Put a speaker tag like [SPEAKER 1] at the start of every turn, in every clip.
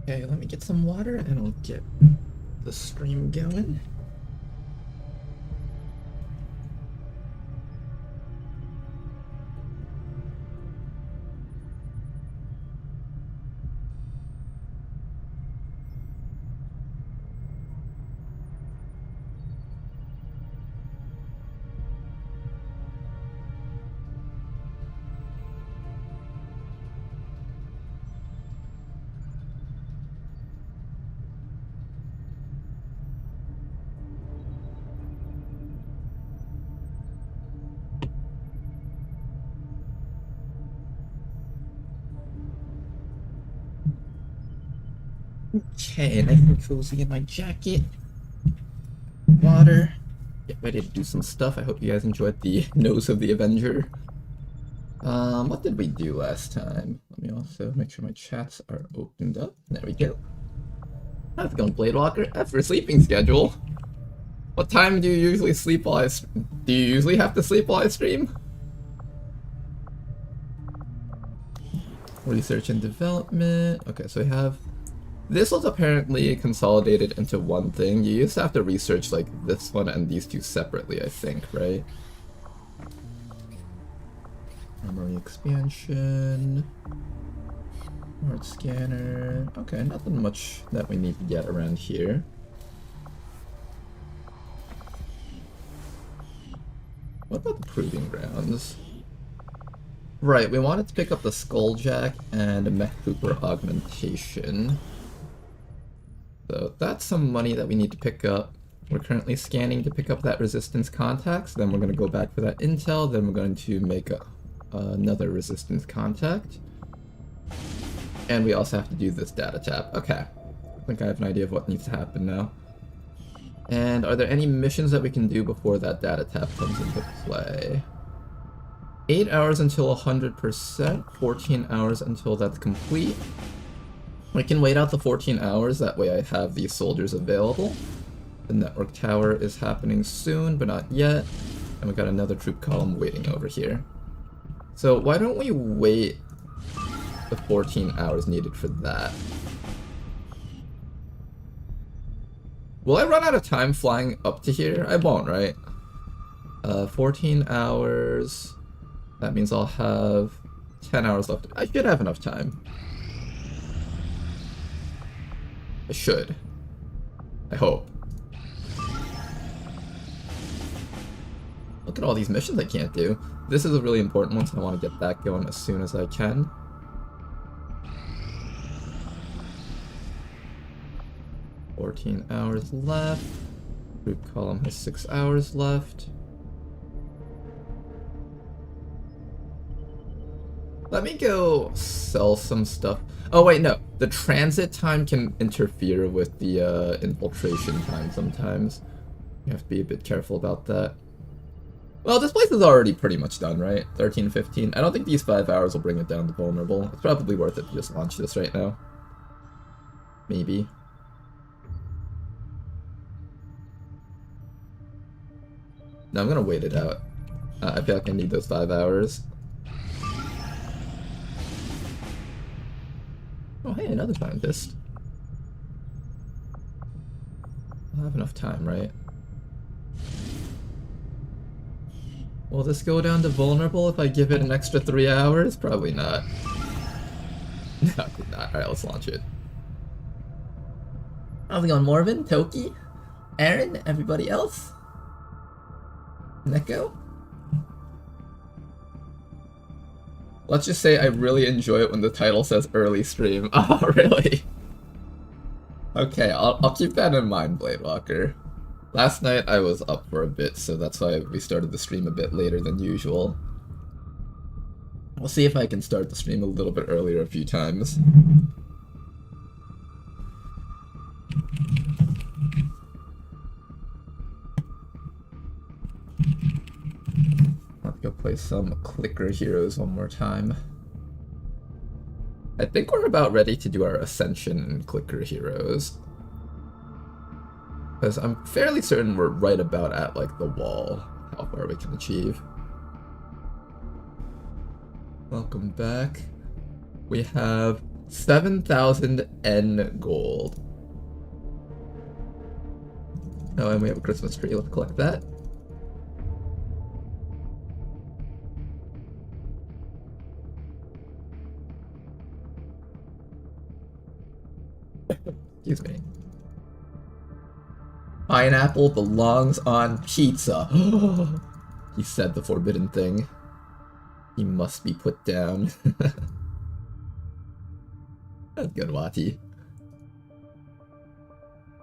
[SPEAKER 1] Okay, let me get some water and I'll get the stream going. Okay, nice and cozy in my jacket. Water. Get ready to do some stuff. I hope you guys enjoyed the Nose of the Avenger. What did we do last time? Let me also make sure my chats are opened up. There we go. How's it going, Blade Walker? As for sleeping schedule, what time do you usually sleep while I do you usually have to sleep while I stream? Research and development. Okay, so we have... This was apparently consolidated into one thing. You used to have to research like this one and these two separately, I think, right? Memory expansion. Art scanner. Okay, nothing much that we need to get around here. What about the proving grounds? Right, we wanted to pick up the Skulljack and Mech Cooper augmentation. So that's some money that we need to pick up. We're currently scanning to pick up that resistance contact, so then we're going to go back for that intel, then we're going to make another resistance contact. And we also have to do this data tap. Okay, I think I have an idea of what needs to happen now. And are there any missions that we can do before that data tap comes into play? 8 hours until 100%, 14 hours until that's complete. We can wait out the 14 hours, that way I have these soldiers available. The network tower is happening soon, but not yet. And we got another troop column waiting over here. So why don't we wait the 14 hours needed for that? Will I run out of time flying up to here? I won't, right? 14 hours. That means I'll have 10 hours left. I should have enough time. I should. I hope. Look at all these missions I can't do. This is a really important one, so I want to get that going as soon as I can. $14 hours left. Group column has 6 hours left. Let me go sell some stuff. Oh wait, no. The transit time can interfere with the infiltration time sometimes. You have to be a bit careful about that. Well, this place is already pretty much done, right? 13, 15. I don't think these 5 hours will bring it down to vulnerable. It's probably worth it to just launch this right now. Maybe. No, I'm gonna wait it out. I feel like I need those 5 hours. Oh, hey, another scientist. I'll have enough time, right? Will this go down to vulnerable if I give it an extra 3 hours? Probably not. No, not. Alright, let's launch it. How's it going, Morvin, Toki, Aaron, everybody else? Neko? Let's just say I really enjoy it when the title says early stream. Oh, really? Okay, I'll keep that in mind, Blade Walker. Last night I was up for a bit, so that's why we started the stream a bit later than usual. We'll see if I can start the stream a little bit earlier a few times. Let's go play some Clicker Heroes one more time. I think we're about ready to do our Ascension and Clicker Heroes. Because I'm fairly certain we're right about at, like, the wall, how far we can achieve. Welcome back. We have 7,000 N gold. Oh, and we have a Christmas tree. Let's collect that. Excuse me. Pineapple belongs on pizza. He said the forbidden thing. He must be put down. That's good, Wati.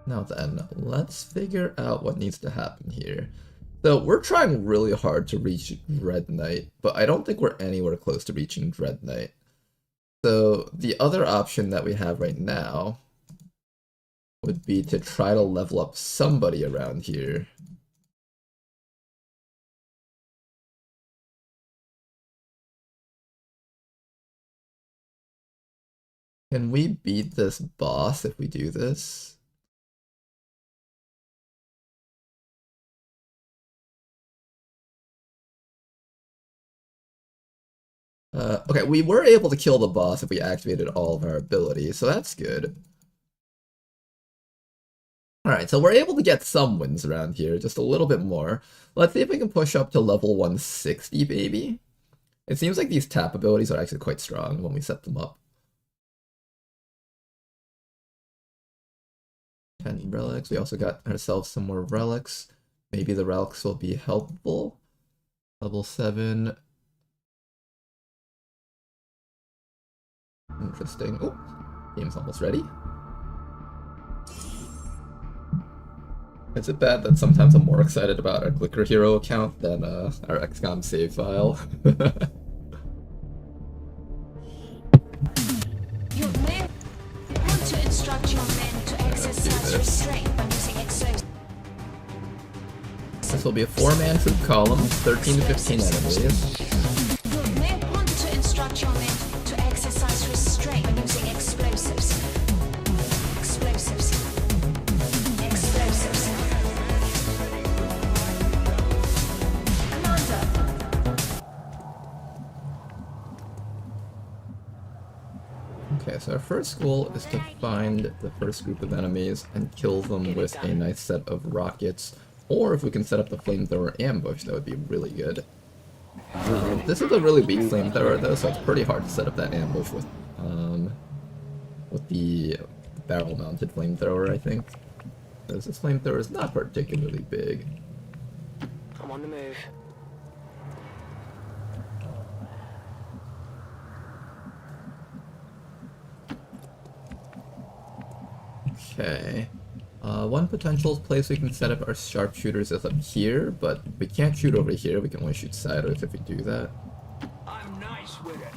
[SPEAKER 1] Now then, let's figure out what needs to happen here. So, we're trying really hard to reach Dread Knight, but I don't think we're anywhere close to reaching Dread Knight. So, the other option that we have right now would be to try to level up somebody around here. Can we beat this boss if we do this? Okay, we were able to kill the boss if we activated all of our abilities, so that's good. Alright, so we're able to get some wins around here, just a little bit more. Let's see if we can push up to level 160, baby. It seems like these tap abilities are actually quite strong when we set them up. 10 relics, we also got ourselves some more relics. Maybe the relics will be helpful. Level 7. Interesting. Oh, game's almost ready. Is it bad that sometimes I'm more excited about our Clicker Hero account than our XCOM save file?
[SPEAKER 2] Your men want to instruct your men to exercise restraint by using exos.
[SPEAKER 1] This will be a 4-man troop column, 13 to 15 enemies.
[SPEAKER 2] Your men want to instruct your men to exercise restraint by using explosives. Explosives. Explosives.
[SPEAKER 1] Okay, so our first goal is to find the first group of enemies and kill them with a nice set of rockets, or if we can set up the flamethrower ambush, that would be really good. This is a really weak flamethrower though, so it's pretty hard to set up that ambush with the barrel-mounted flamethrower, I think. Because this flamethrower is not particularly big.
[SPEAKER 3] I'm on the move.
[SPEAKER 1] Okay. One potential place we can set up our sharpshooters is up here, but we can't shoot over here. We can only shoot sideways if we do that.
[SPEAKER 3] I'm nice with it.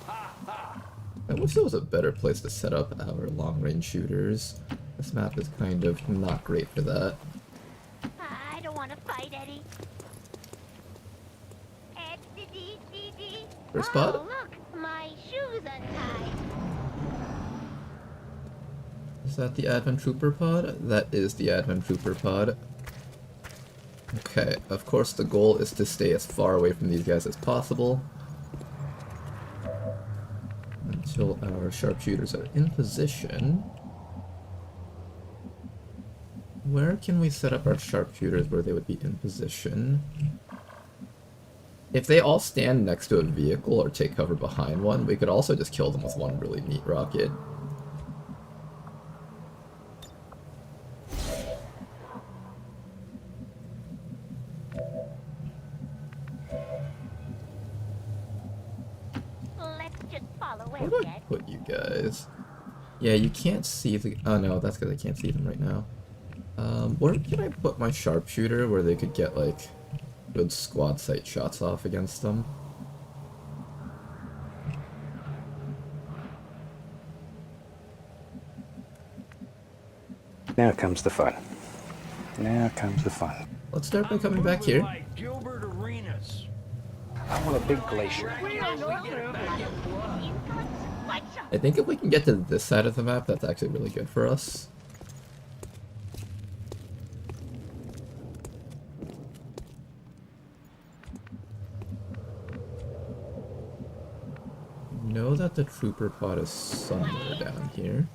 [SPEAKER 3] Ha ha.
[SPEAKER 1] I wish there was a better place to set up our long-range shooters. This map is kind of not great for that.
[SPEAKER 4] I don't want to fight, Eddie.
[SPEAKER 1] First spot?
[SPEAKER 4] Oh, look, my shoe's untied.
[SPEAKER 1] Is that the Advent Trooper pod? That is the Advent Trooper pod. Okay, of course the goal is to stay as far away from these guys as possible until our sharpshooters are in position. Where can we set up our sharpshooters where they would be in position? If they all stand next to a vehicle or take cover behind one, we could also just kill them with one really neat rocket. Where do I put you guys? Yeah, you can't see the... Oh no, that's because I can't see them right now. Where can I put my sharpshooter where they could get, like, good squad sight shots off against them?
[SPEAKER 5] Now comes the fun. Now comes the fun.
[SPEAKER 1] Let's start by coming back here.
[SPEAKER 5] I want a big glacier.
[SPEAKER 1] I think if we can get to this side of the map, that's actually really good for us. know that the trooper pod is somewhere down here.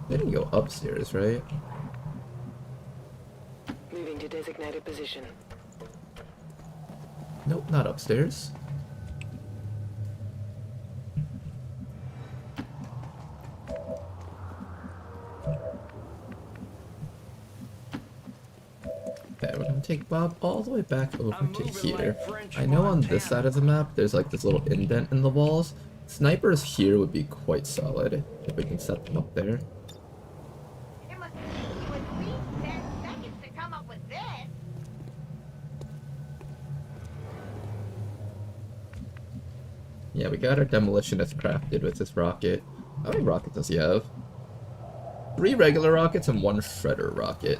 [SPEAKER 1] They didn't go upstairs, right?
[SPEAKER 6] Moving to designated position.
[SPEAKER 1] Nope, not upstairs. Okay, we're gonna take Bob all the way back over
[SPEAKER 3] I'm
[SPEAKER 1] to
[SPEAKER 3] moving
[SPEAKER 1] here.
[SPEAKER 3] like French
[SPEAKER 1] I know on this
[SPEAKER 3] Montana.
[SPEAKER 1] side of the map, there's like this little indent in the walls. Snipers here would be quite solid if we can set them up there.
[SPEAKER 4] It must take you at least 10 seconds to come up with this.
[SPEAKER 1] Yeah, we got our demolitionist crafted with this rocket. How many rockets does he have? 3 regular rockets and 1 shredder rocket.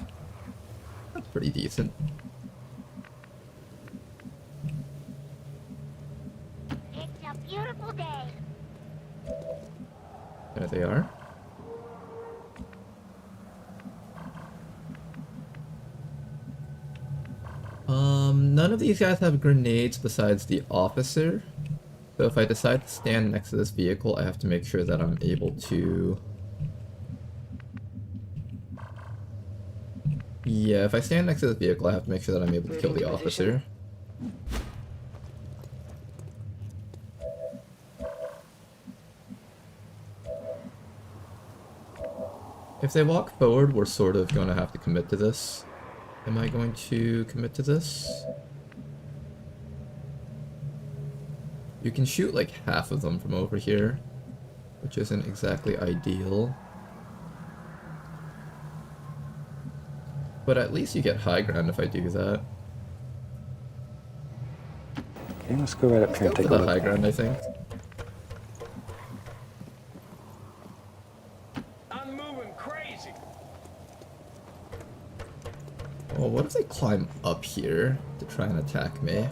[SPEAKER 1] That's pretty decent.
[SPEAKER 4] It's a beautiful day.
[SPEAKER 1] There they are. None of these guys have grenades besides the officer. So if I decide to stand next to this vehicle, I have to make sure that I'm able to... Yeah, if I stand next to this vehicle, I have to make sure that I'm able to kill the officer. If they walk forward, we're sort of going to have to commit to this. Am I going to commit to this? You can shoot like half of them from over here, which isn't exactly ideal. But at least you get high ground if I do that.
[SPEAKER 5] Okay, let's go right up here and
[SPEAKER 1] Go
[SPEAKER 5] take
[SPEAKER 1] for
[SPEAKER 5] a
[SPEAKER 1] the
[SPEAKER 5] look.
[SPEAKER 1] high ground, I think.
[SPEAKER 3] I'm moving crazy.
[SPEAKER 1] Oh, what if they climb up here to try and attack me?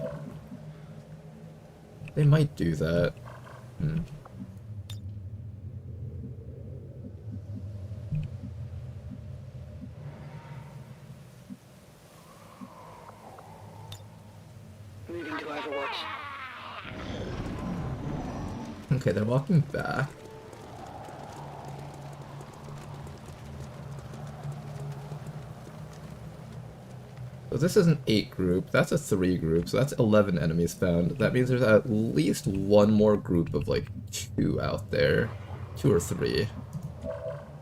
[SPEAKER 1] They might do that.
[SPEAKER 6] Moving to Overwatch.
[SPEAKER 1] Okay, they're walking back. So this is an 8 group, that's a 3 group, so that's 11 enemies found. That means there's at least one more group of like 2 out there. 2 or 3.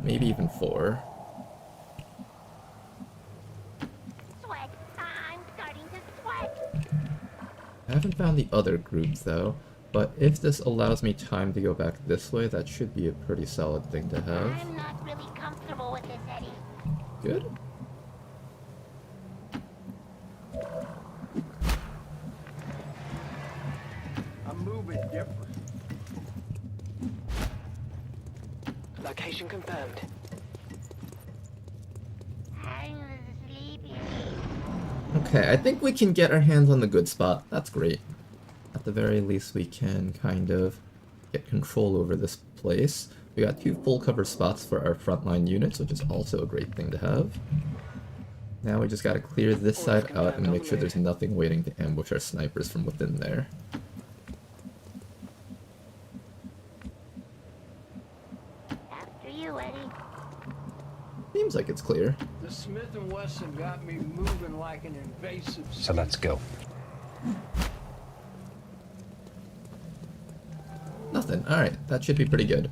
[SPEAKER 1] Maybe even 4.
[SPEAKER 4] Sweat. I'm starting to sweat.
[SPEAKER 1] I haven't found the other group though, but if this allows me time to go back this way, that should be a pretty solid thing to have.
[SPEAKER 4] I'm not really comfortable with this, Eddie.
[SPEAKER 1] Good.
[SPEAKER 3] I'm moving different.
[SPEAKER 6] Location confirmed.
[SPEAKER 4] I'm sleepy.
[SPEAKER 1] Okay, I think we can get our hands on the good spot. That's great. At the very least, we can kind of get control over this place. We got 2 full cover spots for our frontline units, which is also a great thing to have. Now we just gotta clear this side out and make sure there's nothing waiting to ambush our snipers from within there.
[SPEAKER 4] After you, Eddie.
[SPEAKER 1] Seems like it's clear.
[SPEAKER 3] The Smith & Wesson got me moving like an invasive.
[SPEAKER 5] So let's go.
[SPEAKER 1] Nothing. Alright, that should be pretty good.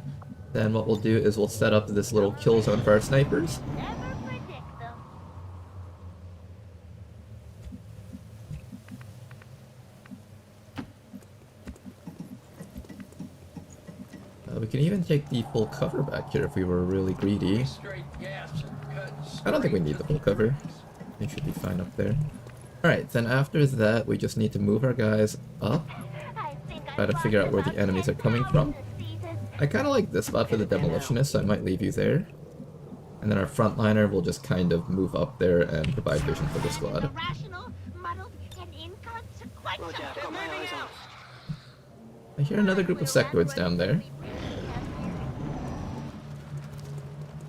[SPEAKER 1] Then what we'll do is we'll set up this little kill zone for our snipers.
[SPEAKER 4] Never predict them.
[SPEAKER 1] We can even take the full cover back here if we were really greedy.
[SPEAKER 3] Straight gas and cut
[SPEAKER 1] I don't think we need the full cover. It should be fine up there. Alright, then after that, we just need to move our guys up.
[SPEAKER 4] I think
[SPEAKER 1] Try to figure out where the enemies are coming from. I kind of like this spot for the demolitionist, so I might leave you there. And then our frontliner will just kind of move up there and provide vision for the squad.
[SPEAKER 4] Irrational, muddled, and inconsequential.
[SPEAKER 6] Roger, I've got my eyes on.
[SPEAKER 1] I hear another group of sectoids down there.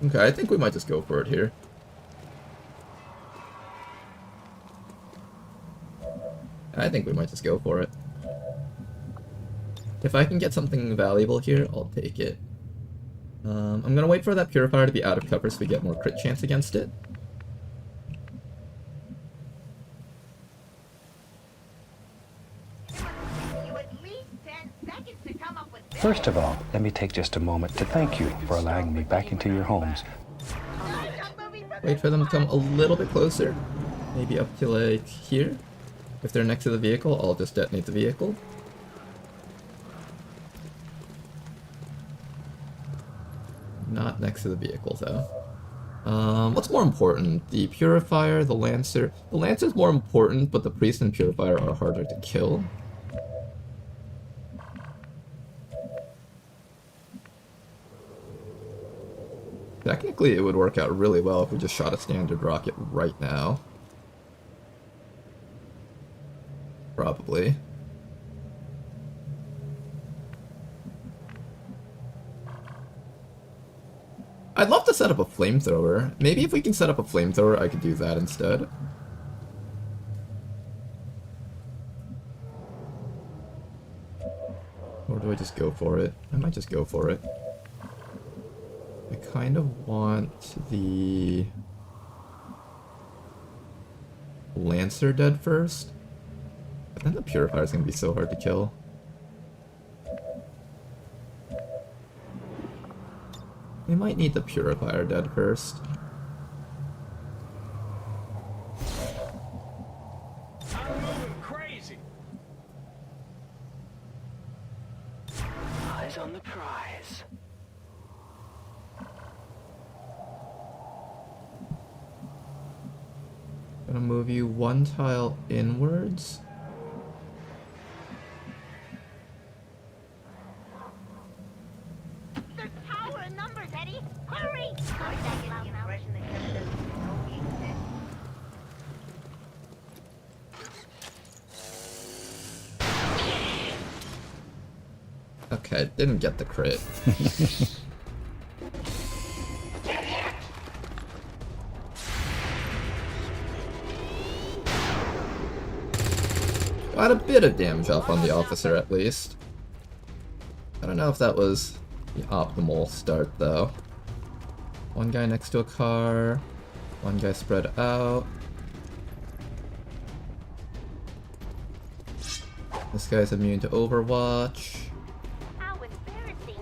[SPEAKER 1] Okay, I think we might just go for it here. I think we might just go for it. If I can get something valuable here, I'll take it. I'm gonna wait for that purifier to be out of cover so we get more crit chance against it.
[SPEAKER 4] You at least 10 seconds to come up with this.
[SPEAKER 5] First of all, let me take just a moment to thank you for allowing me back into your homes.
[SPEAKER 4] Stop moving from
[SPEAKER 1] Wait for them to come a little bit closer. Maybe up to like here. If they're next to the vehicle, I'll just detonate the vehicle. Not next to the vehicle though. What's more important? The Purifier, the Lancer? The Lancer's more important, but the Priest and Purifier are harder to kill. Technically, it would work out really well if we just shot a standard rocket right now. Probably. I'd love to set up a flamethrower. Maybe if we can set up a flamethrower, I could do that instead. Or do I just go for it? I might just go for it. I kind of want the Lancer dead first. But then the Purifier's gonna be so hard to kill. We might need the Purifier dead first.
[SPEAKER 3] I'm moving crazy.
[SPEAKER 6] Eyes on the prize.
[SPEAKER 1] Gonna move you one tile inwards.
[SPEAKER 4] There's power in numbers, Eddie. Hurry! Sorry, that gives the impression that Kevin doesn't know we exist.
[SPEAKER 1] Okay, didn't get the crit. Got a bit of damage off on the officer at least. I don't know if that was the optimal start though. One guy next to a car, one guy spread out. This guy's immune to Overwatch.
[SPEAKER 4] How embarrassing.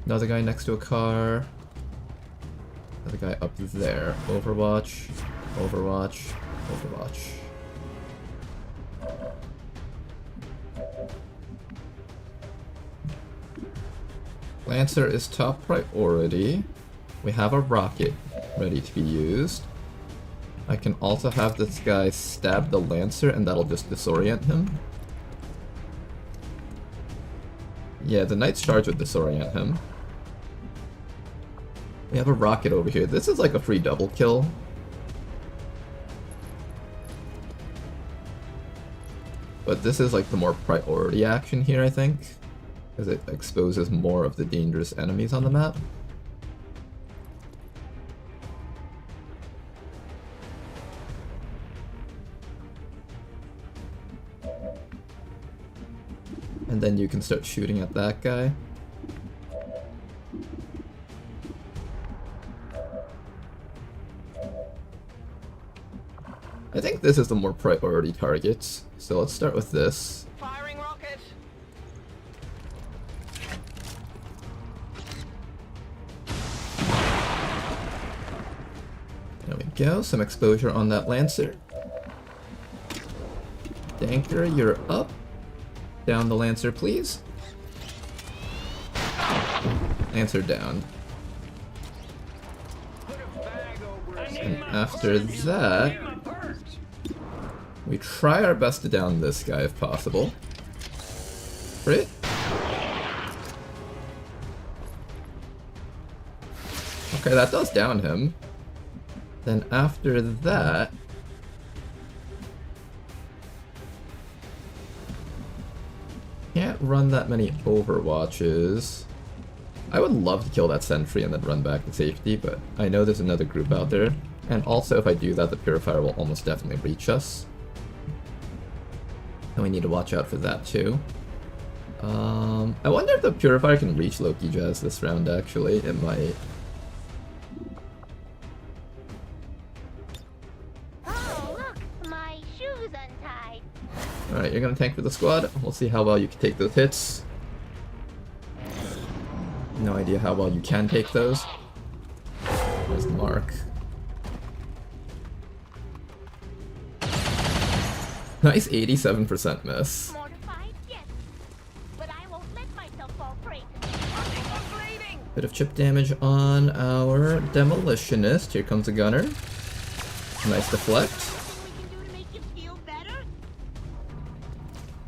[SPEAKER 1] Another guy next to a car. Another guy up there. Overwatch, Overwatch, Overwatch. Lancer is top priority. We have a rocket ready to be used. I can also have this guy stab the Lancer and that'll just disorient him. Yeah, the Knight's Charge would disorient him. We have a rocket over here. This is like a free double kill. But this is like the more priority action here, I think. Because it exposes more of the dangerous enemies on the map. And then you can start shooting at that guy. I think this is the more priority targets. So let's start with this.
[SPEAKER 6] Firing rocket.
[SPEAKER 1] There we go, some exposure on that Lancer. Danker, you're up. Down the Lancer, please. Lancer down.
[SPEAKER 3] Put a bag over his
[SPEAKER 1] And
[SPEAKER 3] head.
[SPEAKER 1] after that,
[SPEAKER 3] Get my purse.
[SPEAKER 1] we try our best to down this guy if possible. Crit. Okay, that does down him. Then after that, can't run that many Overwatches. I would love to kill that sentry and then run back to safety, but I know there's another group out there. And also, if I do that, the Purifier will almost definitely reach us. And we need to watch out for that too. I wonder if the Purifier can reach Loki Jazz this round, actually. It might.
[SPEAKER 4] Oh, look, my shoe's untied.
[SPEAKER 1] Alright, you're gonna tank for the squad. We'll see how well you can take those hits. No idea how well you can take those. There's the mark. Nice 87% miss.
[SPEAKER 4] Mortified? Yes. But I won't let myself fall prey to this.
[SPEAKER 1] Bit of chip damage on our Demolitionist. Here comes a gunner. Nice deflect.
[SPEAKER 4] Something we can do to make you feel better?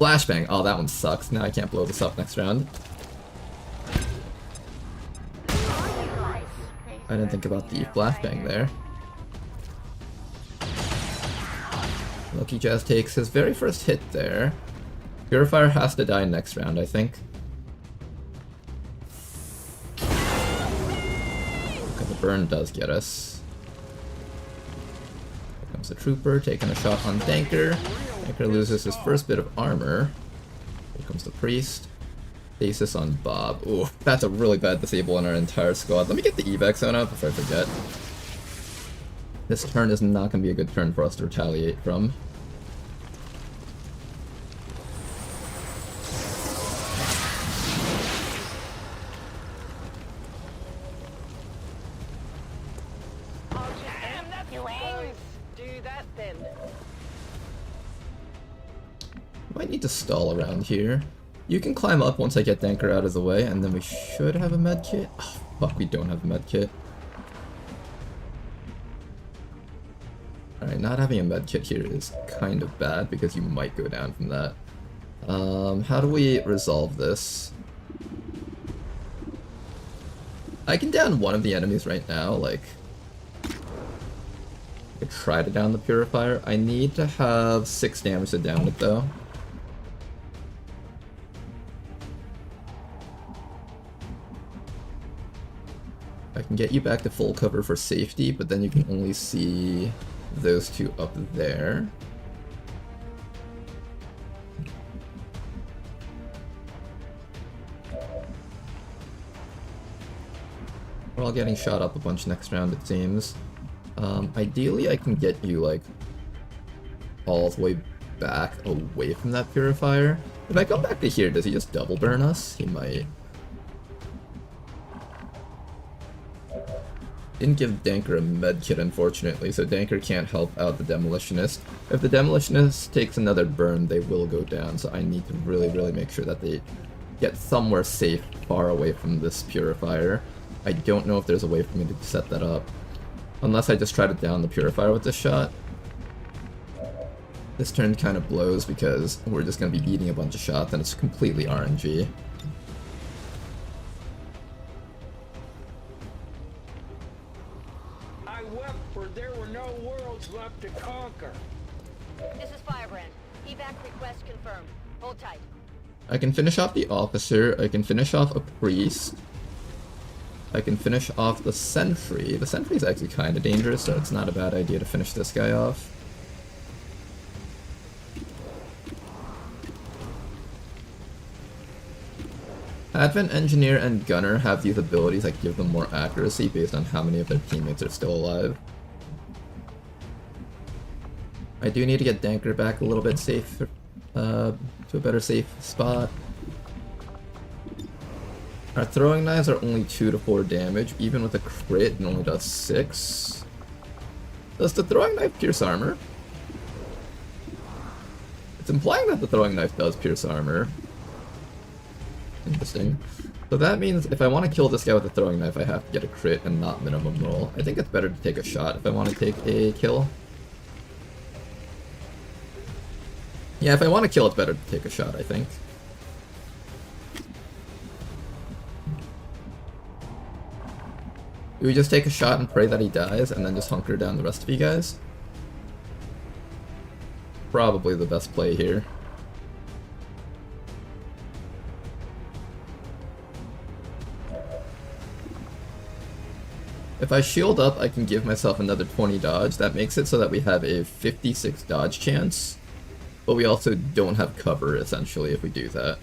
[SPEAKER 1] Flashbang. Oh, that one sucks. Now I can't blow this up next round. I didn't think about the flashbang there. Loki Jazz takes his very first hit there. Purifier has to die next round, I think. Okay, the burn does get us. Here comes the Trooper, taking a shot on Danker. Danker loses his first bit of armor. Here comes the Priest. Stasis on Bob. Ooh, that's a really bad disable on our entire squad. Let me get the evac zone out before I forget. This turn is not going to be a good turn for us to retaliate from.
[SPEAKER 6] Damn, that's close. Do that then.
[SPEAKER 1] Might need to stall around here. You can climb up once I get Danker out of the way, and then we should have a medkit. Oh, fuck, we don't have a medkit. Alright, not having a medkit here is kind of bad because you might go down from that. How do we resolve this? I can down one of the enemies right now, like... I could try to down the Purifier. I need to have 6 damage to down it though. I can get you back to full cover for safety, but then you can only see those two up there. We're all getting shot up a bunch next round, it seems. Ideally, I can get you, like, all the way back away from that Purifier. If I come back to here, does he just double burn us? He might. Didn't give Danker a medkit, unfortunately, so Danker can't help out the Demolitionist. If the Demolitionist takes another burn, they will go down, so I need to really, really make sure that they get somewhere safe, far away from this Purifier. I don't know if there's a way for me to set that up. Unless I just try to down the Purifier with this shot. This turn kind of blows because we're just going to be eating a bunch of shots and it's completely RNG.
[SPEAKER 3] I wept for there were no worlds left to conquer.
[SPEAKER 7] This is Firebrand. Evac request confirmed. Hold tight.
[SPEAKER 1] I can finish off the Officer, I can finish off a Priest. I can finish off the Sentry. The Sentry is actually kind of dangerous, so it's not a bad idea to finish this guy off. Advent Engineer and Gunner have these abilities that give them more accuracy based on how many of their teammates are still alive. I do need to get Danker back a little bit safer, to a better safe spot. Our throwing knives are only 2 to 4 damage, even with a crit it only does 6. Does the throwing knife pierce armor? It's implying that the throwing knife does pierce armor. Interesting. So that means if I want to kill this guy with a throwing knife, I have to get a crit and not minimum roll. I think it's better to take a shot if I want to take a kill. Yeah, if I want to kill, it's better to take a shot, I think. Do we just take a shot and pray that he dies, and then just hunker down the rest of you guys? Probably the best play here. If I shield up, I can give myself another 20 dodge. That makes it so that we have a 56 dodge chance, but we also don't have cover, essentially, if we do that.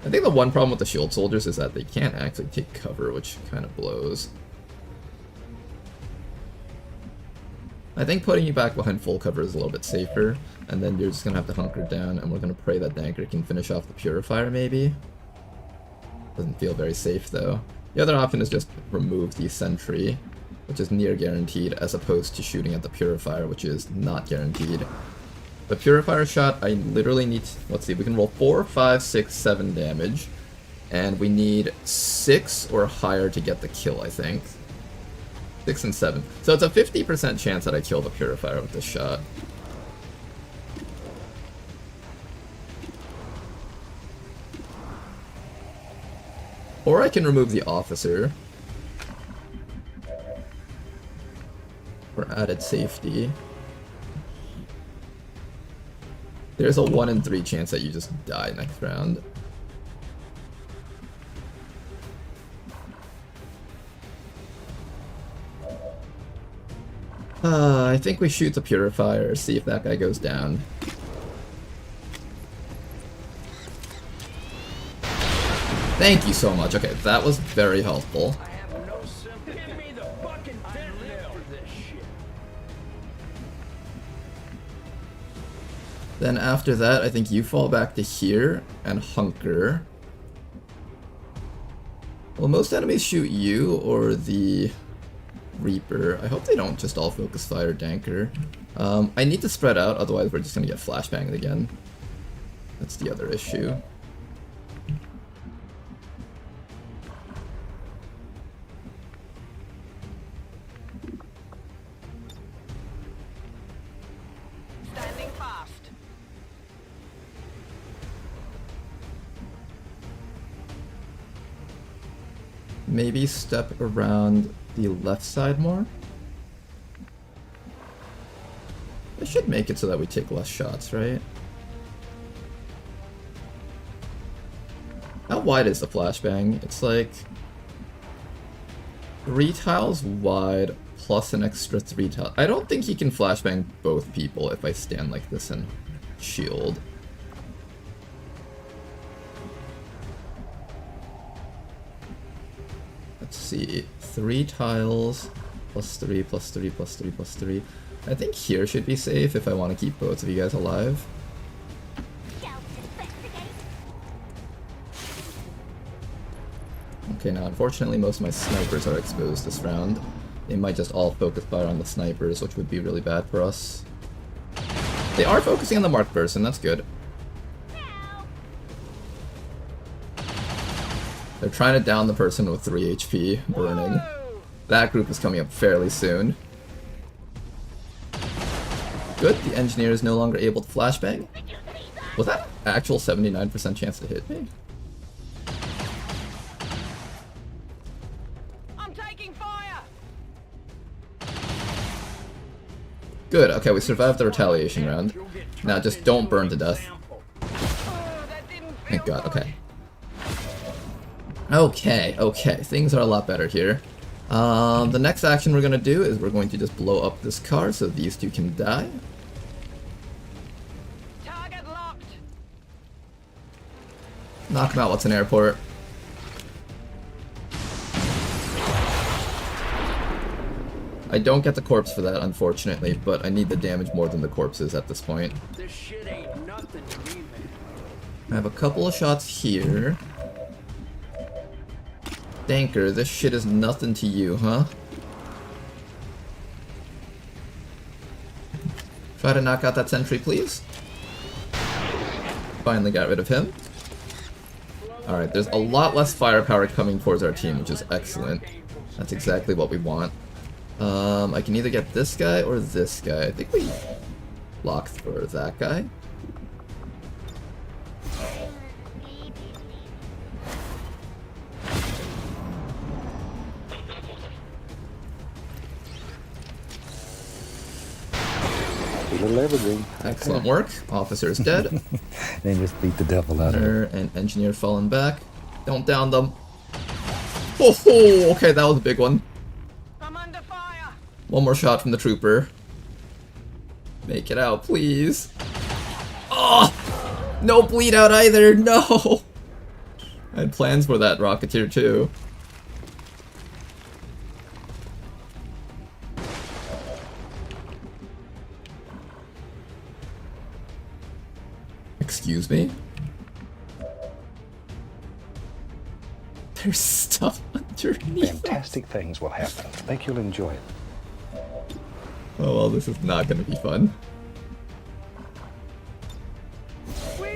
[SPEAKER 1] I think the one problem with the shield soldiers is that they can't actually take cover, which kind of blows. I think putting you back behind full cover is a little bit safer, and then you're just going to have to hunker down, and we're going to pray that Danker can finish off the Purifier, maybe? Doesn't feel very safe, though. The other option is just remove the Sentry, which is near guaranteed, as opposed to shooting at the Purifier, which is not guaranteed. The Purifier shot, I literally need... Let's see, we can roll 4, 5, 6, 7 damage, and we need 6 or higher to get the kill, I think. 6 and 7. So it's a 50% chance that I kill the Purifier with this shot. Or I can remove the Officer for added safety. There's a 1 in 3 chance that you just die next round. I think we shoot the Purifier, see if that guy goes down. Thank you so much. Okay, that was very helpful.
[SPEAKER 3] I have no sympathy. Give me the fucking fentanyl for this shit.
[SPEAKER 1] Then after that, I think you fall back to here and hunker. Will most enemies shoot you or the Reaper? I hope they don't just all focus fire Danker. I need to spread out, otherwise we're just gonna get flashbanged again. That's the other issue.
[SPEAKER 6] Standing fast.
[SPEAKER 1] Maybe step around the left side more? It should make it so that we take less shots, right? How wide is the flashbang? It's like 3 tiles wide plus an extra 3 tiles. I don't think he can flashbang both people if I stand like this and shield. Let's see, 3 tiles, plus 3, plus 3, plus 3, plus 3. I think here should be safe if I want to keep both of you guys alive. Okay, now unfortunately most of my snipers are exposed this round. They might just all focus fire on the snipers, which would be really bad for us. They are focusing on the marked person, that's good. They're trying to down the person with 3 HP, burning. That group is coming up fairly soon. Good, the engineer is no longer able to flashbang. Was that actual 79% chance to hit me?
[SPEAKER 6] I'm taking fire.
[SPEAKER 1] Good, okay, we survived the retaliation round. Now just don't burn to death.
[SPEAKER 6] That didn't feel
[SPEAKER 1] Thank God,
[SPEAKER 6] right.
[SPEAKER 1] okay. Okay, things are a lot better here. The next action we're gonna do is we're going to just blow up this car so these two can die.
[SPEAKER 6] Target locked.
[SPEAKER 1] Knock him out, what's an airport? I don't get the corpse for that, unfortunately, but I need the damage more than the corpses at this point.
[SPEAKER 3] This shit ain't nothing to me, man.
[SPEAKER 1] I have a couple of shots here. Danker, this shit is nothing to you, huh? Try to knock out that sentry, please. Finally got rid of him. Alright, there's a lot less firepower coming towards our team, which is excellent. That's exactly what we want. I can either get this guy or this guy. I think we locked for that guy.
[SPEAKER 5] Little everything.
[SPEAKER 1] Excellent work. Officer is dead.
[SPEAKER 5] They just beat the devil out of it.
[SPEAKER 1] And engineer fallen back. Don't down them. Oh, okay, that was a big one.
[SPEAKER 6] I'm under fire.
[SPEAKER 1] One more shot from the trooper. Make it out, please. Oh! No bleed out either, no! I had plans for that Rocketeer too. Excuse me? There's stuff underneath.
[SPEAKER 5] Fantastic things will happen. I think you'll enjoy it.
[SPEAKER 1] Oh well, this is not gonna be fun.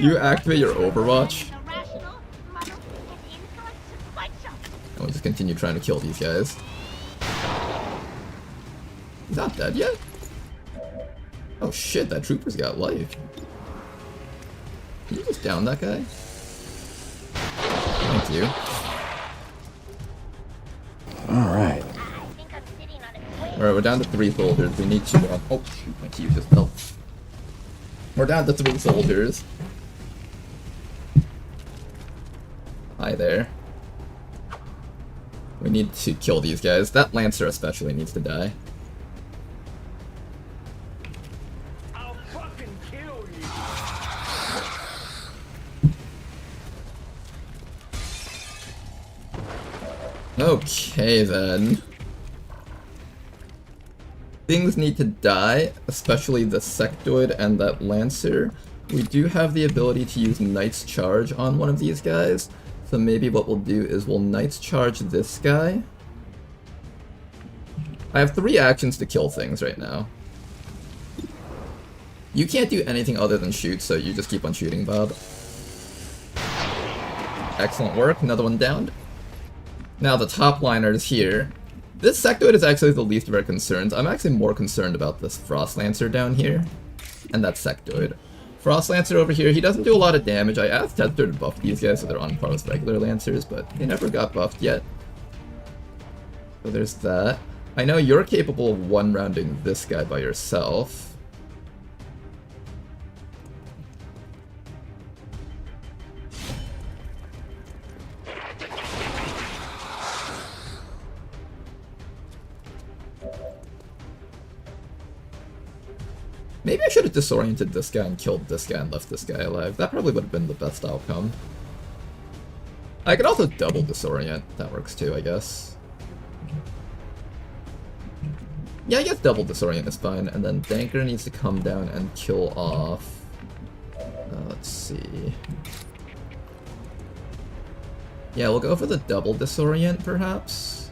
[SPEAKER 1] You activate your Overwatch,
[SPEAKER 4] Irrational, muddled, and insolent spite shop.
[SPEAKER 1] and we just continue trying to kill these guys. He's not dead yet? Oh shit, that trooper's got life. Can you just down that guy? Thank you.
[SPEAKER 5] Alright.
[SPEAKER 4] I think I'm sitting on its way.
[SPEAKER 1] Alright, we're down to 3 soldiers. We need to. Oh shoot, my key just fell. We're down to 3 soldiers. Hi there. We need to kill these guys. That Lancer especially needs to die.
[SPEAKER 3] I'll fucking kill you.
[SPEAKER 1] Okay then. Things need to die, especially the Sectoid and that Lancer. We do have the ability to use Knight's Charge on one of these guys, so maybe what we'll do is we'll Knight's Charge this guy. I have 3 actions to kill things right now. You can't do anything other than shoot, so you just keep on shooting, Bob. Excellent work, another one downed. Now the top liner is here. This Sectoid is actually the least of our concerns. I'm actually more concerned about this Frost Lancer down here. And that Sectoid. Frost Lancer over here, he doesn't do a lot of damage. I asked Tester to buff these guys so they're on par with regular Lancers, but they never got buffed yet. So there's that. I know you're capable of one-rounding this guy by yourself. Maybe I should have disoriented this guy and killed this guy and left this guy alive. That probably would have been the best outcome. I could also double disorient. That works too, I guess. Yeah, I guess double disorient is fine. And then Danker needs to come down and kill off. Let's see. Yeah, we'll go for the double disorient, perhaps.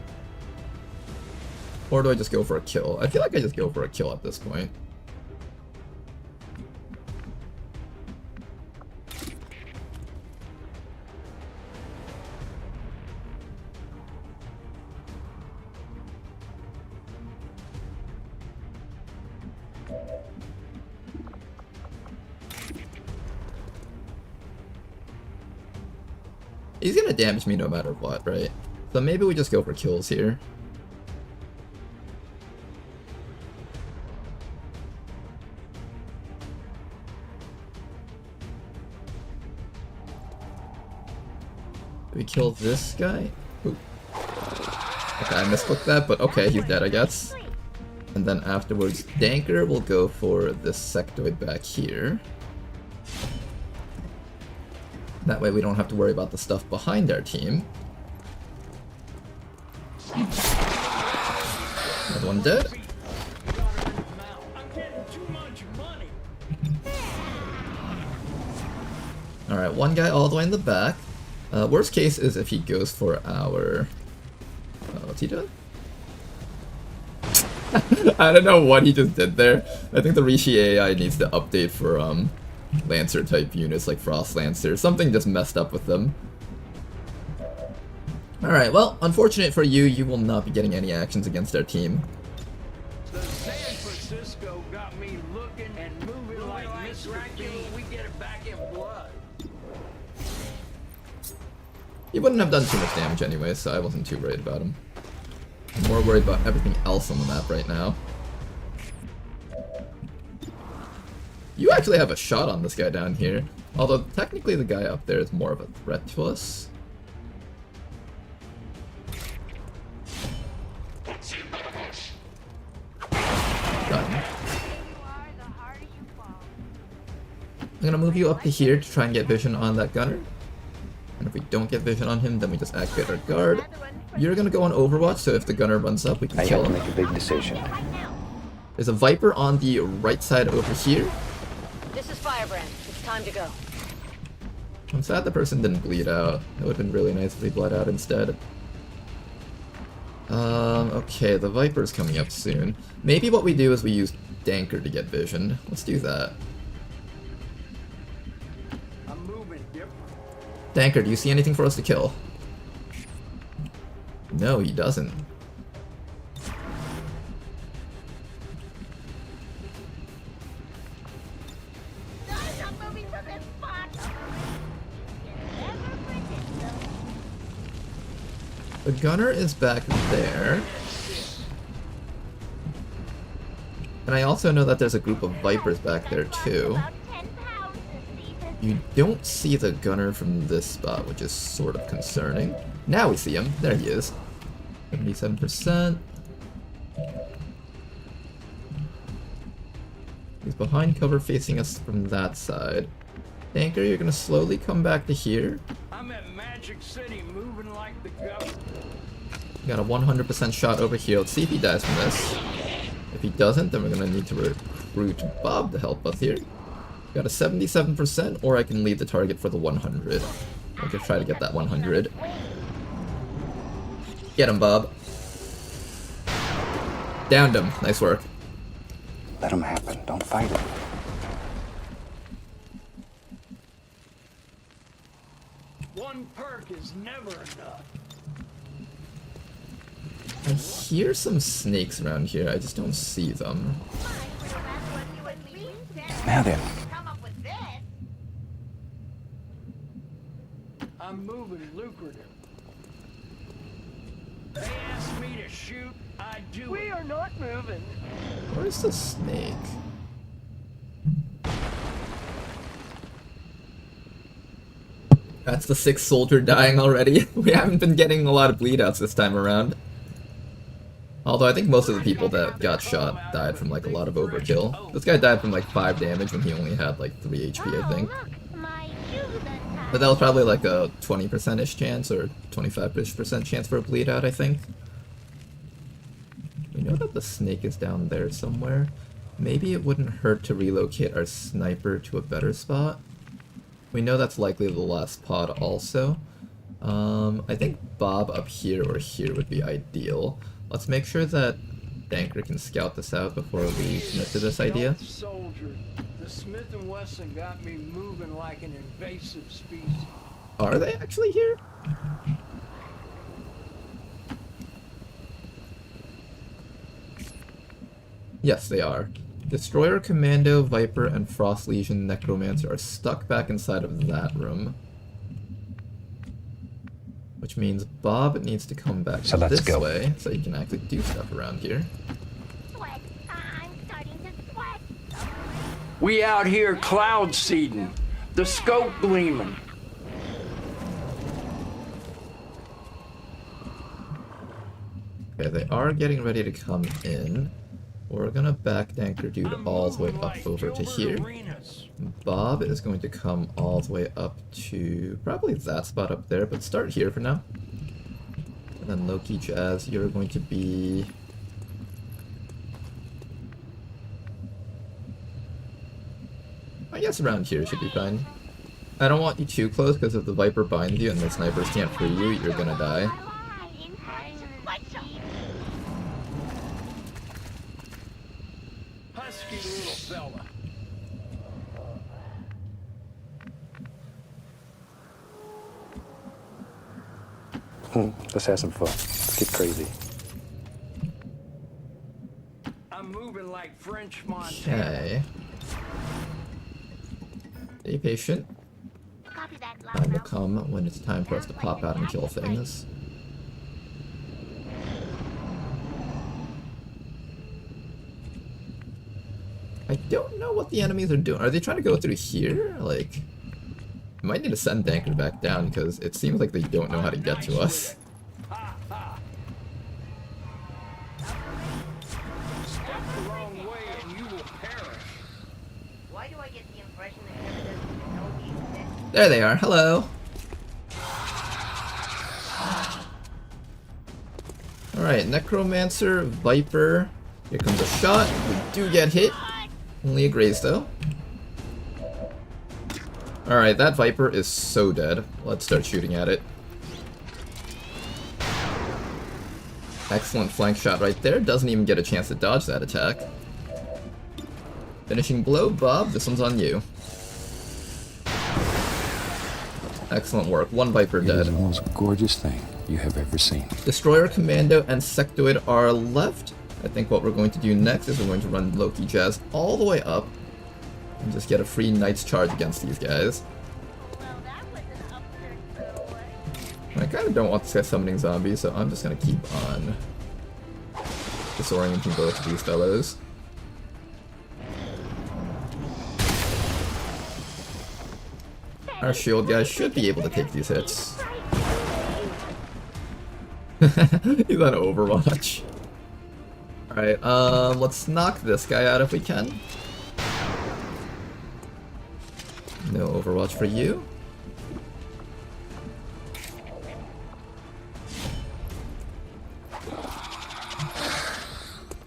[SPEAKER 1] Or do I just go for a kill? I feel like I just go for a kill at this point. He's gonna damage me no matter what, right? So maybe we just go for kills here. Do we kill this guy? Ooh. Okay, I misclicked that, but okay, he's dead, I guess. And then afterwards, Danker will go for this Sectoid back here. That way we don't have to worry about the stuff behind our team. Another one dead.
[SPEAKER 3] I'm getting too much money.
[SPEAKER 1] Alright, one guy all the way in the back. Worst case is if he goes for our... what's he doing? I don't know what he just did there. I think the Rishi AI needs to update for Lancer type units like Frost Lancer. Something just messed up with them. Alright, well, unfortunate for you, you will not be getting any actions against our team.
[SPEAKER 3] The San Francisco got me looking and moving like Mr. Bean. We get it back in blood.
[SPEAKER 1] He wouldn't have done too much damage anyway, so I wasn't too worried about him. I'm more worried about everything else on the map right now. You actually have a shot on this guy down here, although technically the guy up there is more of a threat to us. gonna move you up to here to try and get vision on that gunner. And if we don't get vision on him, then we just activate our guard. You're gonna go on Overwatch, so if the gunner runs up, we can
[SPEAKER 5] I
[SPEAKER 1] kill
[SPEAKER 5] have to
[SPEAKER 1] him.
[SPEAKER 5] make a big decision.
[SPEAKER 1] There's a Viper on the right side over here.
[SPEAKER 7] This is Firebrand. It's time to go.
[SPEAKER 1] I'm sad the person didn't bleed out. It would have been really nice if they bled out instead. Okay, the Viper's coming up soon. Maybe what we do is we use Danker to get vision. Let's do that.
[SPEAKER 3] I'm moving different.
[SPEAKER 1] Danker, do you see anything for us to kill? No, he doesn't.
[SPEAKER 4] I'm moving to this spot. Never forget them.
[SPEAKER 1] The gunner is back there. And I also know that there's a group of Vipers back there too.
[SPEAKER 4] About 10 pounds this season.
[SPEAKER 1] You don't see the gunner from this spot, which is sort of concerning. Now we see him. There he is. 77%. He's behind cover facing us from that side. Danker, you're gonna slowly come back to here.
[SPEAKER 3] I'm at Magic City moving like the government.
[SPEAKER 1] Got a 100% shot over here. Let's see if he dies from this. If he doesn't, then we're gonna need to recruit Bob to help us here. Got a 77%, or I can leave the target for the 100. I could try to get that 100. Get him, Bob. Downed him. Nice work.
[SPEAKER 5] Let them happen. Don't fight it.
[SPEAKER 3] One perk is never enough.
[SPEAKER 1] I hear some snakes around here. I just don't see them.
[SPEAKER 5] Now then,
[SPEAKER 4] Come up with this.
[SPEAKER 3] I'm moving lucrative. They ask me to shoot, I do.
[SPEAKER 6] We are not moving.
[SPEAKER 1] Where's the snake? That's the 6th soldier dying already. We haven't been getting a lot of bleed outs this time around. Although I think most of the people that got shot died from like a lot of overkill. This guy died from like 5 damage when he only had like 3 HP, I think.
[SPEAKER 4] Look, my shoes untied.
[SPEAKER 1] But that was probably like a 20%-ish chance or 25%-ish chance for a bleed out, I think. We know that the snake is down there somewhere. Maybe it wouldn't hurt to relocate our sniper to a better spot. We know that's likely the last pod also. I think Bob up here or here would be ideal. Let's make sure that Danker can scout this out before we commit to this idea.
[SPEAKER 3] Stealth soldier, the Smith & Wesson got me moving like an invasive species.
[SPEAKER 1] Are they actually here? Yes, they are. Destroyer Commando, Viper, and Frost Legion Necromancer are stuck back inside of that room. Which means Bob needs to come back
[SPEAKER 5] So let's
[SPEAKER 1] this
[SPEAKER 5] go.
[SPEAKER 1] way so he can actually do stuff around here.
[SPEAKER 4] Sweat. I'm starting to sweat.
[SPEAKER 3] We out here cloud seeding, the scope gleaming.
[SPEAKER 1] Okay, they are getting ready to come in. We're gonna back Danker Dude all the way up over to here. Bob is going to come all the way up to probably that spot up there, but start here for now. And then Loki Jazz, you're going to be... I guess around here should be fine. I don't want you too close, because if the Viper binds you and the snipers can't free you, you're gonna die.
[SPEAKER 3] Husky little fella.
[SPEAKER 5] let's have some fun. Let's get crazy.
[SPEAKER 3] I'm moving like French Montana.
[SPEAKER 1] Okay. Stay patient.
[SPEAKER 4] Copy that,
[SPEAKER 1] Time will
[SPEAKER 4] loudmouth.
[SPEAKER 1] come when it's time for us to pop out and kill things. I don't know what the enemies are doing. Are they trying to go through here? Like, I might need to send Danker back down because it seems like they don't know how to get to us.
[SPEAKER 3] Step the wrong way and you will perish.
[SPEAKER 4] Why do I get the impression that Kevin doesn't
[SPEAKER 1] There they are. Hello. Alright, Necromancer, Viper. Here comes a shot. We do get hit. Only a graze though. Alright, that Viper is so dead. Let's start shooting at it. Excellent flank shot right there. Doesn't even get a chance to dodge that attack. Finishing blow, Bob. This one's on you. Excellent work. One Viper
[SPEAKER 5] It
[SPEAKER 1] dead.
[SPEAKER 5] is the most gorgeous thing you have ever seen.
[SPEAKER 1] Destroyer Commando and Sectoid are left. I think what we're going to do next is we're going to run Loki Jazz all the way up and just get a free Knight's Charge against these guys.
[SPEAKER 4] Well, that was an absurd throwaway.
[SPEAKER 1] I kind of don't want this guy summoning zombies, so I'm just going to keep on disorienting both of these fellows. Our shield guy should be able to take these hits. He's on Overwatch. Alright, let's knock this guy out if we can. No Overwatch for you.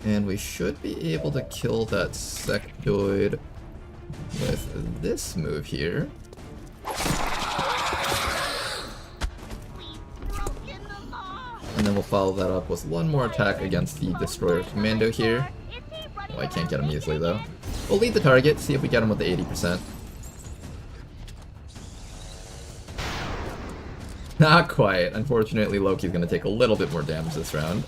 [SPEAKER 1] And we should be able to kill that sectoid with this move here.
[SPEAKER 4] Broken the law.
[SPEAKER 1] And then we'll follow that up with one more attack against the Destroyer Commando here. Oh, I can't get him easily though. We'll lead the target, see if we get him with the 80%. Not quite. Unfortunately, Loki's gonna take a little bit more damage this round.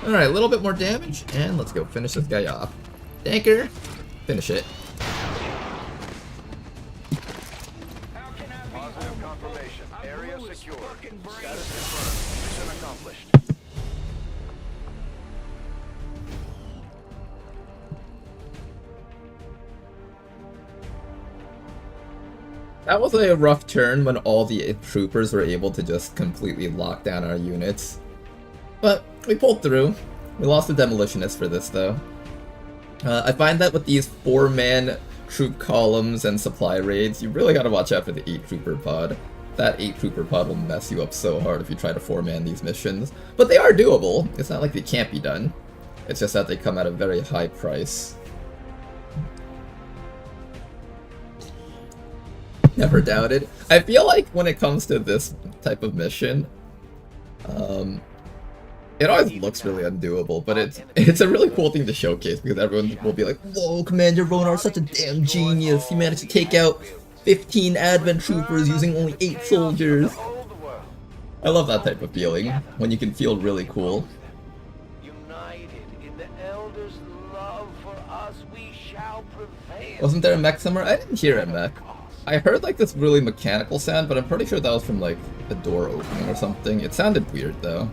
[SPEAKER 1] Alright, a little bit more damage, and let's go finish this guy off. Tanker, finish it.
[SPEAKER 3] Positive confirmation. Area secure. Status confirmed. Mission accomplished.
[SPEAKER 1] That was a rough turn when all the troopers were able to just completely lock down our units. But we pulled through. We lost the Demolitionist for this though. I find that with these 4-man troop columns and supply raids, you really gotta watch out for the 8-trooper pod. That 8-trooper pod will mess you up so hard if you try to 4-man these missions. But they are doable. It's not like they can't be done. It's just that they come at a very high price. Never doubted. I feel like when it comes to this type of mission, it always looks really undoable, but it's a really cool thing to showcase because everyone will be like, "Whoa, Commander Ronar's such a damn genius. He managed to take out 15 Advent troopers using only 8 soldiers." I love that type of feeling when you can feel really cool.
[SPEAKER 3] United in the Elder's love for us, we shall prevail.
[SPEAKER 1] Wasn't there a mech somewhere? I didn't hear a mech. I heard like this really mechanical sound, but I'm pretty sure that was from like a door opening or something. It sounded weird though.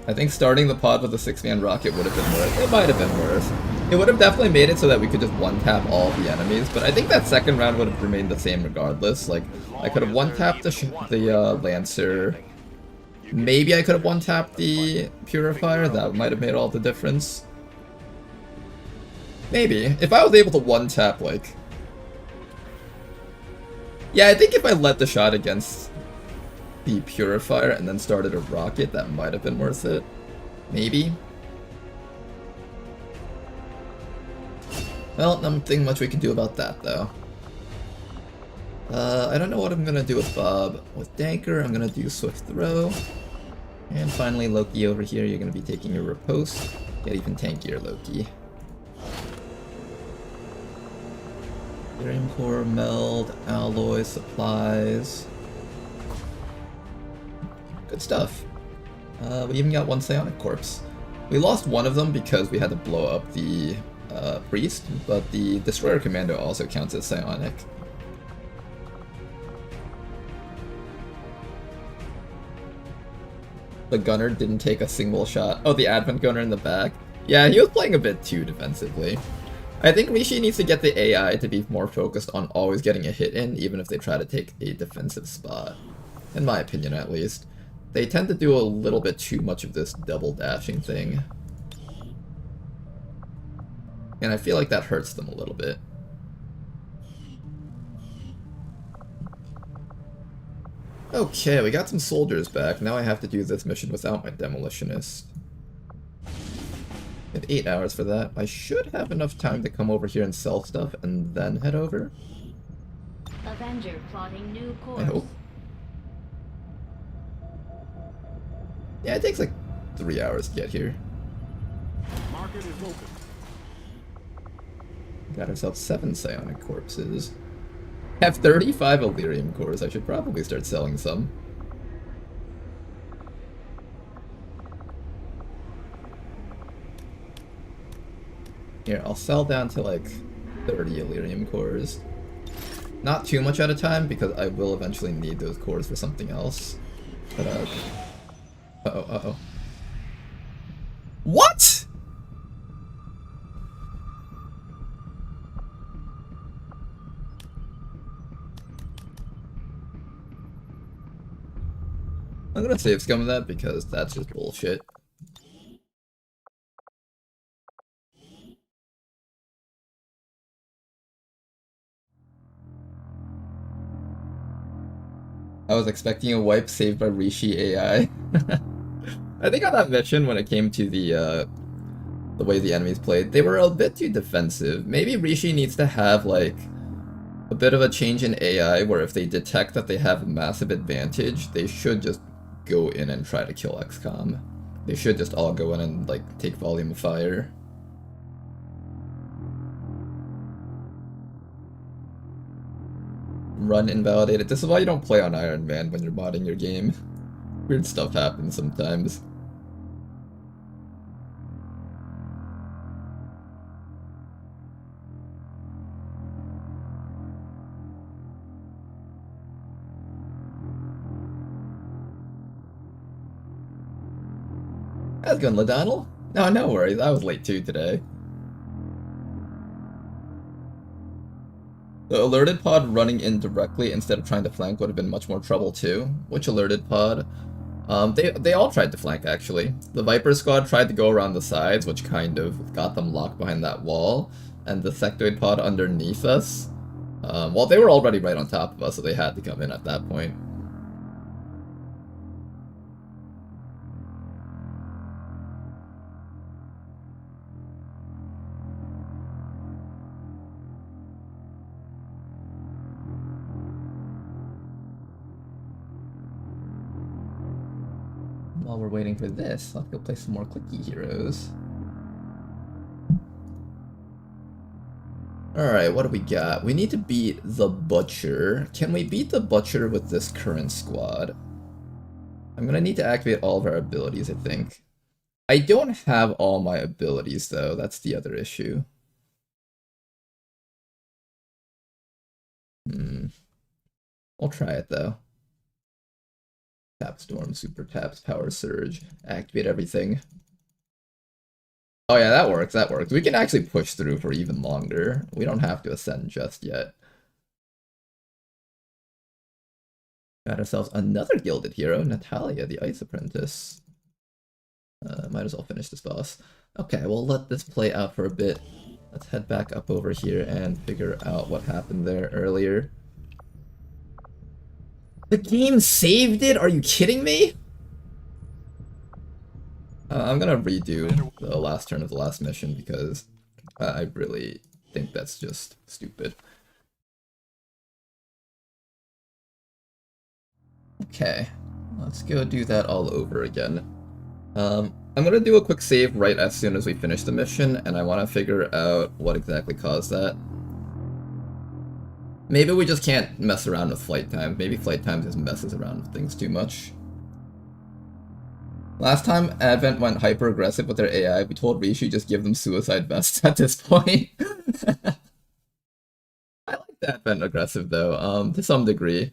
[SPEAKER 1] I think starting the pod with a 6-man rocket would have been worse. It might have been worse. It would have definitely made it so that we could just one-tap all the enemies, but I think that second round would have remained the same regardless. Like, I could have one-tapped the Lancer. Maybe I could have one-tapped the Purifier. That might have made all the difference. Maybe. If I was able to one-tap, like... Yeah, I think if I led the shot against the Purifier and then started a rocket, that might have been worth it. Maybe. Well, nothing much we can do about that, though. I don't know what I'm gonna do with Bob. With Danker, I'm gonna do Swift Throw. And finally, Loki over here, you're gonna be taking your riposte. Get even tankier, Loki. Import, meld, alloy, supplies. Good stuff. We even got one Psionic Corpse. We lost one of them because we had to blow up the Priest, but the Destroyer Commando also counts as Psionic. The Gunner didn't take a single shot. Oh, the Advent Gunner in the back? Yeah, he was playing a bit too defensively. I think Rishi needs to get the AI to be more focused on always getting a hit in, even if they try to take a defensive spot. In my opinion, at least. They tend to do a little bit too much of this double dashing thing. And I feel like that hurts them a little bit. Okay, we got some soldiers back. Now I have to do this mission without my demolitionist. We have 8 hours for that. I should have enough time to come over here and sell stuff and then head over.
[SPEAKER 8] Avenger plotting new course.
[SPEAKER 1] I hope. Yeah, it takes like 3 hours to get here.
[SPEAKER 9] Market is open.
[SPEAKER 1] Got ourselves 7 psionic corpses. Have 35 Illyrium cores. I should probably start selling some. Here, I'll sell down to like 30 Illyrium cores. Not too much at a time because I will eventually need those cores for something else. But uh-oh. What?! I'm gonna save scum of that because that's just bullshit. I was expecting a wipe saved by Rishi AI. I think on that mission, when it came to the way the enemies played, they were a bit too defensive. Maybe Rishi needs to have like a bit of a change in AI where if they detect that they have a massive advantage, they should just go in and try to kill XCOM. They should just all go in and like take volume of fire. Run invalidated. This is why you don't play on Iron Man when you're modding your game. Weird stuff happens sometimes. How's it going, LaDonald? No worries. I was late too today. The alerted pod running in directly instead of trying to flank would have been much more trouble too. Which alerted pod? They all tried to flank actually. The Viper squad tried to go around the sides, which kind of got them locked behind that wall. And the sectoid pod underneath us, well, they were already right on top of us, so they had to come in at that point. While we're waiting for this, let's go play some more clicky heroes. Alright, what do we got? We need to beat the Butcher. Can we beat the Butcher with this current squad? I'm gonna need to activate all of our abilities, I think. I don't have all my abilities, though. That's the other issue. We'll try it, though. Tap Storm, Super Taps, Power Surge, activate everything. Oh yeah, that works, that works. We can actually push through for even longer. We don't have to ascend just yet. Got ourselves another gilded hero, Natalia, the Ice Apprentice. Might as well finish this boss. Okay, we'll let this play out for a bit. Let's head back up over here and figure out what happened there earlier. The game saved it? Are you kidding me? I'm gonna redo the last turn of the last mission because I really think that's just stupid. Okay, let's go do that all over again. I'm gonna do a quick save right as soon as we finish the mission, and I want to figure out what exactly caused that. Maybe we just can't mess around with flight time. Maybe flight time just messes around with things too much. Last time Advent went hyper-aggressive with their AI, we told Rishi just give them suicide vests at this point. I like the Advent aggressive though, to some degree.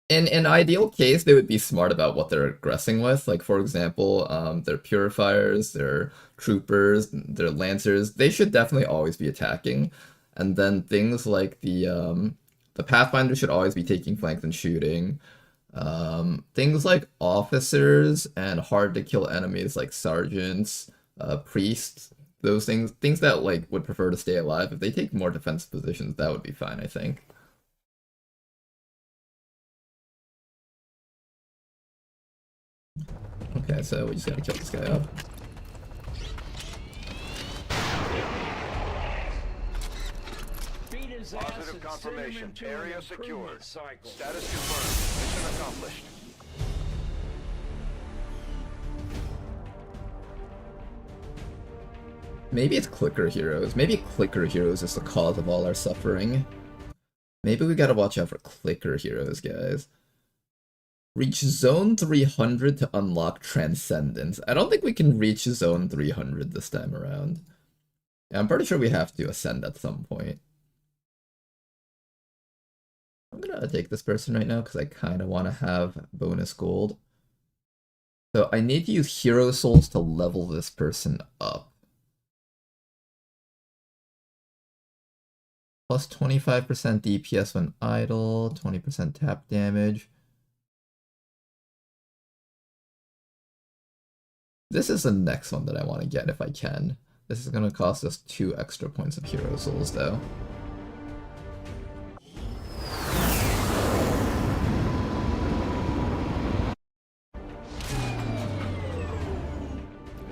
[SPEAKER 1] In an ideal case, they would be smart about what they're aggressing with. Like, for example, their purifiers, their troopers, their lancers, they should definitely always be attacking. And then things like the Pathfinder should always be taking flanks and shooting. Things like officers and hard to kill enemies like sergeants, priests, those things that like would prefer to stay alive. If they take more defensive positions, that would be fine, I think. Okay, so we just gotta kill this guy up.
[SPEAKER 3] Beat his ass
[SPEAKER 10] Positive
[SPEAKER 3] and send him
[SPEAKER 10] confirmation.
[SPEAKER 3] into an
[SPEAKER 10] Area
[SPEAKER 3] improvement
[SPEAKER 10] secured.
[SPEAKER 3] cycle.
[SPEAKER 10] Status confirmed. Mission accomplished.
[SPEAKER 1] Maybe it's clicker heroes. Maybe clicker heroes is the cause of all our suffering. Maybe we gotta watch out for clicker heroes, guys. Reach zone 300 to unlock Transcendence. I don't think we can reach zone 300 this time around. Yeah, I'm pretty sure we have to ascend at some point. I'm gonna take this person right now because I kind of want to have bonus gold. So I need to use hero souls to level this person up. Plus 25% DPS when idle, 20% tap damage. This is the next one that I want to get if I can. This is going to cost us 2 extra points of hero souls though.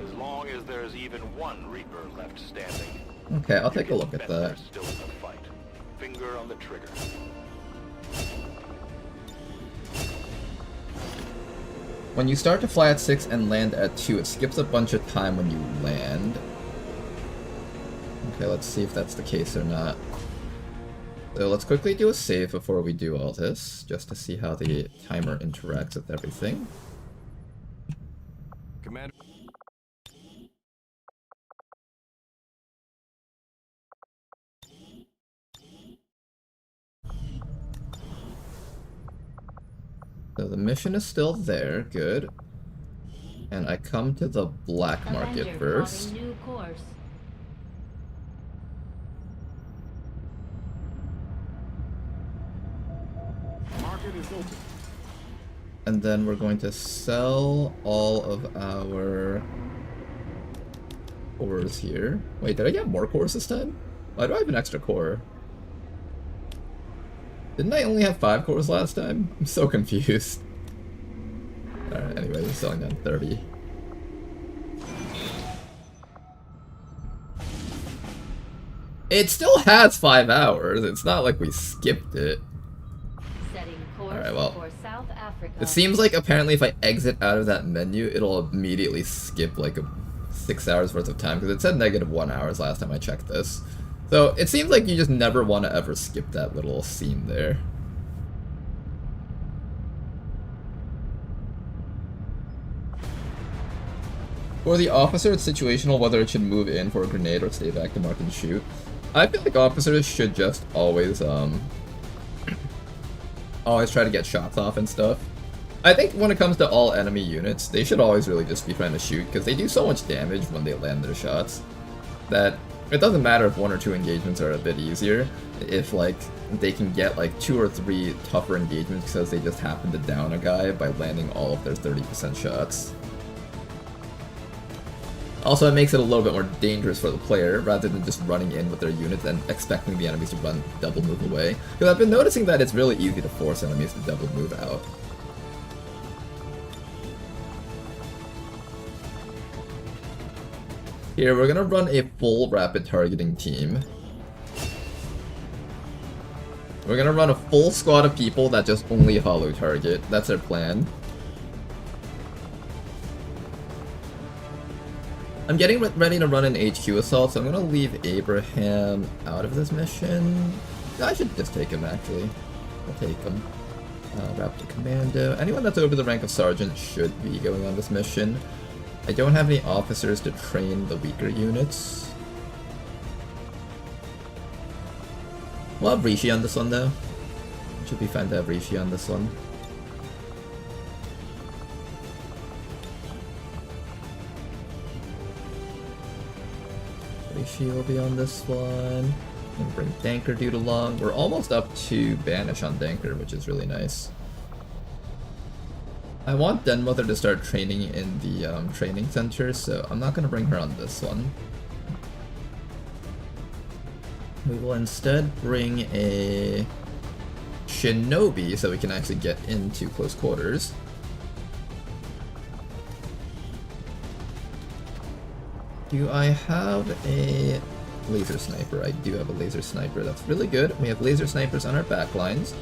[SPEAKER 10] As long as there's even one Reaper left standing.
[SPEAKER 1] Okay, I'll take a look at that.
[SPEAKER 10] Still in the fight. Finger on the trigger.
[SPEAKER 1] When you start to fly at 6 and land at 2, it skips a bunch of time when you land. Okay, let's see if that's the case or not. So let's quickly do a save before we do all this, just to see how the timer interacts with everything.
[SPEAKER 9] Commander.
[SPEAKER 1] So the mission is still there, good. And I come to the black market
[SPEAKER 8] Avenger
[SPEAKER 1] first.
[SPEAKER 8] plotting new course.
[SPEAKER 9] Market is open.
[SPEAKER 1] And then we're going to sell all of our cores here. Wait, did I get more cores this time? Why do I have an extra core? Didn't I only have 5 cores last time? I'm so confused. Alright, anyway, we're selling down 30. It still has 5 hours. It's not like we skipped it.
[SPEAKER 8] Setting course
[SPEAKER 1] Alright, well.
[SPEAKER 8] for South Africa.
[SPEAKER 1] It seems like apparently if I exit out of that menu, it'll immediately skip like 6 hours worth of time, because it said -1 hours last time I checked this. So it seems like you just never want to ever skip that little scene there. For the officer, it's situational whether it should move in for a grenade or stay back to mark and shoot. I feel like officers should just always always try to get shots off and stuff. I think when it comes to all enemy units, they should always really just be trying to shoot, because they do so much damage when they land their shots that it doesn't matter if 1 or 2 engagements are a bit easier, if like they can get like 2 or 3 tougher engagements because they just happen to down a guy by landing all of their 30% shots. Also, it makes it a little bit more dangerous for the player, rather than just running in with their units and expecting the enemies to run double move away. Because I've been noticing that it's really easy to force enemies to double move out. Here, we're gonna run a full rapid targeting team. We're gonna run a full squad of people that just only hollow target. That's our plan. I'm getting ready to run an HQ assault, so I'm gonna leave Abraham out of this mission. I should just take him, actually. I'll take him. Raptor Commando. Anyone that's over the rank of Sergeant should be going on this mission. I don't have any officers to train the weaker units. We'll have Rishi on this one though. It should be fine to have Rishi on this one. Rishi will be on this one. And bring Danker Dude along. We're almost up to Banish on Danker, which is really nice. I want Den Mother to start training in the training center, so I'm not going to bring her on this one. We will instead bring a Shinobi so we can actually get into close quarters. Do I have a laser sniper? I do have a laser sniper. That's really good. We have laser snipers on our back lines.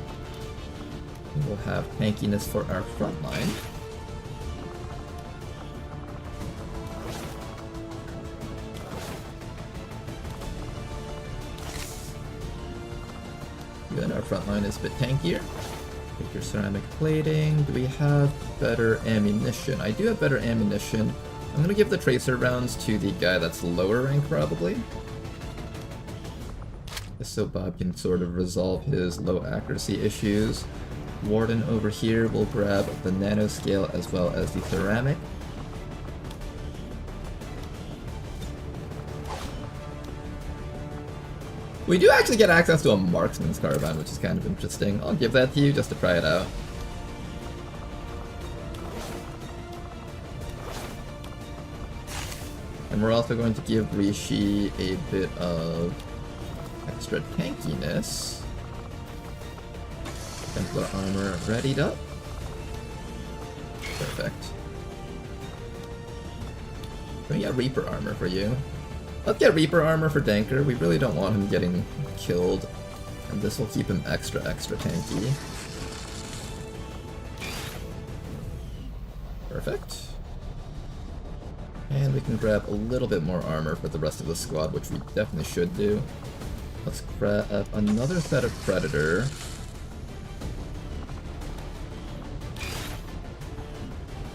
[SPEAKER 1] We will have tankiness for our front line. Good, our front line is a bit tankier. Take your ceramic plating. Do we have better ammunition? I do have better ammunition. I'm gonna give the tracer rounds to the guy that's lower rank, probably. Just so Bob can sort of resolve his low accuracy issues. Warden over here will grab the nanoscale as well as the ceramic. We do actually get access to a marksman's carbine, which is kind of interesting. I'll give that to you just to try it out. And we're also going to give Rishi a bit of extra tankiness. Templar armor readied up. Perfect. Can we get Reaper armor for you? Let's get Reaper armor for Danker. We really don't want him getting killed. And this will keep him extra tanky. Perfect. And we can grab a little bit more armor for the rest of the squad, which we definitely should do. Let's grab another set of Predator.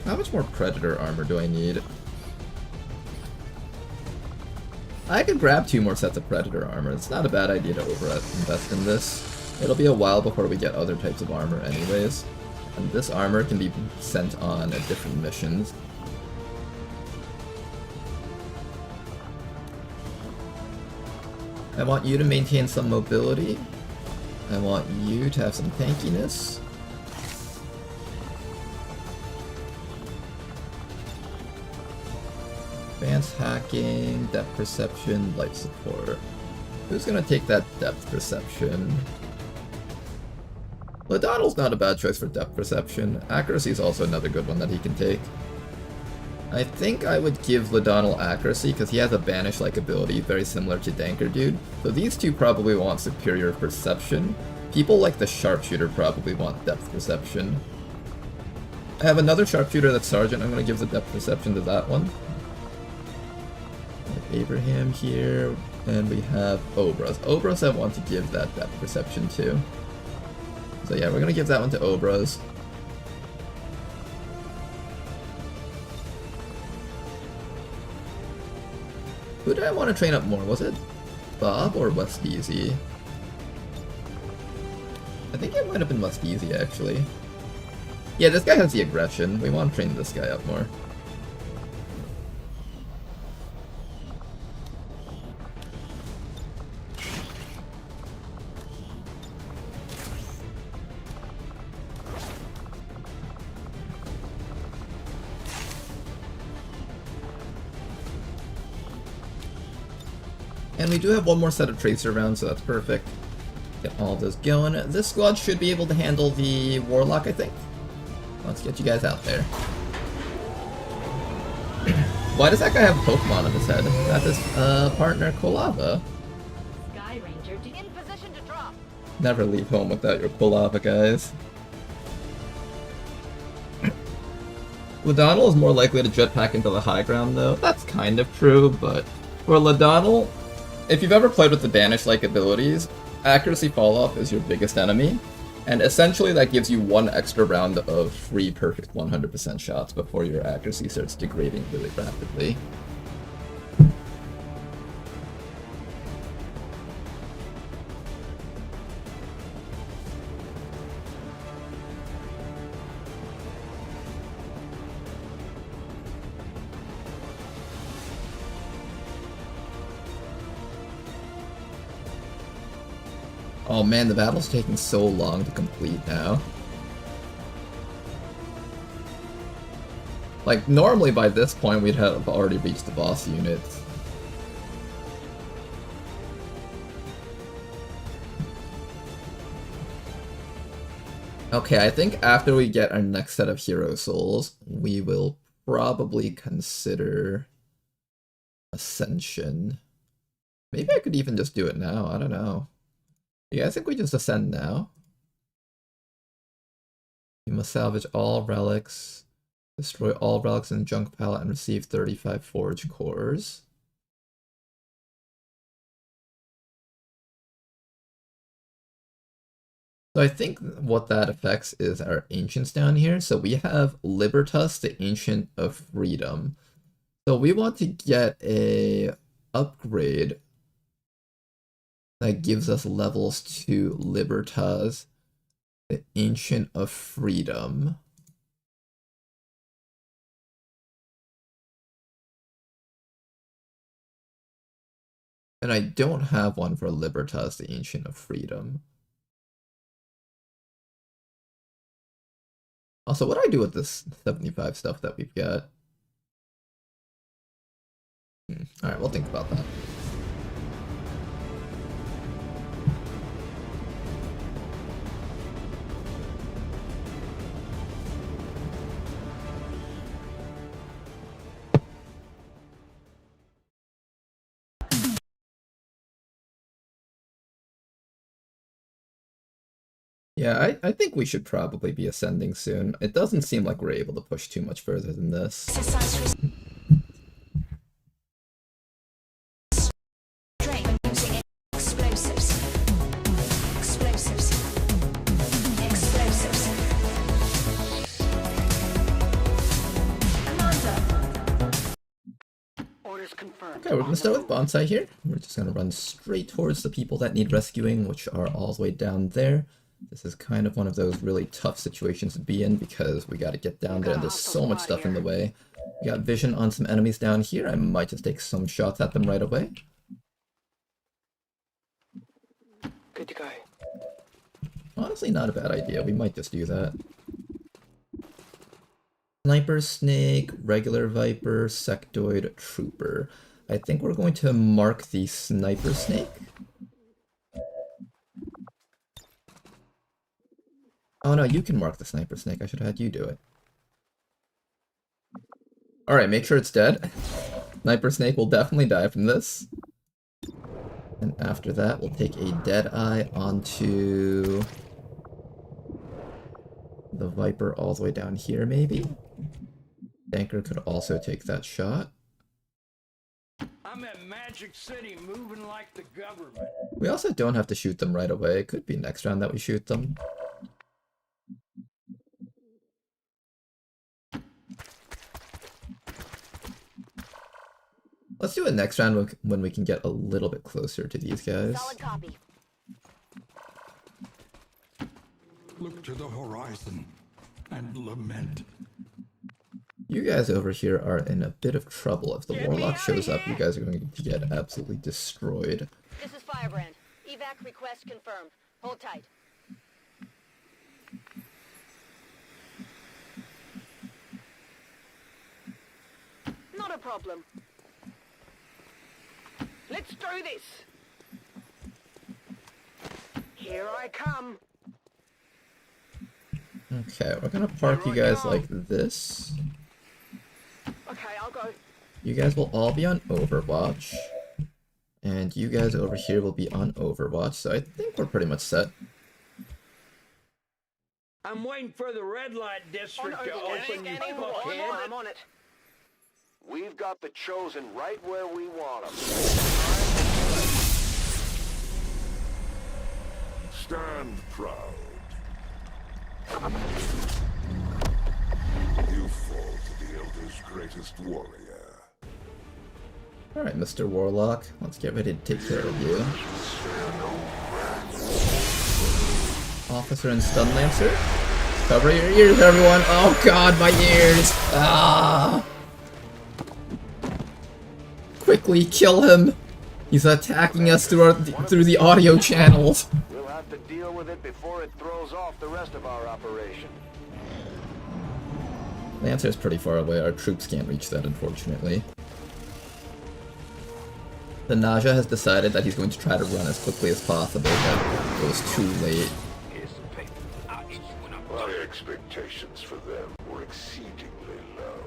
[SPEAKER 1] How much more Predator armor do I need? I could grab 2 more sets of Predator armor. It's not a bad idea to over-invest in this. It'll be a while before we get other types of armor anyways. And this armor can be sent on at different missions. I want you to maintain some mobility. I want you to have some tankiness. Advanced hacking, depth perception, life support. Who's gonna take that depth perception? Ladonal's not a bad choice for depth perception. Accuracy is also another good one that he can take. I think I would give Ladonal accuracy because he has a banish-like ability very similar to Danker Dude. So these two probably want superior perception. People like the sharpshooter probably want depth perception. I have another sharpshooter that's Sergeant. I'm going to give the depth perception to that one. Abraham here, and we have Obras. Obras I want to give that depth perception to. So yeah, we're gonna give that one to Obras. Who did I want to train up more? Was it Bob or Westeezy? I think it might have been Westeezy actually. Yeah, this guy has the aggression. We want to train this guy up more. And we do have one more set of tracer rounds, so that's perfect. Get all of those going. This squad should be able to handle the Warlock, I think. Let's get you guys out there. Why does that guy have Pokemon on his head? That's his partner, Kolava.
[SPEAKER 8] Sky Ranger,
[SPEAKER 7] In position to drop.
[SPEAKER 1] Never leave home without your Kolava, guys. Ladonal is more likely to jetpack into the high ground, though. That's kind of true, but for Ladonal, if you've ever played with the Banish-like abilities, accuracy fall-off is your biggest enemy, and essentially that gives you 1 extra round of free perfect 100% shots before your accuracy starts degrading really rapidly. Oh man, the battle's taking so long to complete now. Like, normally by this point we'd have already reached the boss units. Okay, I think after we get our next set of hero souls, we will probably consider Ascension. Maybe I could even just do it now, I don't know. You guys think we just ascend now? You must salvage all relics, destroy all relics in the junk pallet, and receive 35 forge cores. So I think what that affects is our ancients down here. So we have Libertas, the Ancient of Freedom. So we want to get a upgrade that gives us levels to Libertas, the Ancient of Freedom. And I don't have one for Libertas, the Ancient of Freedom. Also, what do I do with this 75 stuff that we've got? Alright, we'll think about that. Yeah, I think we should probably be ascending soon. It doesn't seem like we're able to push too much further than this.
[SPEAKER 2] Exercise restraint when using explosives. Explosives. Explosives.
[SPEAKER 6] Orders confirmed.
[SPEAKER 1] Okay, we're gonna start with Bonsai here. We're just gonna run straight towards the people that need rescuing, which are all the way down there. This is kind of one of those really tough situations to be in because we gotta get down there and there's so much stuff in the way. We got vision on some enemies down here. I might just take some shots at them right away.
[SPEAKER 6] Good to go.
[SPEAKER 1] Honestly, not a bad idea. We might just do that. Sniper Snake, Regular Viper, Sectoid, Trooper. I think we're going to mark the Sniper Snake. Oh no, you can mark the Sniper Snake. I should have had you do it. Alright, make sure it's dead. Sniper Snake will definitely die from this. And after that, we'll take a Deadeye onto the Viper all the way down here, maybe? Tanker could also take that shot.
[SPEAKER 3] I'm at Magic City moving like the government.
[SPEAKER 1] We also don't have to shoot them right away. It could be next round that we shoot them. Let's do it next round when we can get a little bit closer to these guys.
[SPEAKER 7] Solid copy.
[SPEAKER 9] Look to the horizon and lament.
[SPEAKER 1] You guys over here are in a bit of trouble. If the Warlock shows up, you guys are going to get absolutely destroyed.
[SPEAKER 7] This is Firebrand. Evac request confirmed. Hold tight.
[SPEAKER 6] Not a problem. Let's do this. Here I come.
[SPEAKER 1] Okay, we're gonna park you guys like this.
[SPEAKER 6] Okay, I'll go.
[SPEAKER 1] You guys will all be on Overwatch. And you guys over here will be on Overwatch, so I think we're pretty much set.
[SPEAKER 3] I'm waiting for the red light district to open, you fuckhead.
[SPEAKER 6] I'm on it.
[SPEAKER 10] We've got the Chosen right where we want them.
[SPEAKER 9] Stand proud. You fall to the Elder's greatest warrior.
[SPEAKER 1] Alright, Mr. Warlock, let's get ready to take care of you. Officer and Stun Lancer. Cover your ears, everyone! Oh god, my ears! Ah! Quickly kill him! He's attacking us through the audio channels.
[SPEAKER 10] We'll have to deal with it before it throws off the rest of our operation.
[SPEAKER 1] Lancer is pretty far away. Our troops can't reach that, unfortunately. The Naja has decided that he's going to try to run as quickly as possible, but it was too late.
[SPEAKER 9] My expectations for them were exceedingly low.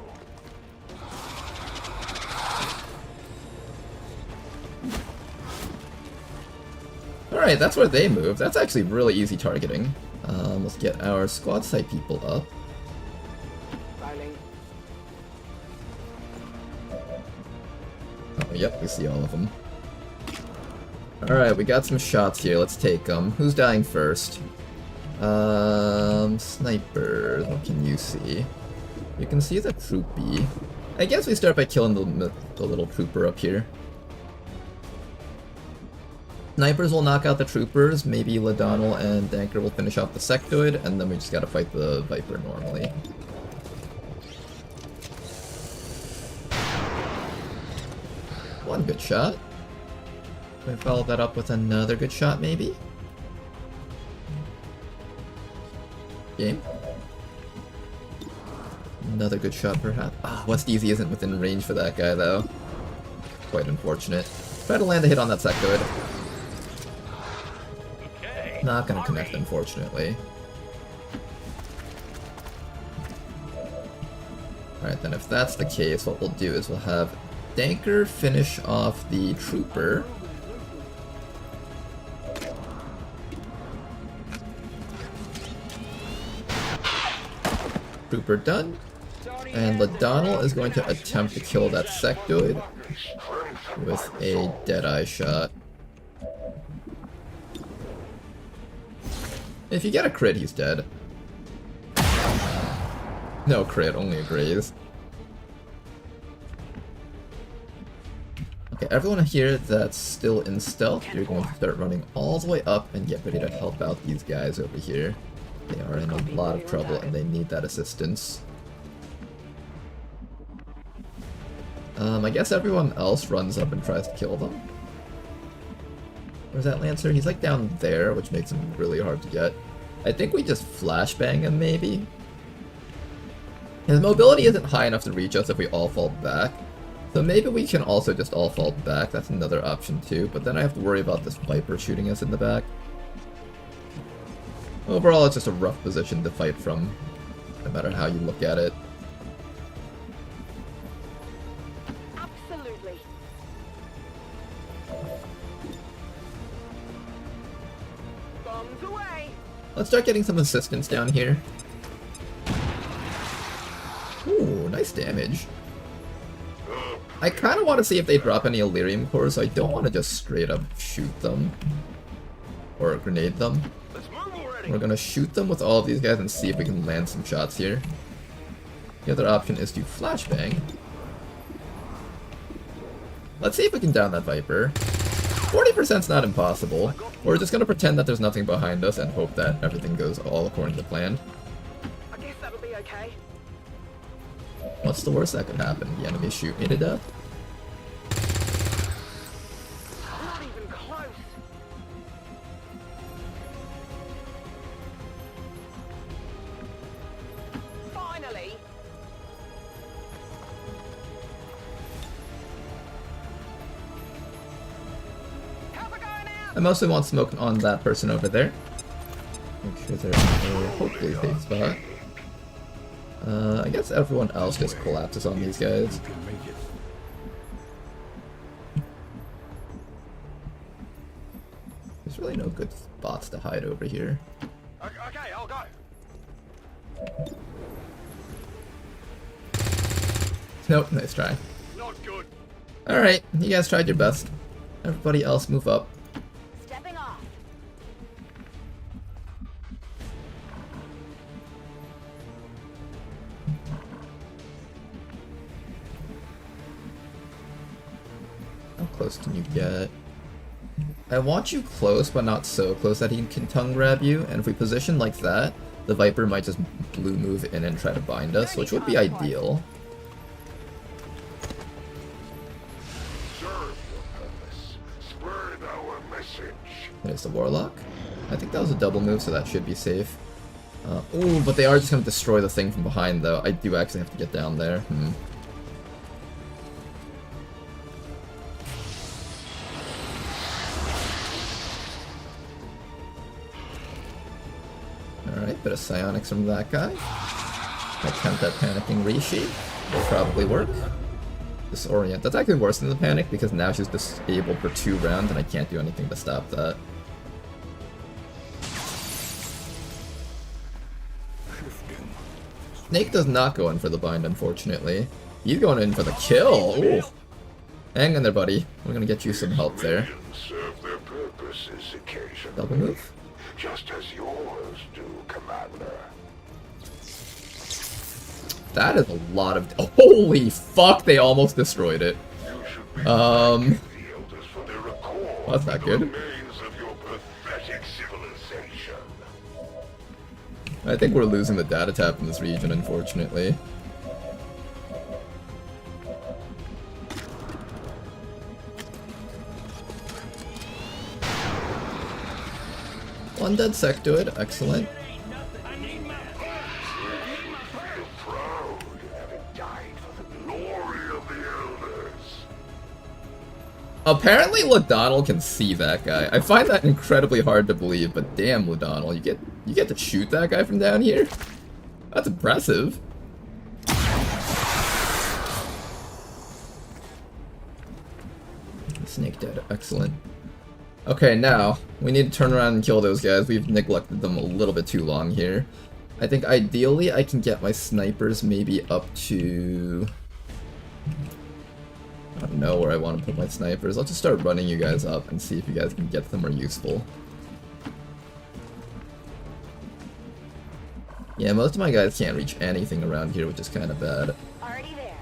[SPEAKER 1] Alright, that's where they move. That's actually really easy targeting. Let's get our squad site people up. Oh, yep, we see all of them. Alright, we got some shots here. Let's take them. Who's dying first? Sniper. What can you see? You can see the troopy. I guess we start by killing the little trooper up here. Snipers will knock out the troopers, maybe Ladonal and Danker will finish off the sectoid, and then we just gotta fight the Viper normally. One good shot. Can we follow that up with another good shot, maybe? Game. Another good shot, perhaps. Ah, West Easy isn't within range for that guy, though. Quite unfortunate. Try to land a hit on that sectoid. Not gonna connect, unfortunately. Alright, then if that's the case, what we'll do is we'll have Danker finish off the trooper. Trooper done. And Ladonal is going to attempt to kill that sectoid with a Deadeye shot. If you get a crit, he's dead. No crit, only a graze. Okay, everyone here that's still in stealth, you're going to start running all the way up and get ready to help out these guys over here. They are in a lot of trouble and they need that assistance. I guess everyone else runs up and tries to kill them. Where's that Lancer? He's like down there, which makes him really hard to get. I think we just flashbang him, maybe? His mobility isn't high enough to reach us if we all fall back. So maybe we can also just all fall back. That's another option too, but then I have to worry about this Viper shooting us in the back. Overall, it's just a rough position to fight from, no matter how you look at it.
[SPEAKER 6] Absolutely. Bombs away.
[SPEAKER 1] Let's start getting some assistance down here. Ooh, nice damage. I kind of want to see if they drop any Illyrium cores, so I don't want to just straight up shoot them. Or grenade them. We're gonna shoot them with all of these guys and see if we can land some shots here. The other option is to flashbang. Let's see if we can down that Viper. 40%'s not impossible. We're just gonna pretend that there's nothing behind us and hope that everything goes all according to plan.
[SPEAKER 6] I guess that'll be okay.
[SPEAKER 1] What's the worst that could happen? The enemy shoot me to death?
[SPEAKER 6] Not even close. Finally. Cover going out.
[SPEAKER 1] I mostly want smoke on that person over there. Make sure they're in a hopefully safe spot. I guess everyone else just collapses on these guys. There's really no good spots to hide over here.
[SPEAKER 3] Okay, I'll go.
[SPEAKER 1] Nope, nice try.
[SPEAKER 3] Not good.
[SPEAKER 1] Alright, you guys tried your best. Everybody else move up.
[SPEAKER 7] Stepping off.
[SPEAKER 1] How close can you get? I want you close, but not so close that he can tongue grab you, and if we position like that, the Viper might just blue move in and try to bind us, which would be ideal.
[SPEAKER 9] Serve your purpose. Spread our message.
[SPEAKER 1] There's the Warlock. I think that was a double move, so that should be safe. Ooh, but they are just gonna destroy the thing from behind, though. I do actually have to get down there. Alright, bit of psionics from that guy. Attempt at panicking Rishi. Will probably work. Disorient. That's actually worse than the panic, because now she's disabled for 2 rounds and I can't do anything to stop that. Snake does not go in for the bind, unfortunately. He's going in for the kill! Ooh. Hang in there, buddy. We're gonna get you some help there.
[SPEAKER 9] Serve their purposes occasionally.
[SPEAKER 1] Double move.
[SPEAKER 9] Just as yours do, Commander.
[SPEAKER 1] That is a lot of... Holy fuck, they almost destroyed it. That's not good. I think we're losing the data tap in this region, unfortunately. One dead sectoid, excellent. Apparently Ladonnell can see that guy. I find that incredibly hard to believe, but damn Ladonnell, you get to shoot that guy from down here? That's impressive. Snake dead, excellent. Okay, now, we need to turn around and kill those guys. We've neglected them a little bit too long here. I think ideally I can get my snipers maybe up to... I don't know where I want to put my snipers. I'll just start running you guys up and see if you guys can get them more useful. Yeah, most of my guys can't reach anything around here, which is kind of bad.
[SPEAKER 7] Already there.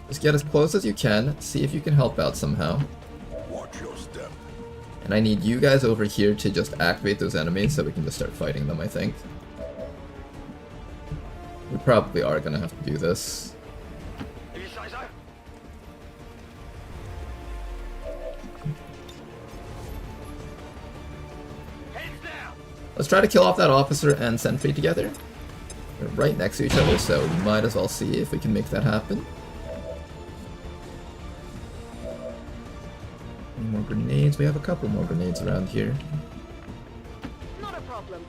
[SPEAKER 1] Just get as close as you can, see if you can help out somehow.
[SPEAKER 9] Watch your step.
[SPEAKER 1] And I need you guys over here to just activate those enemies so we can just start fighting them, I think. We probably are gonna have to do this. Let's try to kill off that officer and sentry together. They're right next to each other, so we might as well see if we can make that happen. Any more grenades? We have a couple more grenades around here.
[SPEAKER 7] Not a problem.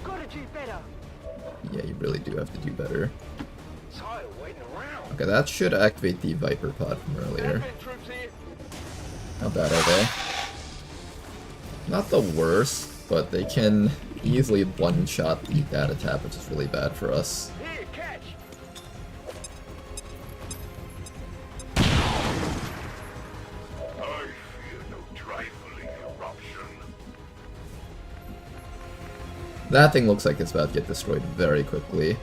[SPEAKER 6] Gotta do better.
[SPEAKER 1] Yeah, you really do have to do better. Okay, that should activate the Viper pod from earlier. How bad are they? Not the worst, but they can easily one-shot the data tap, which is really bad for us. That thing looks like it's about to get destroyed very quickly.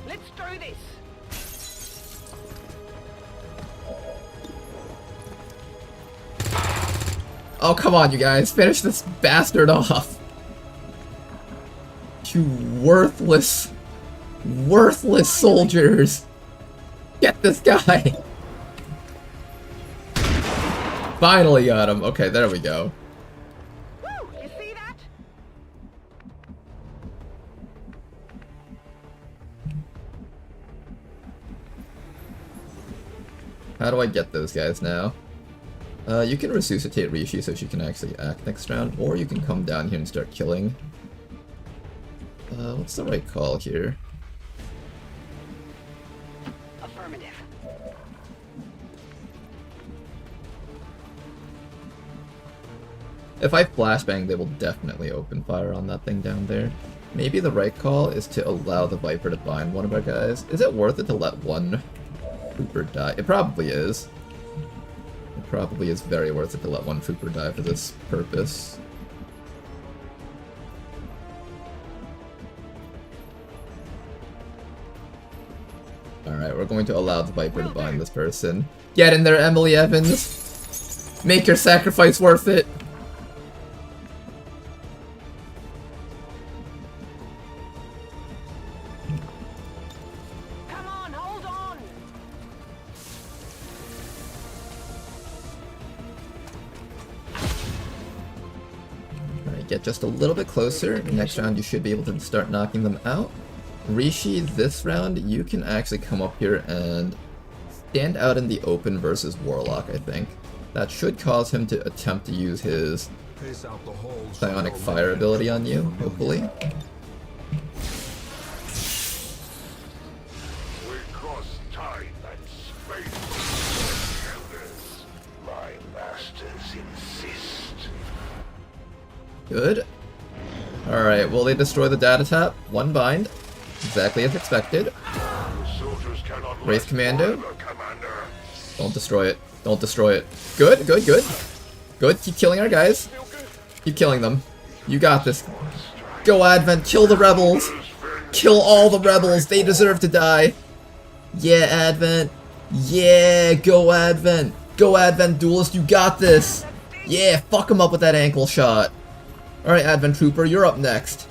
[SPEAKER 6] Let's do this.
[SPEAKER 1] Oh, come on, you guys. Finish this bastard off. You worthless, worthless soldiers. Get this guy. Finally got him. Okay, there we go.
[SPEAKER 6] Woo! You see that?
[SPEAKER 1] How do I get those guys now? You can resuscitate Rishi so she can actually act next round, or you can come down here and start killing. What's the right call here?
[SPEAKER 7] Affirmative.
[SPEAKER 1] If I flashbang, they will definitely open fire on that thing down there. Maybe the right call is to allow the Viper to bind one of our guys. Is it worth it to let one Trooper die? It probably is. It probably is very worth it to let one Trooper die for this purpose. Alright, we're going to allow the Viper to bind this person. Get in there, Emily Evans! Make your sacrifice worth it!
[SPEAKER 6] Come on, hold on.
[SPEAKER 1] get just a little bit closer. Next round you should be able to start knocking them out. Rishi, this round you can actually come up here and stand out in the open versus Warlock, I think. That should cause him to attempt to use his Psionic Fire ability on you, hopefully.
[SPEAKER 9] We cross time and space. Elders, my masters insist.
[SPEAKER 1] Good. Alright, will they destroy the data tap? One bind. Exactly as expected.
[SPEAKER 9] The soldiers cannot
[SPEAKER 1] Wraith
[SPEAKER 9] rest
[SPEAKER 1] Commando.
[SPEAKER 9] forever, Commander.
[SPEAKER 1] Don't destroy it. Don't destroy it. Good, good, good. Good, keep killing our guys. Keep killing them. You got this. Go Advent, kill the rebels. Kill all the rebels, they deserve to die. Yeah, Advent. Yeah, go Advent. Go Advent Duelist, you got this. Yeah, fuck him up with that ankle shot. Alright, Advent Trooper, you're up next.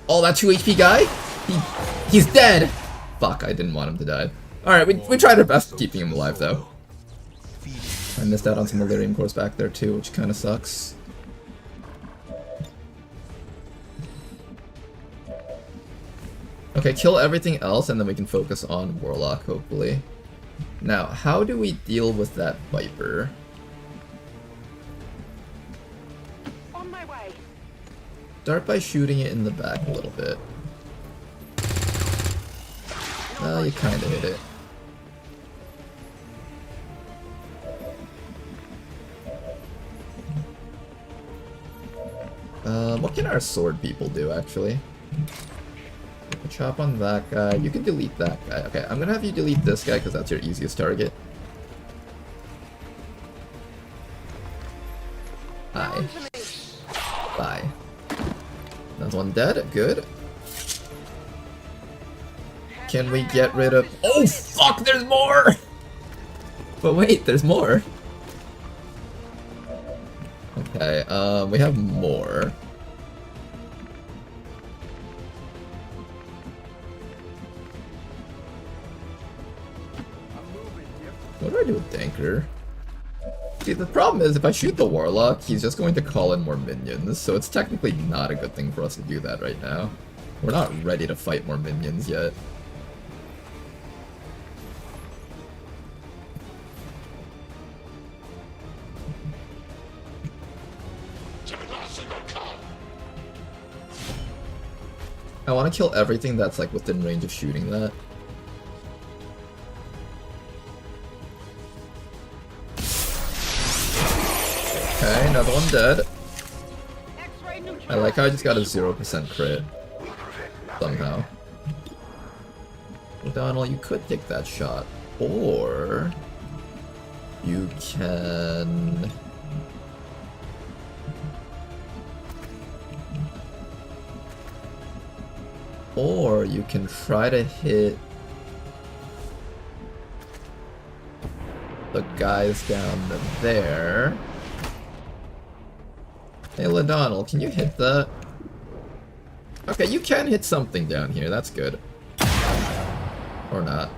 [SPEAKER 1] Oh, that 2 HP guy? He's dead! Fuck, I didn't want him to die. Alright, we tried our best keeping him alive, though. I missed out on some Illyrium cores back there, too, which kinda sucks. Okay, kill everything else, and then we can focus on Warlock, hopefully. Now, how do we deal with that Viper?
[SPEAKER 6] On my way.
[SPEAKER 1] Start by shooting it in the back a little bit. Well, you kinda hit it. What can our sword people do, actually? Chop on that guy. You can delete that guy. Okay, I'm gonna have you delete this guy because that's your easiest target. Bye. Bye. That's one dead. Good. Can we get rid of... Oh, fuck! There's more! But wait, there's more. Okay, we have more. What do I do with Danker? See, the problem is if I shoot the Warlock, he's just going to call in more minions, so it's technically not a good thing for us to do that right now. We're not ready to fight more minions yet. I want to kill everything that's like within range of shooting that. Okay, another one dead. I like how I just got a 0% crit. Somehow. O'Donnell, you could take that shot. Or... you can... Or you can try to hit the guys down there. Hey, LaDonnell, can you hit that? Okay, you can hit something down here. That's good. Or not.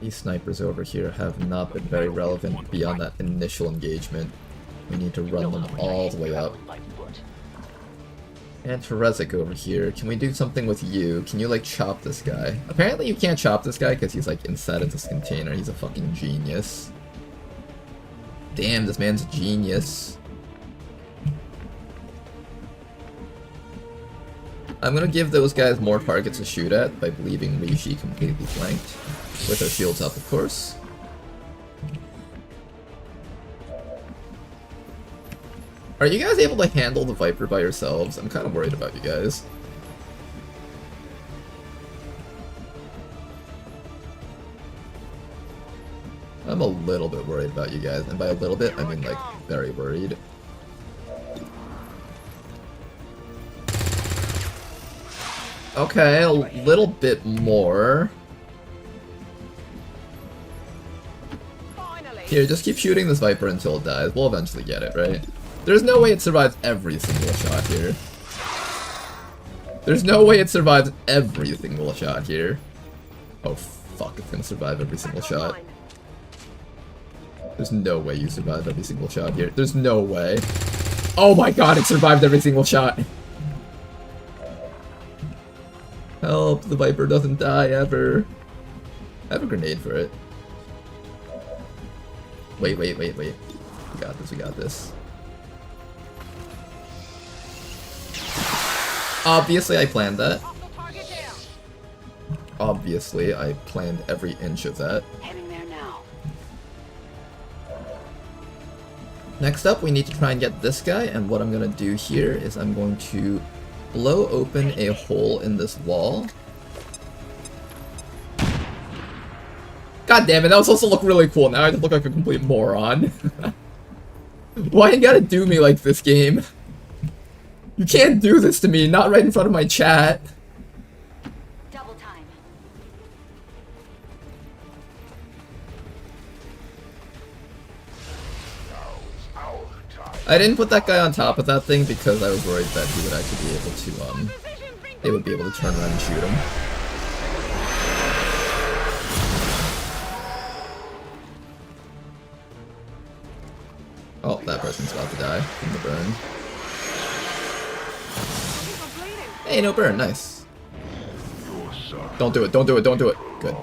[SPEAKER 1] These snipers over here have not been very relevant beyond that initial engagement. We need to run them all the way up. And Terezik over here, can we do something with you? Can you, like, chop this guy? Apparently you can't chop this guy because he's, like, inside of this container. He's a fucking genius. Damn, this man's a genius. I'm gonna give those guys more targets to shoot at by leaving Rishi completely flanked. With our shields up, of course. Are you guys able to handle the Viper by yourselves? I'm kind of worried about you guys. I'm a little bit worried about you guys, and by a little bit, I mean like very worried. Okay, a little bit more. Here, just keep shooting this Viper until it dies. We'll eventually get it, right? There's no way it survives every single shot here. There's no way it survives every single shot here. Oh fuck, it's gonna survive every single shot. There's no way you survived every single shot here. There's no way. Oh my god, it survived every single shot. Help, the Viper doesn't die ever. I have a grenade for it. Wait. We got this, we got this. Obviously, I planned that. Obviously, I planned every inch of that.
[SPEAKER 6] Heading there now.
[SPEAKER 1] Next up, we need to try and get this guy, and what I'm gonna do here is I'm going to blow open a hole in this wall. God damn it, that was also look really cool. Now I just look like a complete moron. Why you gotta do me like this, game? You can't do this to me, not right in front of my chat.
[SPEAKER 7] Double time.
[SPEAKER 1] I didn't put that guy on top of that thing because I was worried that he would actually be able to, they would be able to turn around and shoot him. Oh, that person's about to die from the burn. Hey, no burn, nice. Don't do it, don't do it, don't do it. Good.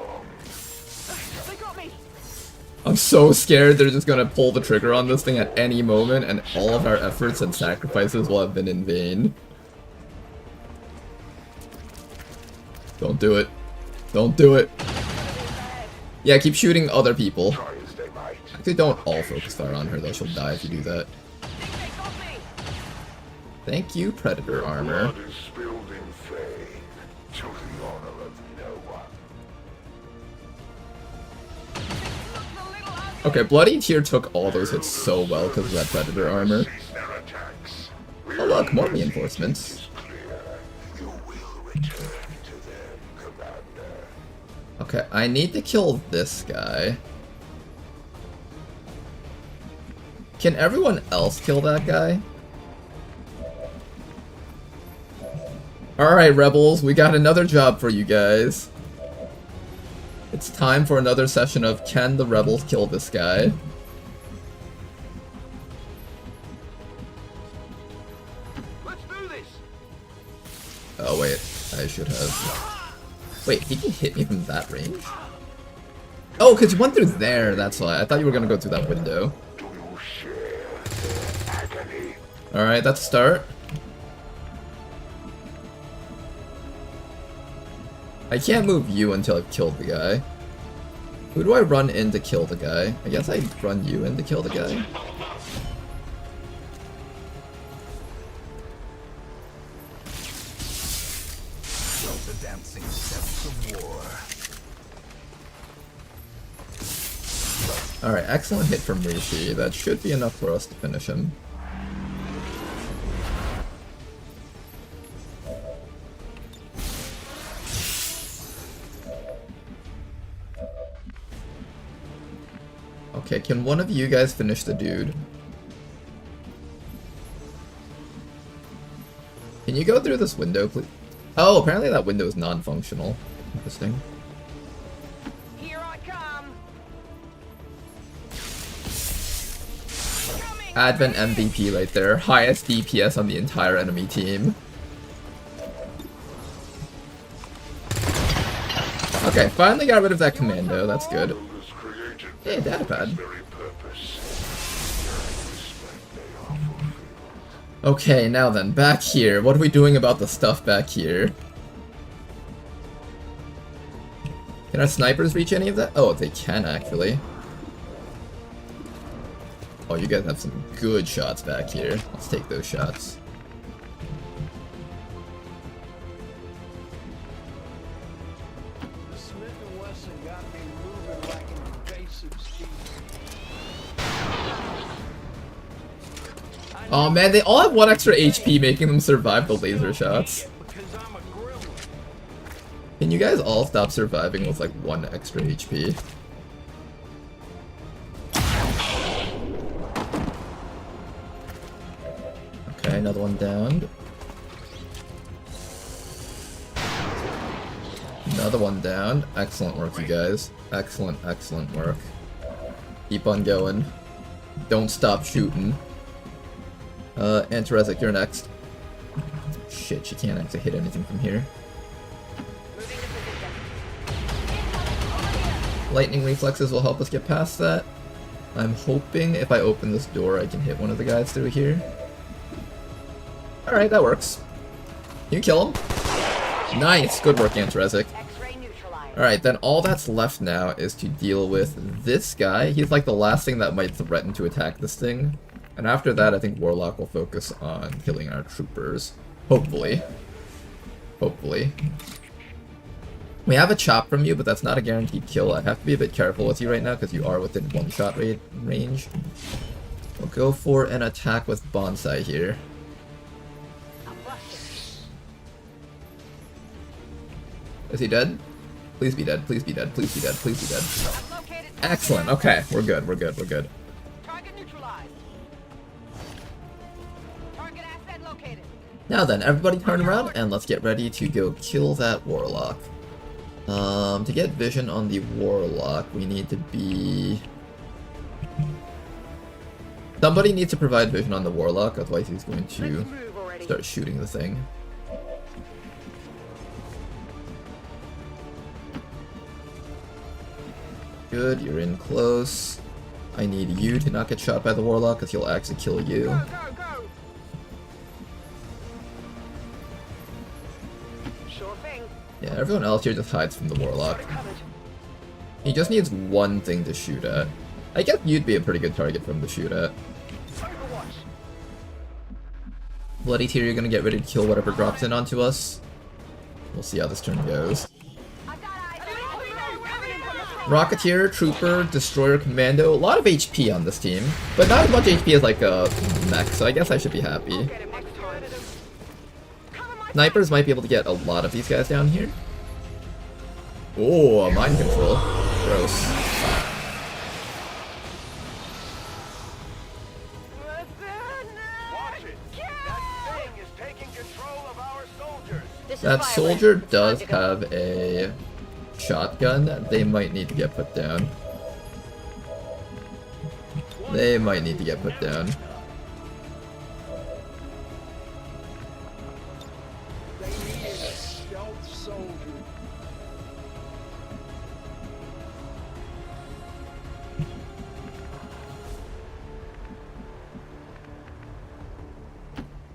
[SPEAKER 1] I'm so scared they're just gonna pull the trigger on this thing at any moment and all of our efforts and sacrifices will have been in vain. Don't do it. Don't do it. Yeah, keep shooting other people. Actually, don't all focus fire on her though, she'll die if you do that. Thank you, Predator armor. Okay, Bloody Tear took all those hits so well because of that Predator armor. Oh look, more reinforcements. Okay, I need to kill this guy. Can everyone else kill that guy? Alright, rebels, we got another job for you guys. It's time for another session of can the rebels kill this guy?
[SPEAKER 3] Let's do this.
[SPEAKER 1] Oh wait, I should have. Wait, he can hit me from that range? Oh, because you went through there, that's why. I thought you were gonna go through that window. Alright, that's a start. I can't move you until I've killed the guy. Who do I run in to kill the guy? I guess I run you in to kill the guy.
[SPEAKER 9] The dancing steps of war.
[SPEAKER 1] Alright, excellent hit from Rishi. That should be enough for us to finish him. Okay, can one of you guys finish the dude? Can you go through this window, please? Oh, apparently that window is non-functional. Interesting.
[SPEAKER 6] Here I come.
[SPEAKER 1] Advent MVP right there. Highest DPS on the entire enemy team. Okay, finally got rid of that commando. That's good. Hey, datapad. Okay, now then, back here. What are we doing about the stuff back here? Can our snipers reach any of that? Oh, they can actually. Oh, you guys have some good shots back here. Let's take those shots.
[SPEAKER 3] The Smith & Wesson got me moving like an invasive species.
[SPEAKER 1] Oh man, they all have 1 extra HP, making them survive the laser shots.
[SPEAKER 3] Because I'm a gremlin.
[SPEAKER 1] Can you guys all stop surviving with like 1 extra HP? Okay, another one downed. Another one down. Excellent work, you guys. Excellent, excellent work. Keep on going. Don't stop shooting. Antarezic, you're next. Shit, she can't actually hit anything from here. Lightning reflexes will help us get past that. I'm hoping if I open this door I can hit one of the guys through here. Alright, that works. You kill him. Nice! Good work, Antarezic. Alright, then all that's left now is to deal with this guy. He's like the last thing that might threaten to attack this thing. And after that, I think Warlock will focus on killing our troopers. Hopefully. Hopefully. We have a chop from you, but that's not a guaranteed kill. I have to be a bit careful with you right now because you are within one-shot range. We'll go for an attack with Bonsai here. Is he dead? Please be dead, please be dead, please be dead, please be dead. Excellent, okay, we're good, we're good, we're good.
[SPEAKER 6] Target neutralized. Target asset located.
[SPEAKER 1] Now then, everybody turn around and let's get ready to go kill that Warlock. To get vision on the Warlock, we need to be... Somebody needs to provide vision on the Warlock, otherwise he's going to start shooting the thing. Good, you're in close. I need you to not get shot by the Warlock, because he'll actually kill you.
[SPEAKER 6] Go, go, go. Sure thing.
[SPEAKER 1] Yeah, everyone else here just hides from the Warlock. He just needs one thing to shoot at. I guess you'd be a pretty good target for him to shoot at. Bloody Tear, you're gonna get ready to kill whatever drops in onto us. We'll see how this turn goes. Rocketeer, Trooper, Destroyer, Commando. A lot of HP on this team, but not as much HP as like a mech, so I guess I should be happy. Snipers might be able to get a lot of these guys down here. Oh, a mind control. Gross.
[SPEAKER 10] Watch it. That thing is taking control of our soldiers.
[SPEAKER 1] That soldier does have a shotgun. They might need to get put down. They might need to get put down.
[SPEAKER 3] They need a stealth soldier.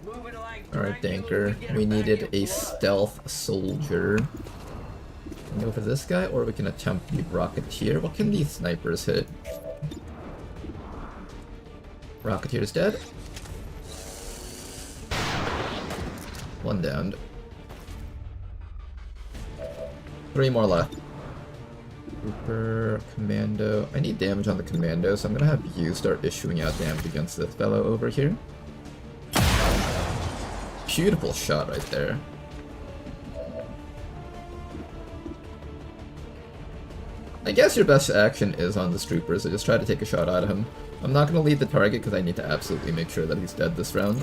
[SPEAKER 3] Moving like
[SPEAKER 1] Alright,
[SPEAKER 3] Dracula,
[SPEAKER 1] Danker.
[SPEAKER 3] get it
[SPEAKER 1] We
[SPEAKER 3] back
[SPEAKER 1] needed
[SPEAKER 3] in
[SPEAKER 1] a
[SPEAKER 3] blood.
[SPEAKER 1] stealth soldier. We can go for this guy, or we can attempt the Rocketeer. What can these snipers hit? Rocketeer's dead. One downed. 3 more left. Trooper, Commando. I need damage on the Commando, so I'm gonna have you start issuing out damage against this fellow over here. Beautiful shot right there. I guess your best action is on this Trooper, so just try to take a shot out of him. I'm not going to lead the target because I need to absolutely make sure that he's dead this round.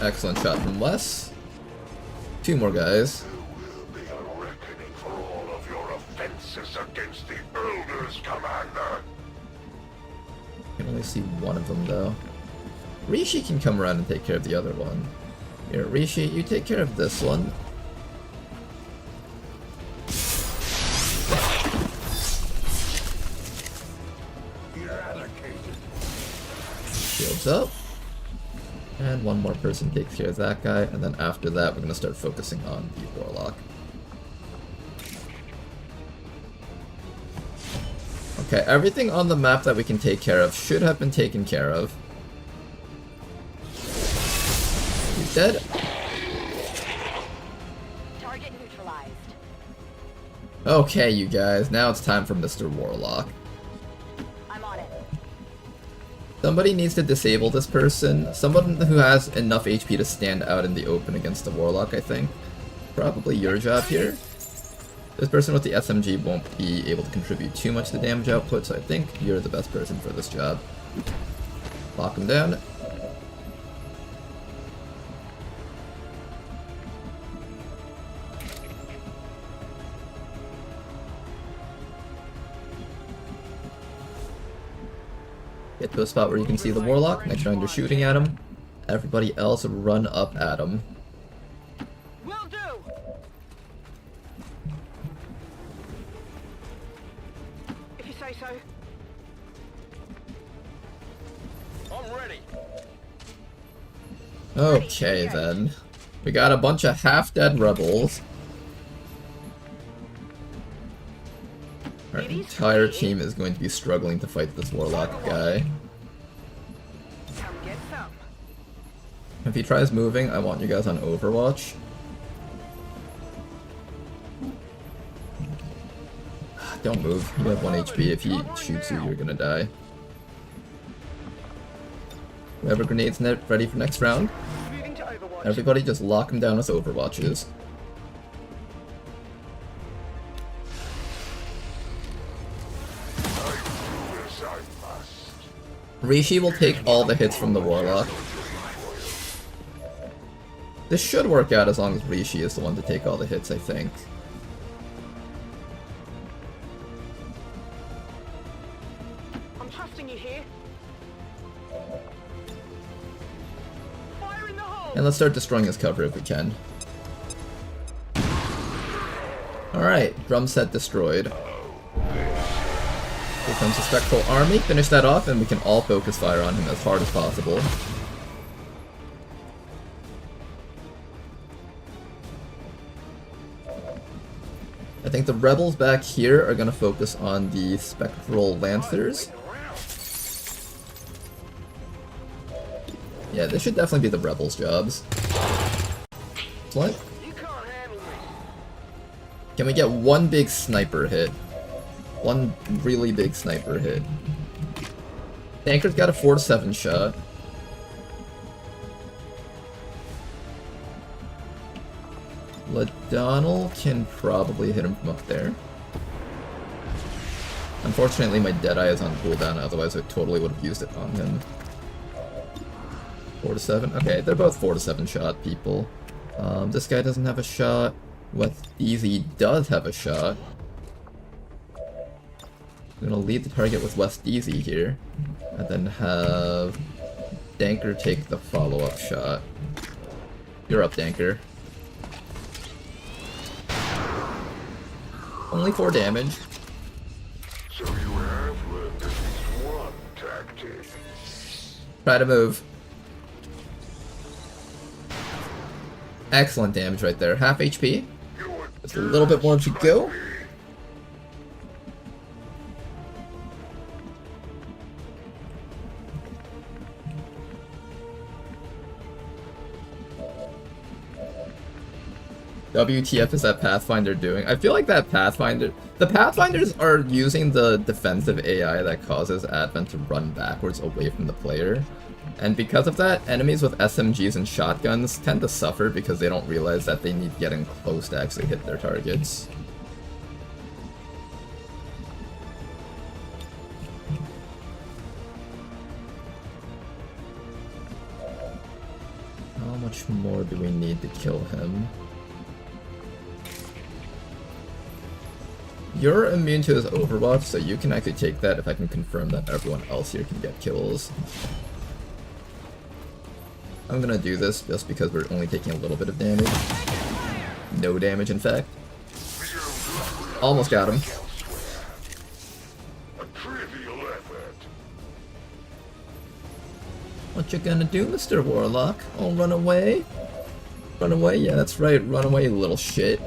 [SPEAKER 1] Excellent shot from Wes. 2 more guys.
[SPEAKER 9] Be a reckoning for all of your offenses against the Elders, Commander.
[SPEAKER 1] I can only see one of them though. Rishi can come around and take care of the other one. Here, Rishi, you take care of this one.
[SPEAKER 9] Eradicated.
[SPEAKER 1] Shields up. And one more person takes care of that guy, and then after that we're going to start focusing on the Warlock. Okay, everything on the map that we can take care of should have been taken care of. He's dead.
[SPEAKER 7] Target neutralized.
[SPEAKER 1] Okay, you guys, now it's time for Mr. Warlock.
[SPEAKER 7] I'm on it.
[SPEAKER 1] Somebody needs to disable this person. Someone who has enough HP to stand out in the open against the Warlock, I think. Probably your job here. This person with the SMG won't be able to contribute too much to damage output, so I think you're the best person for this job. Lock him down. Get to a spot where you can see the Warlock. Next round you're shooting at him. Everybody else run up at him.
[SPEAKER 6] Will do. If you say so.
[SPEAKER 10] I'm ready.
[SPEAKER 1] Okay then. We got a bunch of half-dead rebels. Our entire team is going to be struggling to fight this Warlock guy.
[SPEAKER 6] Come get some.
[SPEAKER 1] If he tries moving, I want you guys on Overwatch. Don't move. You have 1 HP. If he shoots you, you're gonna die. We have our grenades net ready for next round.
[SPEAKER 6] Moving to Overwatch.
[SPEAKER 1] Everybody just lock him down with Overwatches. Rishi will take all the hits from the Warlock. This should work out as long as Rishi is the one to take all the hits, I think.
[SPEAKER 6] I'm trusting you here. Fire in the hole.
[SPEAKER 1] And let's start destroying his cover if we can. Alright, drum set destroyed. Here comes the Spectral Army. Finish that off and we can all focus fire on him as hard as possible. I think the rebels back here are going to focus on the Spectral Lancers. Yeah, this should definitely be the rebels' jobs. What?
[SPEAKER 10] You can't handle me.
[SPEAKER 1] Can we get one big sniper hit? One really big sniper hit. Tanker's got a 4-7 shot. Ladonnell can probably hit him from up there. Unfortunately, my Deadeye is on cooldown, otherwise I totally would have used it on him. 4-7? Okay, they're both 4-7 shot people. This guy doesn't have a shot. West Easy does have a shot. I'm gonna lead the target with West Easy here, and then have Danker take the follow-up shot. You're up, Danker. Only 4 damage.
[SPEAKER 9] So you have learned at least one tactic.
[SPEAKER 1] Try to move. Excellent damage right there. Half HP. Just a little bit more to go. WTF is that Pathfinder doing? I feel like that Pathfinder... The Pathfinders are using the defensive AI that causes Advent to run backwards away from the player. And because of that, enemies with SMGs and shotguns tend to suffer because they don't realize that they need to get in close to actually hit their targets. How much more do we need to kill him? You're immune to his Overwatch, so you can actually take that if I can confirm that everyone else here can get kills. I'm gonna do this just because we're only taking a little bit of damage. No damage, in fact. Almost got him.
[SPEAKER 9] A trivial effort.
[SPEAKER 1] What you gonna do, Mr. Warlock? Oh, run away? Run away? Yeah, that's right. Run away, you little shit.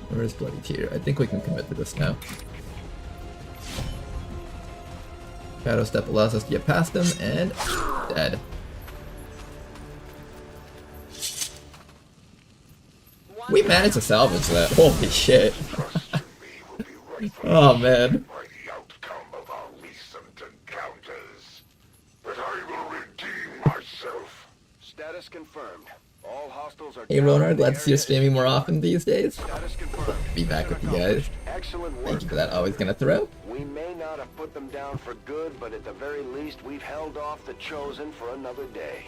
[SPEAKER 1] Where's Bloody Tear? I think we can commit to this now. Shadow Step allows us to get past him, and dead. We managed to salvage that. Holy shit. Oh man.
[SPEAKER 9] By the outcome of our recent encounters. But I will redeem myself.
[SPEAKER 10] Status confirmed. All hostiles are
[SPEAKER 1] Hey Ronar, glad to see you streaming more often these days.
[SPEAKER 10] Status confirmed.
[SPEAKER 1] Be back with you guys.
[SPEAKER 10] Excellent work.
[SPEAKER 1] Thank you for that. Always gonna throw.
[SPEAKER 10] We may not have put them down for good, but at the very least, we've held off the Chosen for another day.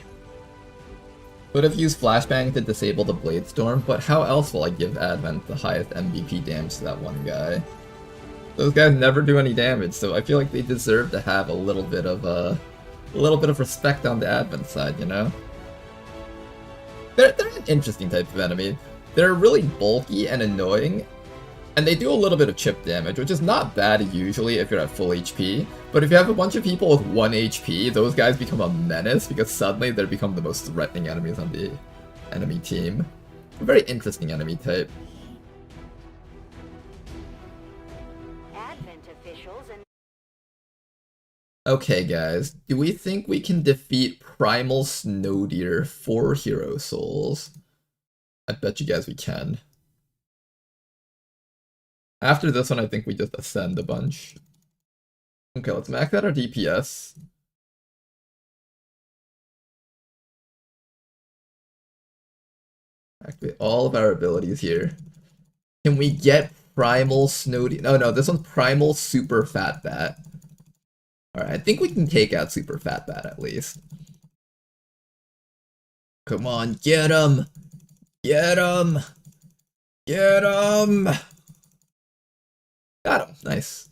[SPEAKER 1] Would have used Flashbang to disable the Blade Storm, but how else will I give Advent the highest MVP damage to that one guy? Those guys never do any damage, so I feel like they deserve to have a little bit of respect on the admin side, you know? They're an interesting type of enemy. They're really bulky and annoying, and they do a little bit of chip damage, which is not bad usually if you're at full HP, but if you have a bunch of people with 1 HP, those guys become a menace because suddenly they become the most threatening enemies on the enemy team. A very interesting enemy type.
[SPEAKER 7] Advent officials and
[SPEAKER 1] Okay guys, do we think we can defeat Primal Snow Deer for Hero Souls? I bet you guys we can. After this one, I think we just ascend a bunch. Okay, let's max out our DPS. Activate all of our abilities here. Can we get Primal Snow Deer? No, this one's Primal Super Fat Bat. Alright, I think we can take out Super Fat Bat at least. Come on, get him! Get him! Get him! Got him, nice.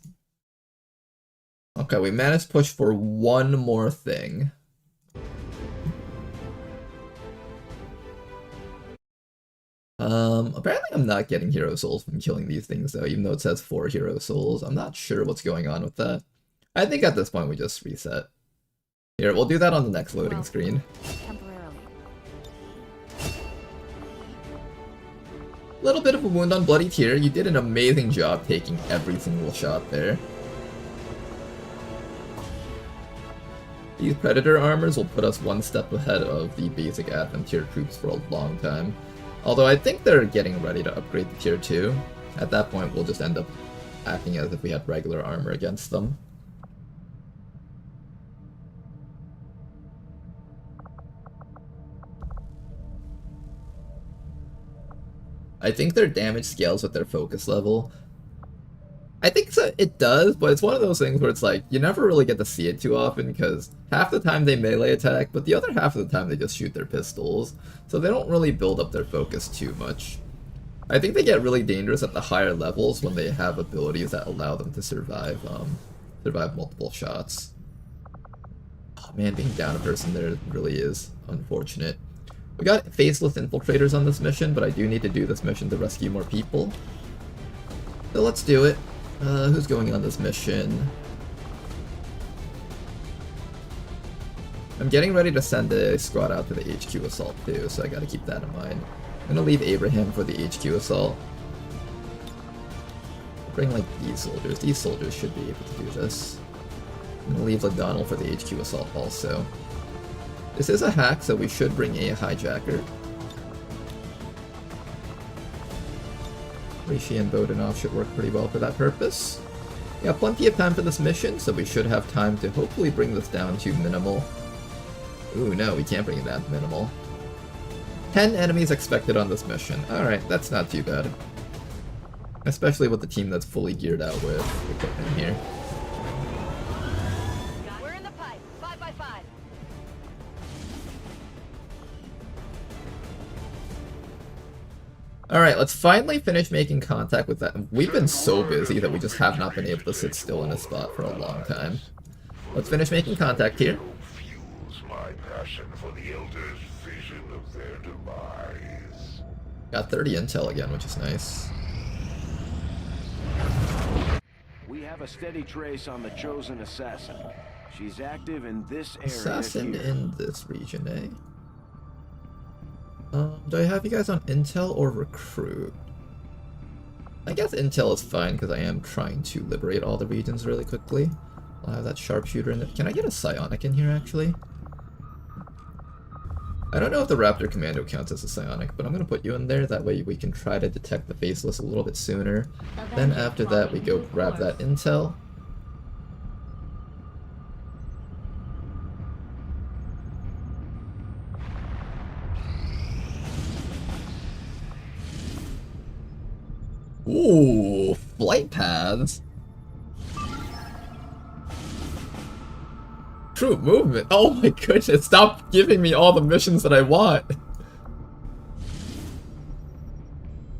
[SPEAKER 1] Okay, we managed to push for one more thing. Apparently I'm not getting hero souls from killing these things though, even though it says 4 hero souls. I'm not sure what's going on with that. I think at this point we just reset. Here, we'll do that on the next loading screen.
[SPEAKER 2] Temporarily.
[SPEAKER 1] Little bit of a wound on Bloody Tear. You did an amazing job taking every single shot there. These Predator armors will put us one step ahead of the basic Advent tier troops for a long time. Although I think they're getting ready to upgrade to tier 2. At that point we'll just end up acting as if we had regular armor against them. I think their damage scales with their focus level. I think so, it does, but it's one of those things where it's like, you never really get to see it too often because half the time they melee attack, but the other half of the time they just shoot their pistols, so they don't really build up their focus too much. I think they get really dangerous at the higher levels when they have abilities that allow them to survive multiple shots. Oh man, being down a person there really is unfortunate. We got faceless infiltrators on this mission, but I do need to do this mission to rescue more people. So let's do it. Who's going on this mission? I'm getting ready to send a squad out to the HQ assault too, so I gotta keep that in mind. I'm gonna leave Abraham for the HQ assault. Bring like these soldiers. These soldiers should be able to do this. I'm gonna leave O'Donnell for the HQ assault also. This is a hack, so we should bring a hijacker. Rishi and Bodenov should work pretty well for that purpose. We have plenty of time for this mission, so we should have time to hopefully bring this down to minimal. Ooh, no, we can't bring it down to minimal. 10 enemies expected on this mission. Alright, that's not too bad. Especially with the team that's fully geared out with equipment here.
[SPEAKER 7] we're in the pipe. 5x5.
[SPEAKER 1] Alright, let's finally finish making contact with that. We've been so busy that we just have not been able to sit still in a spot for a long time. Let's finish making contact here.
[SPEAKER 9] Fuels my passion for the Elders' vision of their demise.
[SPEAKER 1] Got 30 intel again, which is nice.
[SPEAKER 10] We have a steady trace on the chosen assassin. She's active in this area.
[SPEAKER 1] Assassin
[SPEAKER 10] here.
[SPEAKER 1] in this region, eh? Do I have you guys on intel or recruit? I guess intel is fine because I am trying to liberate all the regions really quickly. I'll have that sharpshooter in there. Can I get a psionic in here actually? I don't know if the Raptor Commando counts as a psionic, but I'm going to put you in there. That way we can try to detect the faceless a little bit sooner. Then after that we go grab that intel. Ooh, flight paths. Troop movement. Oh my goodness, stop giving me all the missions that I want.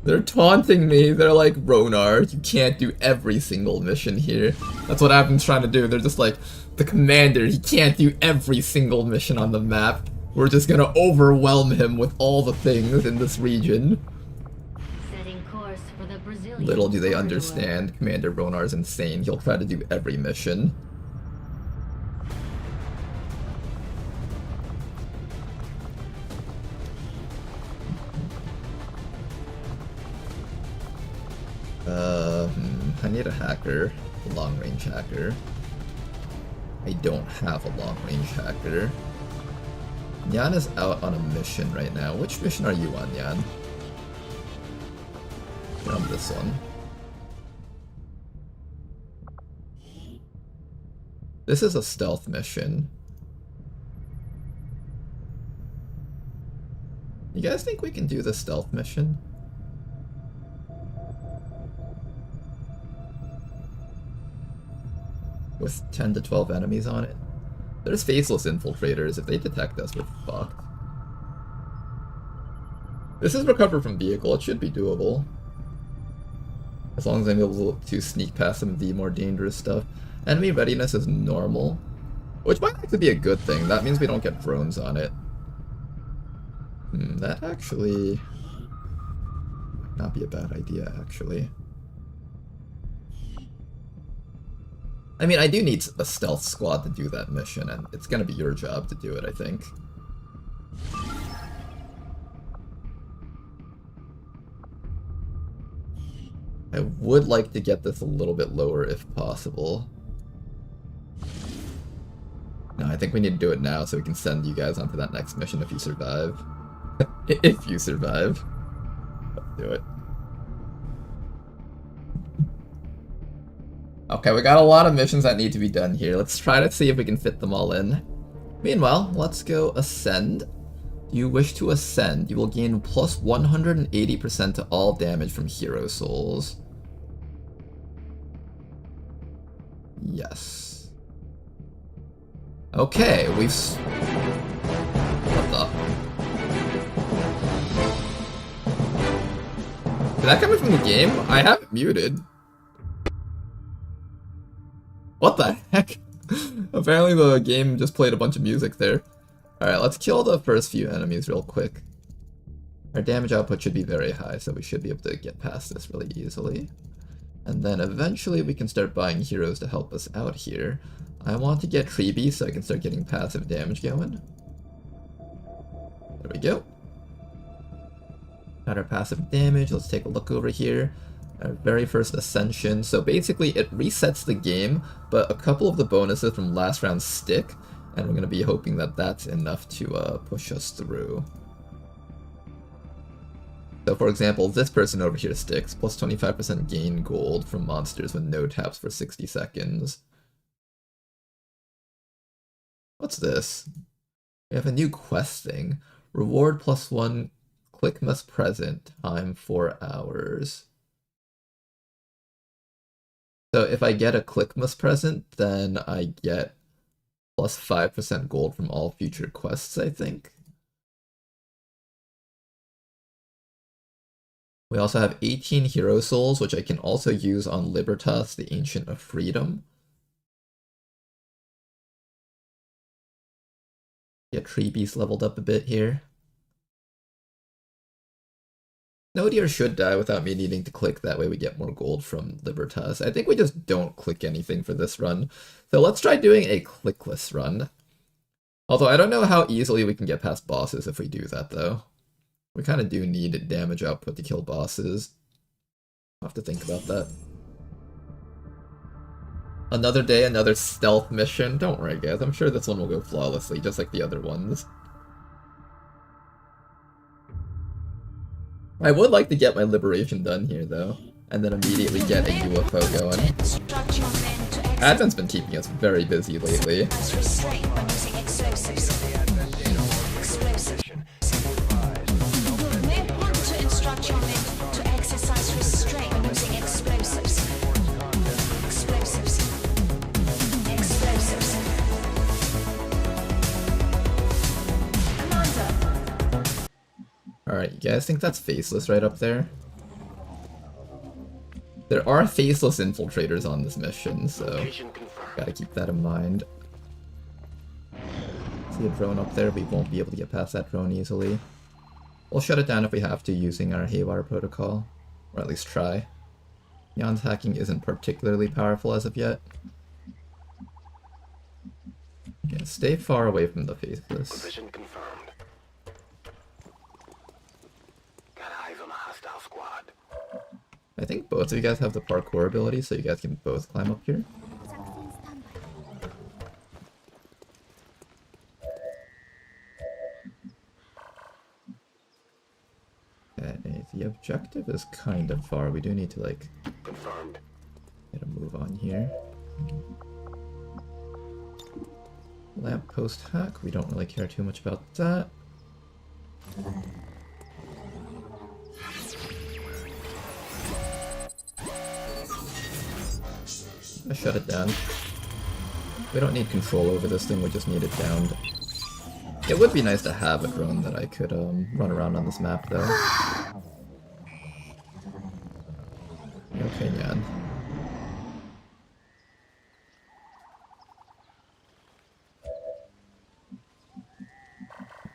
[SPEAKER 1] They're taunting me. They're like, Ronar, you can't do every single mission here. That's what I've been trying to do. They're just like, the commander, he can't do every single mission on the map. We're just gonna overwhelm him with all the things in this region.
[SPEAKER 8] Setting course for the Brazilian
[SPEAKER 1] Little do they
[SPEAKER 8] corridor.
[SPEAKER 1] understand, Commander Ronar's insane. He'll try to do every mission. I need a hacker, a long-range hacker. I don't have a long-range hacker. Nyan is out on a mission right now. Which mission are you on, Nyan? You're on this one. This is a stealth mission. You guys think we can do the stealth mission? With 10 to 12 enemies on it? There's faceless infiltrators. If they detect us, we're fucked. This is recover from vehicle. It should be doable. As long as I'm able to sneak past some of the more dangerous stuff. Enemy readiness is normal, which might actually be a good thing. That means we don't get drones on it. That actually not be a bad idea, actually. I mean, I do need a stealth squad to do that mission, and it's gonna be your job to do it, I think. I would like to get this a little bit lower if possible. No, I think we need to do it now so we can send you guys onto that next mission if you survive. If you survive. Let's do it. Okay, we got a lot of missions that need to be done here. Let's try to see if we can fit them all in. Meanwhile, let's go ascend. You wish to ascend. You will gain plus 180% to all damage from hero souls. Yes. Okay, we've... What the? Did that come in from the game? I have it muted. What the heck? Apparently the game just played a bunch of music there. Alright, let's kill the first few enemies real quick. Our damage output should be very high, so we should be able to get past this really easily. And then eventually we can start buying heroes to help us out here. I want to get Treeby so I can start getting passive damage going. There we go. Got our passive damage. Let's take a look over here. Our very first ascension. So basically it resets the game, but a couple of the bonuses from last round stick, and we're going to be hoping that that's enough to push us through. So for example, this person over here sticks, plus 25% gain gold from monsters with no taps for 60 seconds. What's this? We have a new quest thing. Reward plus 1 Clickmas present, time 4 hours. So if I get a Clickmas present, then I get plus 5% gold from all future quests, I think. We also have 18 hero souls, which I can also use on Libertas, the Ancient of Freedom. Get Treebeast leveled up a bit here. Nodier should die without me needing to click, that way we get more gold from Libertas. I think we just don't click anything for this run. So let's try doing a clickless run. Although I don't know how easily we can get past bosses if we do that though. We kind of do need damage output to kill bosses. I'll have to think about that. Another day, another stealth mission. Don't worry guys, I'm sure this one will go flawlessly, just like the other ones. I would like to get my liberation done here though, and then immediately get a UFO going. Advent's been keeping us very busy lately. Alright, you guys think that's faceless right up there? There are faceless infiltrators on this mission, so
[SPEAKER 10] Location confirmed.
[SPEAKER 1] gotta keep that in mind. See a drone up there, we won't be able to get past that drone easily. We'll shut it down if we have to using our Haywire protocol, or at least try. Neon's hacking isn't particularly powerful as of yet. Yeah, stay far away from the faceless.
[SPEAKER 10] Position confirmed. Got eyes on a hostile squad.
[SPEAKER 1] I think both of you guys have the parkour ability, so you guys can both climb up here. Okay, the objective is kind of far. We do need to, like,
[SPEAKER 10] Confirmed.
[SPEAKER 1] get a move on here. Lamppost hack, we don't really care too much about that. I shut it down. We don't need control over this thing, we just need it downed. It would be nice to have a drone that I could run around on this map, though. Okay, Nyan.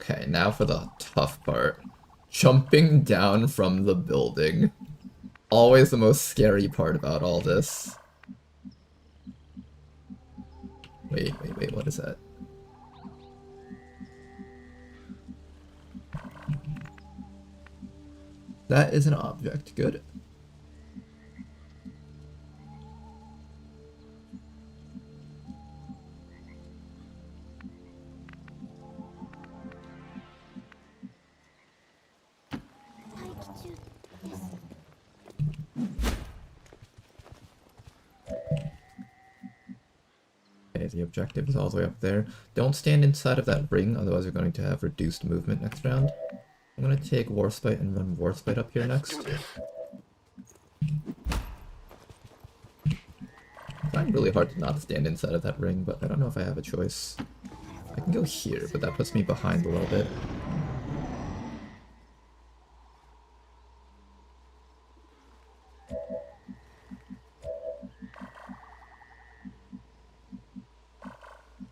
[SPEAKER 1] Okay, now for the tough part. Jumping down from the building. Always the most scary part about all this. Wait, what is that? That is an object, good. Okay, the objective is all the way up there. Don't stand inside of that ring, otherwise you're going to have reduced movement next round. I'm gonna take Warspite and run Warspite up here next. I find it really hard to not stand inside of that ring, but I don't know if I have a choice. I can go here, but that puts me behind a little bit.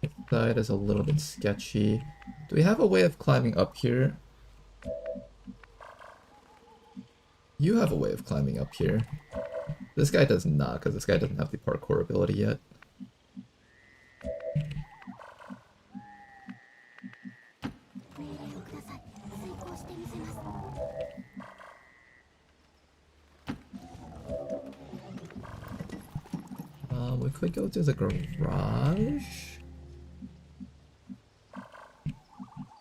[SPEAKER 1] This side is a little bit sketchy. Do we have a way of climbing up here? You have a way of climbing up here. This guy does not, because this guy doesn't have the parkour ability yet. We could go to the garage.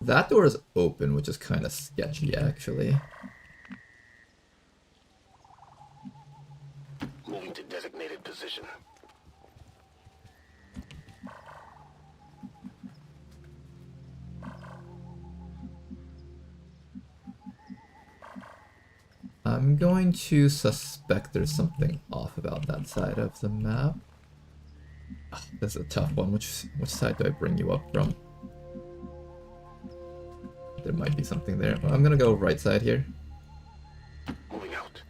[SPEAKER 1] That door is open, which is kind of sketchy, actually.
[SPEAKER 10] Moving to designated position.
[SPEAKER 1] I'm going to suspect there's something off about that side of the map. Oh, this is a tough one. Which side do I bring you up from? There might be something there. Well, I'm gonna go right side here.
[SPEAKER 10] Moving out.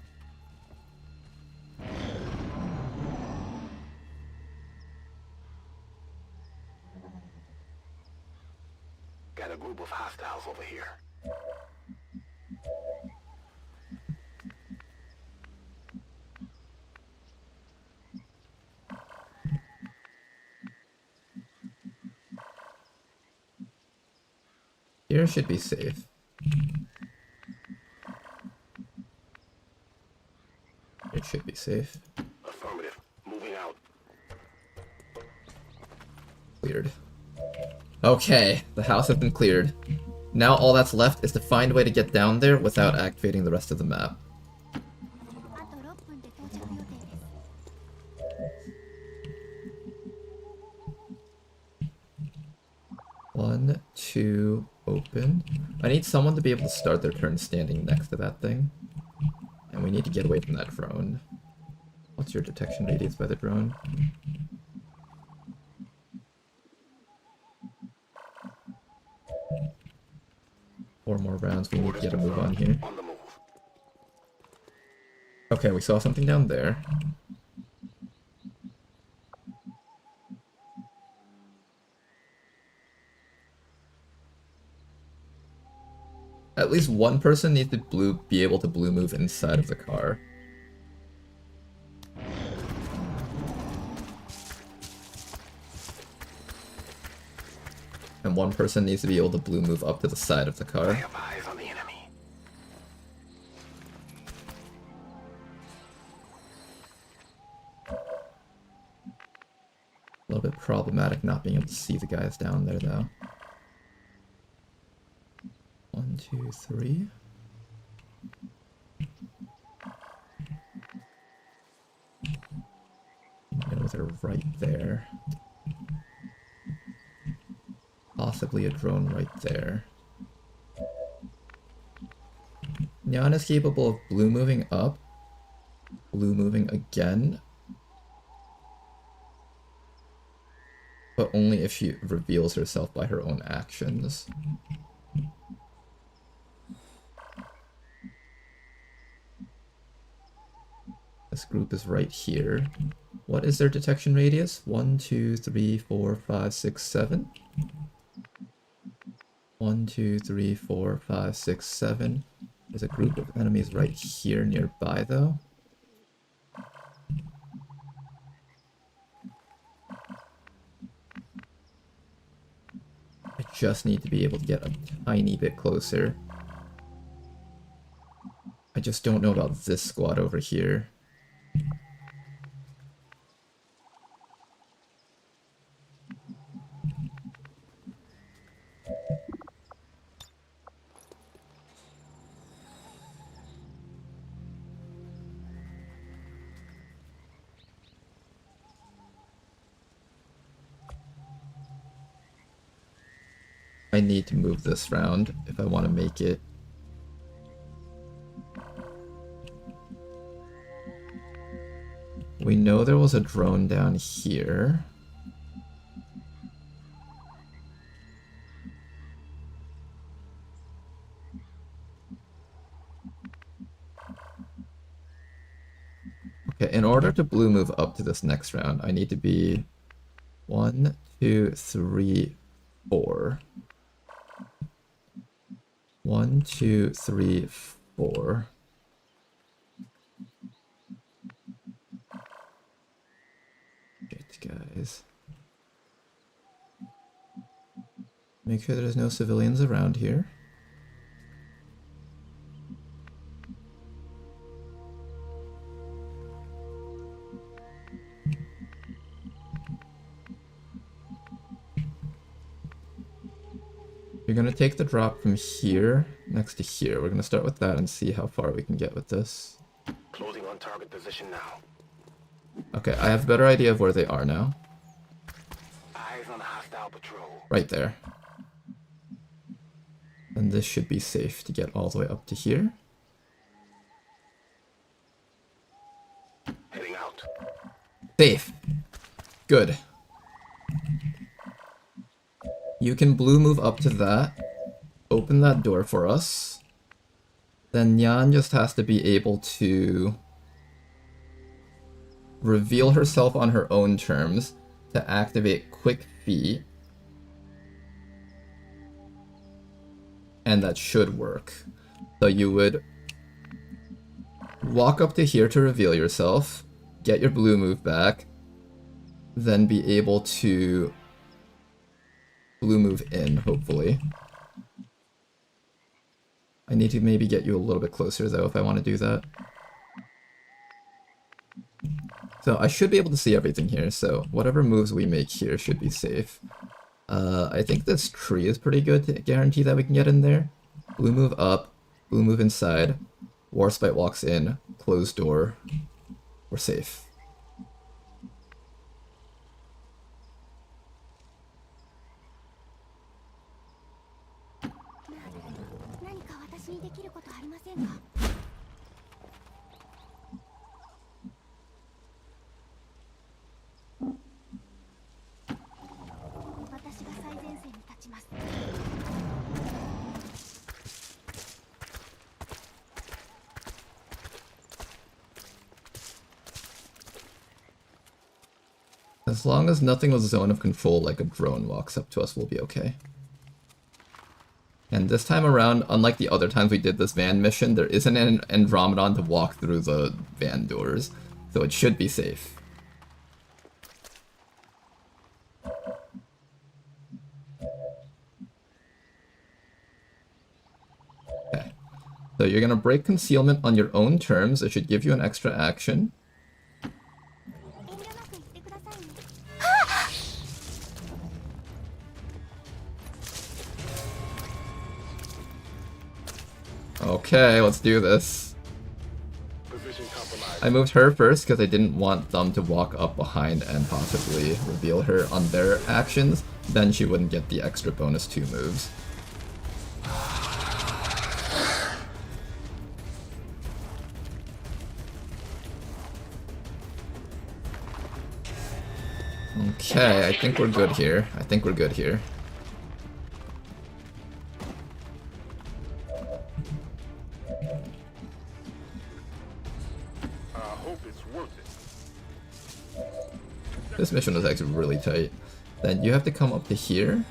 [SPEAKER 10] Got a group of hostiles over here.
[SPEAKER 1] Here should be safe. It should be safe.
[SPEAKER 10] Affirmative. Moving out.
[SPEAKER 1] Cleared. Okay, the house has been cleared. Now all that's left is to find a way to get down there without activating the rest of the map.
[SPEAKER 4] あと6分で到着予定です。
[SPEAKER 1] 1, 2, open. I need someone to be able to start their turn standing next to that thing. And we need to get away from that drone. What's your detection radius by the drone? Four more rounds, we need to get a move on here.
[SPEAKER 10] On the move.
[SPEAKER 1] Okay, we saw something down there. At least one person needs to be able to blue move inside of the car. And one person needs to be able to blue move up to the side of the car.
[SPEAKER 10] I have eyes on the enemy.
[SPEAKER 1] A little bit problematic not being able to see the guys down there, though. 1, 2, 3. You know they're right there. Possibly a drone right there. Nyan is capable of blue moving up, blue moving again, but only if she reveals herself by her own actions. This group is right here. What is their detection radius? 1, 2, 3, 4, 5, 6, 7. 1, 2, 3, 4, 5, 6, 7. There's a group of enemies right here nearby, though. I just need to be able to get a tiny bit closer. I just don't know about this squad over here. I need to move this round if I want to make it. We know there was a drone down here. Okay, in order to blue move up to this next round, I need to be 1, 2, 3, 4. 1, 2, 3, 4. Shit, guys. Make sure there's no civilians around here. You're gonna take the drop from here next to here. We're gonna start with that and see how far we can get with this.
[SPEAKER 10] Closing on target position now.
[SPEAKER 1] Okay, I have a better idea of where they are now.
[SPEAKER 10] Eyes on a hostile patrol.
[SPEAKER 1] Right there. And this should be safe to get all the way up to here.
[SPEAKER 10] Heading out.
[SPEAKER 1] Safe. Good. You can blue move up to that. Open that door for us. Then Nyan just has to be able to reveal herself on her own terms to activate quick feet. And that should work. So you would walk up to here to reveal yourself, get your blue move back, then be able to blue move in, hopefully. I need to maybe get you a little bit closer, though, if I want to do that. So I should be able to see everything here, so whatever moves we make here should be safe. I think this tree is pretty good to guarantee that we can get in there. Blue move up, blue move inside, Warspite walks in, closed door. We're safe. As long as nothing with zone of control like a drone walks up to us, we'll be okay. And this time around, unlike the other times we did this van mission, there isn't an Andromedon to walk through the van doors, so it should be safe. Okay. So you're gonna break concealment on your own terms. It should give you an extra action. Okay, let's do this. I moved her first because I didn't want them to walk up behind and possibly reveal her on their actions. Then she wouldn't get the extra bonus 2 moves. Okay, I think we're good here. I think we're good here. This mission was actually really tight. Then you have to come up to here.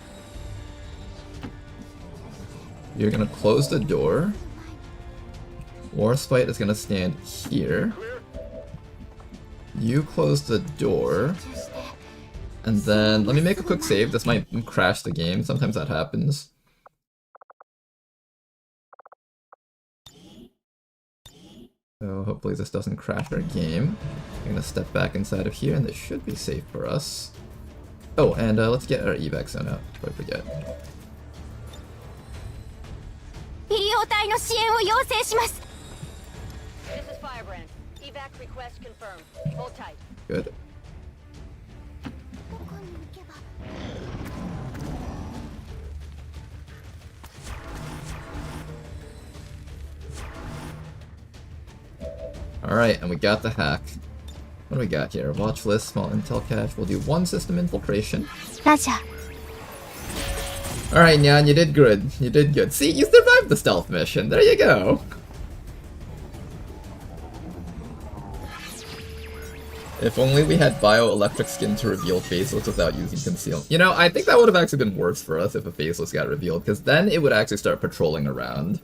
[SPEAKER 1] You're gonna close the door. Warspite is gonna stand here. You close the door. And then, let me make a quick save. This might crash the game. Sometimes that happens. So hopefully this doesn't crash our game. I'm gonna step back inside of here and this should be safe for us. Oh, and let's get our evac zone out before I forget.
[SPEAKER 7] This is Firebrand. Evac request confirmed. Hold tight.
[SPEAKER 1] Good. Alright, and we got the hack. What do we got here? Watch list, small intel cache. We'll do 1 system infiltration. Alright, Nyan, you did good. You did good. See, you survived the stealth mission. There you go. If only we had bioelectric skin to reveal faceless without using concealment. You know, I think that would have actually been worse for us if a faceless got revealed, because then it would actually start patrolling around.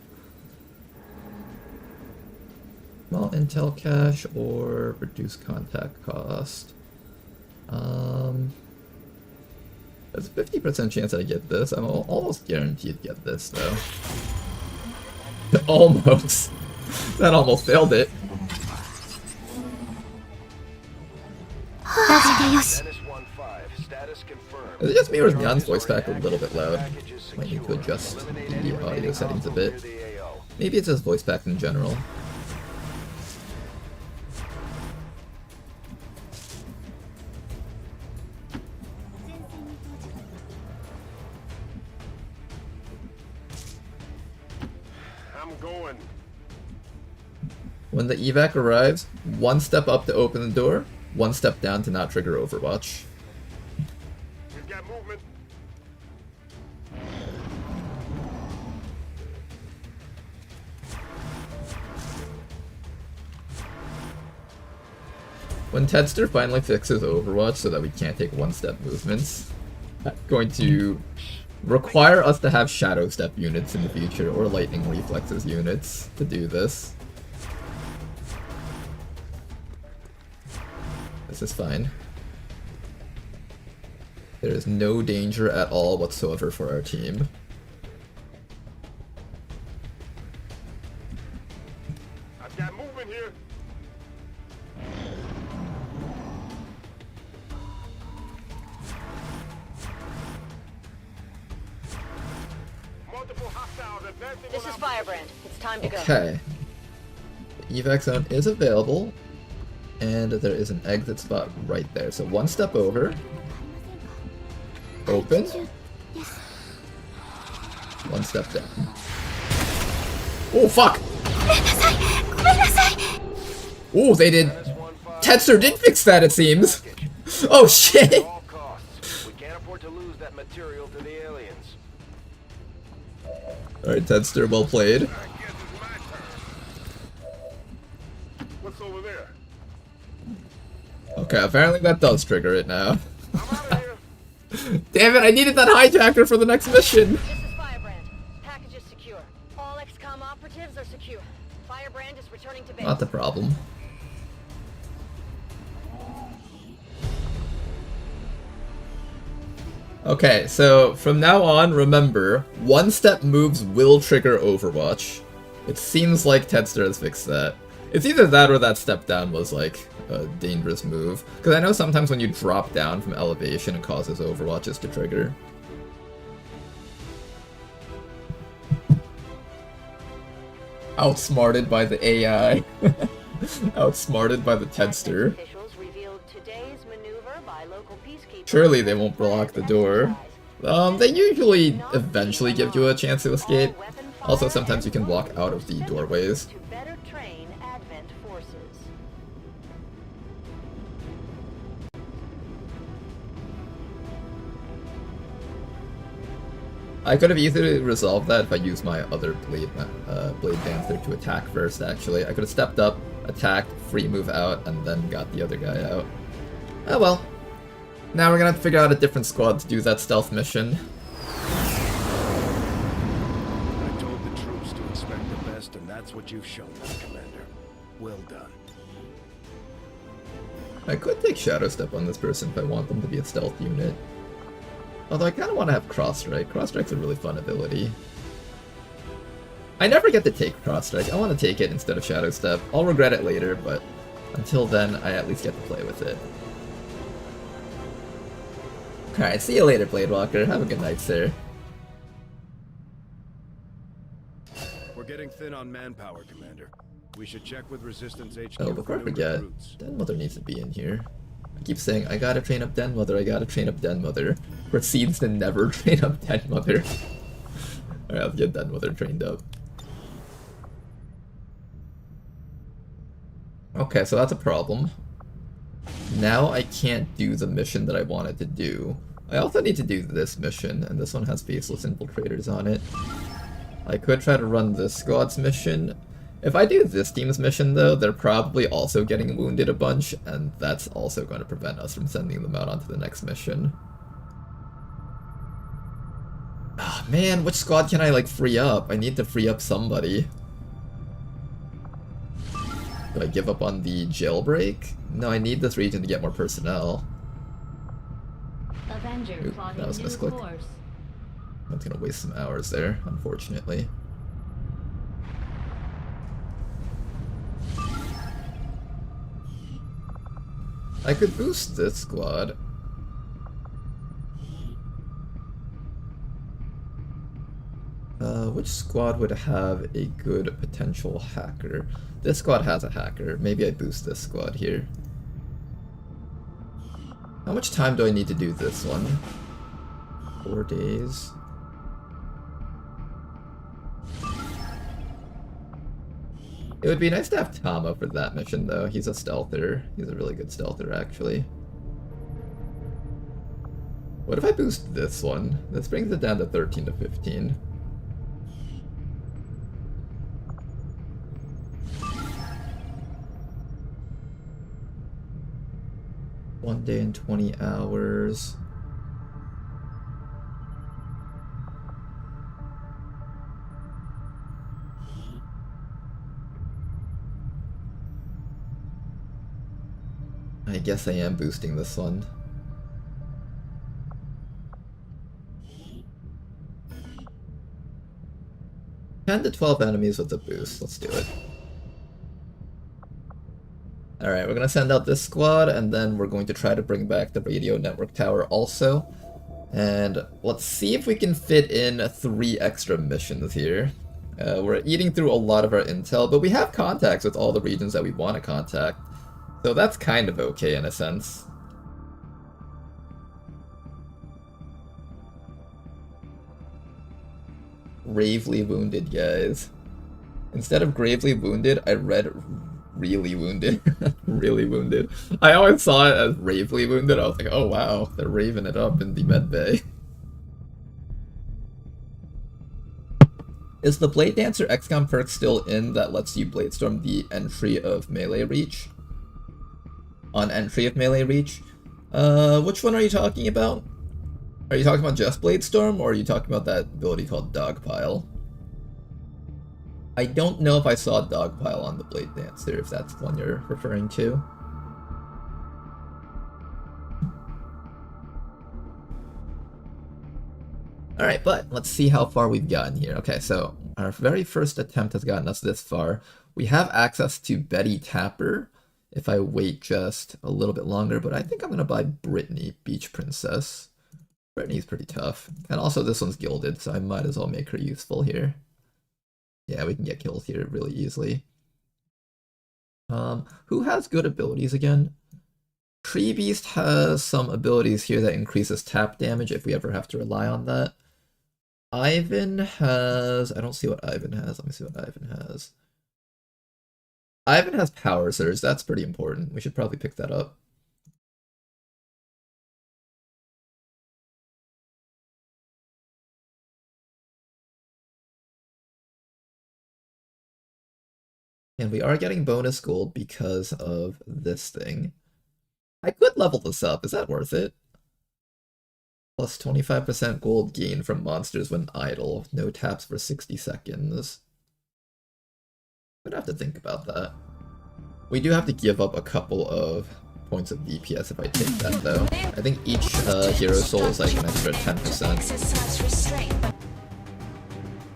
[SPEAKER 1] Small intel cache or reduce contact cost. There's a 50% chance that I get this. I'm almost guaranteed to get this, though. Almost. That almost failed it. Is it just me or is Nyan's voice pack a little bit loud? Might need to adjust the audio settings a bit. Maybe it's just voice pack in general. When the evac arrives, 1 step up to open the door, 1 step down to not trigger Overwatch.
[SPEAKER 9] We've got movement.
[SPEAKER 1] When Tedster finally fixes Overwatch so that we can't take 1-step movements, that's going to require us to have Shadow Step units in the future, or Lightning Reflexes units, to do this. This is fine. There is no danger at all whatsoever for our team.
[SPEAKER 9] I've got movement here. Multiple hostiles advancing.
[SPEAKER 7] This is Firebrand. It's time to go.
[SPEAKER 1] Okay. The evac zone is available, and there is an exit spot right there. So 1 step over. Open. 1 step down. Oh, fuck! Oh, they did. Tetzer did fix that, it seems. Oh, shit!
[SPEAKER 10] At all costs. We can't afford to lose that material to the aliens.
[SPEAKER 1] Alright, Tetzer, well played.
[SPEAKER 9] What's over there?
[SPEAKER 1] Okay, apparently that does trigger it now. Damn it, I needed that hijacker for the next mission!
[SPEAKER 7] This is Firebrand. Package is secure. All XCOM operatives are secure. Firebrand is returning to base.
[SPEAKER 1] Not the problem. Okay, so from now on, remember, one-step moves will trigger Overwatch. It seems like Tedster has fixed that. It's either that or that step down was like a dangerous move. Because I know sometimes when you drop down from elevation, it causes Overwatches to trigger. Outsmarted by the AI. Outsmarted by the Tedster.
[SPEAKER 7] Officials revealed today's maneuver by local peacekeepers.
[SPEAKER 1] Surely they won't block the door. They usually eventually give you a chance to escape. Also, sometimes you can walk out of the doorways.
[SPEAKER 7] To better train Advent forces.
[SPEAKER 1] I could have easily resolved that if I used my other Blade Dancer to attack first, actually. I could have stepped up, attacked, free move out, and then got the other guy out. Oh well. Now we're gonna have to figure out a different squad to do that stealth mission.
[SPEAKER 10] I told the troops to expect the best, and that's what you've shown them, Commander. Well done.
[SPEAKER 1] I could take Shadow Step on this person if I want them to be a stealth unit. Although I kind of want to have Cross Strike. Cross Strike's a really fun ability. I never get to take Cross Strike. I want to take it instead of Shadow Step. I'll regret it later, but until then, I at least get to play with it. Alright, see you later, Bladewalker. Have a good night, sir.
[SPEAKER 10] We're getting thin on manpower, Commander. We should check with Resistance HQ.
[SPEAKER 1] Oh, before I
[SPEAKER 10] for new
[SPEAKER 1] forget,
[SPEAKER 10] recruits.
[SPEAKER 1] Den Mother needs to be in here. I keep saying, I gotta train up Den Mother, I gotta train up Den Mother. Proceeds to never train up Den Mother. Alright, let's get Den Mother trained up. Okay, so that's a problem. Now I can't do the mission that I wanted to do. I also need to do this mission, and this one has Faceless Infiltrators on it. I could try to run this squad's mission. If I do this team's mission, though, they're probably also getting wounded a bunch, and that's also going to prevent us from sending them out onto the next mission. Ah, man, which squad can I, like, free up? I need to free up somebody. Do I give up on the jailbreak? No, I need this region to get more personnel.
[SPEAKER 8] Avenger
[SPEAKER 1] Oop,
[SPEAKER 8] plotting
[SPEAKER 1] that was a
[SPEAKER 8] new
[SPEAKER 1] misclick.
[SPEAKER 8] course.
[SPEAKER 1] That's gonna waste some hours there, unfortunately. I could boost this squad. Which squad would have a good potential hacker? This squad has a hacker. Maybe I boost this squad here. How much time do I need to do this one? 4 days. It would be nice to have Tama for that mission, though. He's a stealther. He's a really good stealther, actually. What if I boost this one? This brings it down to 13 to 15. One day and 20 hours. I guess I am boosting this one. Ten to 12 enemies with a boost. Let's do it. Alright, we're gonna send out this squad, and then we're going to try to bring back the radio network tower also. And let's see if we can fit in 3 extra missions here. We're eating through a lot of our intel, but we have contacts with all the regions that we want to contact. So that's kind of okay in a sense. Gravely wounded, guys. Instead of gravely wounded, I read really wounded. Really wounded. I always saw it as ravely wounded. I was like, oh wow, they're raving it up in the med bay. Is the Blade Dancer XCOM perk still in that lets you Bladestorm the entry of melee reach? on entry of melee reach. Which one are you talking about? Are you talking about just Blade Storm, or are you talking about that ability called Dogpile? I don't know if I saw Dogpile on the Blade Dancer, if that's the one you're referring to. Alright, but let's see how far we've gotten here. Okay, so our very first attempt has gotten us this far. We have access to Betty Tapper if I wait just a little bit longer, but I think I'm going to buy Brittany, Beach Princess. Brittany's pretty tough. And also this one's gilded, so I might as well make her useful here. Yeah, we can get kills here really easily. Who has good abilities again? Tree Beast has some abilities here that increases tap damage if we ever have to rely on that. Ivan has... I don't see what Ivan has. Let me see what Ivan has. Ivan has Power Surge. That's pretty important. We should probably pick that up. And we are getting bonus gold because of this thing. I could level this up. Is that worth it? Plus 25% gold gain from monsters when idle. No taps for 60 seconds. I'm gonna have to think about that. We do have to give up a couple of points of DPS if I take that, though. I think each hero soul is like an extra 10%.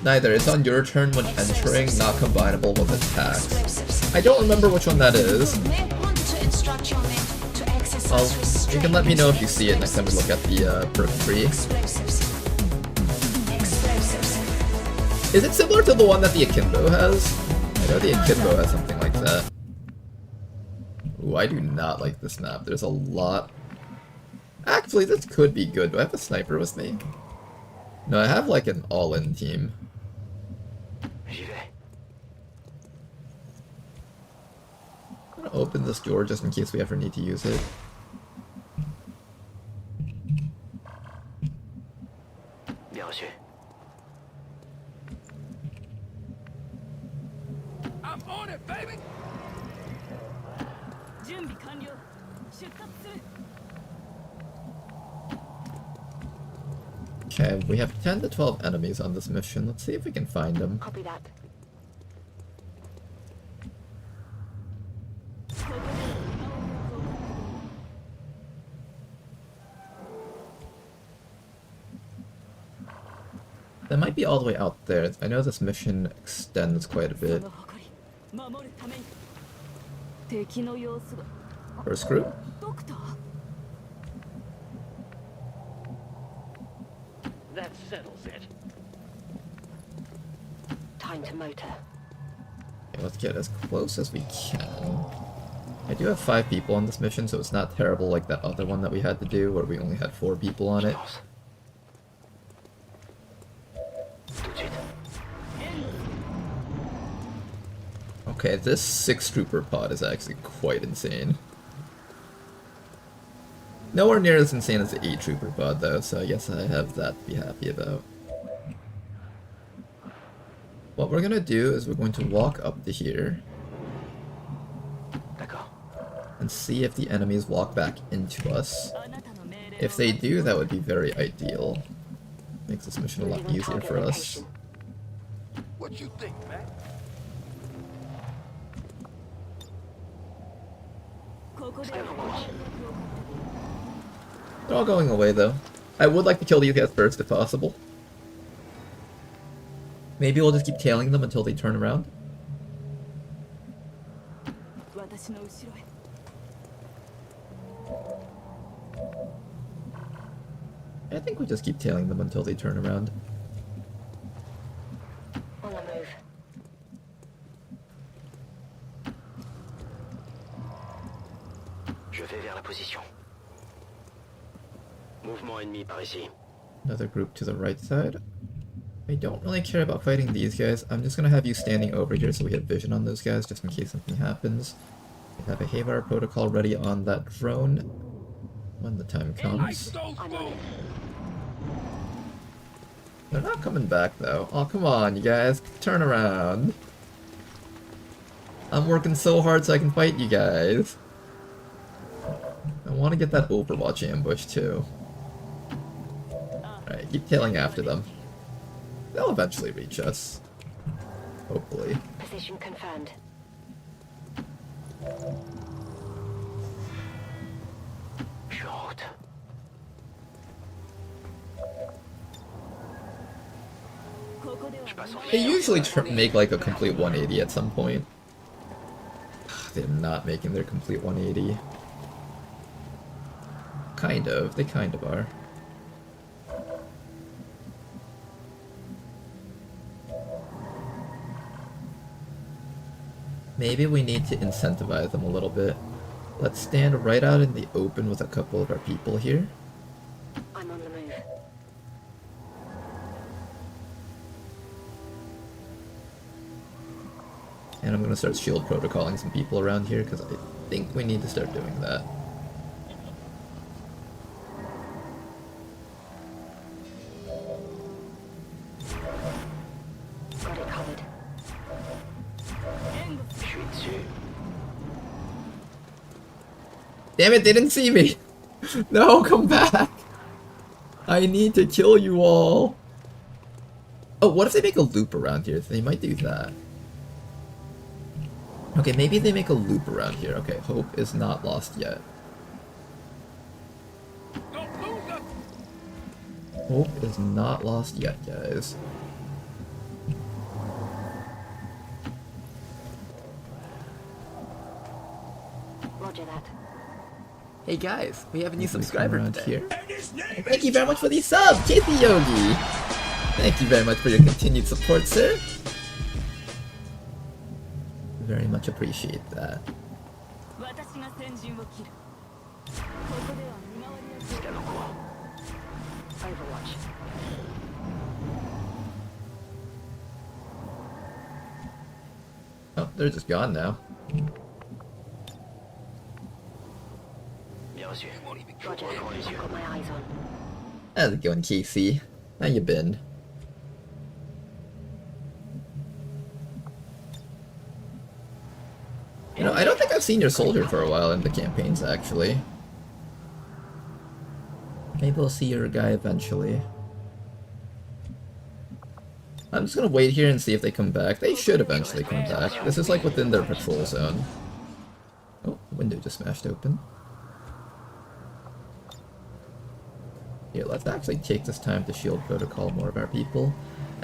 [SPEAKER 1] Neither. It's on your turn when entering, not combinable with attacks. I don't remember which one that is. Well, you can let me know if you see it next time we look at the perk tree. Is it similar to the one that the Akimbo has? I know the Akimbo has something like that. Ooh, I do not like this map. There's a lot... Actually, this could be good. Do I have a sniper with me? No, I have like an all-in team. I'm gonna open this door just in case we ever need to use it.
[SPEAKER 3] I'm on it, baby!
[SPEAKER 1] Okay, we have 10 to 12 enemies on this mission. Let's see if we can find them.
[SPEAKER 7] Copy that.
[SPEAKER 1] They might be all the way out there. I know this mission extends quite a bit. First group?
[SPEAKER 3] That settles it.
[SPEAKER 7] Time to motor.
[SPEAKER 1] Okay, let's get as close as we can. I do have 5 people on this mission, so it's not terrible like that other one that we had to do, where we only had 4 people on it. Okay, this 6 trooper pod is actually quite insane. Nowhere near as insane as the 8 trooper pod though, so I guess I have that to be happy about. What we're gonna do is we're going to walk up to here and see if the enemies walk back into us. If they do, that would be very ideal. Makes this mission a lot easier for us.
[SPEAKER 3] What you think, man?
[SPEAKER 1] They're all going away though. I would like to kill these guys first if possible. Maybe we'll just keep tailing them until they turn around. I think we just keep tailing them until they turn around.
[SPEAKER 7] On the move.
[SPEAKER 10] Je vais vers la position. Mouvement ennemi par ici.
[SPEAKER 1] Another group to the right side. I don't really care about fighting these guys. I'm just gonna have you standing over here so we have vision on those guys just in case something happens. We have a Havar protocol ready on that drone when the time comes. They're not coming back though. Oh, come on, you guys. Turn around. I'm working so hard so I can fight you guys. want to get that Overwatch ambush too. Alright, keep tailing after them. They'll eventually reach us. Hopefully.
[SPEAKER 7] Position confirmed.
[SPEAKER 10] Short.
[SPEAKER 1] They usually make like a complete 180 at some point. They're not making their complete 180. Kind of. They kind of are. Maybe we need to incentivize them a little bit. Let's stand right out in the open with a couple of our people here.
[SPEAKER 7] I'm on the move.
[SPEAKER 1] And I'm gonna start shield protocoling some people around here because I think we need to start doing that.
[SPEAKER 7] Got it covered.
[SPEAKER 1] Damn it, they didn't see me! No, come back! I need to kill you all! Oh, what if they make a loop around here? They might do that. Okay, maybe they make a loop around here. Okay, hope is not lost yet. Hope is not lost yet, guys.
[SPEAKER 7] Roger that.
[SPEAKER 1] Hey guys, we have a new subscriber around here. Thank you very much for the sub, Casey Yogi! Thank you very much for your continued support, sir. Very much appreciate that.
[SPEAKER 7] Overwatch.
[SPEAKER 1] Oh, they're just gone now.
[SPEAKER 7] Roger, I've got my eyes on.
[SPEAKER 1] How's it going, Casey? How you been? You know, I don't think I've seen your soldier for a while in the campaigns, actually. Maybe we'll see your guy eventually. I'm just gonna wait here and see if they come back. They should eventually come back. This is like within their patrol zone. Oh, the window just smashed open. Here, let's actually take this time to shield protocol more of our people.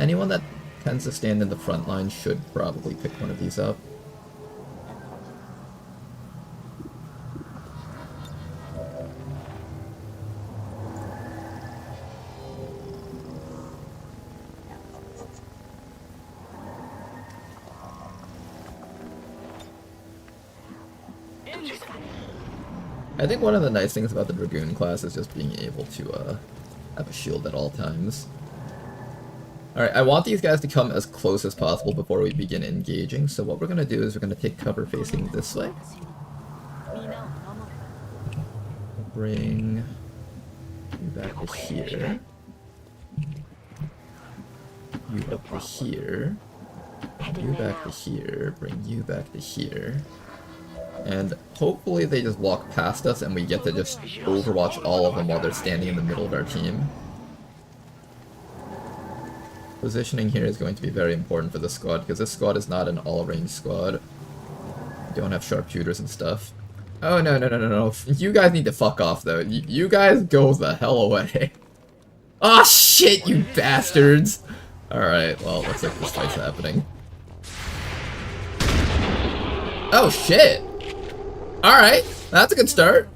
[SPEAKER 1] Anyone that tends to stand in the front line should probably pick one of these up. I think one of the nice things about the Dragoon class is just being able to have a shield at all times. Alright, I want these guys to come as close as possible before we begin engaging, so what we're going to do is we're going to take cover facing this way. Bring you back to here. You up to here. You back to here. Bring you back to here. And hopefully they just walk past us and we get to just overwatch all of them while they're standing in the middle of our team. Positioning here is going to be very important for this squad, because this squad is not an all-range squad. We don't have sharpshooters and stuff. Oh, no, no, no, no, no. You guys need to fuck off, though. You guys go the hell away. Oh, shit, you bastards! Alright, well, looks like this fight's happening. Oh, shit! Alright, that's a good start.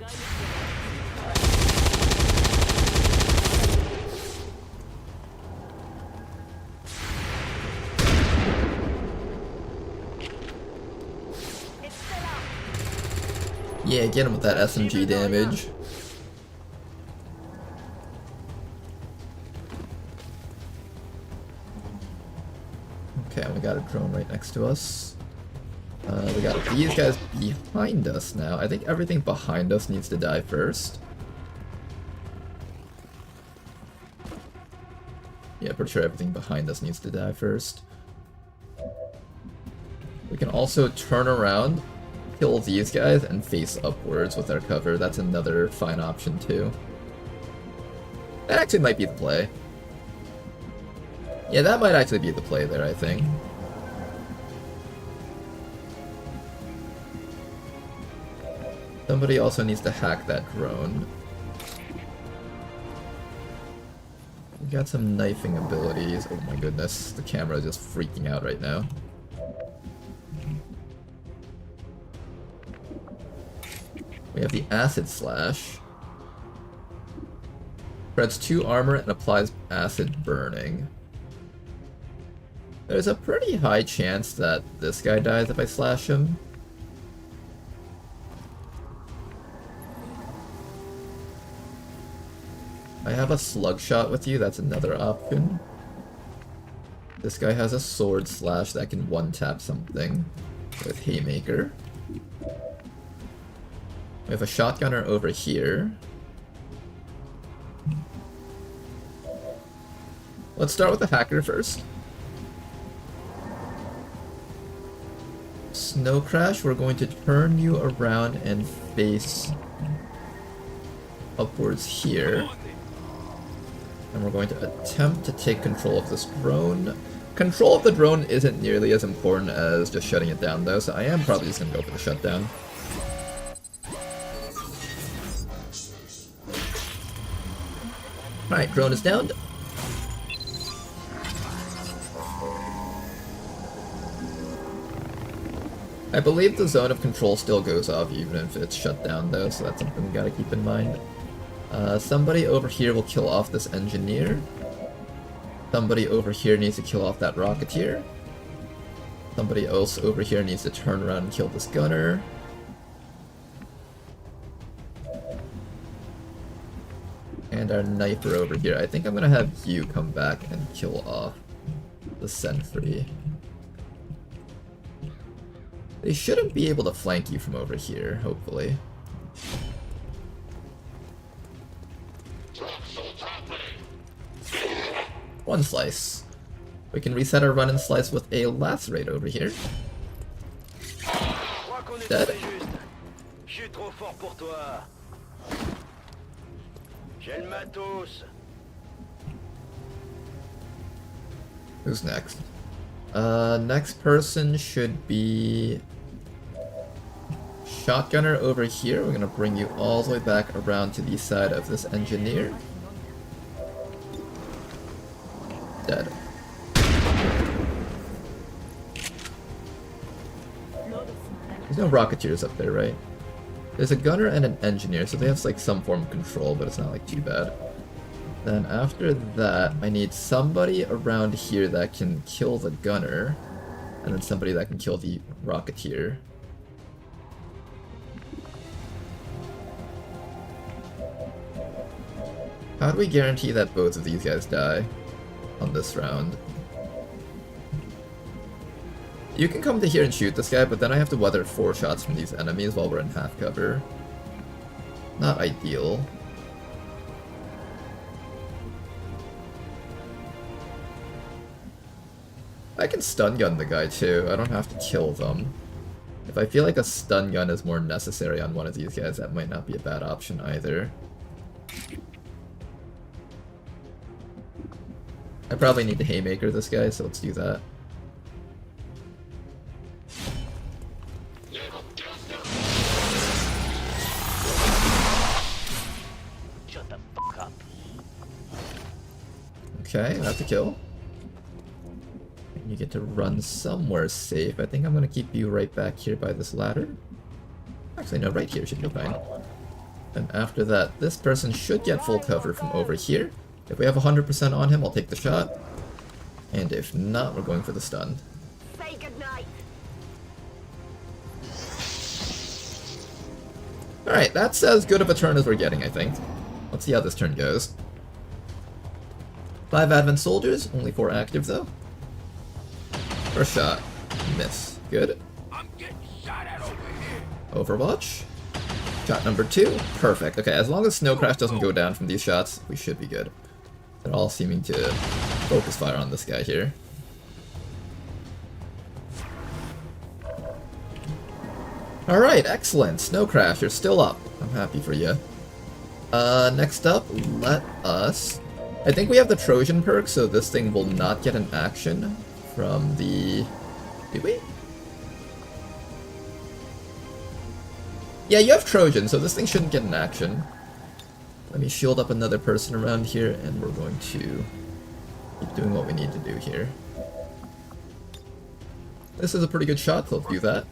[SPEAKER 1] Yeah, get him with that SMG damage. Okay, we got a drone right next to us. We got these guys behind us now. I think everything behind us needs to die first. Yeah, pretty sure everything behind us needs to die first. We can also turn around kill these guys and face upwards with our cover. That's another fine option too. That actually might be the play. Yeah, that might actually be the play there, I think. Somebody also needs to hack that drone. We got some knifing abilities. Oh my goodness, the camera is just freaking out right now. We have the Acid Slash. Spreads 2 armor and applies acid burning. There's a pretty high chance that this guy dies if I slash him. I have a slug shot with you, that's another option. This guy has a sword slash that can one-tap something with Haymaker. We have a shotgunner over here. Let's start with the hacker first. Snow Crash, we're going to turn you around and face upwards here. And we're going to attempt to take control of this drone. Control of the drone isn't nearly as important as just shutting it down though, so I am probably just going to go for the shutdown. Alright, drone is downed. I believe the zone of control still goes off even if it's shut down though, so that's something we gotta keep in mind. Somebody over here will kill off this engineer. Somebody over here needs to kill off that rocketeer. Somebody else over here needs to turn around and kill this gunner. And our sniper over here. I think I'm gonna have you come back and kill off the sentry. They shouldn't be able to flank you from over here, hopefully. One slice. We can reset our run and slice with a lacerate over here. Dead. Who's next? Next person should be Shotgunner over here. We're gonna bring you all the way back around to the side of this engineer. Dead. There's no rocketeers up there, right? There's a gunner and an engineer, so they have like some form of control, but it's not like too bad. Then after that, I need somebody around here that can kill the gunner, and then somebody that can kill the rocketeer. How do we guarantee that both of these guys die on this round? You can come to here and shoot this guy, but then I have to weather 4 shots from these enemies while we're in half cover. Not ideal. I can stun gun the guy too, I don't have to kill them. If I feel like a stun gun is more necessary on one of these guys, that might not be a bad option either. I probably need to haymaker this guy, so let's do that.
[SPEAKER 3] Shut the fuck up.
[SPEAKER 1] Okay, that's a kill. And you get to run somewhere safe. I think I'm gonna keep you right back here by this ladder. Actually, no, right here should be fine. And after that, this person should get full cover from over here. If we have 100% on him, I'll take the shot. And if not, we're going for the stun.
[SPEAKER 4] Say goodnight.
[SPEAKER 1] Alright, that's as good of a turn as we're getting, I think. Let's see how this turn goes. 5 advent soldiers, only 4 active though. First shot. Miss. Good.
[SPEAKER 3] I'm getting shot at over here.
[SPEAKER 1] Overwatch. Shot number 2. Perfect. Okay, as long as Snow Crash doesn't go down from these shots, we should be good. They're all seeming to focus fire on this guy here. Alright, excellent. Snow Crash, you're still up. I'm happy for you. Next up, let us... I think we have the Trojan perk, so this thing will not get an action from the... Do we? Yeah, you have Trojan, so this thing shouldn't get an action. Let me shield up another person around here, and we're going to keep doing what we need to do here. This is a pretty good shot, so let's do that.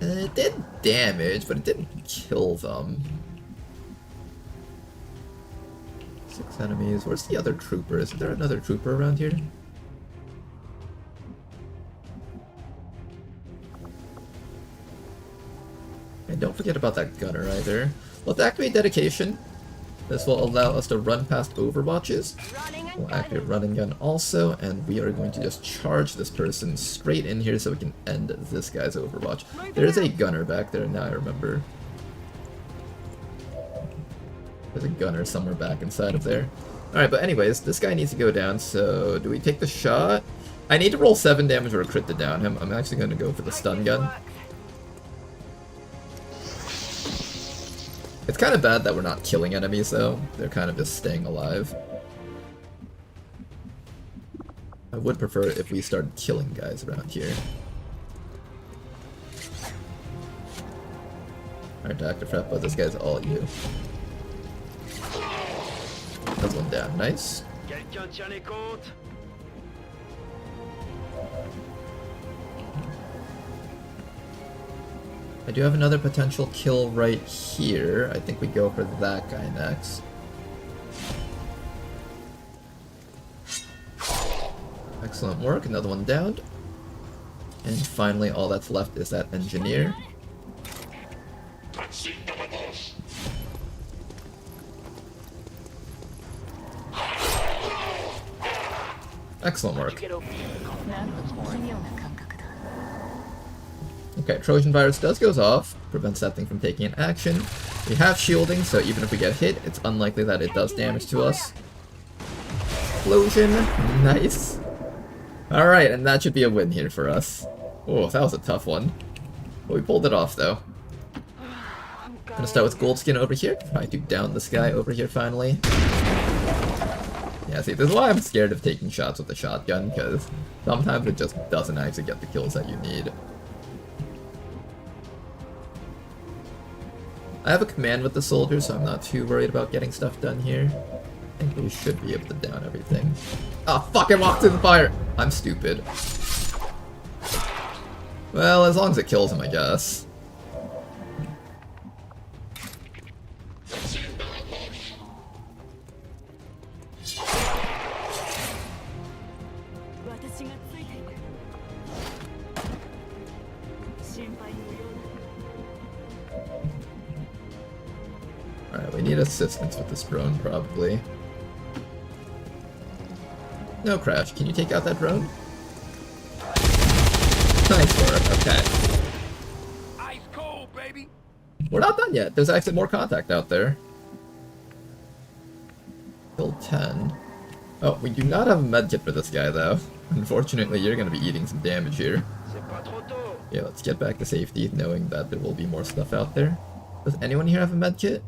[SPEAKER 1] It did damage, but it didn't kill them. 6 enemies. Where's the other trooper? Is there another trooper around here? And don't forget about that gunner either. Let's activate dedication. This will allow us to run past overwatches. We'll activate run and gun also, and we are going to just charge this person straight in here so we can end this guy's overwatch. There's a gunner back there, now I remember. There's a gunner somewhere back inside of there. Alright, but anyways, this guy needs to go down, so do we take the shot? I need to roll 7 damage or a crit to down him. I'm actually going to go for the stun gun. It's kind of bad that we're not killing enemies, though. They're kind of just staying alive. I would prefer it if we started killing guys around here. Alright, Dr. Freppa, this guy's all you. That's one down, nice. I do have another potential kill right here. I think we go for that guy next. Excellent work, another one downed. And finally all that's left is that engineer. Excellent work. Okay, Trojan Virus does goes off, prevents that thing from taking an action. We have shielding, so even if we get hit, it's unlikely that it does damage to us. Explosion, nice. Alright, and that should be a win here for us. Oh, that was a tough one. But we pulled it off, though. Gonna start with Goldskin over here, try to down this guy over here finally. Yeah, see, this is why I'm scared of taking shots with the shotgun, because sometimes it just doesn't actually get the kills that you need. I have a command with the soldiers, so I'm not too worried about getting stuff done here. I think we should be able to down everything. Oh, fuck, I walked through the fire! I'm stupid. Well, as long as it kills him, I guess. Alright, we need assistance with this drone, probably. No, Crash, can you take out that drone? Nice work, okay.
[SPEAKER 3] Ice cold, baby.
[SPEAKER 1] We're not done yet, there's actually more contact out there. Still 10. Oh, we do not have a medkit for this guy, though. Unfortunately, you're gonna be eating some damage here. Yeah, let's get back to safety, knowing that there will be more stuff out there. Does anyone here have a medkit?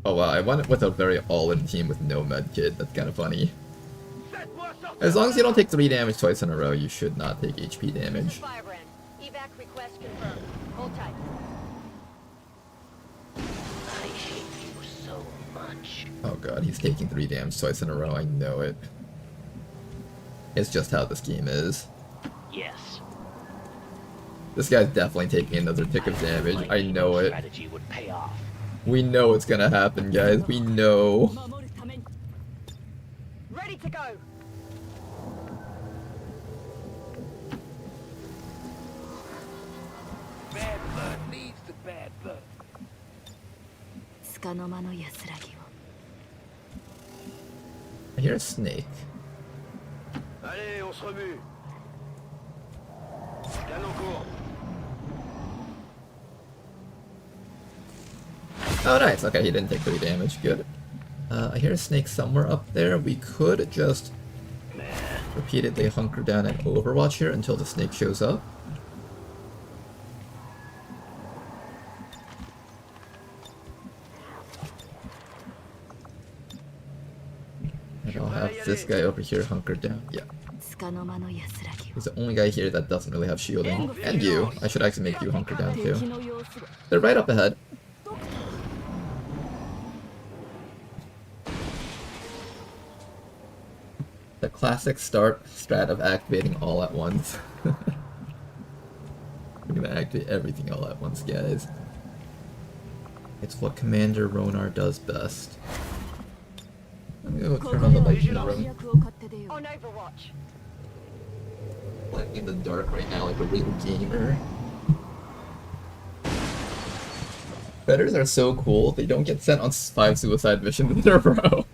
[SPEAKER 1] Oh wow, I went with a very all-in team with no medkit. That's kind of funny. As long as you don't take 3 damage twice in a row, you should not take HP damage.
[SPEAKER 7] Firebrand. Evac request confirmed. Hold tight.
[SPEAKER 4] I hate you so much.
[SPEAKER 1] Oh god, he's taking 3 damage twice in a row. I know it. It's just how this game is.
[SPEAKER 4] Yes.
[SPEAKER 1] This guy's definitely taking another tick of damage. I know it.
[SPEAKER 4] Strategy would pay off.
[SPEAKER 1] We know it's gonna happen, guys. We know.
[SPEAKER 6] Ready to go.
[SPEAKER 3] Bad blood needs the bad blood.
[SPEAKER 1] I hear a snake.
[SPEAKER 10] Allez, on se remue. Scan en cours.
[SPEAKER 1] Oh, nice. Okay, he didn't take 3 damage. Good. I hear a snake somewhere up there. We could just repeatedly hunker down and overwatch here until the snake shows up. And I'll have this guy over here hunkered down. Yeah. He's the only guy here that doesn't really have shielding. And you. I should actually make you hunker down too. They're right up ahead. The classic strat of activating all at once. We're gonna activate everything all at once, guys. It's what Commander Ronar does best. I'm gonna go turn on the light in the room.
[SPEAKER 7] On Overwatch.
[SPEAKER 1] Playing in the dark right now like a real gamer. Shredders are so cool, they don't get sent on 5 suicide missions in a row.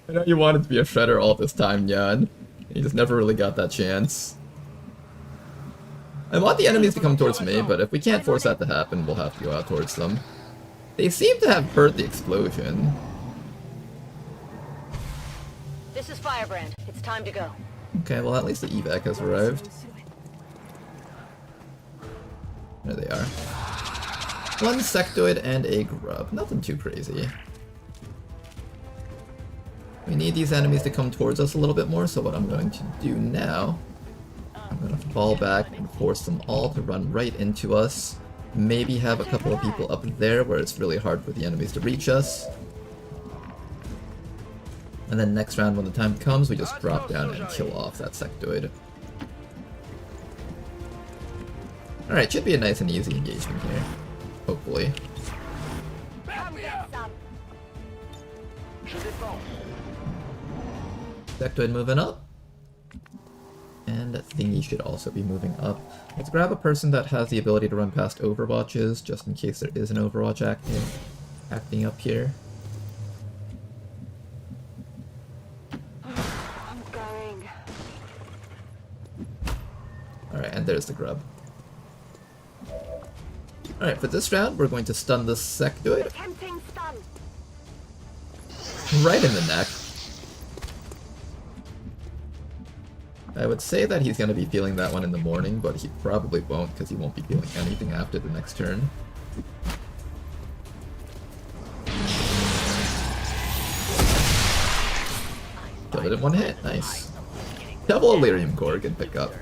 [SPEAKER 1] I know you wanted to be a shredder all this time, Jan. You just never really got that chance. I want the enemies to come towards me, but if we can't force that to happen, we'll have to go out towards them. They seem to have heard the explosion.
[SPEAKER 7] This is Firebrand. It's time to go.
[SPEAKER 1] Okay, well at least the evac has arrived. There they are. 1 sectoid and a grub. Nothing too crazy. We need these enemies to come towards us a little bit more, so what I'm going to do now, I'm going to fall back and force them all to run right into us. Maybe have a couple of people up there where it's really hard for the enemies to reach us. And then next round when the time comes, we just drop down and kill off that sectoid. Alright, should be a nice and easy engagement here. Hopefully. Sectoid moving up. And Thingy should also be moving up. Let's grab a person that has the ability to run past Overwatches, just in case there is an Overwatch acting up here.
[SPEAKER 7] I'm going.
[SPEAKER 1] Alright, and there's the grub. Alright, for this round, we're going to stun the sectoid
[SPEAKER 7] Tempting stun.
[SPEAKER 1] right in the neck. I would say that he's going to be feeling that one in the morning, but he probably won't because he won't be feeling anything after the next turn. Killed it in 1 hit, nice. Double Elerium Core, good pickup.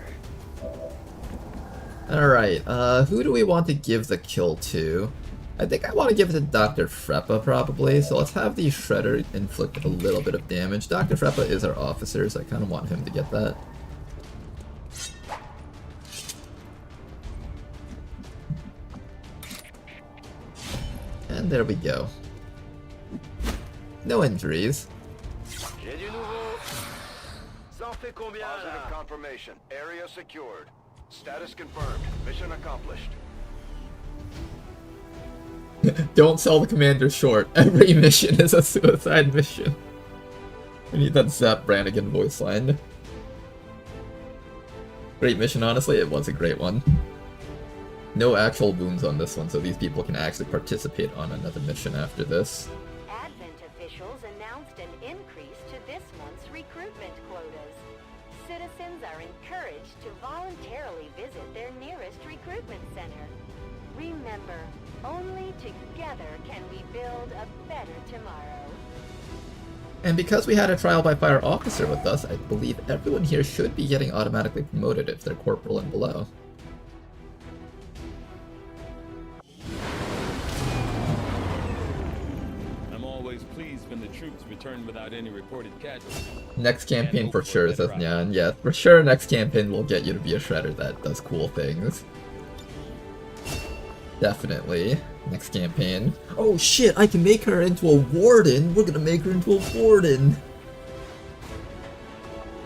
[SPEAKER 1] Alright, who do we want to give the kill to? I think I want to give it to Dr. Freppa, probably, so let's have the Shredder inflict a little bit of damage. Dr. Freppa is our officer, so I kind of want him to get that. And there we go. No injuries.
[SPEAKER 10] Positive confirmation. Area secured. Status confirmed. Mission accomplished.
[SPEAKER 1] Don't sell the commander short. Every mission is a suicide mission. We need that Zap Brannigan voice line. Great mission, honestly. It was a great one. No actual wounds on this one, so these people can actually participate on another mission after this.
[SPEAKER 4] Advent officials announced an increase to this month's recruitment quotas. Citizens are encouraged to voluntarily visit their nearest recruitment center. Remember, only together can we build a better tomorrow.
[SPEAKER 1] And because we had a trial by fire officer with us, I believe everyone here should be getting automatically promoted if they're corporal and below.
[SPEAKER 11] Pleased when the troops return without any reported casualties.
[SPEAKER 1] Next campaign for sure, says Nyan. Yeah, for sure next campaign will get you to be a shredder that does cool things. Definitely. Next campaign. Oh shit, I can make her into a warden! We're gonna make her into a warden!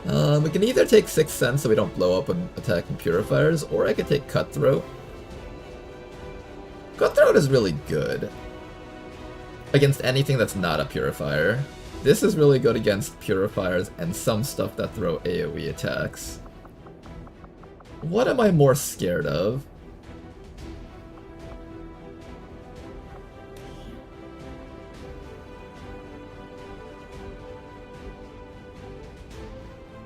[SPEAKER 1] We can either take 6th Sense so we don't blow up when attacking purifiers, or I could take Cutthroat. Cutthroat is really good against anything that's not a purifier. This is really good against purifiers and some stuff that throw AoE attacks. What am I more scared of?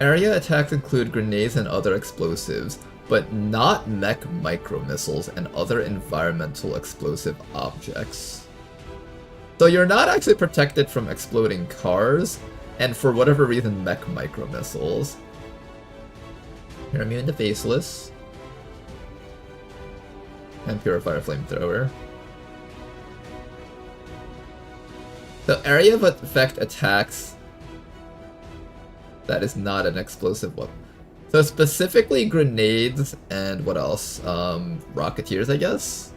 [SPEAKER 1] Area attacks include grenades and other explosives, but not mech micro-missiles and other environmental explosive objects. So you're not actually protected from exploding cars, and for whatever reason, mech micro-missiles. You're immune to Faceless. And Purifier Flamethrower. So area of effect attacks that is not an explosive weapon. So specifically grenades and what else? Rocketeers, I guess?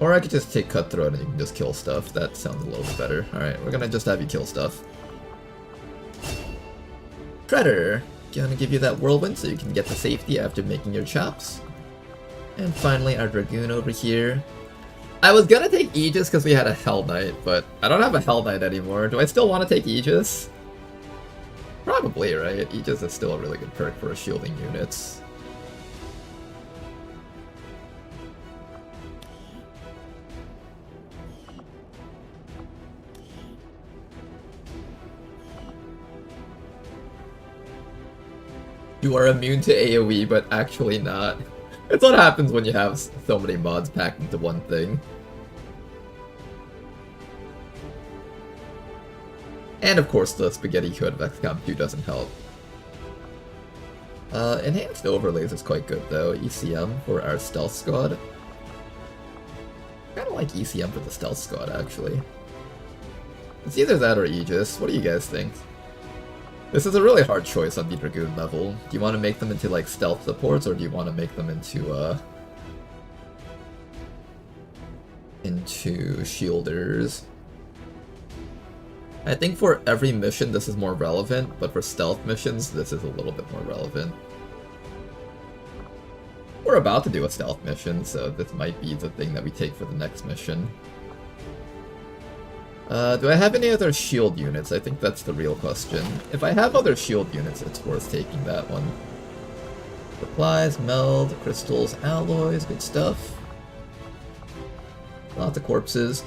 [SPEAKER 1] Or I could just take Cutthroat and you can just kill stuff. That sounds a little bit better. Alright, we're gonna just have you kill stuff. Predator, gonna give you that whirlwind so you can get to safety after making your chops. And finally our Dragoon over here. I was gonna take Aegis because we had a Hell Knight, but I don't have a Hell Knight anymore. Do I still want to take Aegis? Probably, right? Aegis is still a really good perk for shielding units. You are immune to AoE, but actually not. It's what happens when you have so many mods packed into one thing. And of course the spaghetti code of XCOM 2 doesn't help. Enhanced overlays is quite good though. ECM for our stealth squad. Kinda like ECM for the stealth squad actually. It's either that or Aegis. What do you guys think? This is a really hard choice on the Dragoon level. Do you want to make them into like stealth supports, or do you want to make them into shielders? I think for every mission this is more relevant, but for stealth missions this is a little bit more relevant. We're about to do a stealth mission, so this might be the thing that we take for the next mission. Do I have any other shield units? I think that's the real question. If I have other shield units, it's worth taking that one. Supplies, meld, crystals, alloys, good stuff. Lots of corpses.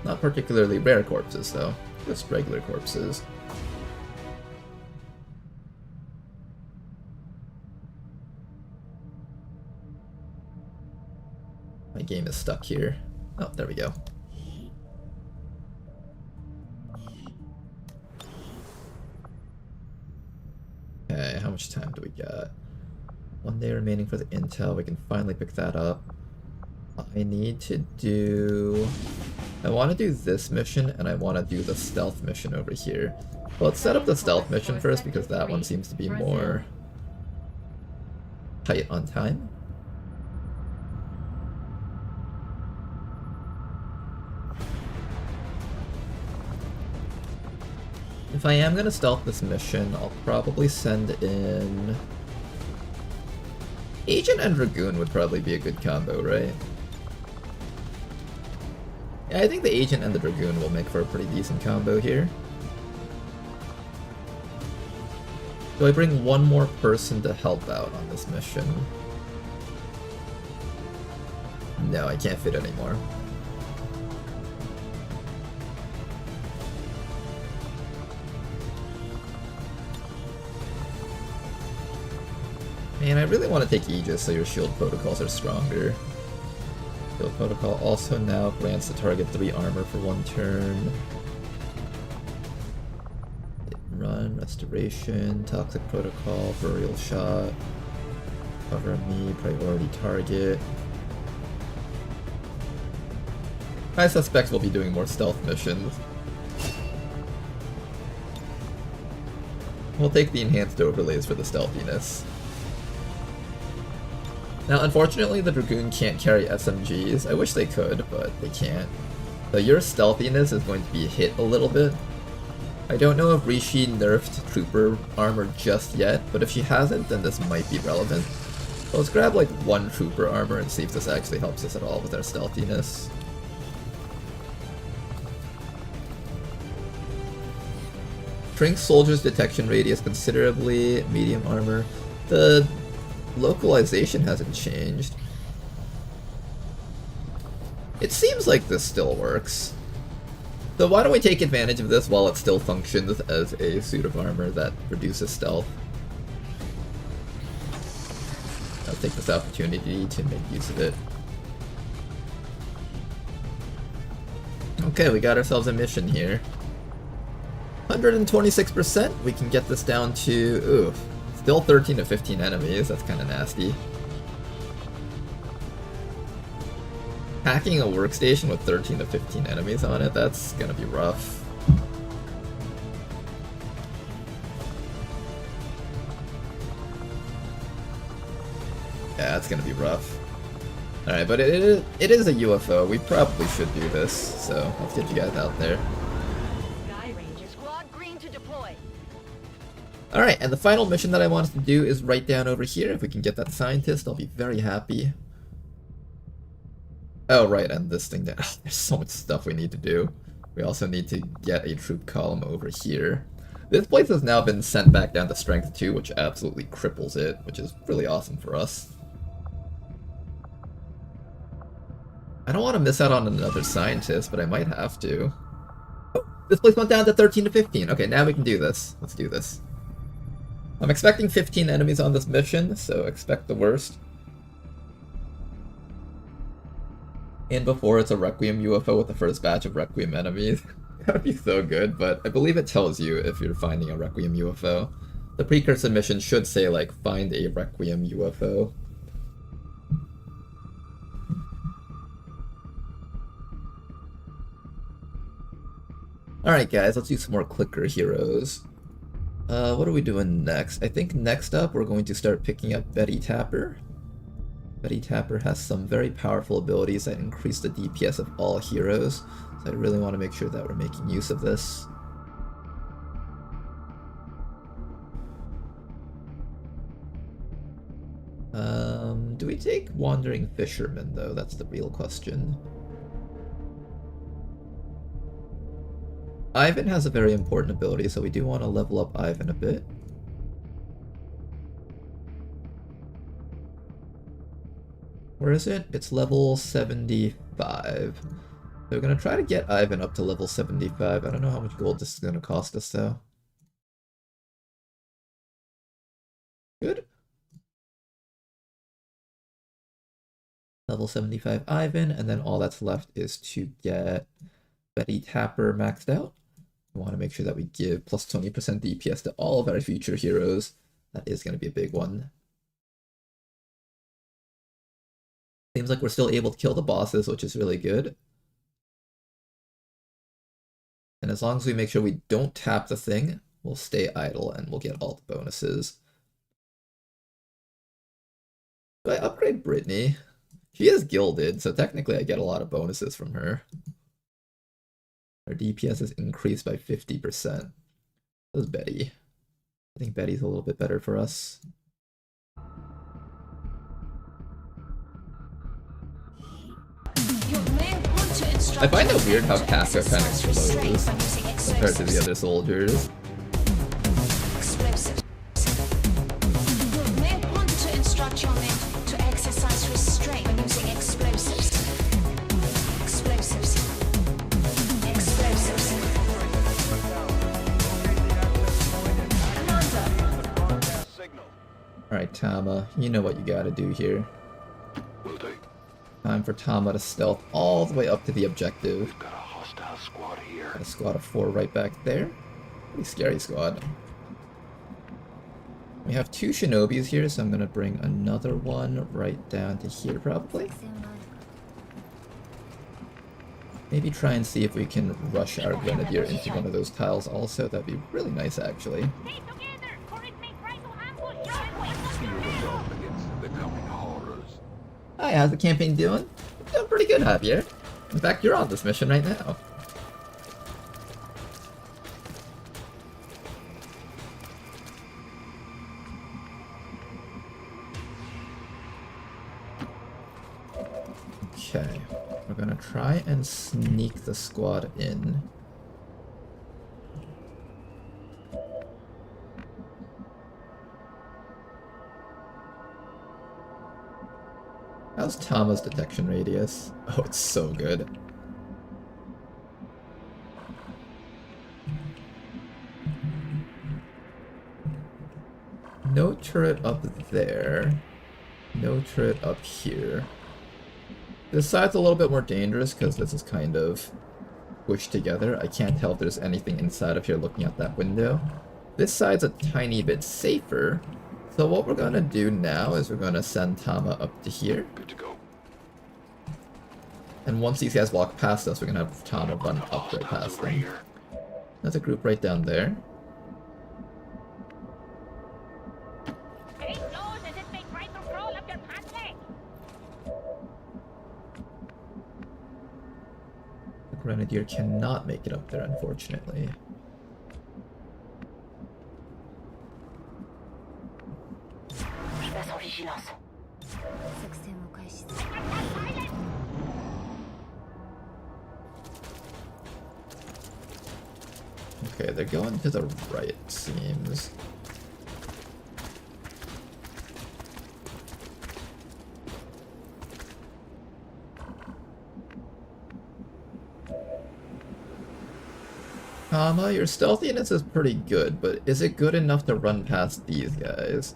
[SPEAKER 1] Not particularly rare corpses, though. Just regular corpses. My game is stuck here. Oh, there we go. Okay, how much time do we got? 1 day remaining for the intel. We can finally pick that up. I need to do... I want to do this mission, and I want to do the stealth mission over here. Well, let's set up the stealth mission first, because that one seems to be more tight on time. If I am going to stealth this mission, I'll probably send in... Agent and Dragoon would probably be a good combo, right? Yeah, I think the Agent and the Dragoon will make for a pretty decent combo here. Do I bring one more person to help out on this mission? No, I can't fit anymore. Man, I really want to take Aegis so your shield protocols are stronger. Shield protocol also now grants the target 3 armor for 1 turn. Hit and run, restoration, toxic protocol, burial shot, cover me, priority target. I suspect we'll be doing more stealth missions. We'll take the enhanced overlays for the stealthiness. Now, unfortunately, the Dragoon can't carry SMGs. I wish they could, but they can't. So your stealthiness is going to be hit a little bit. I don't know if Rishi nerfed Trooper armor just yet, but if she hasn't, then this might be relevant. So let's grab like 1 Trooper armor and see if this actually helps us at all with our stealthiness. Shrinks soldiers' detection radius considerably, medium armor. The localization hasn't changed. It seems like this still works. So why don't we take advantage of this while it still functions as a suit of armor that reduces stealth. I'll take this opportunity to make use of it. Okay, we got ourselves a mission here. 126%, we can get this down to, ooh, still 13 to 15 enemies, that's kind of nasty. Hacking a workstation with 13 to 15 enemies on it, that's gonna be rough. Yeah, that's gonna be rough. Alright, but it is a UFO. We probably should do this, so let's get you guys out there.
[SPEAKER 7] Sky Ranger Squad green to deploy.
[SPEAKER 1] Alright, and the final mission that I want us to do is right down over here. If we can get that scientist, I'll be very happy. Oh, right, and this thing there. Oh, there's so much stuff we need to do. We also need to get a troop column over here. This place has now been sent back down to strength 2, which absolutely cripples it, which is really awesome for us. I don't want to miss out on another scientist, but I might have to. Oh, this place went down to 13 to 15. Okay, now we can do this. Let's do this. I'm expecting 15 enemies on this mission, so expect the worst. And before it's a Requiem UFO with the first batch of Requiem enemies. That would be so good, but I believe it tells you if you're finding a Requiem UFO. The precursor mission should say, like, find a Requiem UFO. Alright guys, let's do some more clicker heroes. What are we doing next? I think next up we're going to start picking up Betty Tapper. Betty Tapper has some very powerful abilities that increase the DPS of all heroes, so I really want to make sure that we're making use of this. Do we take Wandering Fisherman though? That's the real question. Ivan has a very important ability, so we do want to level up Ivan a bit. Where is it? It's level 75. So we're going to try to get Ivan up to level 75. I don't know how much gold this is going to cost us though. Good. Level 75 Ivan, and then all that's left is to get Betty Tapper maxed out. We want to make sure that we give plus 20% DPS to all of our future heroes. That is going to be a big one. Seems like we're still able to kill the bosses, which is really good. And as long as we make sure we don't tap the thing, we'll stay idle and we'll get all the bonuses. Do I upgrade Brittany? She is gilded, so technically I get a lot of bonuses from her. Our DPS is increased by 50%. So is Betty. I think Betty's a little bit better for us. I find it weird how Kafka kind of slows compared to the other soldiers.
[SPEAKER 2] Explosives. You may want to instruct your men to exercise restraint when using explosives. Explosives. Explosives.
[SPEAKER 1] Alright, Tama, you know what you gotta do here. Time for Tama to stealth all the way up to the objective.
[SPEAKER 10] We've got a hostile squad here.
[SPEAKER 1] Got a squad of 4 right back there. Pretty scary squad. We have 2 shinobis here, so I'm gonna bring another one right down to here probably. Maybe try and see if we can rush our grenadier into one of those tiles also. That'd be really nice actually. Hi, how's the campaign doing? Doing pretty good, Javier. In fact, you're on this mission right now. Okay, we're gonna try and sneak the squad in. How's Tama's detection radius? Oh, it's so good. No turret up there. No turret up here. This side's a little bit more dangerous because this is kind of pushed together. I can't tell if there's anything inside of here looking out that window. This side's a tiny bit safer. So what we're gonna do now is we're gonna send Tama up to here.
[SPEAKER 10] Good to go.
[SPEAKER 1] And once these guys walk past us, we're gonna have Tama run up right past them. There's a group right down there. The Grenadier cannot make it up there, unfortunately. Okay, they're going to the right, it seems. Tama, your stealthiness is pretty good, but is it good enough to run past these guys?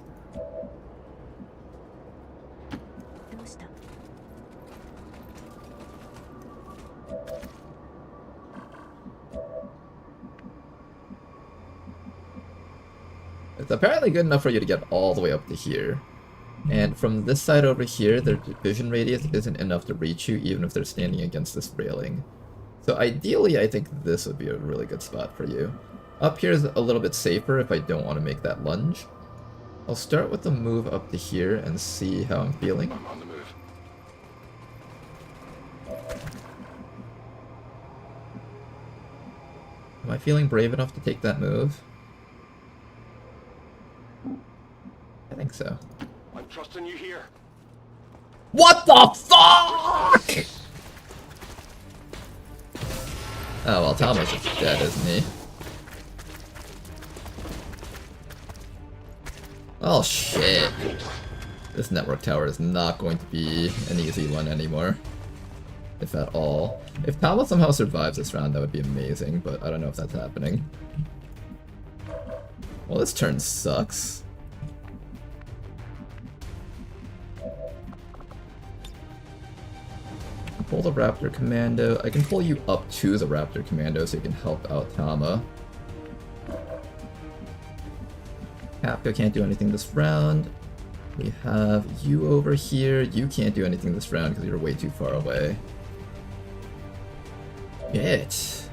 [SPEAKER 1] It's apparently good enough for you to get all the way up to here. And from this side over here, their vision radius isn't enough to reach you, even if they're standing against this railing. So ideally, I think this would be a really good spot for you. Up here is a little bit safer if I don't want to make that lunge. I'll start with the move up to here and see how I'm feeling.
[SPEAKER 10] I'm on the move.
[SPEAKER 1] Am I feeling brave enough to take that move? I think so.
[SPEAKER 10] I'm trusting you here.
[SPEAKER 1] What the fuck?! Oh, well, Thomas is dead, isn't he? Oh, shit. This network tower is not going to be an easy one anymore. If at all. If Thomas somehow survives this round, that would be amazing, but I don't know if that's happening. Well, this turn sucks. Pull the Raptor Commando. I can pull you up to the Raptor Commando so you can help out Tama. Kapka can't do anything this round. We have you over here. You can't do anything this round because you're way too far away. Shit.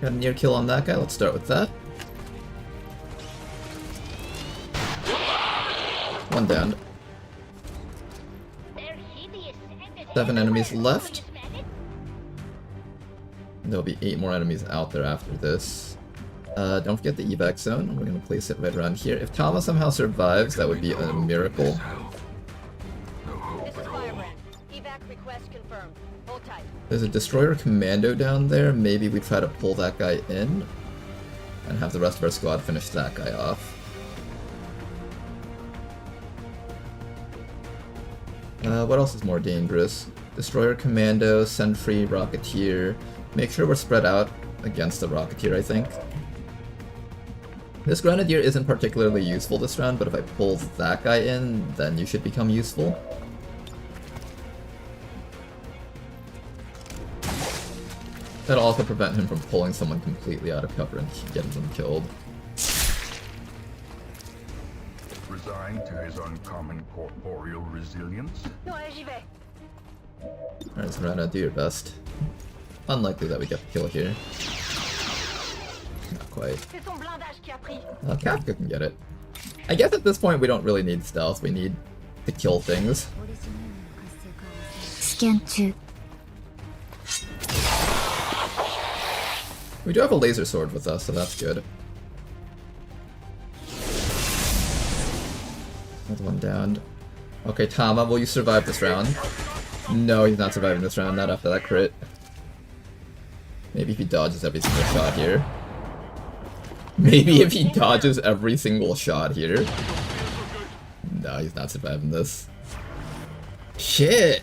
[SPEAKER 1] Got a near kill on that guy. Let's start with that. One down. 7 enemies left. There'll be 8 more enemies out there after this. Don't forget the evac zone. We're gonna place it right around here. If Tama somehow survives, that would be a miracle.
[SPEAKER 7] This is Firebrand. Evac request confirmed. Hold tight.
[SPEAKER 1] There's a destroyer commando down there. Maybe we try to pull that guy in and have the rest of our squad finish that guy off. What else is more dangerous? Destroyer Commando, Sentry, Rocketeer. Make sure we're spread out against the Rocketeer, I think. This Grenadier isn't particularly useful this round, but if I pull that guy in, then you should become useful. That'll also prevent him from pulling someone completely out of cover and getting them killed.
[SPEAKER 9] Resigned to his uncommon corporeal resilience?
[SPEAKER 7] Ouais, j'y vais.
[SPEAKER 1] Alright, Serena, do your best. Unlikely that we get the kill here. Not quite.
[SPEAKER 7] C'est son blindage qui a pris.
[SPEAKER 1] Kapka can get it. I guess at this point we don't really need stealth, we need to kill things.
[SPEAKER 8] Scan 2.
[SPEAKER 1] We do have a laser sword with us, so that's good. Another one down. Okay, Tama, will you survive this round? No, he's not surviving this round, not after that crit. Maybe if he dodges every single shot here. Maybe if he dodges every single shot here. No, he's not surviving this. Shit!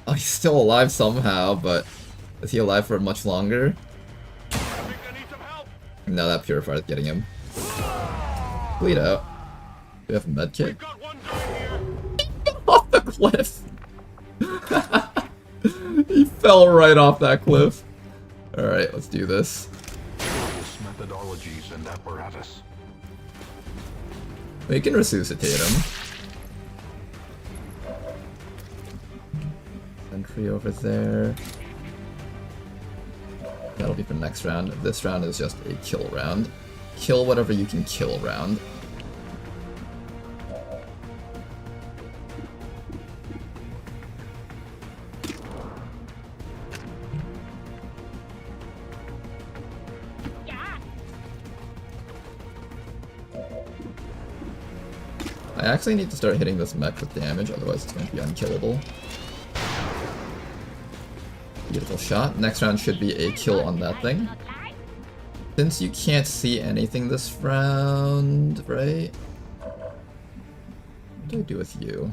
[SPEAKER 1] Oh, he's still alive somehow, but is he alive for much longer? No, that purifier's getting him. Bleed out. Do we have a medkit? Off the cliff! He fell right off that cliff. Alright, let's do this.
[SPEAKER 9] Methodologies and apparatus.
[SPEAKER 1] We can resuscitate him. Sentry over there. That'll be for next round. This round is just a kill round. Kill whatever you can kill round. I actually need to start hitting this mech with damage, otherwise it's going to be unkillable. Beautiful shot. Next round should be a kill on that thing. Since you can't see anything this round, right? What do I do with you?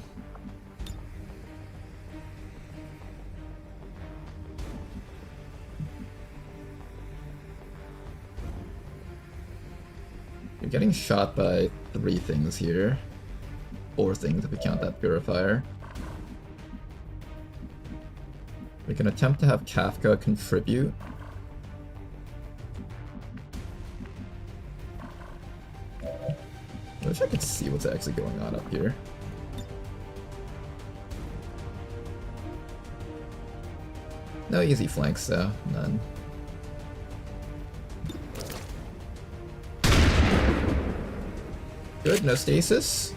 [SPEAKER 1] You're getting shot by 3 things here. 4 things if we count that purifier. We can attempt to have Kafka contribute. I wish I could see what's actually going on up here. No easy flanks though, none. Good, no stasis.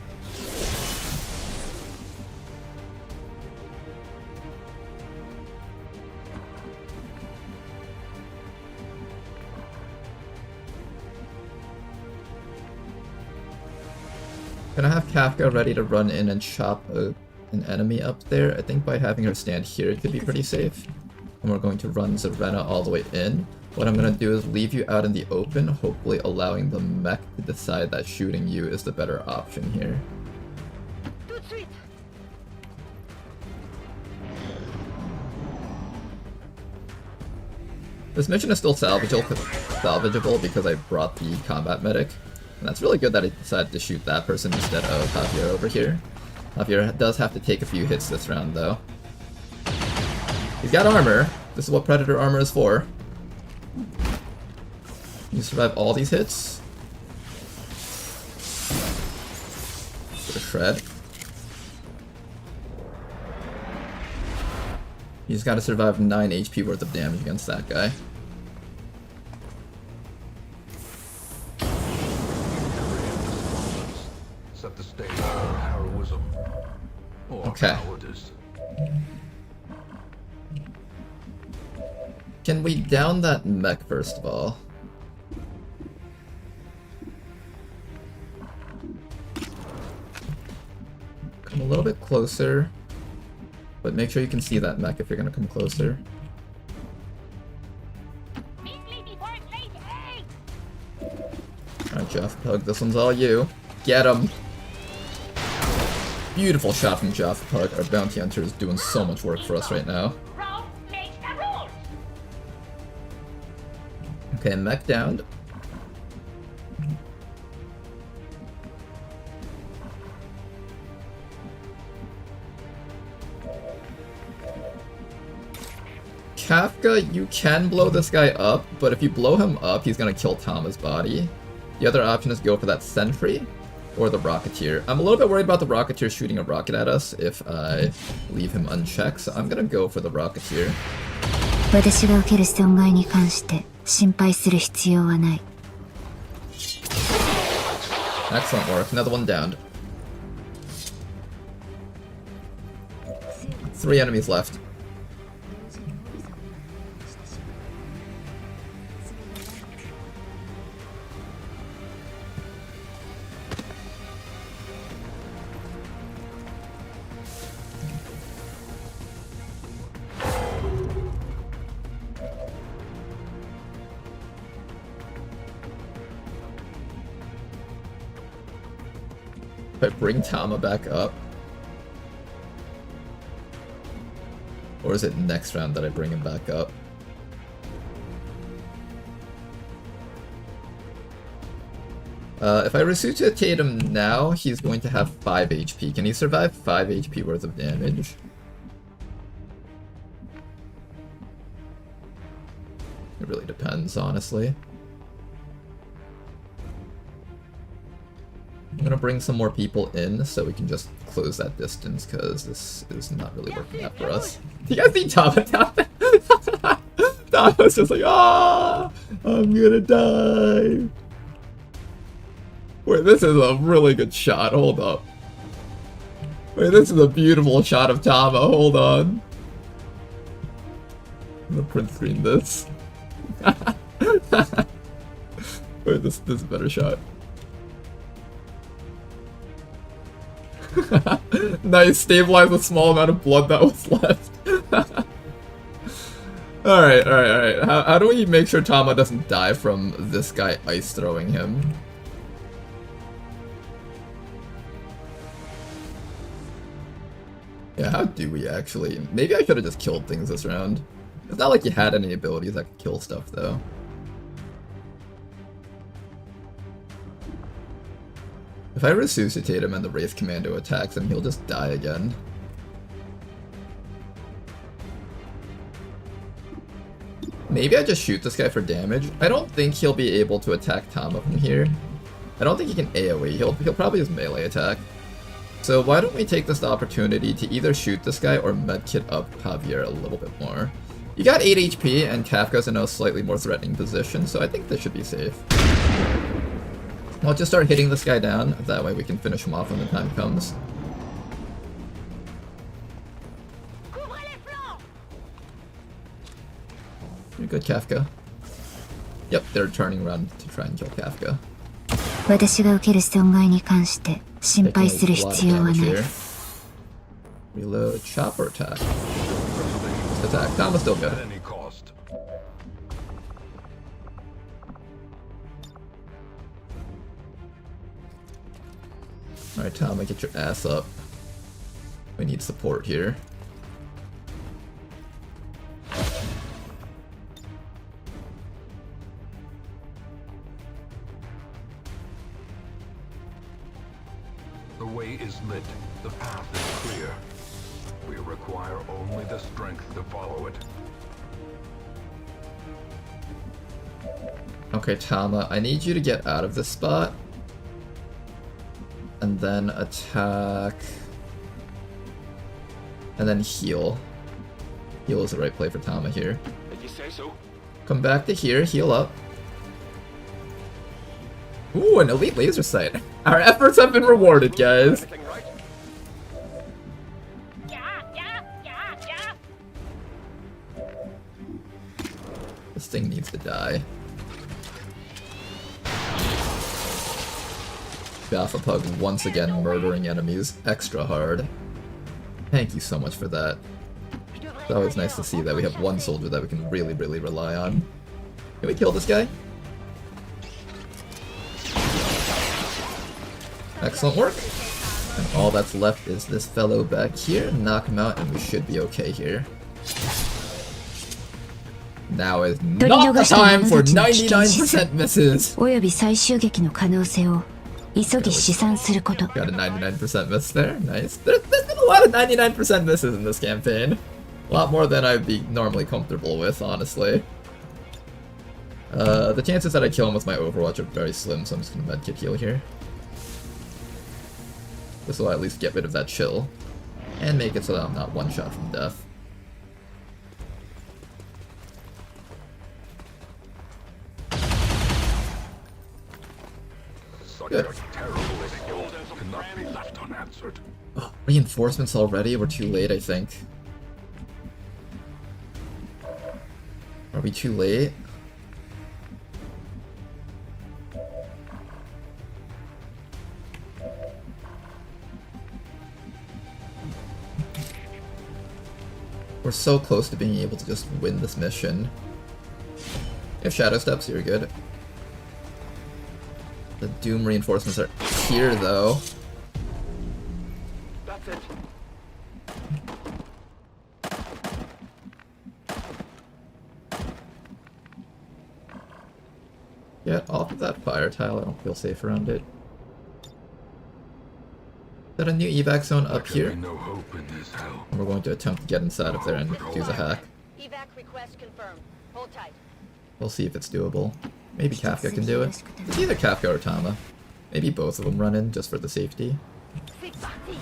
[SPEAKER 1] Gonna have Kafka ready to run in and chop an enemy up there. I think by having her stand here it could be pretty safe. And we're going to run Zarena all the way in. What I'm gonna do is leave you out in the open, hopefully allowing the mech to decide that shooting you is the better option here. This mission is still salvageable because I brought the combat medic. And that's really good that I decided to shoot that person instead of Javier over here. Javier does have to take a few hits this round though. He's got armor. This is what Predator armor is for. You survive all these hits. Get a shred. He's got to survive 9 HP worth of damage against that guy.
[SPEAKER 9] Set the stage for heroism or cowardice.
[SPEAKER 1] Can we down that mech first of all? Come a little bit closer, but make sure you can see that mech if you're gonna come closer. Alright, Jeff Pug, this one's all you. Get him! Beautiful shot from Jeff Pug. Our bounty hunter is doing so much work for us right now. Okay, mech downed. Kafka, you can blow this guy up, but if you blow him up, he's gonna kill Tama's body. The other option is go for that sentry or the Rocketeer. I'm a little bit worried about the Rocketeer shooting a rocket at us if I leave him unchecked, so I'm gonna go for the Rocketeer.
[SPEAKER 12] 私が受ける損害に関して心配する必要はない。
[SPEAKER 1] Excellent work. Another one downed. 3 enemies left. If I bring Tama back up. Or is it next round that I bring him back up? If I resuscitate him now, he's going to have 5 HP. Can he survive 5 HP worth of damage? It really depends, honestly. I'm gonna bring some more people in so we can just close that distance, because this is not really working out for us. Do you guys see Tama down there? Tama's just like, ah, I'm gonna die. Wait, this is a really good shot. Hold up. Wait, this is a beautiful shot of Tama. Hold on. I'm gonna print screen this. Wait, this is a better shot. Nice, stabilize the small amount of blood that was left. Alright. How do we make sure Tama doesn't die from this guy ice throwing him? Yeah, how do we actually? Maybe I could have just killed things this round. It's not like you had any abilities that could kill stuff, though. If I resuscitate him and the Wraith Commando attacks him, he'll just die again. Maybe I just shoot this guy for damage. I don't think he'll be able to attack Tama from here. I don't think he can AoE. He'll probably use melee attack. So why don't we take this opportunity to either shoot this guy or medkit up Javier a little bit more. You got 8 HP and Kafka's in a slightly more threatening position, so I think this should be safe. I'll just start hitting this guy down, that way we can finish him off when the time comes. You're good, Kafka. Yep, they're turning around to try and kill Kafka.
[SPEAKER 12] 私が受ける損害に関して心配する必要はない。
[SPEAKER 1] Reload, chopper attack. Attack. Tama's still good. Alright, Tama, get your ass up. We need support here.
[SPEAKER 9] The way is lit. The path is clear. We require only the strength to follow it.
[SPEAKER 1] Okay, Tama, I need you to get out of this spot. And then attack. And then heal. Heal is the right play for Tama here.
[SPEAKER 10] Did you say so?
[SPEAKER 1] Come back to here, heal up. Ooh, an elite laser sight. Our efforts have been rewarded, guys. This thing needs to die. Baffapug once again murdering enemies extra hard. Thank you so much for that. It's always nice to see that we have one soldier that we can really rely on. Can we kill this guy? Excellent work. And all that's left is this fellow back here. Knock him out and we should be okay here. Now is not the time for 99% misses!
[SPEAKER 12] および最終撃の可能性を急ぎ試算すること。
[SPEAKER 1] Got a 99% miss there. Nice. There's been a lot of 99% misses in this campaign. A lot more than I'd be normally comfortable with, honestly. The chances that I kill him with my Overwatch are very slim, so I'm just gonna medkit heal here. This will at least get rid of that chill. And make it so that I'm not one shot from death. Good.
[SPEAKER 9] Cannot be left unanswered.
[SPEAKER 1] Oh, reinforcements already? We're too late, I think. Are we too late? We're so close to being able to just win this mission. If Shadow Steps, you're good. The Doom reinforcements are here, though.
[SPEAKER 10] That's it.
[SPEAKER 1] Get off of that fire tile. I don't feel safe around it. Is that a new evac zone up here?
[SPEAKER 9] No hope in this hell.
[SPEAKER 1] And we're going to attempt to get inside of there and do the hack.
[SPEAKER 7] Evac request confirmed. Hold tight.
[SPEAKER 1] We'll see if it's doable. Maybe Kafka can do it. It's either Kafka or Tama. Maybe both of them run in just for the safety.
[SPEAKER 7] C'est parti.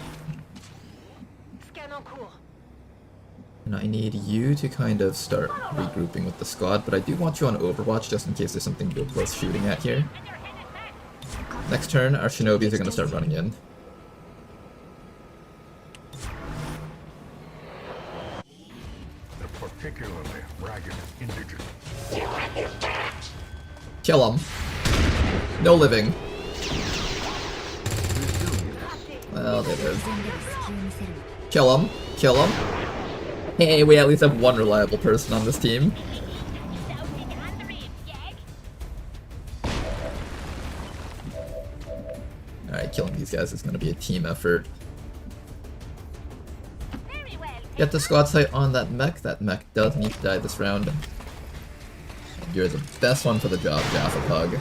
[SPEAKER 7] Scan en cours.
[SPEAKER 1] And I need you to kind of start regrouping with the squad, but I do want you on Overwatch just in case there's something good worth shooting at here. Next turn, our Shinobis are going to start running in.
[SPEAKER 9] They're particularly ragged and indigent.
[SPEAKER 1] Kill him. No living. Well, they live. Kill him. Kill him. Hey, we at least have one reliable person on this team. Alright, killing these guys is going to be a team effort. Get the squad sight on that mech. That mech does need to die this round. And you're the best one for the job, Jaffa Pug.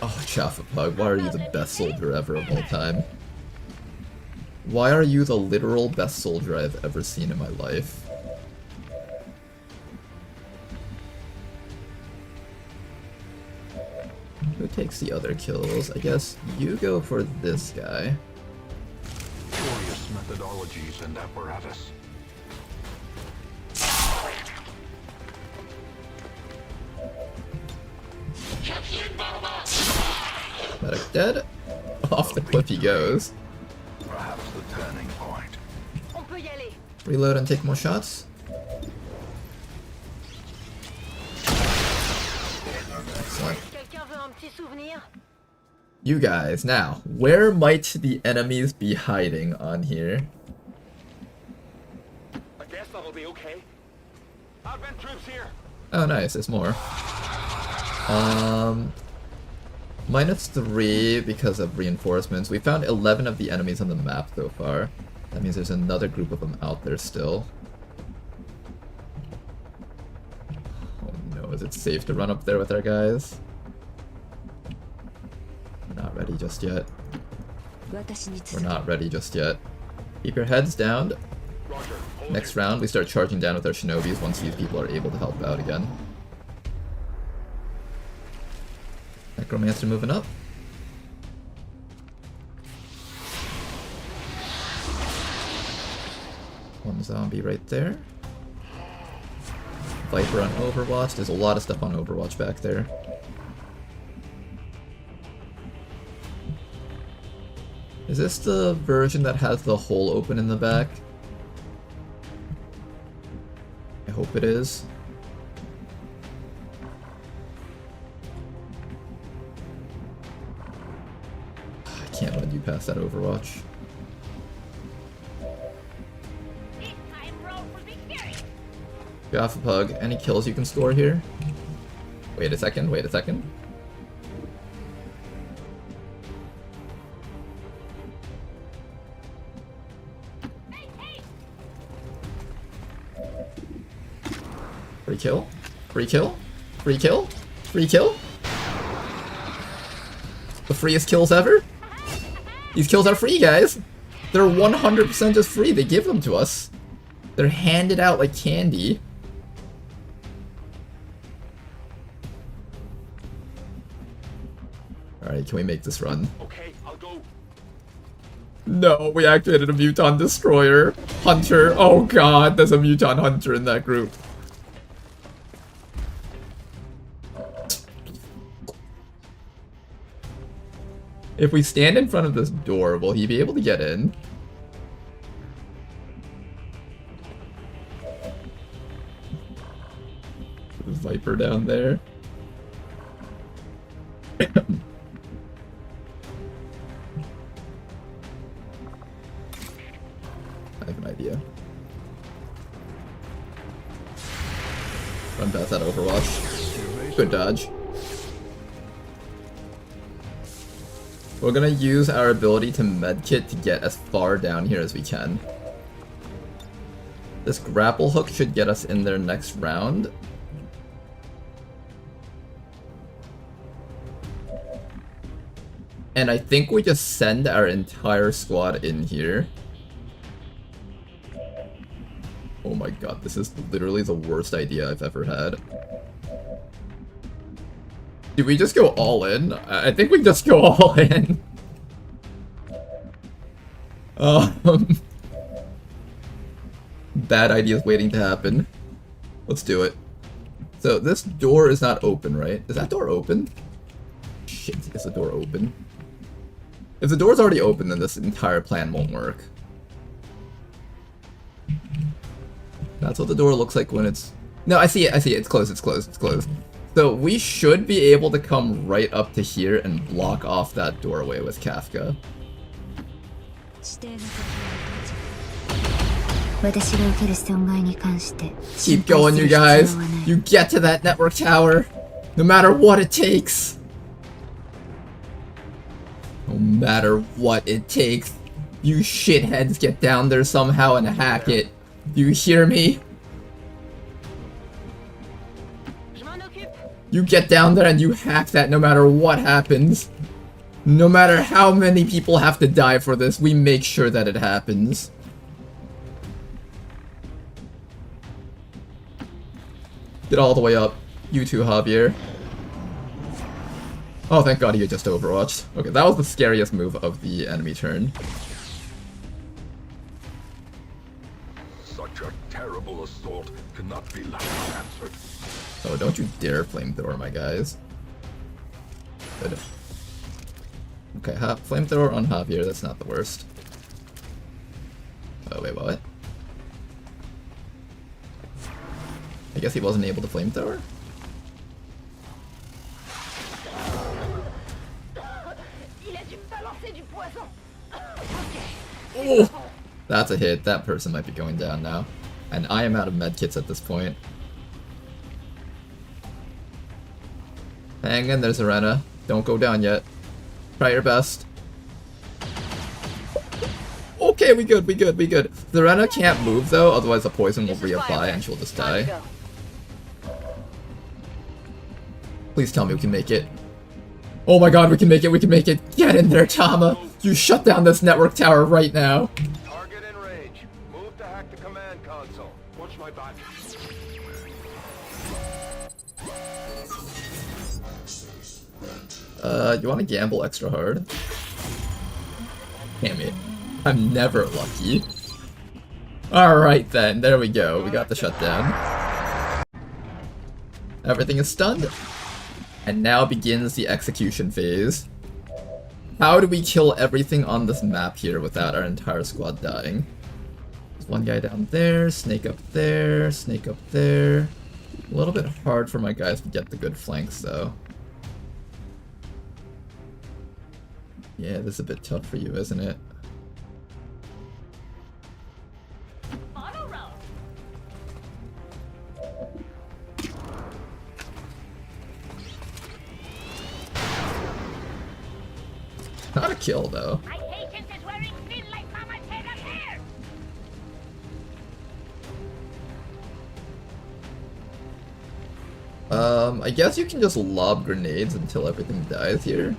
[SPEAKER 1] Oh, Jaffa Pug, why are you the best soldier ever of all time? Why are you the literal best soldier I've ever seen in my life? Who takes the other kills? I guess you go for this guy.
[SPEAKER 9] Curious methodologies and apparatus.
[SPEAKER 1] Medic dead. Off the cliff he goes.
[SPEAKER 9] Perhaps the turning point.
[SPEAKER 7] On peut y aller.
[SPEAKER 1] Reload and take more shots. Excellent.
[SPEAKER 7] Quelqu'un veut un petit souvenir?
[SPEAKER 1] You guys, now, where might the enemies be hiding on here?
[SPEAKER 3] I guess that'll be okay. Advent troops here.
[SPEAKER 1] Oh nice, there's more. -3 because of reinforcements. We found 11 of the enemies on the map so far. That means there's another group of them out there still. Oh no, is it safe to run up there with our guys? We're not ready just yet. We're not ready just yet. Keep your heads down. Next round, we start charging down with our Shinobis once these people are able to help out again. Necromancer moving up. One zombie right there. Viper on Overwatch. There's a lot of stuff on Overwatch back there. Is this the version that has the hole open in the back? I hope it is. I can't let you pass that Overwatch. Jaffa Pug, any kills you can score here? Wait a second, wait a second. Free kill? Free kill? Free kill? Free kill? The freest kills ever? These kills are free, guys! They're 100% just free, they give them to us. They're handed out like candy. Alright, can we make this run?
[SPEAKER 3] Okay, I'll go.
[SPEAKER 1] No, we activated a Muton Destroyer. Hunter. Oh god, there's a Muton Hunter in that group. If we stand in front of this door, will he be able to get in? There's Viper down there. I have an idea. Run past that Overwatch. Good dodge. We're gonna use our ability to medkit to get as far down here as we can. This grapple hook should get us in there next round. And I think we just send our entire squad in here. Oh my god, this is literally the worst idea I've ever had. Do we just go all in? I think we just go all in. Bad ideas waiting to happen. Let's do it. So this door is not open, right? Is that door open? Shit, is the door open? If the door's already open, then this entire plan won't work. That's what the door looks like when it's... No, I see it, it's closed, it's closed, it's closed. So we should be able to come right up to here and block off that doorway with Kafka. Keep going, you guys! You get to that network tower! No matter what it takes! No matter what it takes, you shitheads get down there somehow and hack it. Do you hear me? You get down there and you hack that no matter what happens. No matter how many people have to die for this, we make sure that it happens. Get all the way up. You too, Javier. Oh, thank god you just overwatched. Okay, that was the scariest move of the enemy turn.
[SPEAKER 9] Such a terrible assault cannot be left unanswered.
[SPEAKER 1] Oh, don't you dare flamethrower, my guys. Good. Okay, flamethrower on Javier, that's not the worst. Oh, wait, what? I guess he wasn't able to flamethrower? Oh! That's a hit. That person might be going down now. And I am out of medkits at this point. Hang in there, Serena. Don't go down yet. Try your best. Okay, we good. Serena can't move though, otherwise the poison will reapply and she'll just die. Please tell me we can make it. Oh my god, we can make it. Get in there, Tama. You shut down this network tower right now.
[SPEAKER 10] Target in range. Move to hack the command console. Watch my back.
[SPEAKER 1] You want to gamble extra hard? Damn it. I'm never lucky. Alright then, there we go. We got the shutdown. Everything is stunned. And now begins the execution phase. How do we kill everything on this map here without our entire squad dying? There's one guy down there, snake up there, snake up there. A little bit hard for my guys to get the good flanks though. Yeah, this is a bit tough for you, isn't it? Not a kill though. I guess you can just lob grenades until everything dies here.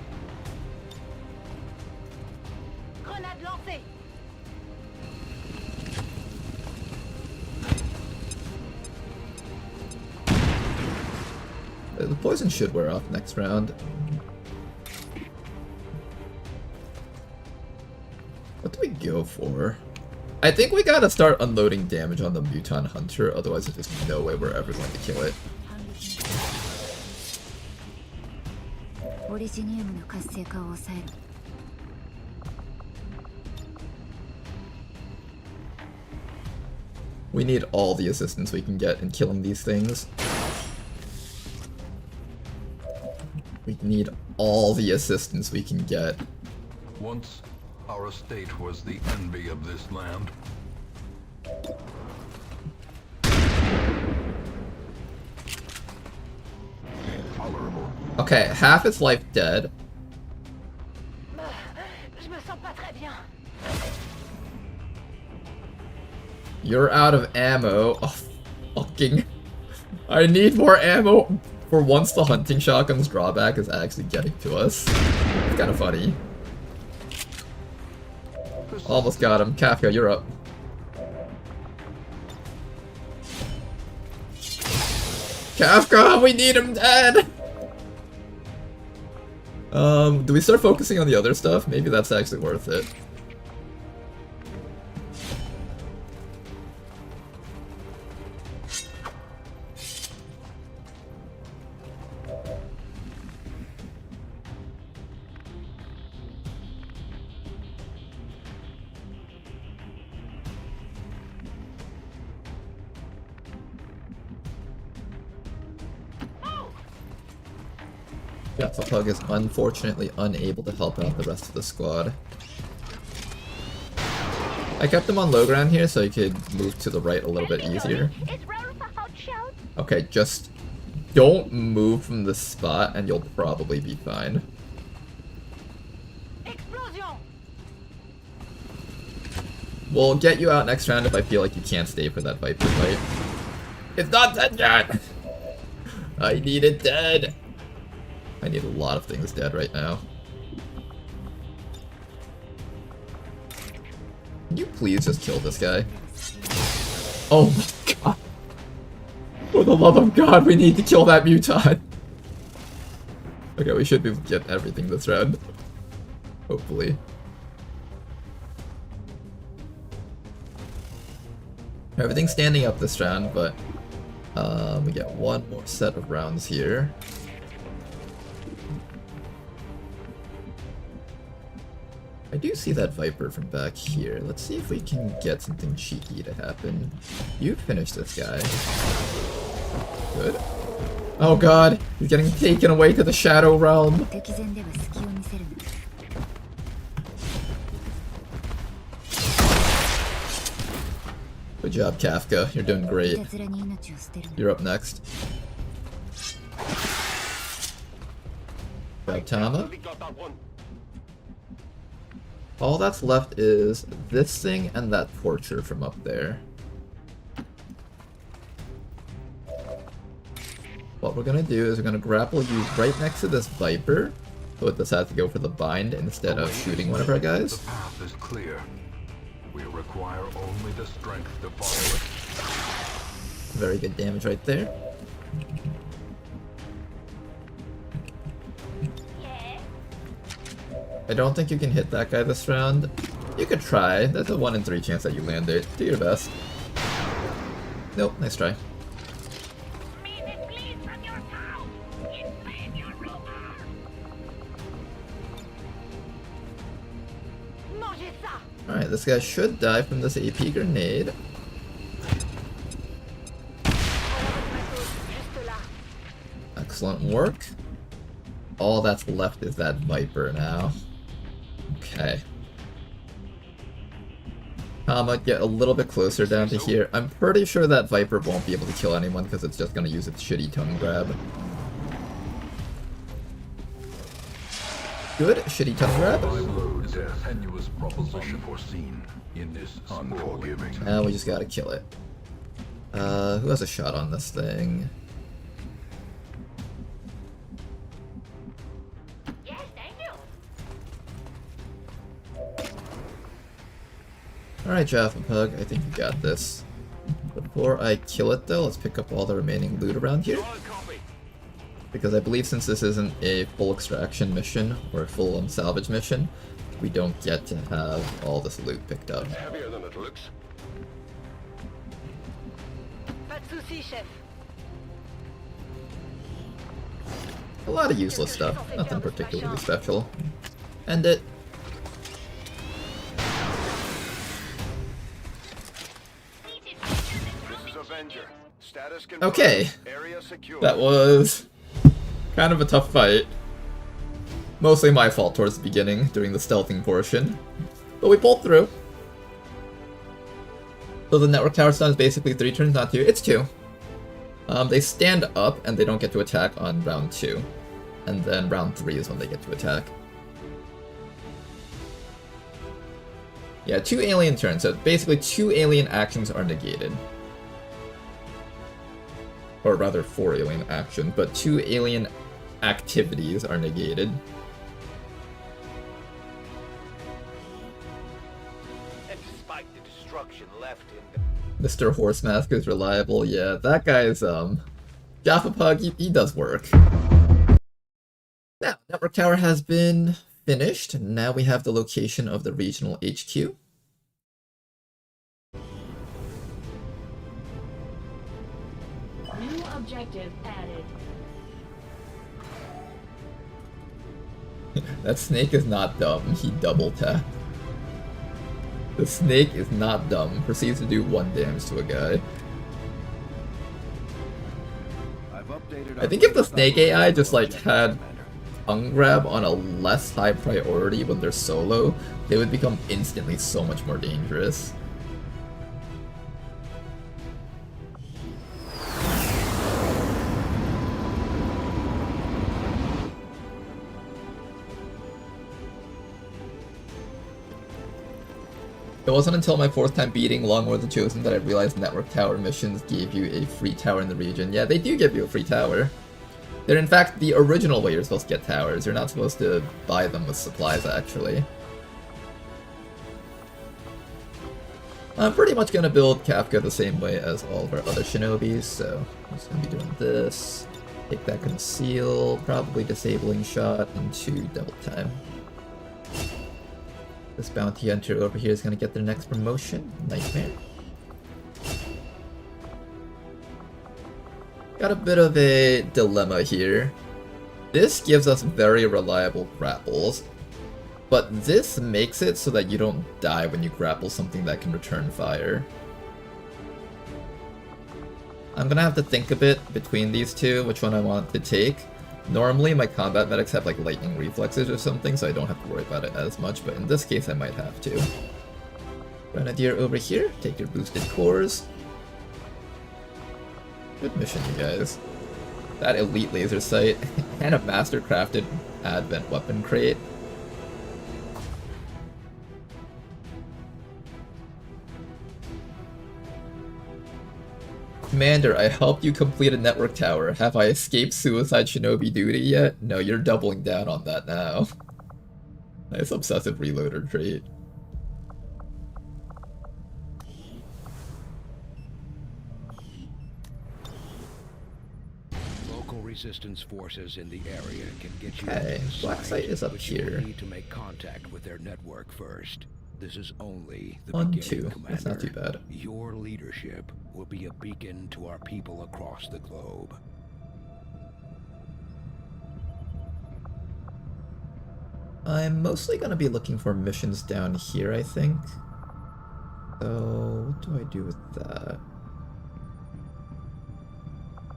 [SPEAKER 1] The poison should wear off next round. What do we go for? I think we gotta start unloading damage on the Mutant Hunter, otherwise there's just no way we're ever going to kill it. We need all the assistance we can get in killing these things. We need all the assistance we can get.
[SPEAKER 9] Once, our estate was the envy of this land. Intolerable.
[SPEAKER 1] Okay, half its life dead. You're out of ammo. Oh, fucking... I need more ammo! For once, the hunting shotgun's drawback is actually getting to us. It's kind of funny. Almost got him. Kafka, you're up. Kafka, we need him dead! Do we start focusing on the other stuff? Maybe that's actually worth it. Yeah, the Pug is unfortunately unable to help out the rest of the squad. I kept him on low ground here so he could move to the right a little bit easier. Okay, just don't move from this spot and you'll probably be fine. We'll get you out next round if I feel like you can't stay for that Viper fight. It's not dead yet! I need it dead! I need a lot of things dead right now. Can you please just kill this guy? Oh my god! For the love of god, we need to kill that Muton! Okay, we should be able to get everything this round. Hopefully. Everything's standing up this round, but we get one more set of rounds here. I do see that Viper from back here. Let's see if we can get something cheeky to happen. You finish this guy. Good. Oh god, he's getting taken away to the Shadow Realm. Good job, Kafka. You're doing great. You're up next. Grab Tama. All that's left is this thing and that Torture from up there. What we're gonna do is we're gonna grapple you right next to this Viper, but this has to go for the bind instead of shooting one of our guys.
[SPEAKER 9] The path is clear. We require only the strength to follow it.
[SPEAKER 1] Very good damage right there. I don't think you can hit that guy this round. You could try. There's a 1 in 3 chance that you land it. Do your best. Nope, nice try. Alright, this guy should die from this AP grenade. Excellent work. All that's left is that Viper now. Okay. Might get a little bit closer down to here. I'm pretty sure that Viper won't be able to kill anyone because it's just going to use its shitty tongue grab. Good, shitty tongue grab.
[SPEAKER 9] Tenuous proposition foreseen in this unforgiving.
[SPEAKER 1] Now we just gotta kill it. Who has a shot on this thing? Alright, Jaffa Pug, I think you got this. Before I kill it though, let's pick up all the remaining loot around here. Because I believe since this isn't a full extraction mission, or a full salvage mission, we don't get to have all this loot picked up.
[SPEAKER 10] Heavier than it looks.
[SPEAKER 7] Pas de soucis, chef.
[SPEAKER 1] A lot of useless stuff, nothing particularly special. End it.
[SPEAKER 10] This is Avenger. Status confirmed.
[SPEAKER 1] Okay,
[SPEAKER 10] Area secure.
[SPEAKER 1] that was kind of a tough fight. Mostly my fault towards the beginning, during the stealthing portion. But we pulled through. So the network tower stun is basically 3 turns, not 2. It's 2. They stand up and they don't get to attack on round 2. And then round 3 is when they get to attack. Yeah, 2 alien turns, so basically 2 alien actions are negated. Or rather 4 alien actions, but 2 alien activities are negated. Mr. Horsemask is reliable. Yeah, that guy's, Jaffa Pug, he does work. Now, Network Tower has been finished. Now we have the location of the regional HQ.
[SPEAKER 8] New objective added.
[SPEAKER 1] That snake is not dumb. He double tapped. The snake is not dumb. Proceeds to do 1 damage to a guy. I think if the snake AI just like had tongue grab on a less high priority when they're solo, they would become instantly so much more dangerous. It wasn't until my 4th time beating Long War the Chosen that I realized Network Tower missions gave you a free tower in the region. Yeah, they do give you a free tower. They're in fact the original way you're supposed to get towers. You're not supposed to buy them with supplies, actually. I'm pretty much going to build Kafka the same way as all of our other shinobis, so I'm just going to be doing this. Take that conceal, probably disabling shot, and 2 double time. This bounty hunter over here is going to get their next promotion, Nightmare. Got a bit of a dilemma here. This gives us very reliable grapples, but this makes it so that you don't die when you grapple something that can return fire. I'm going to have to think a bit between these two, which one I want to take. Normally, my combat medics have like lightning reflexes or something, so I don't have to worry about it as much, but in this case I might have to. Grenadier over here, take your boosted cores. Good mission, you guys. That elite laser sight, and a master crafted advent weapon crate. Commander, I helped you complete a network tower. Have I escaped suicide shinobi duty yet? No, you're doubling down on that now. Nice obsessive reloader trait.
[SPEAKER 13] Local resistance forces in the area can get you
[SPEAKER 1] Okay,
[SPEAKER 13] into the
[SPEAKER 1] black site is up
[SPEAKER 13] but you will
[SPEAKER 1] here.
[SPEAKER 13] need to make contact with their network first. This is only the
[SPEAKER 1] 1,
[SPEAKER 13] beginning,
[SPEAKER 1] 2.
[SPEAKER 13] Commander.
[SPEAKER 1] That's not too bad.
[SPEAKER 13] Your leadership will be a beacon to our people across the globe.
[SPEAKER 1] I'm mostly going to be looking for missions down here, I think. So, what do I do with that?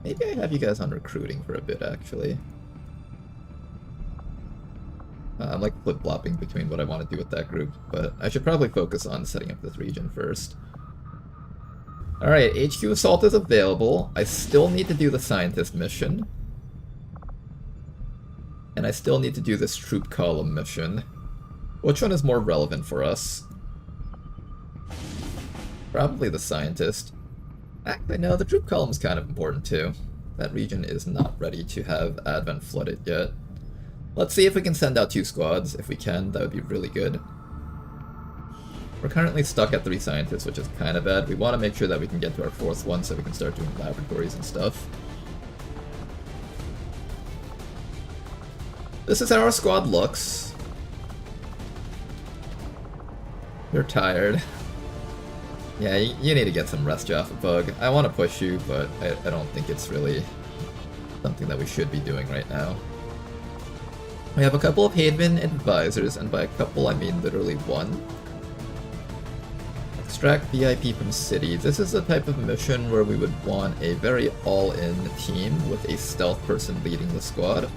[SPEAKER 1] Maybe I have you guys on recruiting for a bit, actually. I'm like flip-flopping between what I want to do with that group, but I should probably focus on setting up this region first. Alright, HQ Assault is available. I still need to do the Scientist mission. And I still need to do this Troop Column mission. Which one is more relevant for us? Probably the Scientist. Actually, no, the Troop Column is kind of important too. That region is not ready to have Advent flooded yet. Let's see if we can send out 2 squads. If we can, that would be really good. We're currently stuck at 3 scientists, which is kind of bad. We want to make sure that we can get to our 4th one so we can start doing laboratories and stuff. This is how our squad looks. You're tired. Yeah, you need to get some rest, Jaffa Bug. I want to push you, but I don't think it's really something that we should be doing right now. We have a couple of Haven advisors, and by a couple I mean literally 1. Extract VIP from city. This is the type of mission where we would want a very all-in team with a stealth person leading the squad.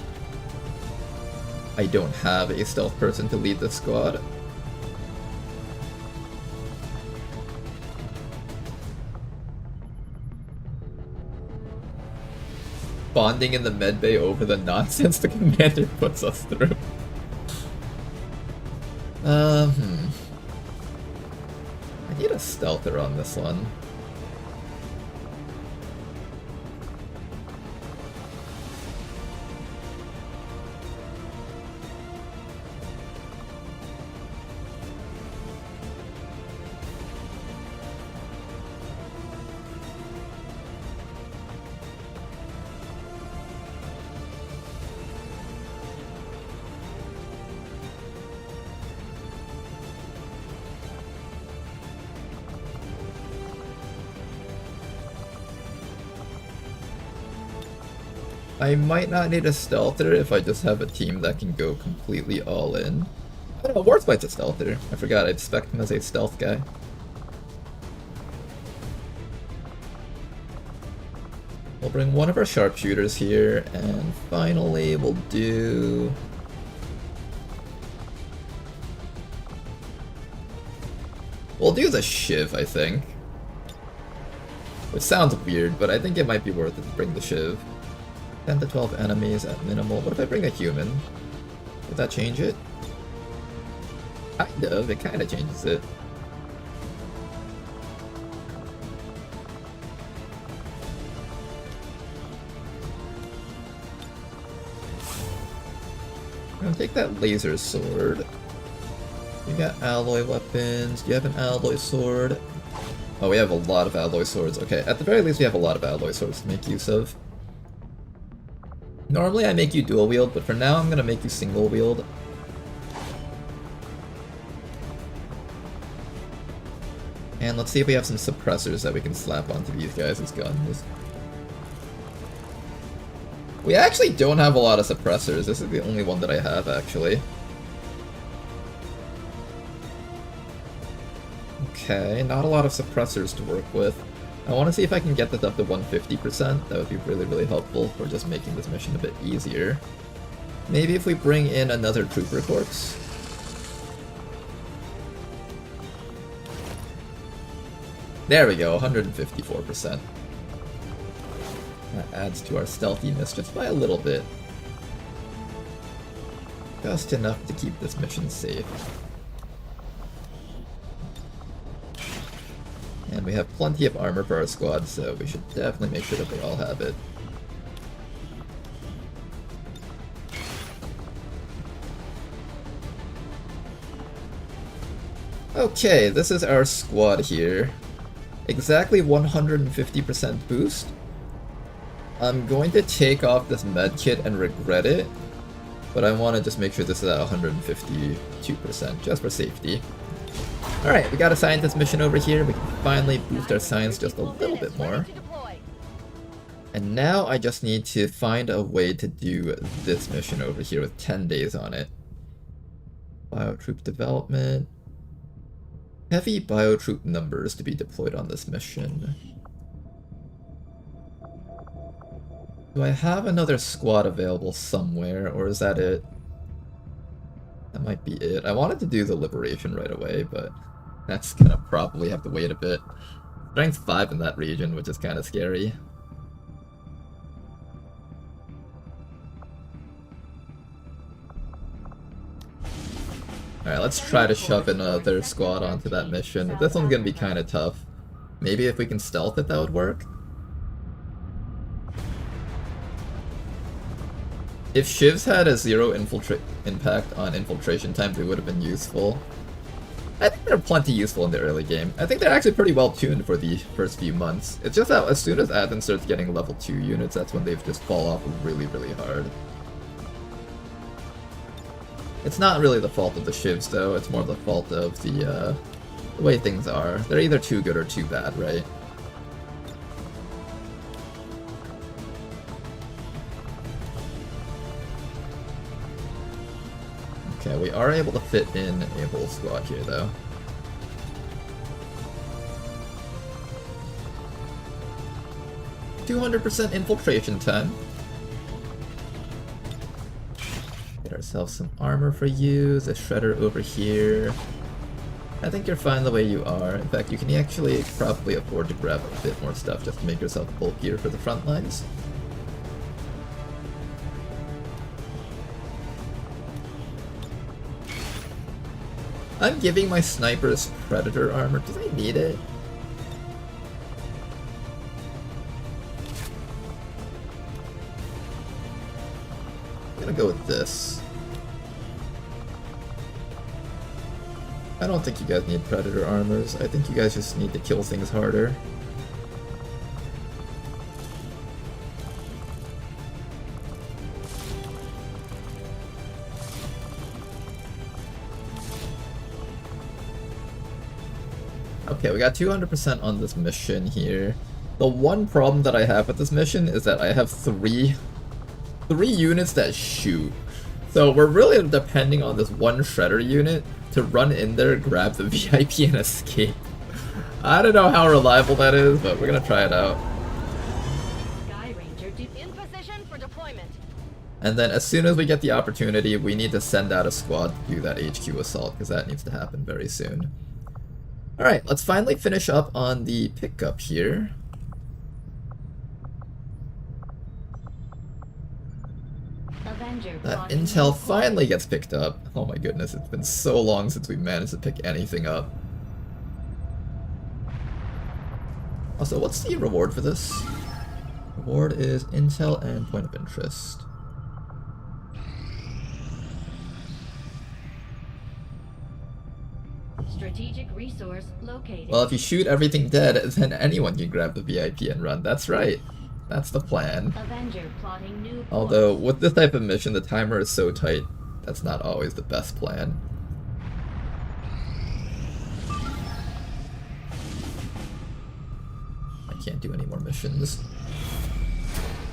[SPEAKER 1] I don't have a stealth person to lead the squad. Bonding in the medbay over the nonsense the commander puts us through. I need a stealther on this one. I might not need a stealther if I just have a team that can go completely all in. I don't know, Warspite's a stealther. I forgot I'd spec him as a stealth guy. We'll bring one of our sharpshooters here, and finally we'll do... We'll do the Shiv, I think. Which sounds weird, but I think it might be worth it to bring the Shiv. 10 to 12 enemies at minimal. What if I bring a human? Would that change it? Kind of, it kind of changes it. I'm gonna take that laser sword. You got alloy weapons. Do you have an alloy sword? Oh, we have a lot of alloy swords. Okay, at the very least we have a lot of alloy swords to make use of. Normally I make you dual wield, but for now I'm gonna make you single wield. And let's see if we have some suppressors that we can slap onto these guys' guns. We actually don't have a lot of suppressors. This is the only one that I have, actually. Okay, not a lot of suppressors to work with. I want to see if I can get this up to 150%. That would be really, really helpful for just making this mission a bit easier. Maybe if we bring in another Trooper Corpse. There we go, 154%. That adds to our stealthiness just by a little bit. Just enough to keep this mission safe. And we have plenty of armor for our squad, so we should definitely make sure that they all have it. Okay, this is our squad here. Exactly 150% boost. I'm going to take off this medkit and regret it, but I want to just make sure this is at 152%, just for safety. Alright, we got a scientist mission over here. We can finally boost our science just a little bit more. And now I just need to find a way to do this mission over here with 10 days on it. Biotroop development. Heavy biotroop numbers to be deployed on this mission. Do I have another squad available somewhere, or is that it? That might be it. I wanted to do the liberation right away, but that's gonna probably have to wait a bit. Strength 5 in that region, which is kind of scary. Alright, let's try to shove another squad onto that mission. This one's gonna be kind of tough. Maybe if we can stealth it, that would work. If Shivs had a 0 impact on infiltration time, they would have been useful. I think they're plenty useful in the early game. I think they're actually pretty well tuned for the first few months. It's just that as soon as Athens starts getting level 2 units, that's when they've just fall off really, really hard. It's not really the fault of the Shivs though, it's more the fault of the way things are. They're either too good or too bad, right? Okay, we are able to fit in a whole squad here, though. "200% infiltration time. Get ourselves some armor for you. The shredder over here. I think you're fine the way you are. In fact, you can actually probably afford to grab a bit more stuff just to make yourself bulkier for the front lines. I'm giving my snipers predator armor. Do they need it? I'm gonna go with this. I don't think you guys need predator armors. I think you guys just need to kill things harder. Okay, we got 200% on this mission here. The one problem that I have with this mission is that I have 3 3 units that shoot. So we're really depending on this one shredder unit to run in there, grab the VIP, and escape. I don't know how reliable that is, but we're gonna try it out.
[SPEAKER 7] In position for deployment.
[SPEAKER 1] And then as soon as we get the opportunity, we need to send out a squad to do that HQ assault, because that needs to happen very soon. Alright, let's finally finish up on the pickup here. That intel finally gets picked up. Oh my goodness, it's been so long since we managed to pick anything up. Also, what's the reward for this? Reward is intel and point of interest.
[SPEAKER 8] Strategic resource located.
[SPEAKER 1] Well, if you shoot everything dead, then anyone can grab the VIP and run. That's right. That's the plan.
[SPEAKER 8] Avenger plotting new
[SPEAKER 1] Although, with this type of mission, the timer is so tight, that's not always the best plan. I can't do any more missions.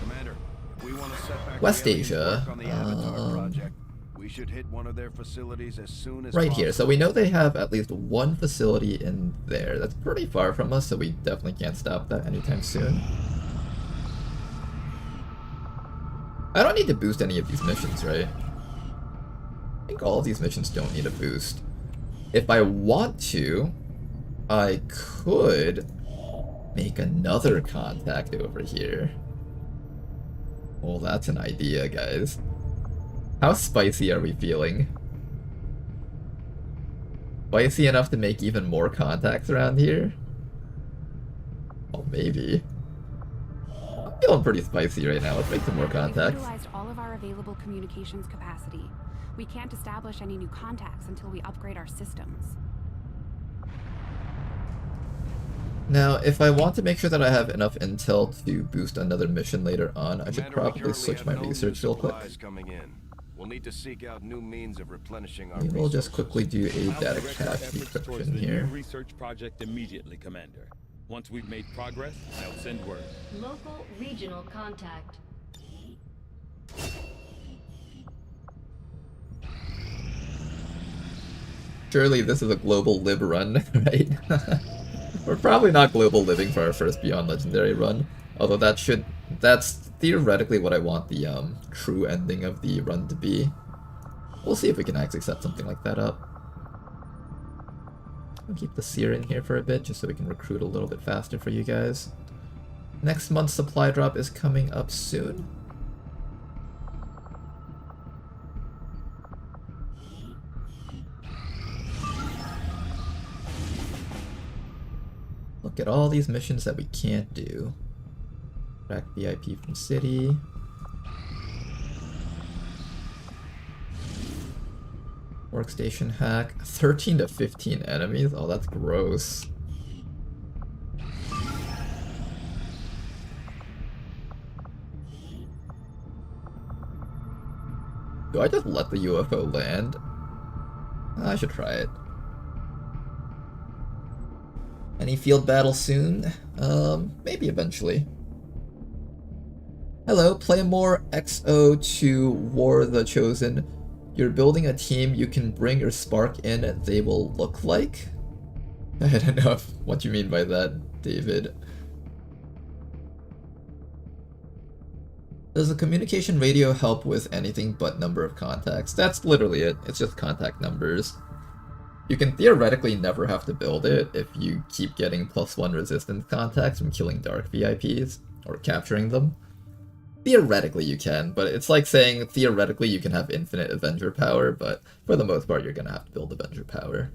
[SPEAKER 10] Commander, we want to set back
[SPEAKER 1] West
[SPEAKER 10] the aliens'
[SPEAKER 1] Asia.
[SPEAKER 10] work on the Avatar project. We should hit one of their facilities as soon as
[SPEAKER 1] Right
[SPEAKER 10] possible.
[SPEAKER 1] here. So we know they have at least one facility in there. That's pretty far from us, so we definitely can't stop that anytime soon. I don't need to boost any of these missions, right? I think all of these missions don't need a boost. If I want to, I could make another contact over here. Well, that's an idea, guys. How spicy are we feeling? Spicy enough to make even more contacts around here? Well, maybe. I'm feeling pretty spicy right now. Let's make some more contacts.
[SPEAKER 14] We've utilized all of our available communications capacity. We can't establish any new contacts until we upgrade our systems.
[SPEAKER 1] Now, if I want to make sure that I have enough intel to boost another mission later on, I should probably switch my research real quick.
[SPEAKER 10] We'll need to seek out new means of replenishing our
[SPEAKER 1] We'll just quickly do a
[SPEAKER 11] I'll
[SPEAKER 1] data
[SPEAKER 11] direct our
[SPEAKER 1] cache
[SPEAKER 11] efforts towards
[SPEAKER 1] decryption
[SPEAKER 11] the
[SPEAKER 1] here.
[SPEAKER 11] new research project immediately, Commander. Once we've made progress, I'll send word.
[SPEAKER 8] Local regional contact.
[SPEAKER 1] Surely this is a global lib run, right? We're probably not global living for our first Beyond Legendary run. Although that's theoretically what I want the true ending of the run to be. We'll see if we can actually set something like that up. I'll keep the seer in here for a bit just so we can recruit a little bit faster for you guys. Next month's supply drop is coming up soon. Look at all these missions that we can't do. Track VIP from city. Workstation hack. 13 to 15 enemies? Oh, that's gross. Do I just let the UFO land? I should try it. Any field battle soon? Maybe eventually. Hello, play more XO2 War the Chosen. You're building a team you can bring your spark in, they will look like? I don't know what you mean by that, David. Does the communication radio help with anything but number of contacts? That's literally it. It's just contact numbers. You can theoretically never have to build it if you keep getting +1 resistance contacts from killing dark VIPs or capturing them. Theoretically you can, but it's like saying theoretically you can have infinite Avenger power, but for the most part you're gonna have to build Avenger power.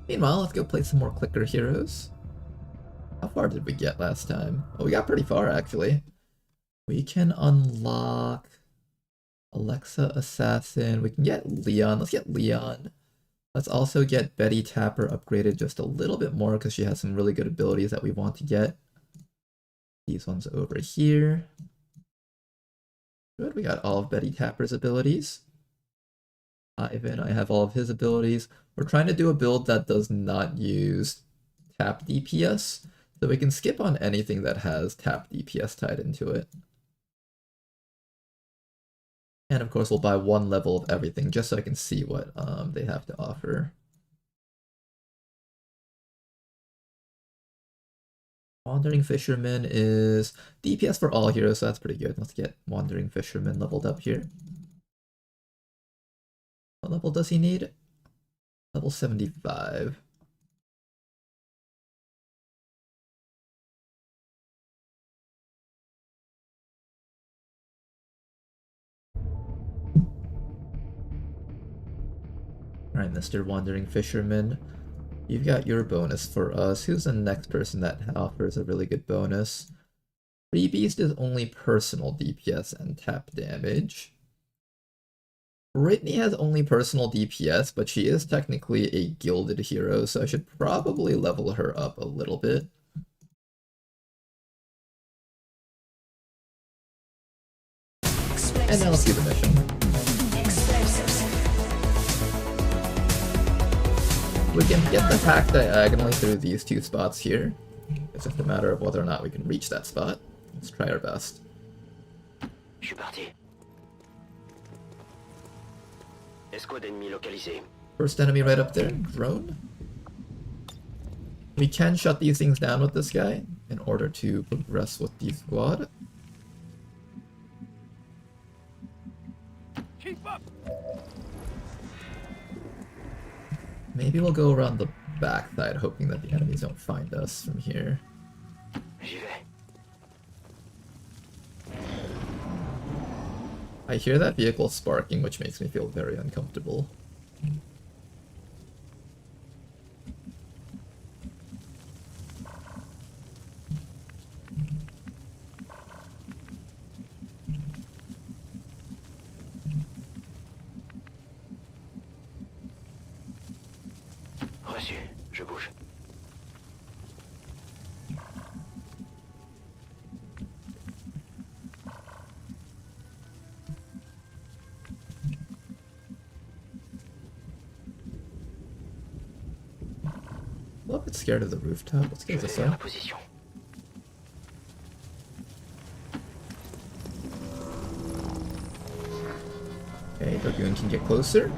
[SPEAKER 1] Meanwhile, let's go play some more Clicker Heroes. How far did we get last time? Oh, we got pretty far, actually. We can unlock Alexa Assassin. We can get Leon. Let's get Leon. Let's also get Betty Tapper upgraded just a little bit more because she has some really good abilities that we want to get. These ones over here. Good, we got all of Betty Tapper's abilities. Ivan, I have all of his abilities. We're trying to do a build that does not use tap DPS, so we can skip on anything that has tap DPS tied into it. And of course we'll buy one level of everything just so I can see what they have to offer. Wandering Fisherman is DPS for all heroes, so that's pretty good. Let's get Wandering Fisherman leveled up here. What level does he need? Level 75. Alright, Mr. Wandering Fisherman. You've got your bonus for us. Who's the next person that offers a really good bonus? Free Beast is only personal DPS and tap damage. Brittany has only personal DPS, but she is technically a gilded hero, so I should probably level her up a little bit. And now let's do the mission.
[SPEAKER 2] Explosives.
[SPEAKER 1] We can get the hack diagonally through these two spots here. It's just a matter of whether or not we can reach that spot. Let's try our best.
[SPEAKER 10] Je suis parti. Escouade ennemie localisée.
[SPEAKER 1] First enemy right up there, drone. We can shut these things down with this guy in order to progress with the squad.
[SPEAKER 6] Keep up.
[SPEAKER 1] Maybe we'll go around the back side, hoping that the enemies don't find us from here.
[SPEAKER 10] J'y vais.
[SPEAKER 1] I hear that vehicle sparking, which makes me feel very uncomfortable.
[SPEAKER 10] Reçu. Je bouge.
[SPEAKER 1] I'm a little bit scared of the rooftop. Let's get this out.
[SPEAKER 10] Position.
[SPEAKER 1] Okay, Dragoon can get closer.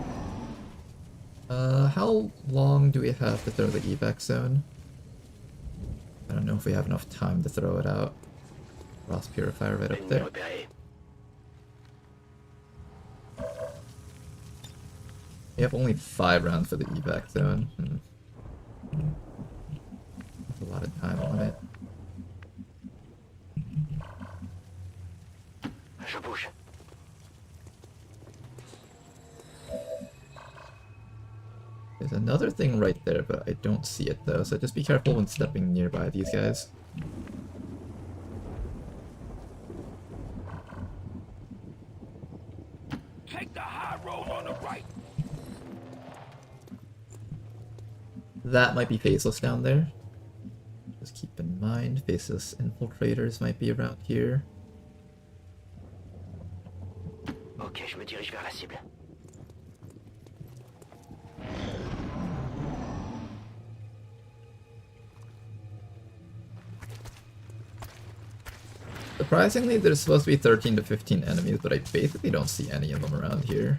[SPEAKER 1] How long do we have to throw the evac zone? I don't know if we have enough time to throw it out. Ross Purifier right up there. We have only 5 rounds for the evac zone. That's a lot of time on it.
[SPEAKER 10] Je bouge.
[SPEAKER 1] There's another thing right there, but I don't see it though, so just be careful when stepping nearby these guys.
[SPEAKER 6] Take the high road on the right.
[SPEAKER 1] That might be Faceless down there. Just keep in mind, Faceless infiltrators might be around here.
[SPEAKER 10] Ok, je me dirige vers la cible.
[SPEAKER 1] Surprisingly, there's supposed to be 13 to 15 enemies, but I basically don't see any of them around here.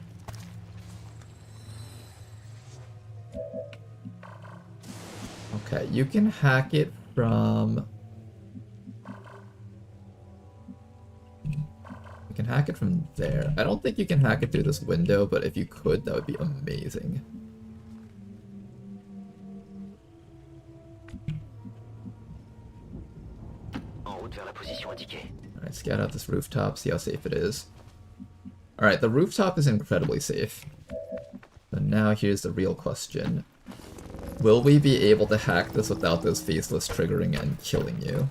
[SPEAKER 1] Okay, you can hack it from... You can hack it from there. I don't think you can hack it through this window, but if you could, that would be amazing. Alright, scout out this rooftop, see how safe it is. Alright, the rooftop is incredibly safe. So now here's the real question. Will we be able to hack this without those Faceless triggering and killing you?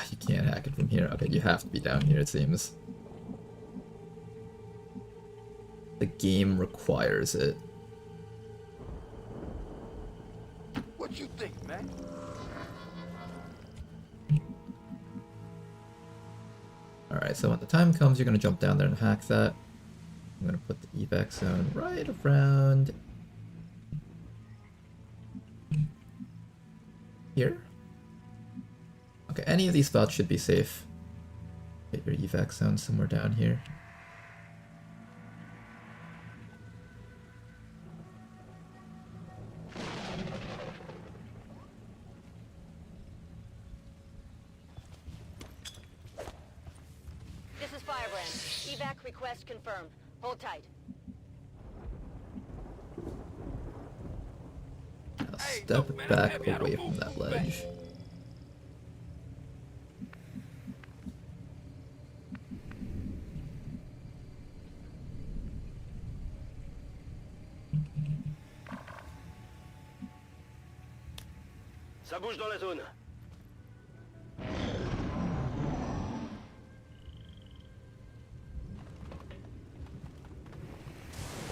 [SPEAKER 1] You can't hack it from here. Okay, you have to be down here, it seems. the game requires it.
[SPEAKER 6] What you think, man?
[SPEAKER 1] Alright, so when the time comes, you're going to jump down there and hack that. I'm going to put the evac zone right around here. Okay, any of these spots should be safe. Get your evac zone somewhere down here.
[SPEAKER 7] This is Firebrand. Evac request confirmed. Hold tight.
[SPEAKER 1] Now step back away from that ledge.
[SPEAKER 10] Ça bouge dans la zone.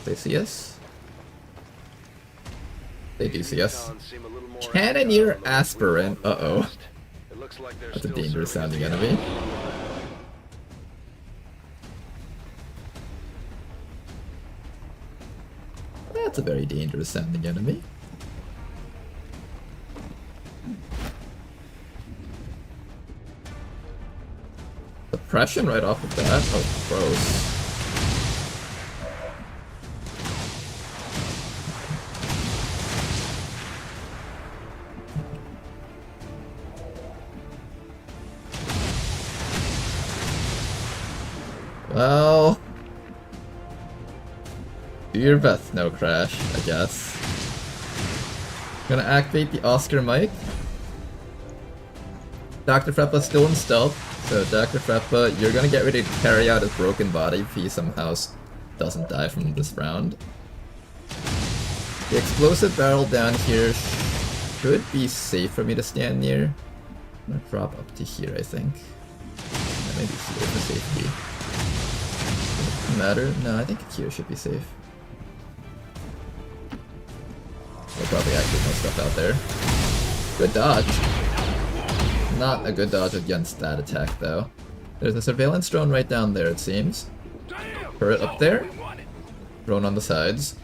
[SPEAKER 1] They see us? They do see us. Cannoneer Aspirant. Uh-oh. That's a dangerous sounding enemy. That's a very dangerous sounding enemy. Suppression right off the bat? Oh, gross. Well, do your best, no crash, I guess. Gonna activate the Oscar mic. Dr. Freppa's still in stealth, so Dr. Freppa, you're gonna get ready to carry out his broken body if he somehow doesn't die from this round. The explosive barrel down here should be safe for me to stand near. I'm gonna drop up to here, I think. Maybe here for safety. Doesn't matter. No, I think here should be safe. There'll probably actually no stuff out there. Good dodge. Not a good dodge against that attack, though. There's a surveillance drone right down there, it seems. Turret up there. Drone on the sides.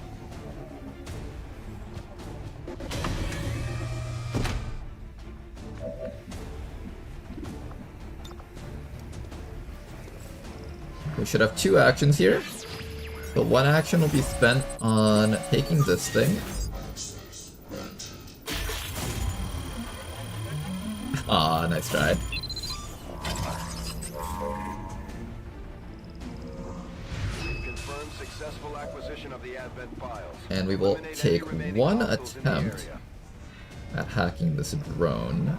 [SPEAKER 1] We should have two actions here. The one action will be spent on taking this thing. Ah, nice try.
[SPEAKER 10] Confirmed successful acquisition of the Advent files.
[SPEAKER 1] And we will take one attempt at hacking this drone.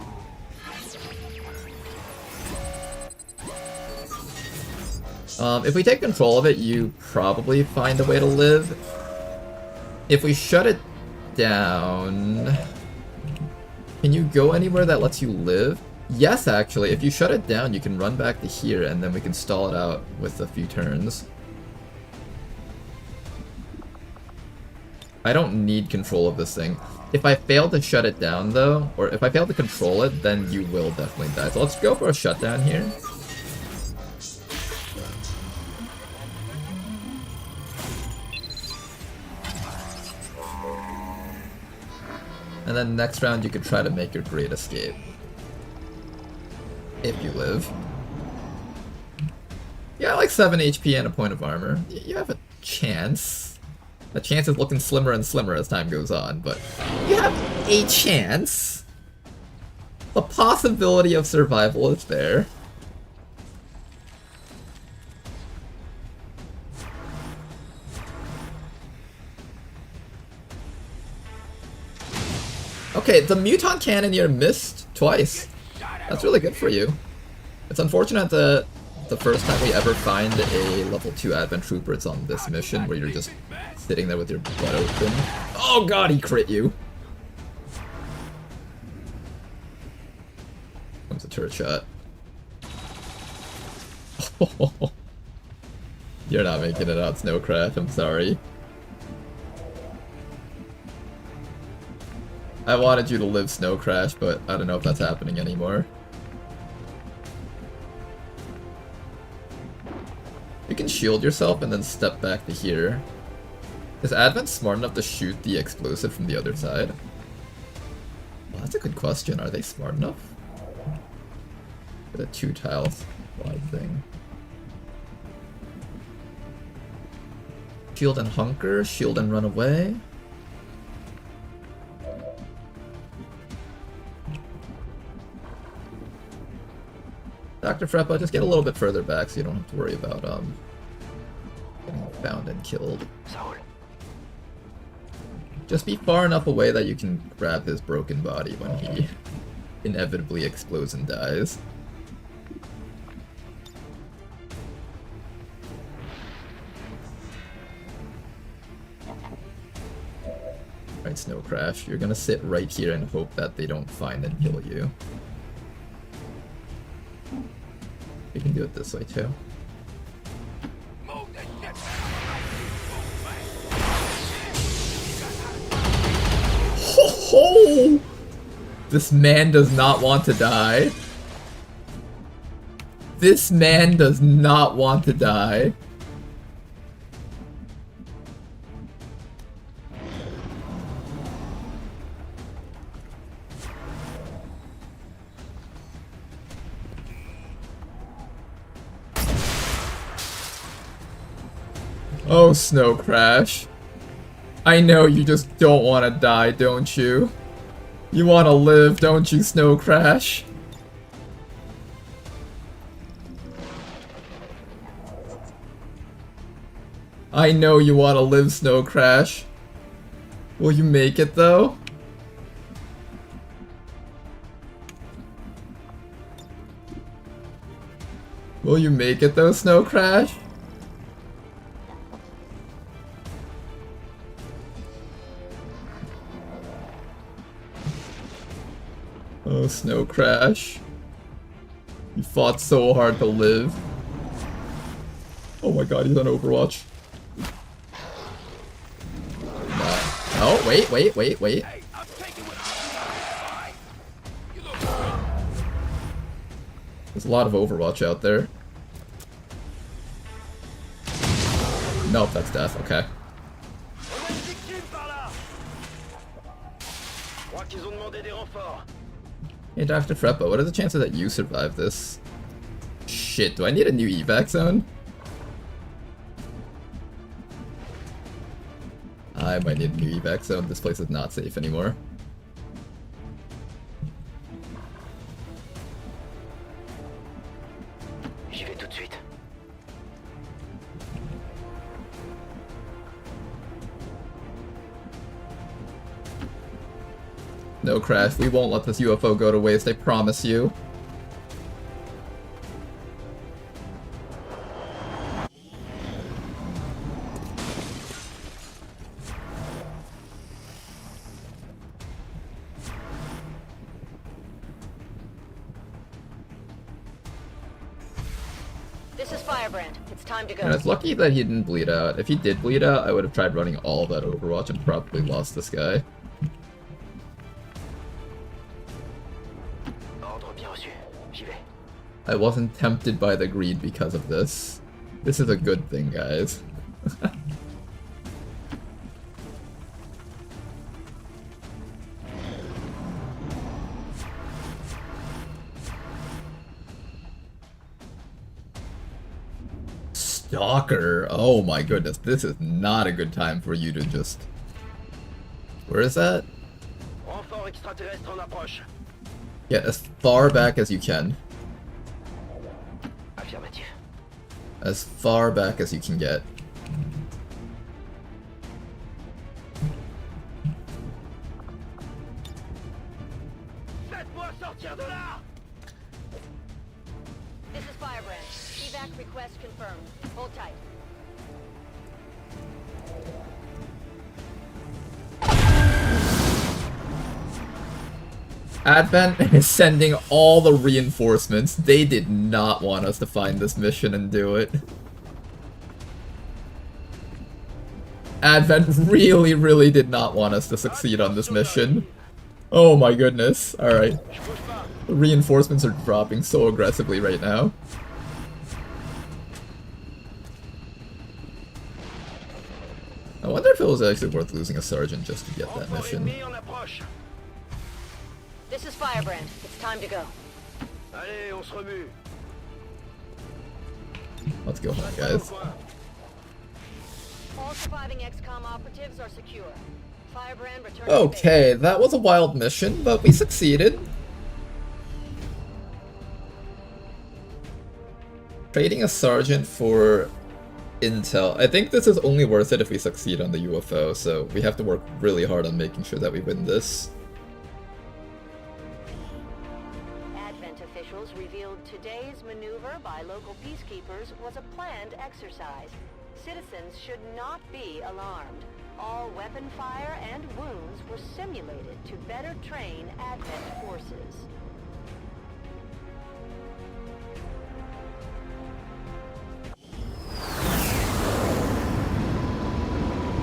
[SPEAKER 1] If we take control of it, you probably find a way to live. If we shut it down... Can you go anywhere that lets you live? Yes, actually. If you shut it down, you can run back to here, and then we can stall it out with a few turns. I don't need control of this thing. If I fail to shut it down, though, or if I fail to control it, then you will definitely die. So let's go for a shutdown here. And then next round you could try to make your great escape. If you live. Yeah, like 7 HP and a point of armor. You have a chance. The chance is looking slimmer and slimmer as time goes on, but you have a chance. The possibility of survival is there. Okay, the Muton Cannoneer missed twice. That's really good for you. It's unfortunate that the first time we ever find a level 2 Advent Trooper, it's on this mission where you're just sitting there with your butt open. Oh god, he crit you! Comes a turret shot. You're not making it out, Snow Crash, I'm sorry. I wanted you to live, Snow Crash, but I don't know if that's happening anymore. You can shield yourself and then step back to here. Is Advent smart enough to shoot the explosive from the other side? Well, that's a good question. Are they smart enough? The 2 tiles wide thing. Shield and hunker, shield and run away. Dr. Freppa, just get a little bit further back so you don't have to worry about getting found and killed. Just be far enough away that you can grab his broken body when he inevitably explodes and dies. Alright, Snow Crash, you're gonna sit right here and hope that they don't find and kill you. You can do it this way too. Ho ho! This man does not want to die. This man does not want to die. Oh, Snow Crash. I know you just don't want to die, don't you? You want to live, don't you, Snow Crash? I know you want to live, Snow Crash. Will you make it, though? Will you make it, though, Snow Crash? Oh, Snow Crash. You fought so hard to live. Oh my god, he's on Overwatch. Oh, wait. There's a lot of Overwatch out there. Nope, that's death, okay. Hey, Dr. Freppa, what are the chances that you survive this? Shit, do I need a new evac zone? I might need a new evac zone. This place is not safe anymore.
[SPEAKER 10] J'y vais tout de suite.
[SPEAKER 1] No, Crash, we won't let this UFO go to waste, I promise you.
[SPEAKER 7] This is Firebrand. It's time to go.
[SPEAKER 1] And it's lucky that he didn't bleed out. If he did bleed out, I would have tried running all of that Overwatch and probably lost this guy. I wasn't tempted by the greed because of this. This is a good thing, guys. Stalker! Oh my goodness, this is not a good time for you to just... Where is that? Get as far back as you can. As far back as you can get.
[SPEAKER 7] This is Firebrand. Evac request confirmed. Hold tight.
[SPEAKER 1] Advent is sending all the reinforcements. They did not want us to find this mission and do it. Advent really did not want us to succeed on this mission. Oh my goodness. Alright. The reinforcements are dropping so aggressively right now. I wonder if it was actually worth losing a sergeant just to get that mission.
[SPEAKER 7] This is Firebrand. It's time to go.
[SPEAKER 10] Allez, on se remue.
[SPEAKER 1] Let's go home, guys.
[SPEAKER 7] All surviving XCOM operatives are secure. Firebrand returns
[SPEAKER 1] Okay, that was a wild mission, but we succeeded. Trading a sergeant for intel. I think this is only worth it if we succeed on the UFO, so we have to work really hard on making sure that we win this.
[SPEAKER 4] Advent officials revealed today's maneuver by local peacekeepers was a planned exercise. Citizens should not be alarmed. All weapon fire and wounds were simulated to better train Advent forces.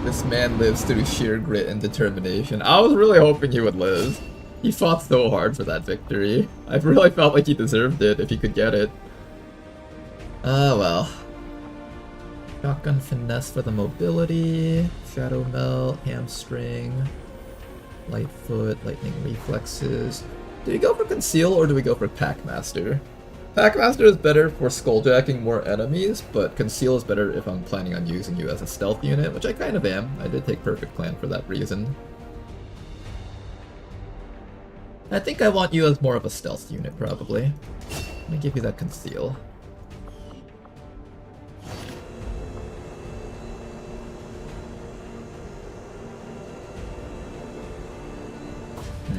[SPEAKER 1] This man lives through sheer grit and determination. I was really hoping he would live. He fought so hard for that victory. I really felt like he deserved it if he could get it. Ah, well. Shotgun finesse for the mobility. Shadow melt, hamstring. Lightfoot, lightning reflexes. Do we go for conceal or do we go for Packmaster? Packmaster is better for skulljacking more enemies, but conceal is better if I'm planning on using you as a stealth unit, which I kind of am. I did take perfect plan for that reason. I think I want you as more of a stealth unit, probably. Let me give you that conceal.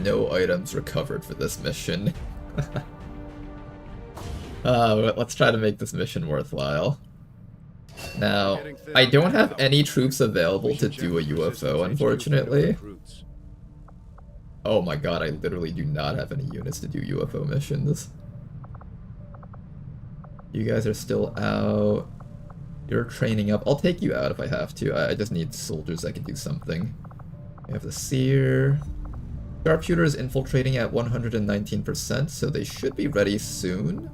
[SPEAKER 1] No items recovered for this mission. Let's try to make this mission worthwhile. Now, I don't have any troops available to do a UFO, unfortunately. Oh my god, I literally do not have any units to do UFO missions. You guys are still out. You're training up. I'll take you out if I have to. I just need soldiers that can do something. We have the Seer. Sharpshooter is infiltrating at 119%, so they should be ready soon.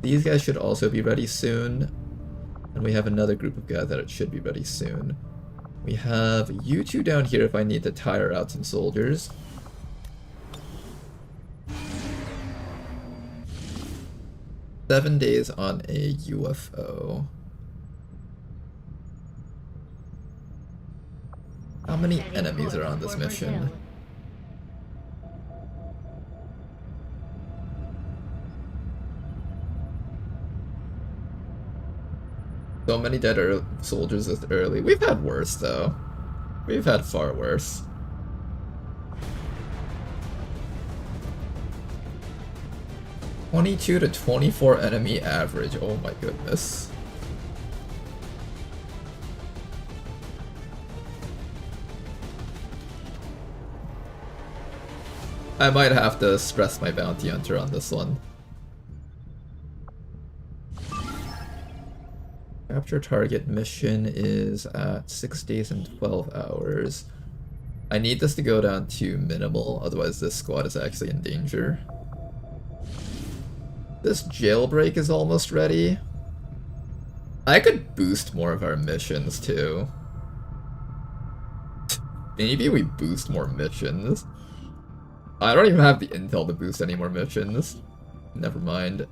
[SPEAKER 1] These guys should also be ready soon. And we have another group of guys that should be ready soon. We have you two down here if I need to tire out some soldiers. "7 days on a UFO. How many enemies are on this mission? So many dead soldiers this early. We've had worse, though. We've had far worse. "22 to 24 enemy average. Oh my goodness. I might have to stress my bounty hunter on this one. Capture target mission is at 6 days and 12 hours. I need this to go down to minimal, otherwise this squad is actually in danger. This jailbreak is almost ready. I could boost more of our missions too. Maybe we boost more missions. I don't even have the intel to boost any more missions. Never mind.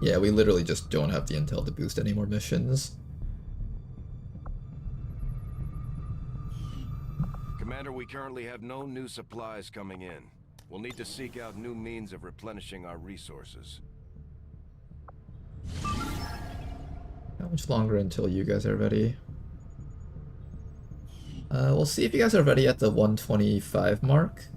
[SPEAKER 1] Yeah, we literally just don't have the intel to boost any more missions.
[SPEAKER 6] Commander, we currently have no new supplies coming in. We'll need to seek out new means of replenishing our resources.
[SPEAKER 1] How much longer until you guys are ready? We'll see if you guys are ready at the 125 mark.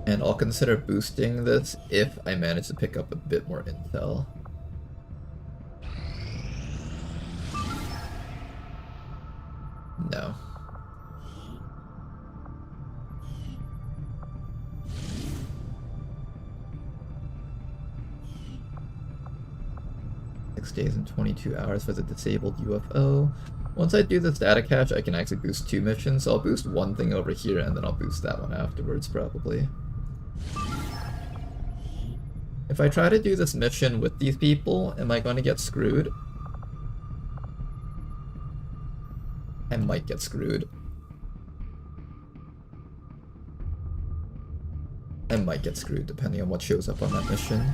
[SPEAKER 1] And I'll consider boosting this if I manage to pick up a bit more intel. days and 22 hours for the disabled UFO. Once I do this data cache, I can actually boost 2 missions, so I'll boost one thing over here and then I'll boost that one afterwards, probably. If I try to do this mission with these people, am I going to get screwed? I might get screwed. I might get screwed depending on what shows up on that mission.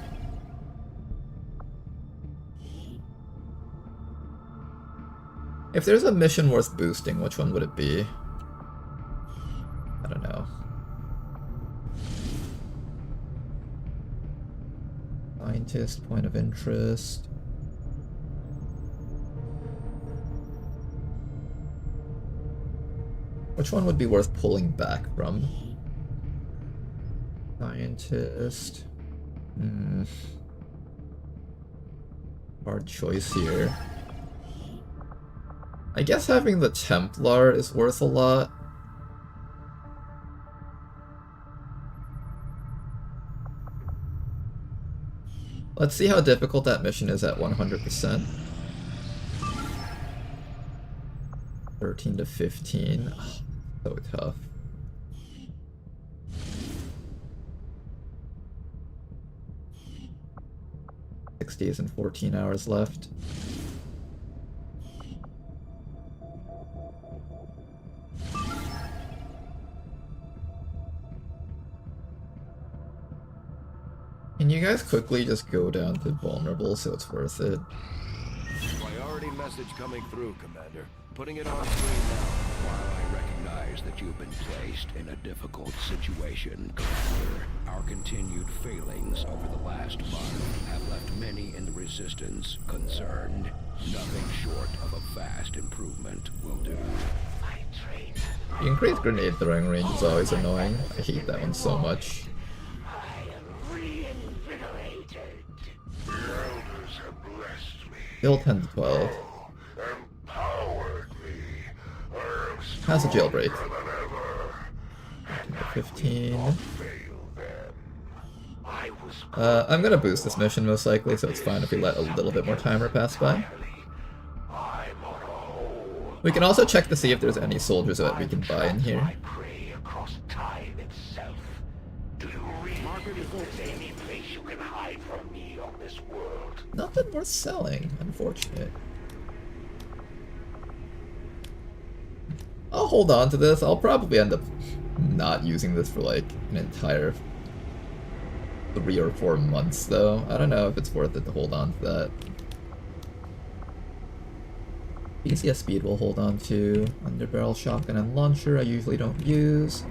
[SPEAKER 1] If there's a mission worth boosting, which one would it be? I don't know. Scientist, point of interest. Which one would be worth pulling back from? Scientist. Hard choice here. I guess having the Templar is worth a lot. Let's see how difficult that mission is at 100%. 13 to 15. Oh, so tough. Six days and 14 hours left. Can you guys quickly just go down to vulnerable so it's worth it?
[SPEAKER 6] Priority message coming through, Commander. Putting it on screen now.
[SPEAKER 13] While I recognize that you've been placed in a difficult situation, Commander, our continued failings over the last month have left many in the Resistance concerned. Nothing short of a vast improvement will do.
[SPEAKER 1] The increased grenade throwing range is always annoying. I hate that one so much. Still 10 to 12. How's a jailbreak? 15. I'm gonna boost this mission most likely, so it's fine if we let a little bit more timer pass by. We can also check to see if there's any soldiers that we can buy in here. Nothing worth selling, unfortunate. I'll hold on to this. I'll probably end up not using this for like an entire 3 or 4 months though. I don't know if it's worth it to hold on to that. PCS speed we'll hold on to. Underbarrel shotgun and launcher I usually don't use.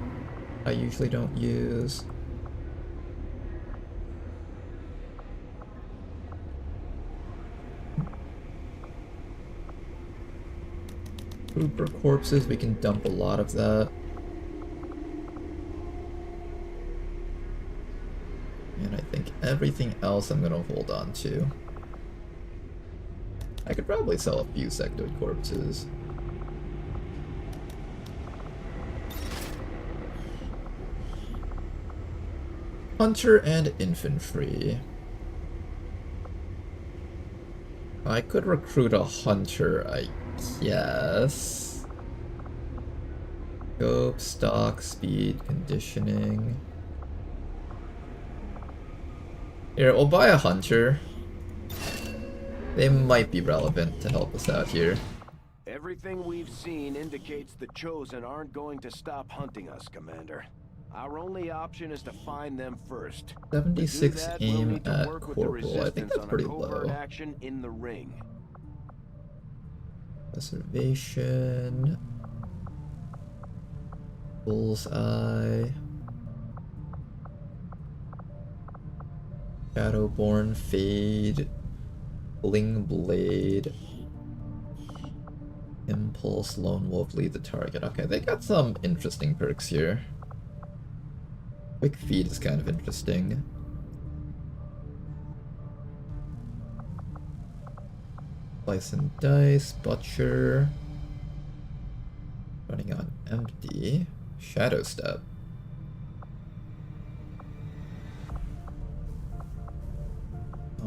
[SPEAKER 1] Trooper corpses, we can dump a lot of that. And I think everything else I'm gonna hold on to. I could probably sell a few sectoid corpses. Hunter and infantry. I could recruit a hunter, I guess. Scope, stock, speed, conditioning. Here, we'll buy a hunter. They might be relevant to help us out here.
[SPEAKER 6] Everything we've seen indicates the Chosen aren't going to stop hunting us, Commander. Our only option is to find them first.
[SPEAKER 1] 76
[SPEAKER 6] that,
[SPEAKER 1] aim
[SPEAKER 6] we'll need to
[SPEAKER 1] at
[SPEAKER 6] work with
[SPEAKER 1] corporal.
[SPEAKER 6] the
[SPEAKER 1] I think that's pretty
[SPEAKER 6] covert
[SPEAKER 1] low.
[SPEAKER 6] action in the ring.
[SPEAKER 1] Preservation. Bullseye. Shadowborn, Fade. Bling Blade. Impulse, Lone Wolf, lead the target. Okay, they got some interesting perks here. Quick Feed is kind of interesting. Slice and Dice, Butcher. Running on empty. Shadow Step.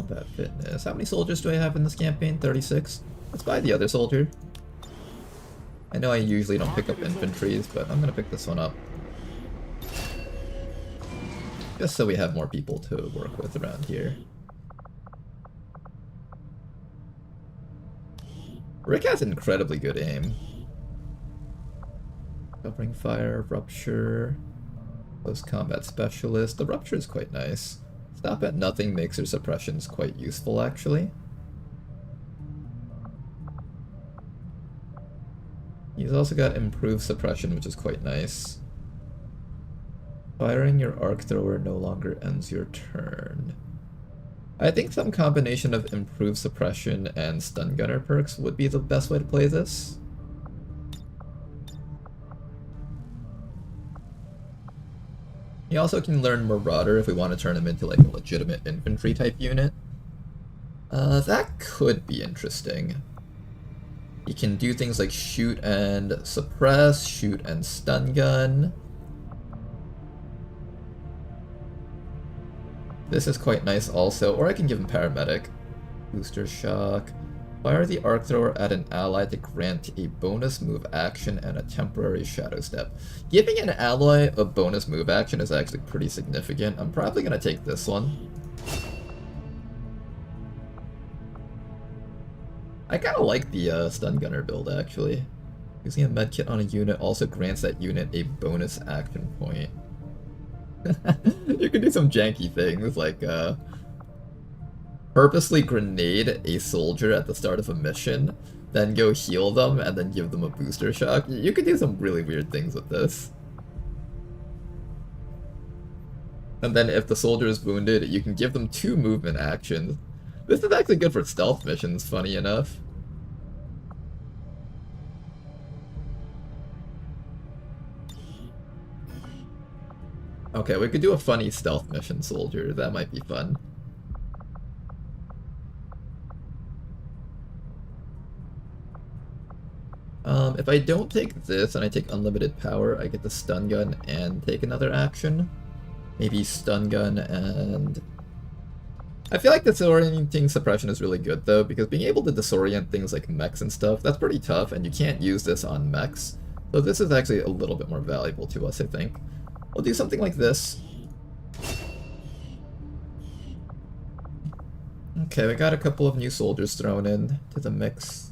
[SPEAKER 1] Combat fitness. How many soldiers do I have in this campaign? 36? Let's buy the other soldier. I know I usually don't pick up infantries, but I'm gonna pick this one up. Just so we have more people to work with around here. Rick has incredibly good aim. Covering fire, rupture, close combat specialist. The rupture is quite nice. Stop at nothing makes her suppressions quite useful, actually. He's also got improved suppression, which is quite nice. Firing your arc thrower no longer ends your turn. I think some combination of improved suppression and stun gunner perks would be the best way to play this. You also can learn Marauder if we want to turn him into like a legitimate infantry type unit. That could be interesting. You can do things like shoot and suppress, shoot and stun gun. This is quite nice also, or I can give him paramedic. Booster shock. Fire the arc thrower at an ally to grant a bonus move action and a temporary shadow step. Giving an ally a bonus move action is actually pretty significant. I'm probably gonna take this one. I kinda like the stun gunner build actually. Using a medkit on a unit also grants that unit a bonus action point. You can do some janky things like purposely grenade a soldier at the start of a mission, then go heal them and then give them a booster shock. You could do some really weird things with this. And then if the soldier is wounded, you can give them 2 movement actions. This is actually good for stealth missions, funny enough. Okay, we could do a funny stealth mission soldier. That might be fun. If I don't take this and I take unlimited power, I get the stun gun and take another action. Maybe stun gun and... I feel like disorienting suppression is really good though, because being able to disorient things like mechs and stuff, that's pretty tough, and you can't use this on mechs. So this is actually a little bit more valuable to us, I think. We'll do something like this. Okay, we got a couple of new soldiers thrown in to the mix.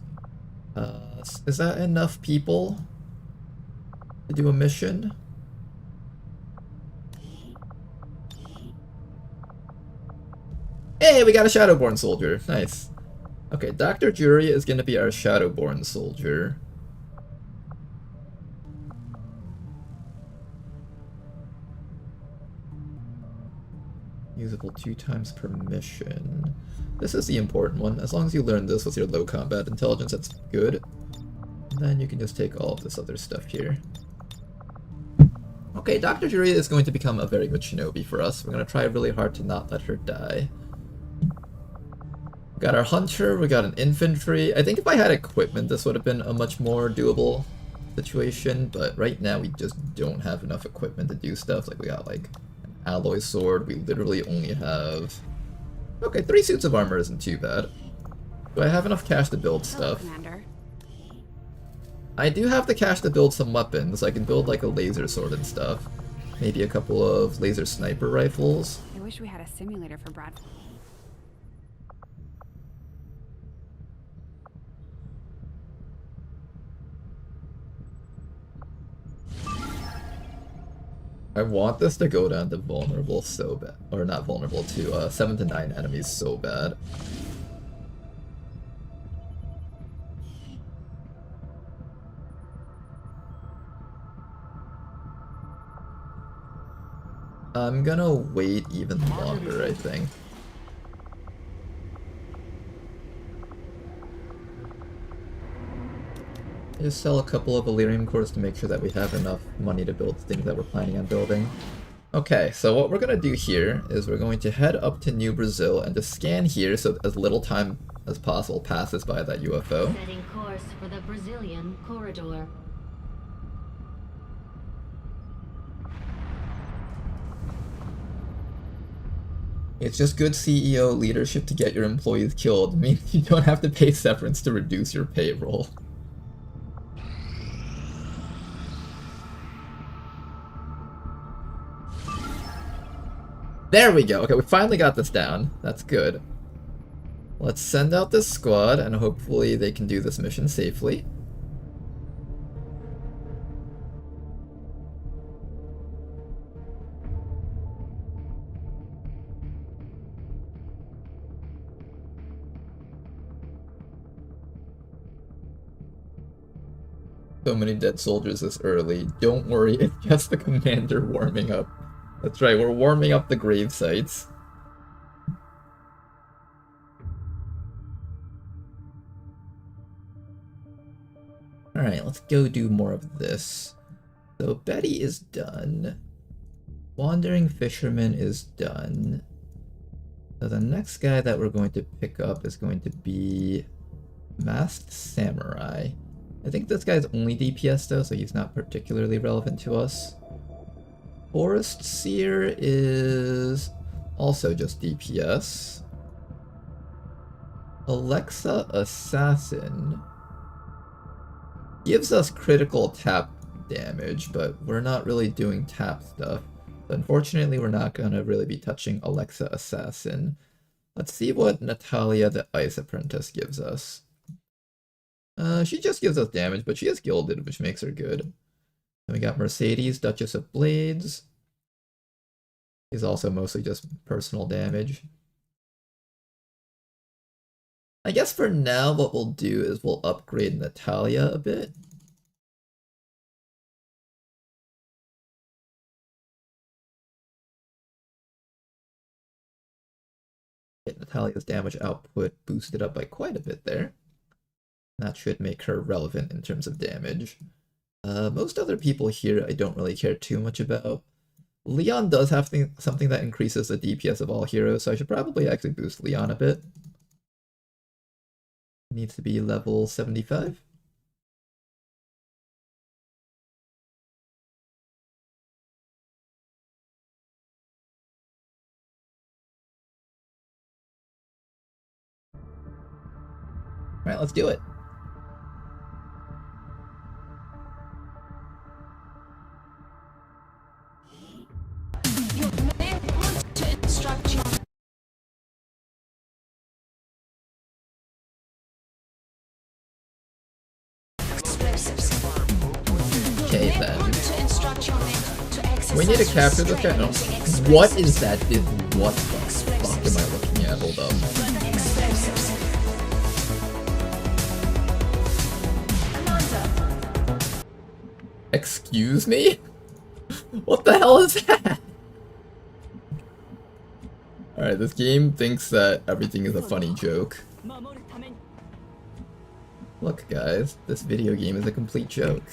[SPEAKER 1] Is that enough people to do a mission? Hey, we got a Shadowborn soldier. Nice. Okay, Dr. Jury is going to be our Shadowborn soldier. Usable 2 times per mission. This is the important one. As long as you learn this with your low combat intelligence, that's good. And then you can just take all of this other stuff here. Okay, Dr. Jury is going to become a very good shinobi for us. We're going to try really hard to not let her die. We got our hunter, we got an infantry. I think if I had equipment, this would have been a much more doable situation, but right now we just don't have enough equipment to do stuff. Like, we got like an alloy sword. We literally only have... Okay, 3 suits of armor isn't too bad. Do I have enough cash to build stuff?
[SPEAKER 14] Commander.
[SPEAKER 1] I do have the cash to build some weapons. I can build like a laser sword and stuff. Maybe a couple of laser sniper rifles.
[SPEAKER 14] I wish we had a simulator for Brad.
[SPEAKER 1] I want this to go down to vulnerable so bad. Or not vulnerable, to 7 to 9 enemies so bad. I'm gonna wait even longer, I think. Just sell a couple of Illyrium cores to make sure that we have enough money to build things that we're planning on building. Okay, so what we're gonna do here is we're going to head up to New Brazil and just scan here so as little time as possible passes by that UFO.
[SPEAKER 8] Setting course for the Brazilian corridor.
[SPEAKER 1] It's just good CEO leadership to get your employees killed. It means you don't have to pay severance to reduce your payroll. There we go. Okay, we finally got this down. That's good. Let's send out this squad, and hopefully they can do this mission safely. So many dead soldiers this early. Don't worry, it's just the commander warming up. That's right, we're warming up the grave sites. Alright, let's go do more of this. So Betty is done. Wandering Fisherman is done. So the next guy that we're going to pick up is going to be Masked Samurai. I think this guy's only DPS though, so he's not particularly relevant to us. Forest Seer is also just DPS. Alexa Assassin gives us critical tap damage, but we're not really doing tap stuff. So unfortunately, we're not going to really be touching Alexa Assassin. Let's see what Natalia the Ice Apprentice gives us. She just gives us damage, but she is gilded, which makes her good. And we got Mercedes, Duchess of Blades. She's also mostly just personal damage. I guess for now, what we'll do is we'll upgrade Natalia a bit. Get Natalia's damage output boosted up by quite a bit there. That should make her relevant in terms of damage. Most other people here I don't really care too much about. Leon does have something that increases the DPS of all heroes, so I should probably actually boost Leon a bit. Needs to be level 75. Alright, let's do it. Okay then. We need to capture this guy. No. What is that? What the fuck am I looking at? Hold up. Excuse me? What the hell is that? Alright, this game thinks that everything is a funny joke. Look guys, this video game is a complete joke.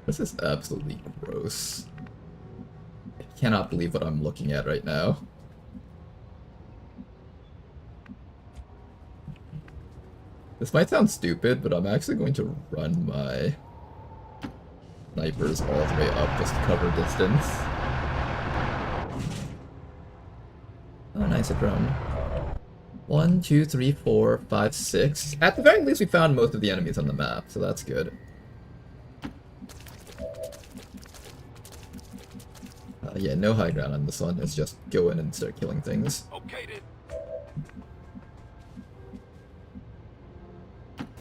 [SPEAKER 1] This is absolutely gross. I cannot believe what I'm looking at right now. This might sound stupid, but I'm actually going to run my snipers all the way up just to cover distance. Oh, nice, a drone. 1, 2, 3, 4, 5, 6. At the very least, we found most of the enemies on the map, so that's good. Yeah, no high ground on this one. It's just go in and start killing things.
[SPEAKER 9] Okay, then.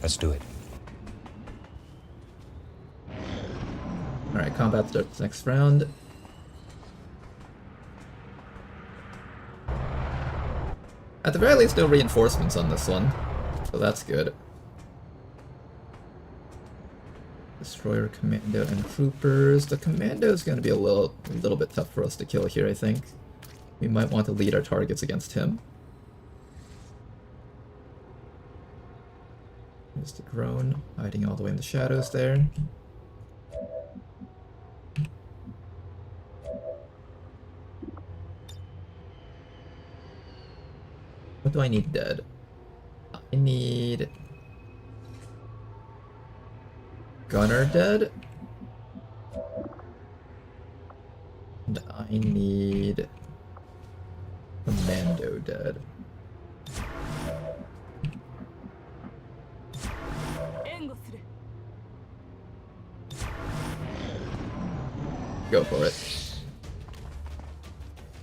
[SPEAKER 5] Let's do it.
[SPEAKER 1] Alright, combat starts next round. At the very least, no reinforcements on this one, so that's good. Destroyer, Commando, and Troopers. The Commando is going to be a little bit tough for us to kill here, I think. We might want to lead our targets against him. There's the drone, hiding all the way in the shadows there. do I need dead? I need... Gunner dead? And I need... Commando dead. Go for it.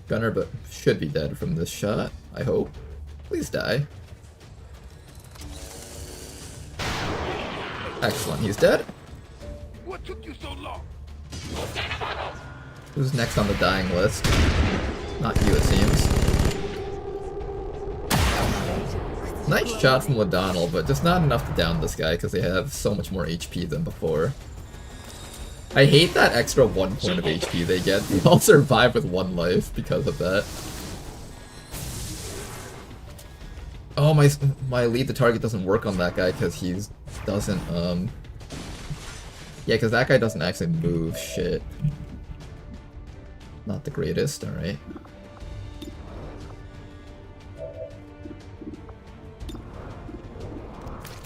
[SPEAKER 1] Gunner, but should be dead from this shot, I hope. Please die. Excellent, he's dead.
[SPEAKER 9] What took you so long?
[SPEAKER 1] Who's next on the dying list? Not you, it seems. Nice shot from Ladonal, but just not enough to down this guy because they have so much more HP than before. I hate that extra 1 point of HP they get. They all survive with 1 life because of that. Oh, my lead the target doesn't work on that guy because he doesn't, yeah, because that guy doesn't actually move. Shit. Not the greatest, alright.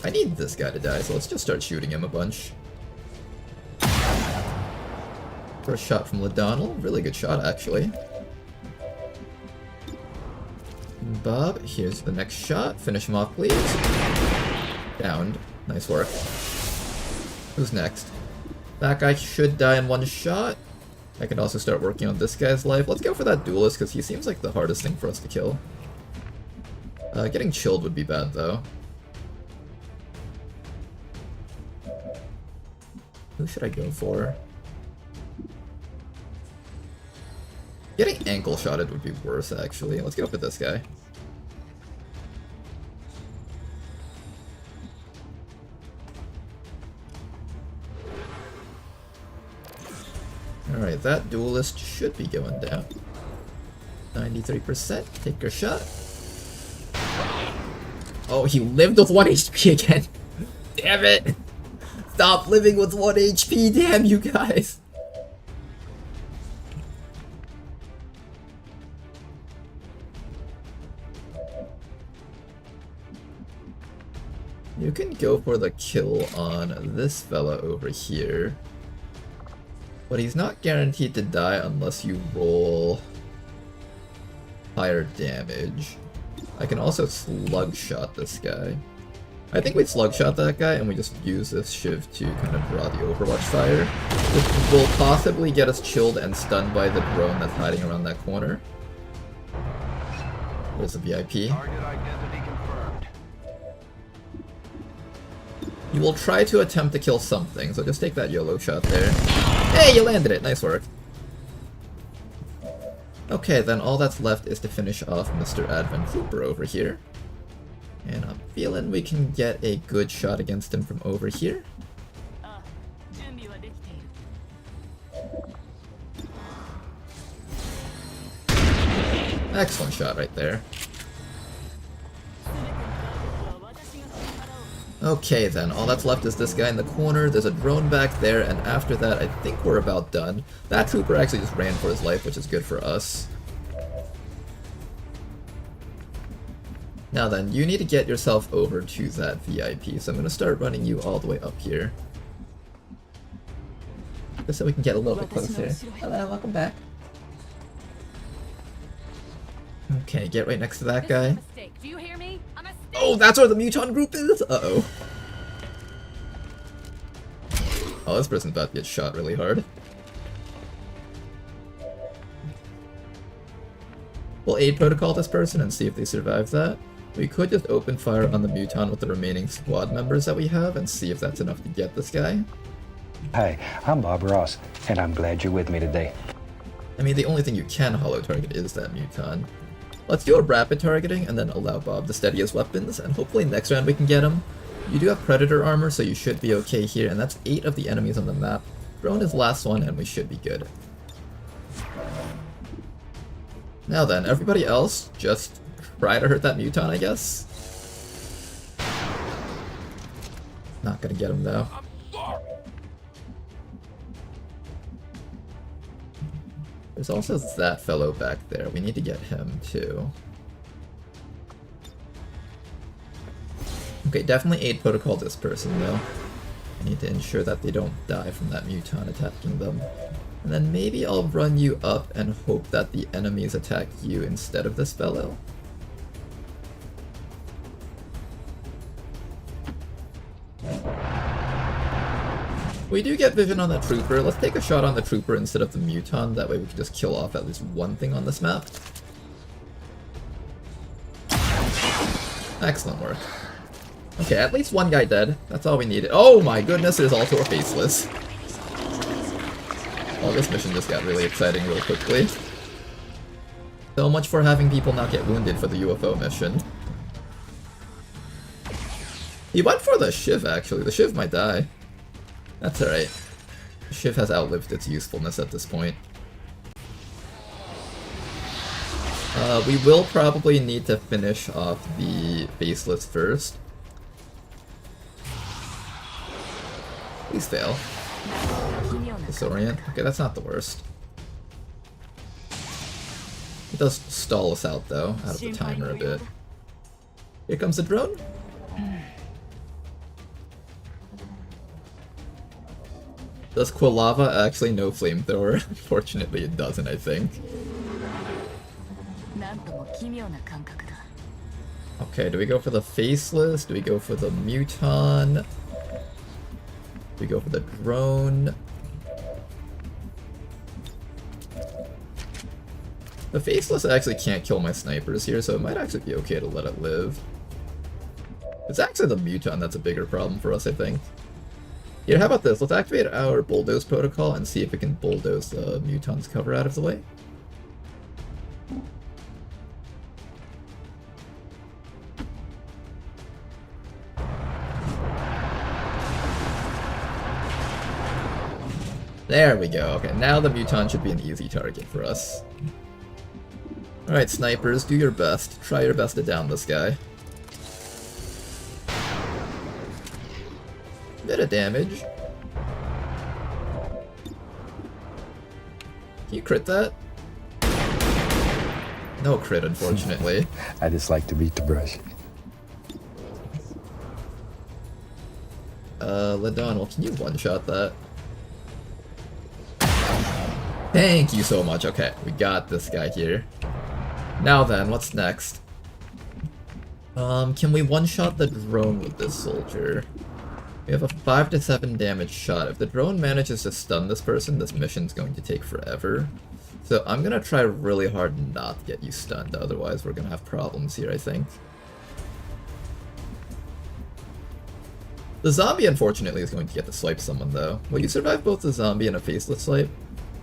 [SPEAKER 1] I need this guy to die, so let's just start shooting him a bunch. First shot from Ladonal, really good shot actually. Bob, here's the next shot. Finish him off, please. Downed. Nice work. Who's next? That guy should die in 1 shot. I can also start working on this guy's life. Let's go for that duelist, because he seems like the hardest thing for us to kill. Getting chilled would be bad, though. Who should I go for? Getting ankle shotted would be worse, actually. Let's go for this guy. Alright, that duelist should be going down. 93%, take your shot. Oh, he lived with 1 HP again! Damn it! Stop living with 1 HP, damn you guys! You can go for the kill on this fella over here. But he's not guaranteed to die unless you roll higher damage. I can also slug shot this guy. I think we slug shot that guy and we just use this shiv to kind of draw the Overwatch fire. This will possibly get us chilled and stunned by the drone that's hiding around that corner. There's a VIP.
[SPEAKER 6] Target identity confirmed.
[SPEAKER 1] You will try to attempt to kill something, so just take that YOLO shot there. Hey, you landed it! Nice work. Okay, then all that's left is to finish off Mr. Advent Cooper over here. And I'm feeling we can get a good shot against him from over here. Excellent shot right there. Okay then, all that's left is this guy in the corner, there's a drone back there, and after that I think we're about done. That trooper actually just ran for his life, which is good for us. Now then, you need to get yourself over to that VIP, so I'm going to start running you all the way up here. Just so we can get a little bit closer. Hello, welcome back. Okay, get right next to that guy.
[SPEAKER 14] Do you hear me?
[SPEAKER 1] Oh, that's where the Muton group is? Uh-oh. Oh, this person's about to get shot really hard. We'll aid protocol this person and see if they survive that. We could just open fire on the Muton with the remaining squad members that we have and see if that's enough to get this guy.
[SPEAKER 5] Hi, I'm Bob Ross, and I'm glad you're with me today.
[SPEAKER 1] I mean, the only thing you can holo target is that Muton. Let's do a rapid targeting and then allow Bob to steady his weapons, and hopefully next round we can get him. You do have Predator armor, so you should be okay here, and that's 8 of the enemies on the map. Drone is the last one, and we should be good. Now then, everybody else, just try to hurt that Muton, I guess. Not gonna get him, though. There's also that fellow back there. We need to get him, too. Okay, definitely aid protocol this person though. I need to ensure that they don't die from that muton attacking them. And then maybe I'll run you up and hope that the enemies attack you instead of this fellow. We do get vision on the trooper. Let's take a shot on the trooper instead of the muton. That way we can just kill off at least one thing on this map. Excellent work. Okay, at least one guy dead. That's all we needed. Oh my goodness, there's also a faceless. Oh, this mission just got really exciting real quickly. So much for having people not get wounded for the UFO mission. He went for the Shiv, actually. The Shiv might die. That's alright. The Shiv has outlived its usefulness at this point. We will probably need to finish off the faceless first. Please fail. Disorient. Okay, that's not the worst. It does stall us out though, out of the timer a bit. Here comes the drone. Does Quilava actually know flamethrower? Unfortunately it doesn't, I think. Okay, do we go for the faceless? Do we go for the muton? Do we go for the drone? The faceless actually can't kill my snipers here, so it might actually be okay to let it live. It's actually the muton that's a bigger problem for us, I think. Here, how about this? Let's activate our bulldoze protocol and see if we can bulldoze the muton's cover out of the way. There we go. Okay, now the muton should be an easy target for us. Alright, snipers, do your best. Try your best to down this guy. Bit of damage. Can you crit that? No crit, unfortunately.
[SPEAKER 5] I just like to beat the brush.
[SPEAKER 1] Ladon, can you one-shot that? Thank you so much. Okay, we got this guy here. Now then, what's next? Can we one-shot the drone with this soldier? We have a 5 to 7 damage shot. If the drone manages to stun this person, this mission's going to take forever. So I'm gonna try really hard not to get you stunned, otherwise we're gonna have problems here, I think. The zombie, unfortunately, is going to get to swipe someone, though. Will you survive both the zombie and a faceless swipe?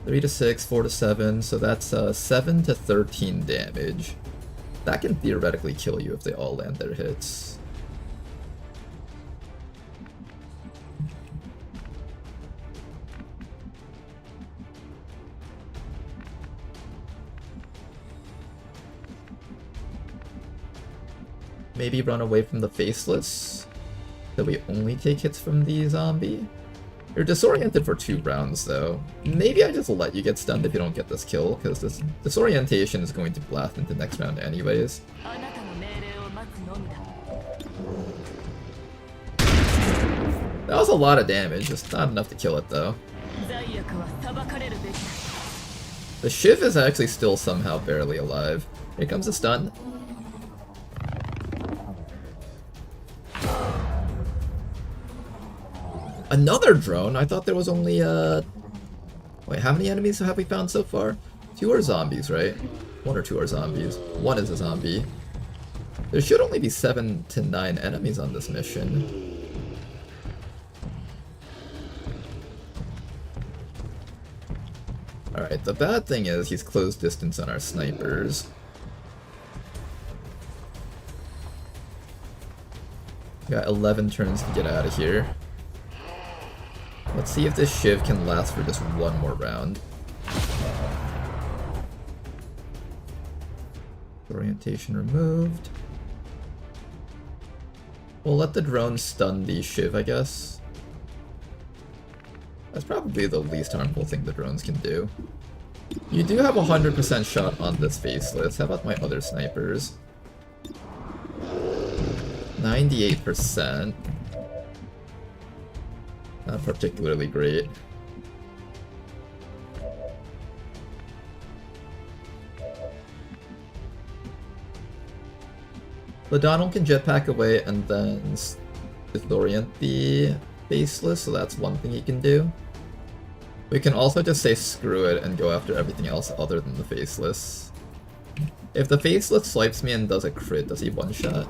[SPEAKER 1] 3 to 6, 4 to 7, so that's 7 to 13 damage. That can theoretically kill you if they all land their hits. Maybe run away from the faceless, so we only take hits from the zombie. You're disoriented for 2 rounds, though. Maybe I just let you get stunned if you don't get this kill, because this disorientation is going to blast into next round anyways. That was a lot of damage, just not enough to kill it, though. The Shiv is actually still somehow barely alive. Here comes the stun. Another drone? I thought there was only, Wait, how many enemies have we found so far? 2 are zombies, right? 1 or 2 are zombies. 1 is a zombie. There should only be 7 to 9 enemies on this mission. Alright, the bad thing is he's close distance on our snipers. Got 11 turns to get out of here. Let's see if this Shiv can last for just 1 more round. Orientation removed. We'll let the drone stun the Shiv, I guess. That's probably the least harmful thing the drones can do. You do have a 100% shot on this faceless. How about my other snipers? 98%. Not particularly great. The Donald can jetpack away and then disorient the Faceless, so that's one thing he can do. We can also just say screw it and go after everything else other than the Faceless. If the Faceless swipes me and does a crit, does he one-shot?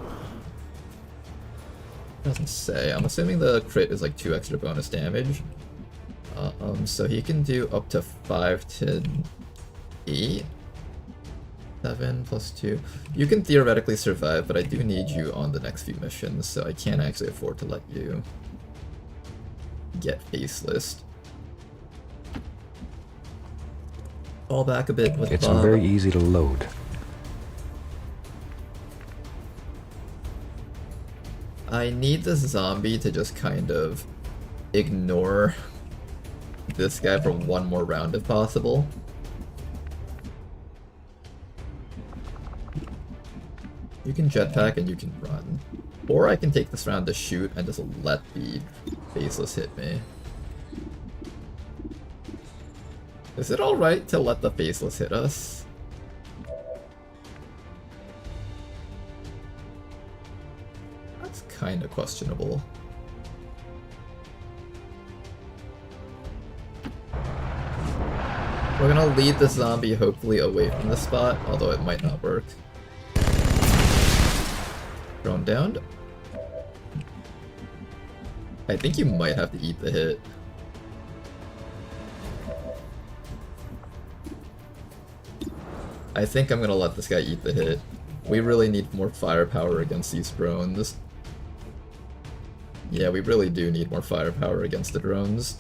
[SPEAKER 1] Doesn't say. I'm assuming the crit is like 2 extra bonus damage. So he can do up to 5 to 8. 7 plus 2. You can theoretically survive, but I do need you on the next few missions, so I can't actually afford to let you get Faceless. Fall back a bit with
[SPEAKER 5] It's
[SPEAKER 1] Bob.
[SPEAKER 5] very easy to load.
[SPEAKER 1] I need this zombie to just kind of ignore this guy for one more round if possible. You can jetpack and you can run. Or I can take this round to shoot and just let the Faceless hit me. Is it alright to let the Faceless hit us? That's kinda questionable. We're gonna lead the zombie hopefully away from the spot, although it might not work. Drone downed. I think you might have to eat the hit. I think I'm gonna let this guy eat the hit. We really need more firepower against these drones. Yeah, we really do need more firepower against the drones.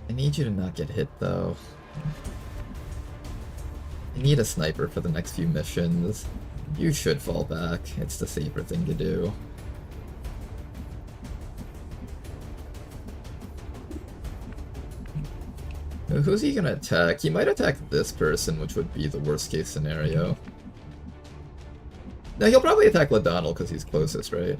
[SPEAKER 1] I need you to not get hit though. I need a sniper for the next few missions. You should fall back. It's the safer thing to do. Who's he gonna attack? He might attack this person, which would be the worst case scenario. No, he'll probably attack Ladonal because he's closest, right?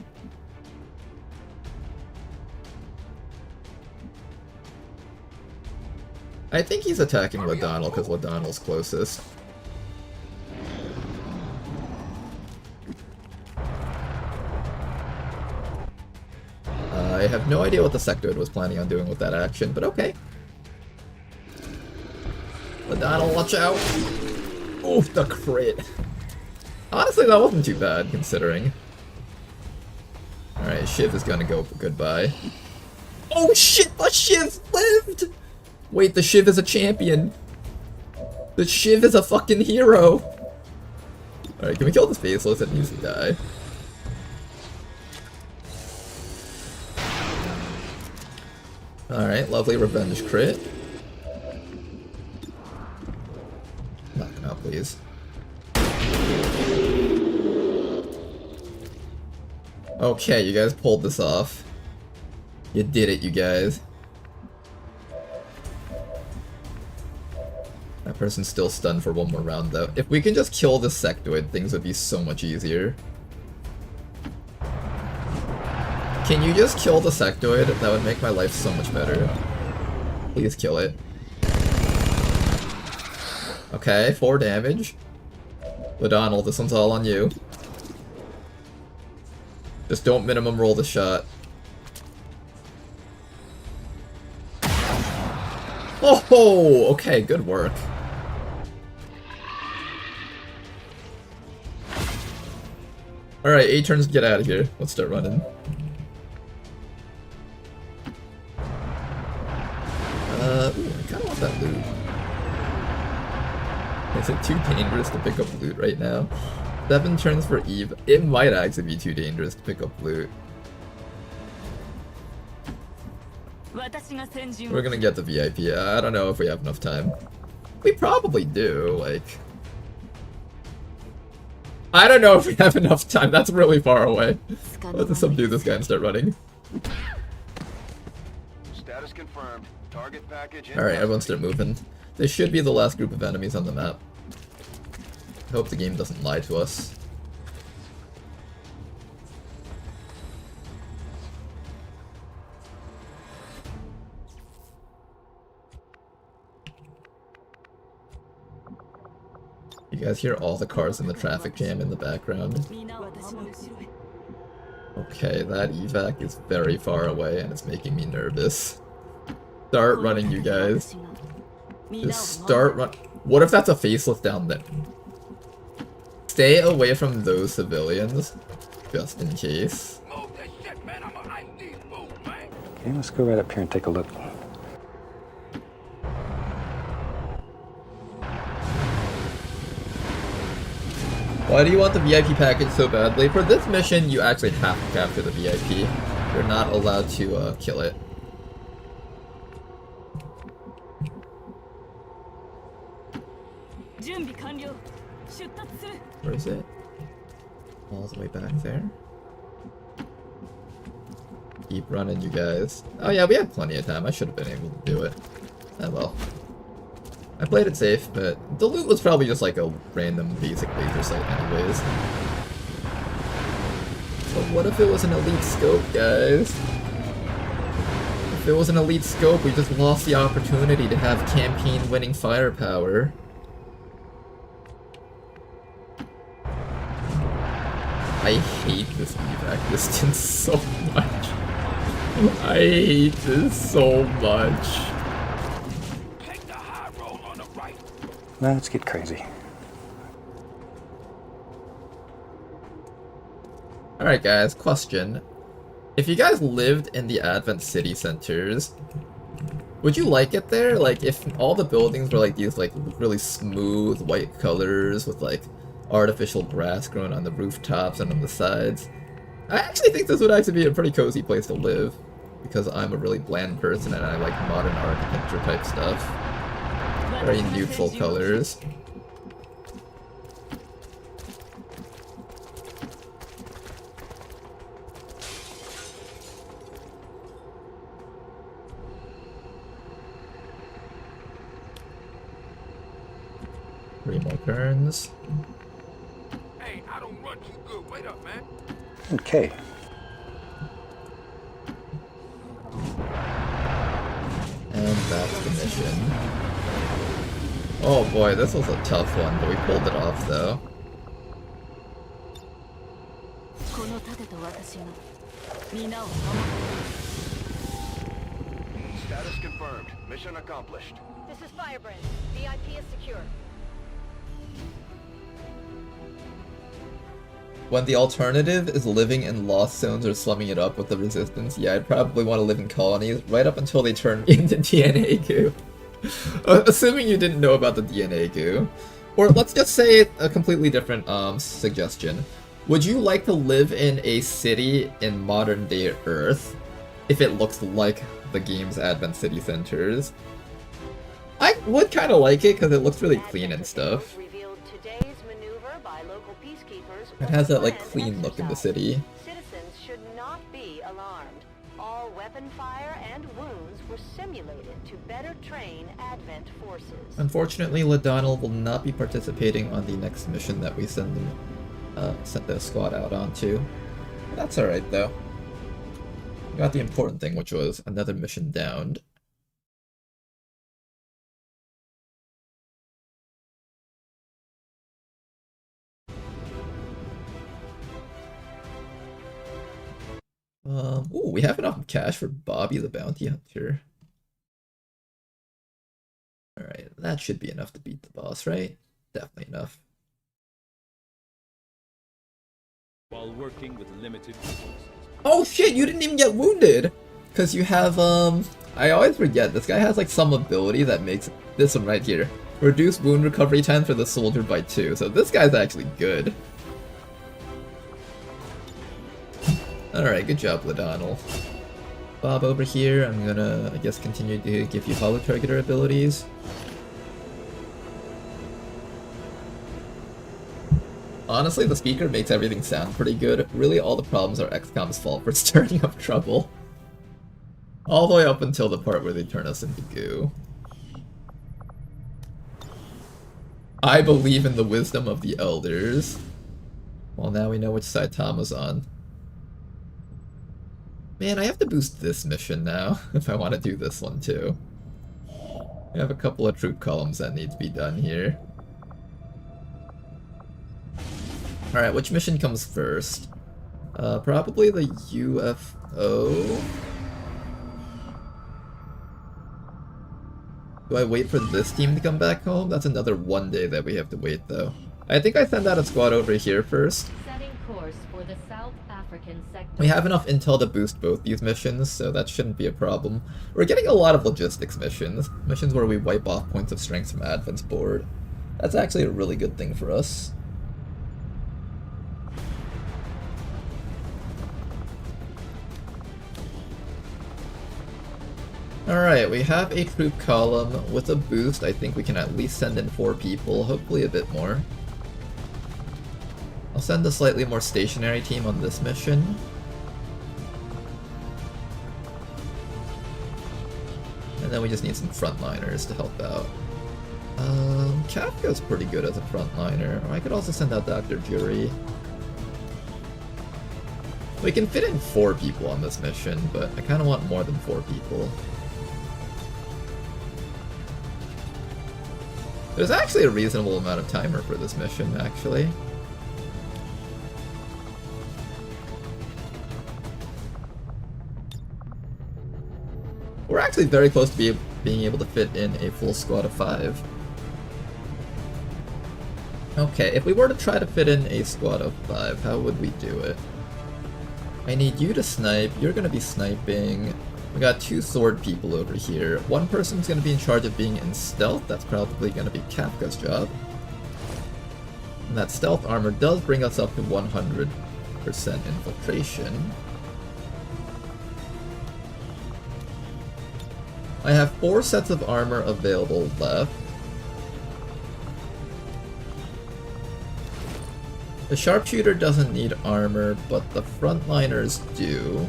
[SPEAKER 1] I think he's attacking Ladonal because Ladonal's closest. I have no idea what the Sectoid was planning on doing with that action, but okay. Ladonal, watch out! Oof, the crit! Honestly, that wasn't too bad, considering. Alright, Shiv is gonna go goodbye. Oh shit, the Shiv lived! Wait, the Shiv is a champion! The Shiv is a fucking hero! Alright, can we kill this Faceless? It needs to die. Alright, lovely revenge crit. Knock him out, please. Okay, you guys pulled this off. You did it, you guys. That person's still stunned for one more round, though. If we can just kill the Sectoid, things would be so much easier. Can you just kill the Sectoid? That would make my life so much better. Please kill it. Okay, 4 damage. Ladonal, this one's all on you. Just don't minimum roll the shot. Oh, okay, good work. Alright, 8 turns to get out of here. Let's start running. Ooh, I kinda want that loot. Is it too dangerous to pick up loot right now? 7 turns for Eve. It might actually be too dangerous to pick up loot. We're gonna get the VIP. I don't know if we have enough time. We probably do, like... I don't know if we have enough time. That's really far away. Let's subdue this guy and start running.
[SPEAKER 10] Status confirmed. Target package in
[SPEAKER 1] Alright, everyone start moving. This should be the last group of enemies on the map. I hope the game doesn't lie to us. You guys hear all the cars in the traffic jam in the background? Okay, that evac is very far away and it's making me nervous. Start running, you guys. Just start run. What if that's a facelift down there? Stay away from those civilians, just in case.
[SPEAKER 5] Okay, let's go right up here and take a look.
[SPEAKER 1] Why do you want the VIP package so badly? For this mission, you actually have to capture the VIP. You're not allowed to kill it. Where is it? All the way back there. Keep running, you guys. Oh yeah, we had plenty of time. I should have been able to do it. Oh well. I played it safe, but the loot was probably just like a random basic laser sight anyways. But what if it was an elite scope, guys? If it was an elite scope, we just lost the opportunity to have campaign-winning firepower. I hate this evac distance so much. I hate this so much.
[SPEAKER 5] Let's get crazy.
[SPEAKER 1] Alright guys, question. If you guys lived in the Advent City centers, would you like it there? Like, if all the buildings were like these like really smooth white colors with like artificial grass growing on the rooftops and on the sides. I actually think this would actually be a pretty cozy place to live, because I'm a really bland person and I like modern architecture type stuff. Very neutral colors. Three more turns.
[SPEAKER 9] Hey, I don't run too good. Wait up, man.
[SPEAKER 5] Okay.
[SPEAKER 1] And that's the mission. Oh boy, this was a tough one, but we pulled it off though.
[SPEAKER 10] Status confirmed. Mission accomplished.
[SPEAKER 7] This is Firebrand. VIP is secure.
[SPEAKER 1] When the alternative is living in lost zones or slumming it up with the resistance, yeah, I'd probably want to live in colonies right up until they turn into DNA goo. Assuming you didn't know about the DNA goo. Or let's just say a completely different suggestion. Would you like to live in a city in modern day Earth if it looks like the game's Advent City centers? I would kind of like it because it looks really clean and stuff. It has that like clean look in the city.
[SPEAKER 4] Citizens should not be alarmed. All weapon fire and wounds were simulated to better train Advent forces.
[SPEAKER 1] Unfortunately, LaDonnell will not be participating on the next mission that we send the squad out onto. That's alright though. We got the important thing, which was another mission downed. Ooh, we have enough cash for Bobby the Bounty Hunter. Alright, that should be enough to beat the boss, right? Definitely enough.
[SPEAKER 11] While working with limited resources.
[SPEAKER 1] Oh shit, you didn't even get wounded! Because you have, I always forget, this guy has like some ability that makes this one right here. Reduce wound recovery time for the soldier by 2, so this guy's actually good. Alright, good job, LaDonnell. Bob over here, I'm gonna, I guess, continue to give you hollow targeter abilities. Honestly, the speaker makes everything sound pretty good. Really, all the problems are XCOM's fault for stirring up trouble. All the way up until the part where they turn us into goo. I believe in the wisdom of the elders. Well, now we know which side Tom was on. Man, I have to boost this mission now, if I want to do this one too. I have a couple of troop columns that need to be done here. Alright, which mission comes first? Probably the UFO? Do I wait for this team to come back home? That's another 1 day that we have to wait, though. I think I send out a squad over here first.
[SPEAKER 8] Setting course for the South African sector.
[SPEAKER 1] We have enough intel to boost both these missions, so that shouldn't be a problem. We're getting a lot of logistics missions. Missions where we wipe off points of strength from Advent's board. That's actually a really good thing for us. Alright, we have a troop column. With a boost, I think we can at least send in 4 people, hopefully a bit more. I'll send a slightly more stationary team on this mission. And then we just need some frontliners to help out. Kafka's pretty good as a frontliner, or I could also send out Dr. Jury. We can fit in 4 people on this mission, but I kind of want more than 4 people. There's actually a reasonable amount of timer for this mission, actually. We're actually very close to being able to fit in a full squad of 5. Okay, if we were to try to fit in a squad of 5, how would we do it? I need you to snipe, you're gonna be sniping. We got 2 sword people over here. One person's gonna be in charge of being in stealth, that's probably gonna be Kafka's job. And that stealth armor does bring us up to 100% infiltration. I have 4 sets of armor available left. The sharpshooter doesn't need armor, but the frontliners do.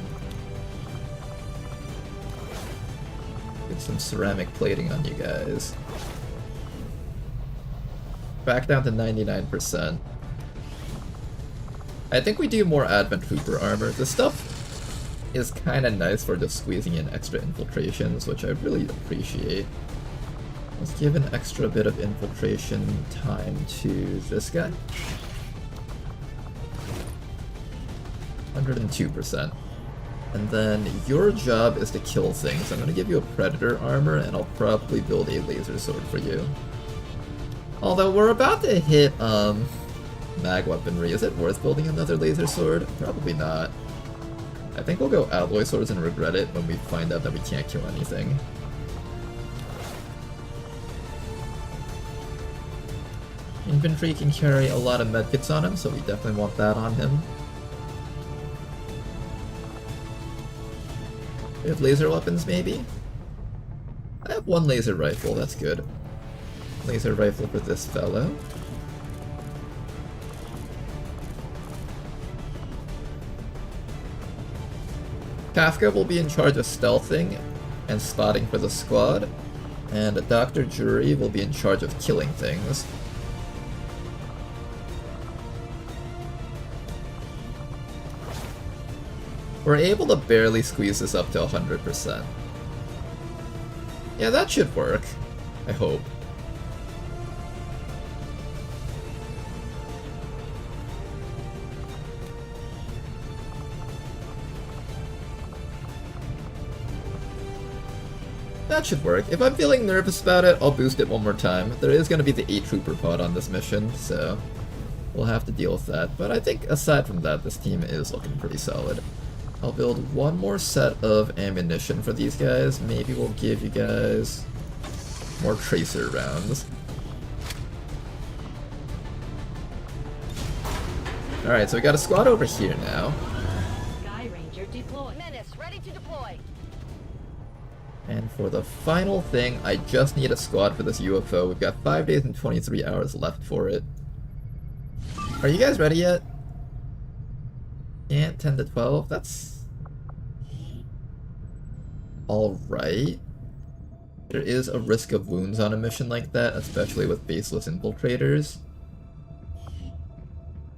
[SPEAKER 1] Get some ceramic plating on you guys. Back down to 99%. I think we do more Advent Trooper armor. This stuff is kinda nice for just squeezing in extra infiltrations, which I really appreciate. Let's give an extra bit of infiltration time to this guy. 102%. And then your job is to kill things. I'm gonna give you a Predator armor, and I'll probably build a laser sword for you. Although we're about to hit, mag weaponry. Is it worth building another laser sword? Probably not. I think we'll go alloy swords and regret it when we find out that we can't kill anything. Infantry can carry a lot of medkits on him, so we definitely want that on him. We have laser weapons, maybe? I have 1 laser rifle, that's good. Laser rifle for this fellow. Kafka will be in charge of stealthing and spotting for the squad, and Dr. Jury will be in charge of killing things. We're able to barely squeeze this up to 100%. Yeah, that should work. I hope. That should work. If I'm feeling nervous about it, I'll boost it one more time. There is going to be the 8 trooper pod on this mission, so we'll have to deal with that. But I think aside from that, this team is looking pretty solid. I'll build 1 more set of ammunition for these guys. Maybe we'll give you guys more tracer rounds. Alright, so we got a squad over here now.
[SPEAKER 8] Sky Ranger deployed.
[SPEAKER 7] Menace, ready to deploy.
[SPEAKER 1] And for the final thing, I just need a squad for this UFO. We've got 5 days and 23 hours left for it. Are you guys ready yet? Can't 10 to 12? That's... alright. There is a risk of wounds on a mission like that, especially with baseless infiltrators.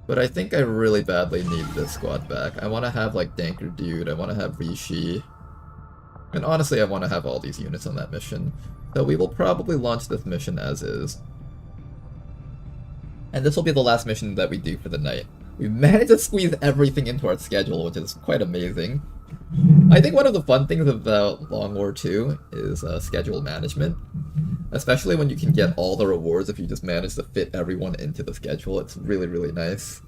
[SPEAKER 1] But I think I really badly need this squad back. I want to have like Danker Dude, I want to have Rishi. And honestly, I want to have all these units on that mission. So we will probably launch this mission as is. And this will be the last mission that we do for the night. We managed to squeeze everything into our schedule, which is quite amazing. I think one of the fun things about Long War 2 is schedule management. Especially when you can get all the rewards if you just manage to fit everyone into the schedule. It's really, really nice.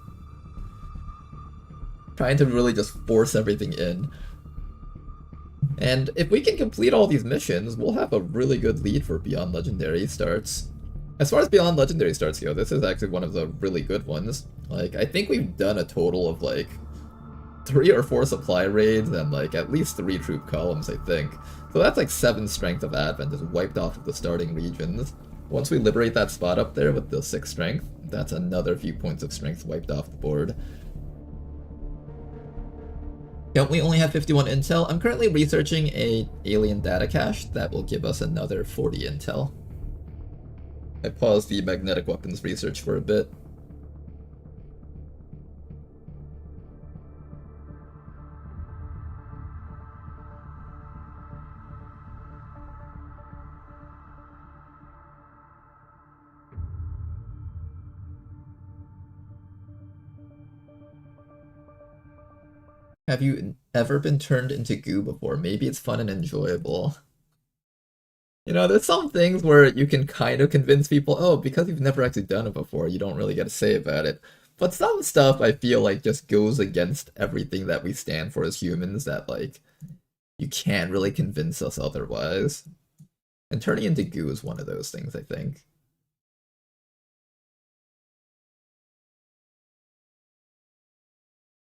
[SPEAKER 1] Trying to really just force everything in. And if we can complete all these missions, we'll have a really good lead for Beyond Legendary starts. As far as Beyond Legendary starts go, this is actually one of the really good ones. Like, I think we've done a total of like 3 or 4 supply raids and like at least 3 troop columns, I think. So that's like 7 strength of Advent just wiped off of the starting regions. Once we liberate that spot up there with the 6 strength, that's another few points of strength wiped off the board. Don't we only have 51 intel? I'm currently researching a alien data cache that will give us another 40 intel. I paused the magnetic weapons research for a bit. Have you ever been turned into goo before? Maybe it's fun and enjoyable. You know, there's some things where you can kind of convince people, oh, because you've never actually done it before, you don't really get a say about it. But some stuff I feel like just goes against everything that we stand for as humans that, like, you can't really convince us otherwise. And turning into goo is one of those things, I think.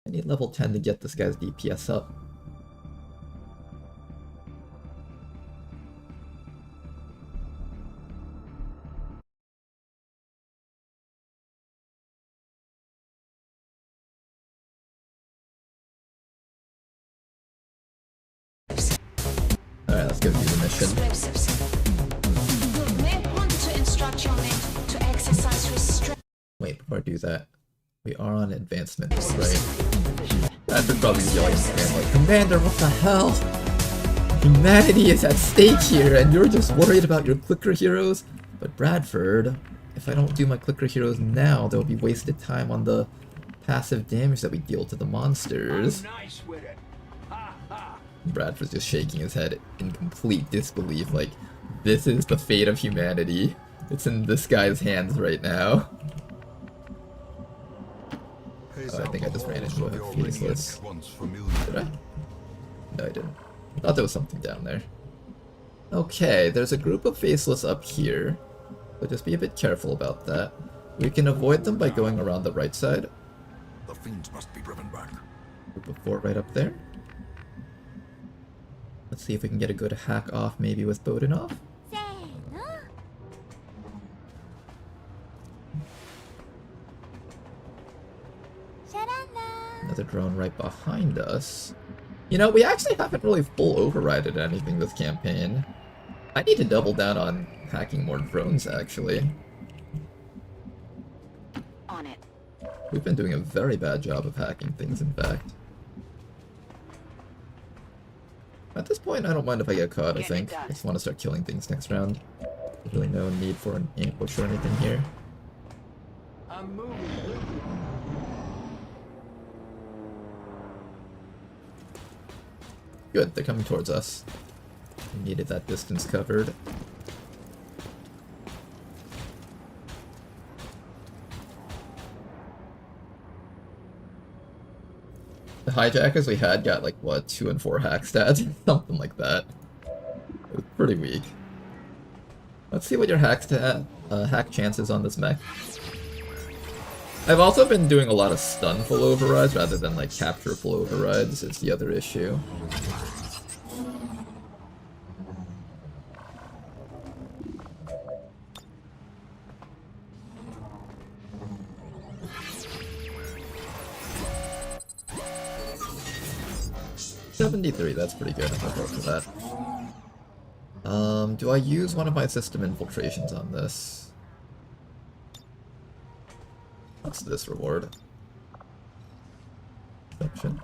[SPEAKER 1] I need level 10 to get this guy's DPS up. Alright, let's go do the mission. Wait, before I do that, we are on advancement mode, right? Bradford probably yelling at like, Commander, what the hell? Humanity is at stake here, and you're just worried about your clicker heroes? But Bradford, if I don't do my clicker heroes now, there'll be wasted time on the passive damage that we deal to the monsters.
[SPEAKER 3] Nice with it.
[SPEAKER 1] Bradford's just shaking his head in complete disbelief, like, this is the fate of humanity. It's in this guy's hands right now. Oh, I think I just ran into a faceless. Did I? No, I didn't. I thought there was something down there. Okay, there's a group of faceless up here, but just be a bit careful about that. We can avoid them by going around the right side.
[SPEAKER 9] The fiends must be driven back.
[SPEAKER 1] Group of 4 right up there. Let's see if we can get a good hack off, maybe with Bodenoff. Another drone right behind us. You know, we actually haven't really full overrided anything this campaign. I need to double down on hacking more drones, actually.
[SPEAKER 2] On it.
[SPEAKER 1] We've been doing a very bad job of hacking things, in fact. At this point, I don't mind if I get caught, I think. I just want to start killing things next round. There's really no need for an ambush or anything here.
[SPEAKER 3] I'm moving.
[SPEAKER 1] Good, they're coming towards us. We needed that distance covered. The hijackers we had got like, what, 2 and 4 hack stats? Something like that. It was pretty weak. Let's see what your hack chances on this mech. I've also been doing a lot of stun full overrides rather than like capture full overrides. It's the other issue. 73, that's pretty good. I'm gonna go for that. Do I use one of my system infiltrations on this? What's this reward? Option.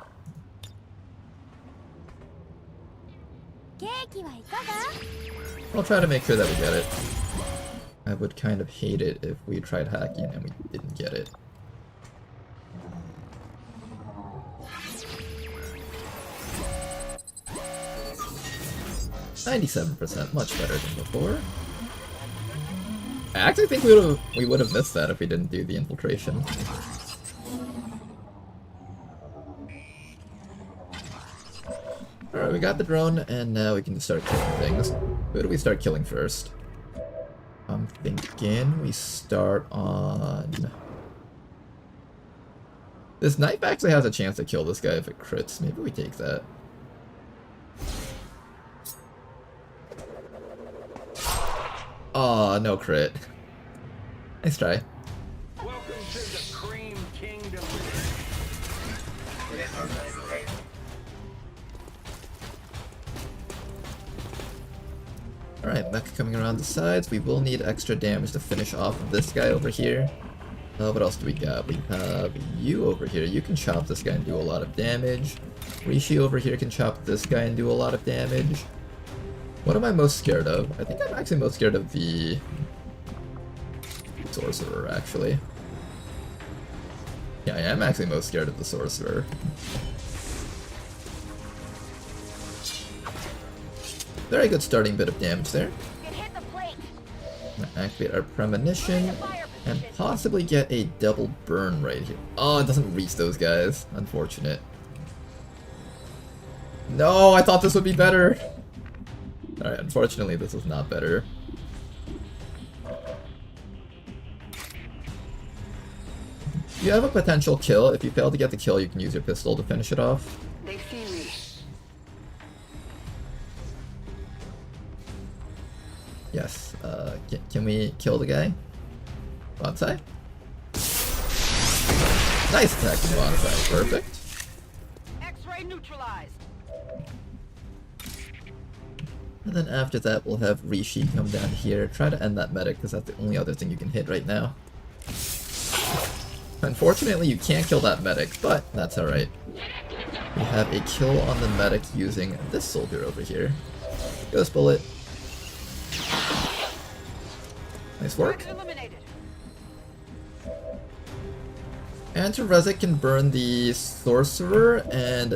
[SPEAKER 1] I'll try to make sure that we get it. I would kind of hate it if we tried hacking and we didn't get it. %, much better than before. I actually think we would have missed that if we didn't do the infiltration. Alright, we got the drone, and now we can start killing things. Who do we start killing first? I'm thinking we start on... This knife actually has a chance to kill this guy if it crits. Maybe we take that. Aw, no crit. Nice try.
[SPEAKER 3] Welcome to the Cream Kingdom.
[SPEAKER 1] Alright, mech coming around the sides. We will need extra damage to finish off this guy over here. What else do we got? We have you over here. You can chop this guy and do a lot of damage. Rishi over here can chop this guy and do a lot of damage. What am I most scared of? I think I'm actually most scared of the sorcerer, actually. Yeah, I am actually most scared of the sorcerer. Very good starting bit of damage there. Activate our premonition and possibly get a double burn right here. Oh, it doesn't reach those guys. Unfortunate. No, I thought this would be better. Alright, unfortunately this is not better. You have a potential kill. If you fail to get the kill, you can use your pistol to finish it off.
[SPEAKER 7] They see me.
[SPEAKER 1] Yes, can we kill the guy? Bonsai? Nice attack from Bonsai, perfect.
[SPEAKER 7] X-ray neutralized.
[SPEAKER 1] And then after that, we'll have Rishi come down here, try to end that medic, because that's the only other thing you can hit right now. Unfortunately, you can't kill that medic, but that's alright. We have a kill on the medic using this soldier over here. Ghost bullet. Nice work. And Terezik can burn the sorcerer, and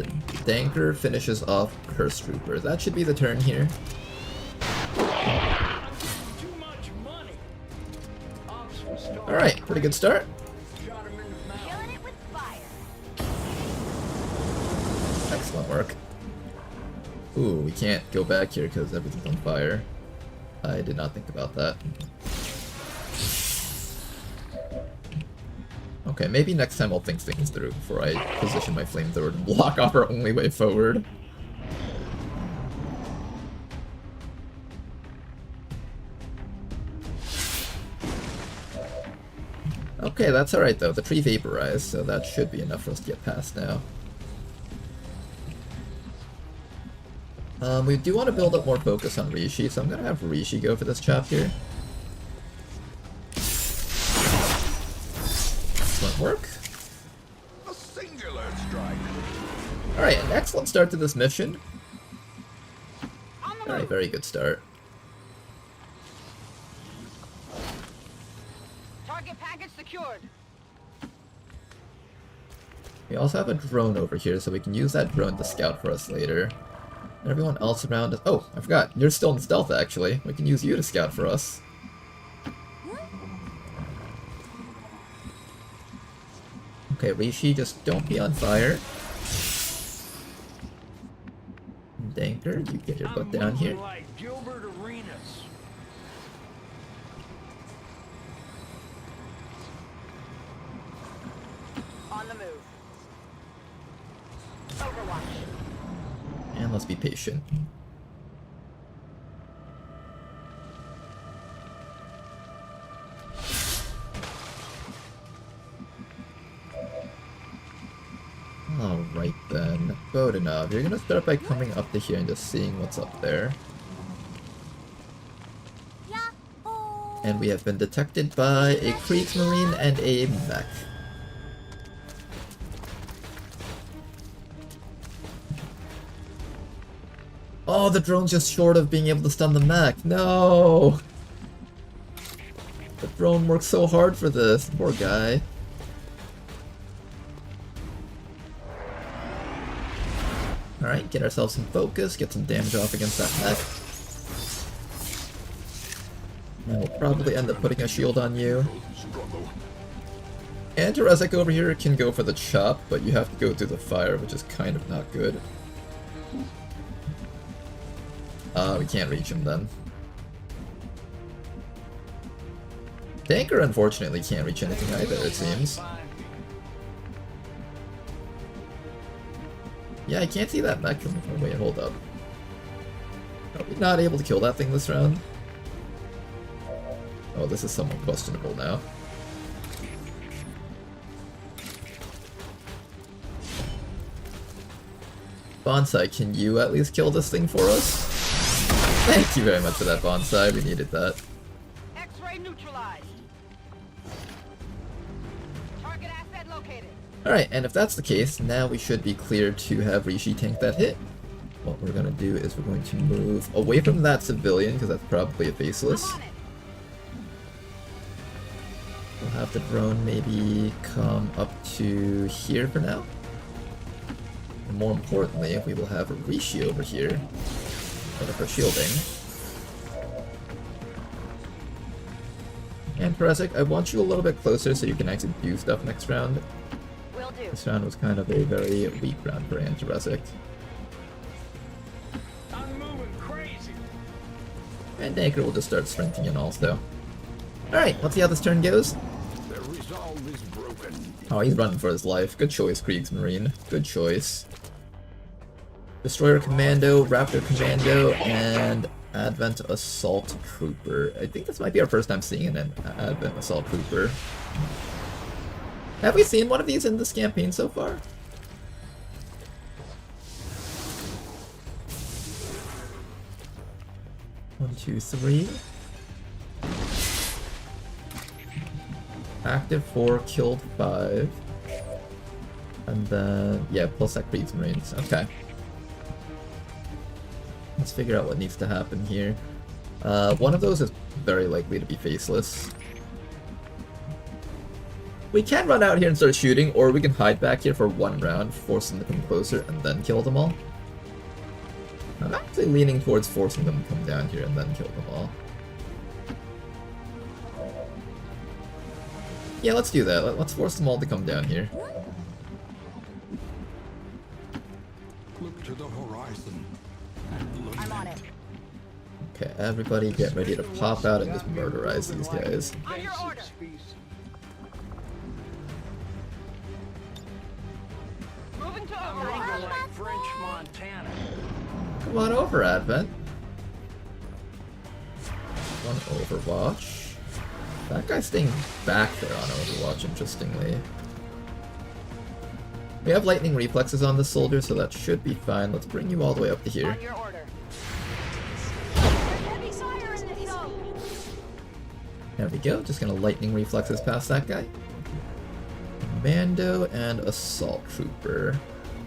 [SPEAKER 1] Danker finishes off Curse Trooper. That should be the turn here. Alright, pretty good start. Excellent work. Ooh, we can't go back here because everything's on fire. I did not think about that. Okay, maybe next time I'll think things through before I position my flamethrower to block off our only way forward. Okay, that's alright though. The tree vaporized, so that should be enough for us to get past now. We do want to build up more focus on Rishi, so I'm going to have Rishi go for this chapter. Excellent work.
[SPEAKER 9] A singular strike.
[SPEAKER 1] Alright, an excellent start to this mission. Alright, very good start.
[SPEAKER 7] Target package secured.
[SPEAKER 1] We also have a drone over here, so we can use that drone to scout for us later. And everyone else around us... Oh, I forgot. You're still in stealth, actually. We can use you to scout for us. Okay, Rishi, just don't be on fire. Danker, you get your butt down here.
[SPEAKER 3] Like Gilbert Arenas.
[SPEAKER 7] On the move. Overwatch.
[SPEAKER 1] And let's be patient. Alright then, Bode, enough. You're gonna start by coming up to here and just seeing what's up there. And we have been detected by a Kriegsmarine and a mech. Oh, the drone's just short of being able to stun the mech. No! The drone worked so hard for this. Poor guy. Alright, get ourselves some focus, get some damage off against that mech. And we'll probably end up putting a shield on you. And Terezek over here can go for the chop, but you have to go through the fire, which is kind of not good. We can't reach him then. Tanker unfortunately can't reach anything either, it seems. Yeah, I can't see that mech coming from. Wait, hold up. Are we not able to kill that thing this round? Oh, this is somewhat questionable now. Bonsai, can you at least kill this thing for us? Thank you very much for that, Bonsai. We needed that.
[SPEAKER 7] X-ray neutralized. Target asset located.
[SPEAKER 1] Alright, and if that's the case, now we should be clear to have Rishi tank that hit. What we're gonna do is we're going to move away from that civilian, because that's probably a faceless. We'll have the drone maybe come up to here for now. And more importantly, we will have a Rishi over here for shielding. And Terezek, I want you a little bit closer so you can actually do stuff next round.
[SPEAKER 7] Will do.
[SPEAKER 1] This round was kind of a very weak round for Terezek.
[SPEAKER 3] I'm moving crazy.
[SPEAKER 1] And Danker will just start sprinting in also. Alright, let's see how this turn goes.
[SPEAKER 13] Their resolve is broken.
[SPEAKER 1] Oh, he's running for his life. Good choice, Kriegsmarine. Good choice. Destroyer Commando, Raptor Commando, and Advent Assault Trooper. I think this might be our first time seeing an Advent Assault Trooper. Have we seen one of these in this campaign so far? One, two, three. Active 4, killed 5. And then, yeah, plus that Kriegsmarines. Okay. Let's figure out what needs to happen here. One of those is very likely to be faceless. We can run out here and start shooting, or we can hide back here for one round, force them to come closer, and then kill them all. I'm actually leaning towards forcing them to come down here and then kill them all. Yeah, let's do that. Let's force them all to come down here.
[SPEAKER 13] Look to the horizon.
[SPEAKER 7] I'm on it.
[SPEAKER 1] Okay, everybody get ready to pop out and just murderize these guys.
[SPEAKER 7] On your order. Moving to
[SPEAKER 3] I'm running
[SPEAKER 7] override.
[SPEAKER 3] like French Montana.
[SPEAKER 1] Come on over, Advent. One Overwatch. That guy's staying back there on Overwatch, interestingly. We have lightning reflexes on this soldier, so that should be fine. Let's bring you all the way up to here.
[SPEAKER 7] On your order. Heavy fire in the zone.
[SPEAKER 1] There we go, just gonna lightning reflexes past that guy. Commando and Assault Trooper.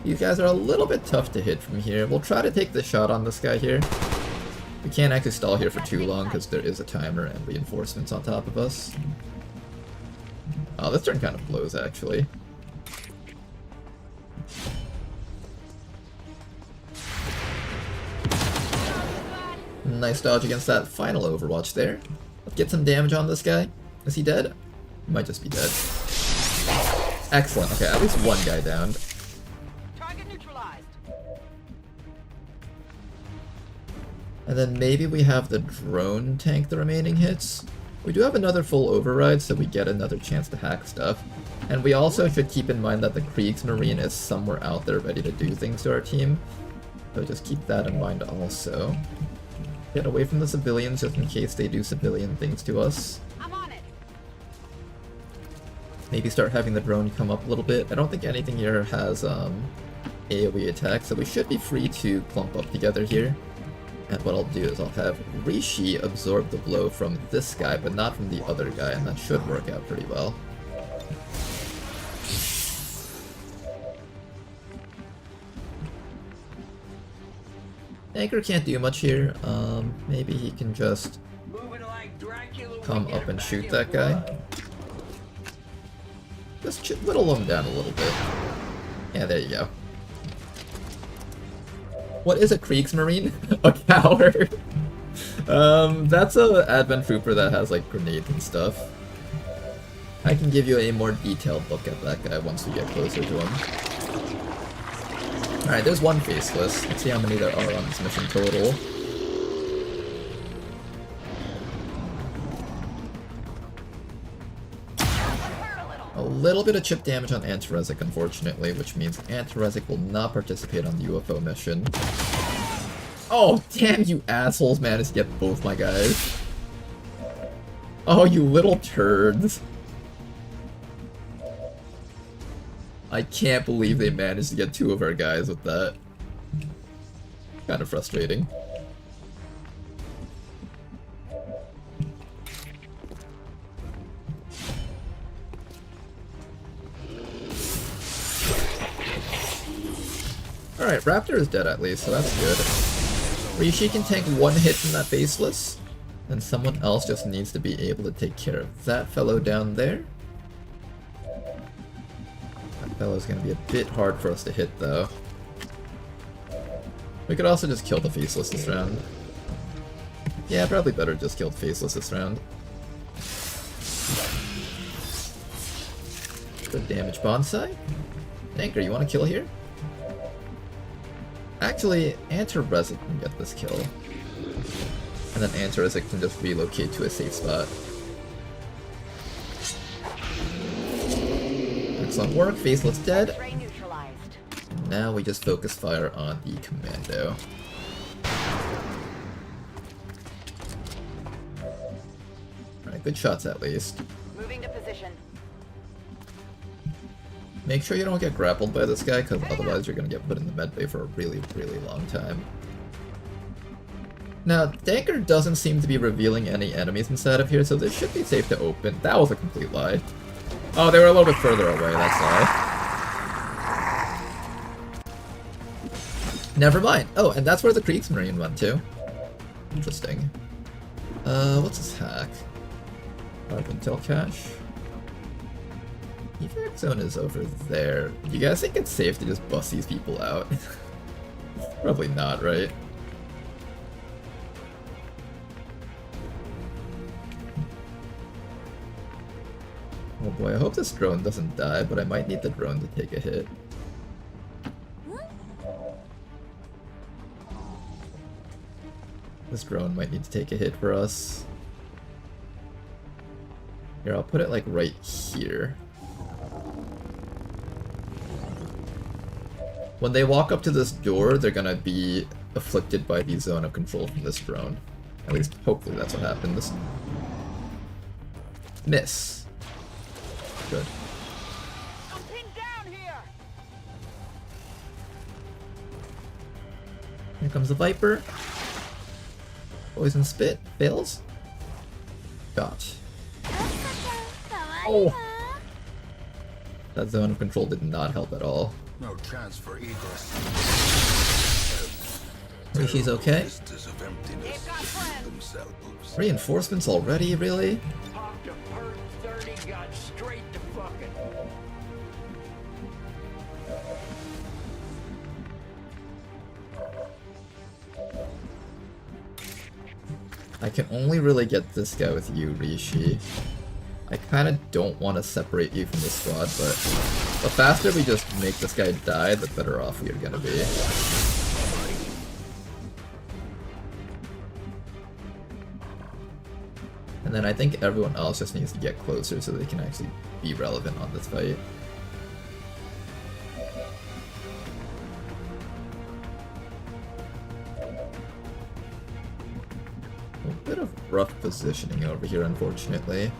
[SPEAKER 1] These guys are a little bit tough to hit from here. We'll try to take the shot on this guy here. We can't actually stall here for too long because there is a timer and reinforcements on top of us. Oh, this turn kind of blows, actually. Nice dodge against that final Overwatch there. Let's get some damage on this guy. Is he dead? He might just be dead. Excellent. Okay, at least one guy downed.
[SPEAKER 7] Target neutralized.
[SPEAKER 1] And then maybe we have the drone tank the remaining hits. We do have another full override, so we get another chance to hack stuff. And we also should keep in mind that the Kriegsmarine is somewhere out there ready to do things to our team. So just keep that in mind also. Get away from the civilians just in case they do civilian things to us.
[SPEAKER 7] I'm on it.
[SPEAKER 1] Maybe start having the drone come up a little bit. I don't think anything here has AoE attack, so we should be free to clump up together here. And what I'll do is I'll have Rishi absorb the blow from this guy, but not from the other guy, and that should work out pretty well. Anchor can't do much here. Maybe he can just come up and shoot that guy. Just whittle him down a little bit. Yeah, there you go. What is a Kriegsmarine? A coward? That's a Advent Trooper that has like grenades and stuff. I can give you a more detailed look at that guy once we get closer to him. Alright, there's one faceless. Let's see how many there are on this mission total. A little bit of chip damage on Antarezic, unfortunately, which means Antarezic will not participate on the UFO mission. Oh, damn, you assholes managed to get both my guys. Oh, you little turds. I can't believe they managed to get 2 of our guys with that. Kind of frustrating. Alright, Raptor is dead at least, so that's good. Rishi can take 1 hit from that faceless, and someone else just needs to be able to take care of that fellow down there. That fellow's gonna be a bit hard for us to hit though. We could also just kill the faceless this round. Yeah, probably better just kill the faceless this round. Good damage bonsai. Anchor, you wanna kill here? Actually, Antarezic can get this kill. And then Antarezic can just relocate to a safe spot. Excellent work, faceless dead. Now we just focus fire on the commando. Alright, good shots at least.
[SPEAKER 7] Moving to position.
[SPEAKER 1] Make sure you don't get grappled by this guy, because otherwise you're going to get put in the medbay for a really, really long time. Now, Danker doesn't seem to be revealing any enemies inside of here, so this should be safe to open. That was a complete lie. Oh, they were a little bit further away, that's why. Never mind. Oh, and that's where the Kriegsmarine went to. Interesting. What's this hack? Intel cache. Evac zone is over there. You guys think it's safe to just bust these people out? Probably not, right? Oh boy, I hope this drone doesn't die, but I might need the drone to take a hit. This drone might need to take a hit for us. Here, I'll put it like right here. When they walk up to this door, they're gonna be afflicted by the zone of control from this drone. At least, hopefully that's what happens. Miss. Good.
[SPEAKER 7] I'm pinned down here.
[SPEAKER 1] Here comes the Viper. Poison Spit. Fails. Got. Oh! That zone of control did not help at all.
[SPEAKER 9] No chance for egress.
[SPEAKER 1] Rishi's okay. Reinforcements already, really?
[SPEAKER 3] Popped a perk 30, got straight to fucking.
[SPEAKER 1] I can only really get this guy with you, Rishi. I kind of don't want to separate you from the squad, but the faster we just make this guy die, the better off we are going to be. And then I think everyone else just needs to get closer so they can actually be relevant on this fight. A bit of rough positioning over here, unfortunately.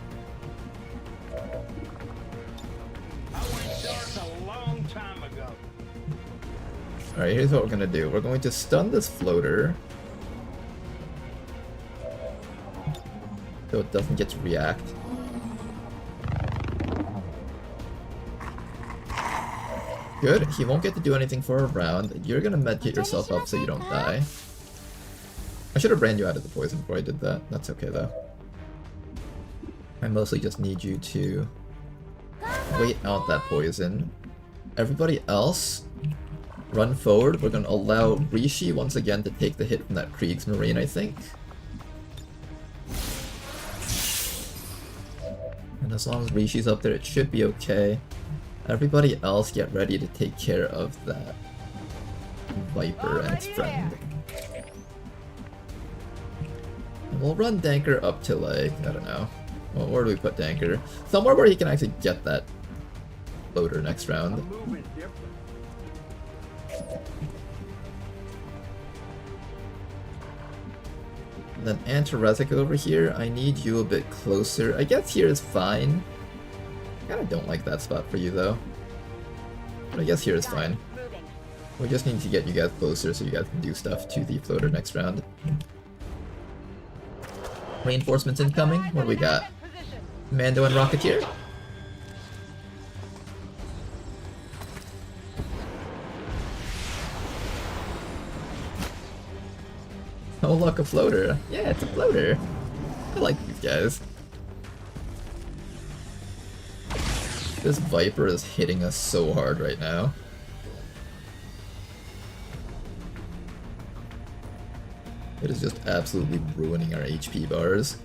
[SPEAKER 1] Alright, here's what we're gonna do. We're going to stun this floater so it doesn't get to react. Good, he won't get to do anything for a round. You're gonna medkit yourself up so you don't die. I should have ran you out of the poison before I did that. That's okay though. I mostly just need you to wait out that poison. Everybody else, run forward. We're gonna allow Rishi once again to take the hit from that Kriegsmarine, I think. And as long as Rishi's up there, it should be okay. Everybody else get ready to take care of that Viper and its friend. And we'll run Danker up to, like, I don't know. Well, where do we put Danker? Somewhere where he can actually get that floater next round. And then Antarezic over here, I need you a bit closer. I guess here is fine. I kinda don't like that spot for you though. But I guess here is fine. We just need to get you guys closer so you guys can do stuff to the floater next round. Reinforcements incoming? What do we got? Mando and Rocketeer? Oh look, a floater. Yeah, it's a floater. I like these guys. This Viper is hitting us so hard right now. It is just absolutely ruining our HP bars.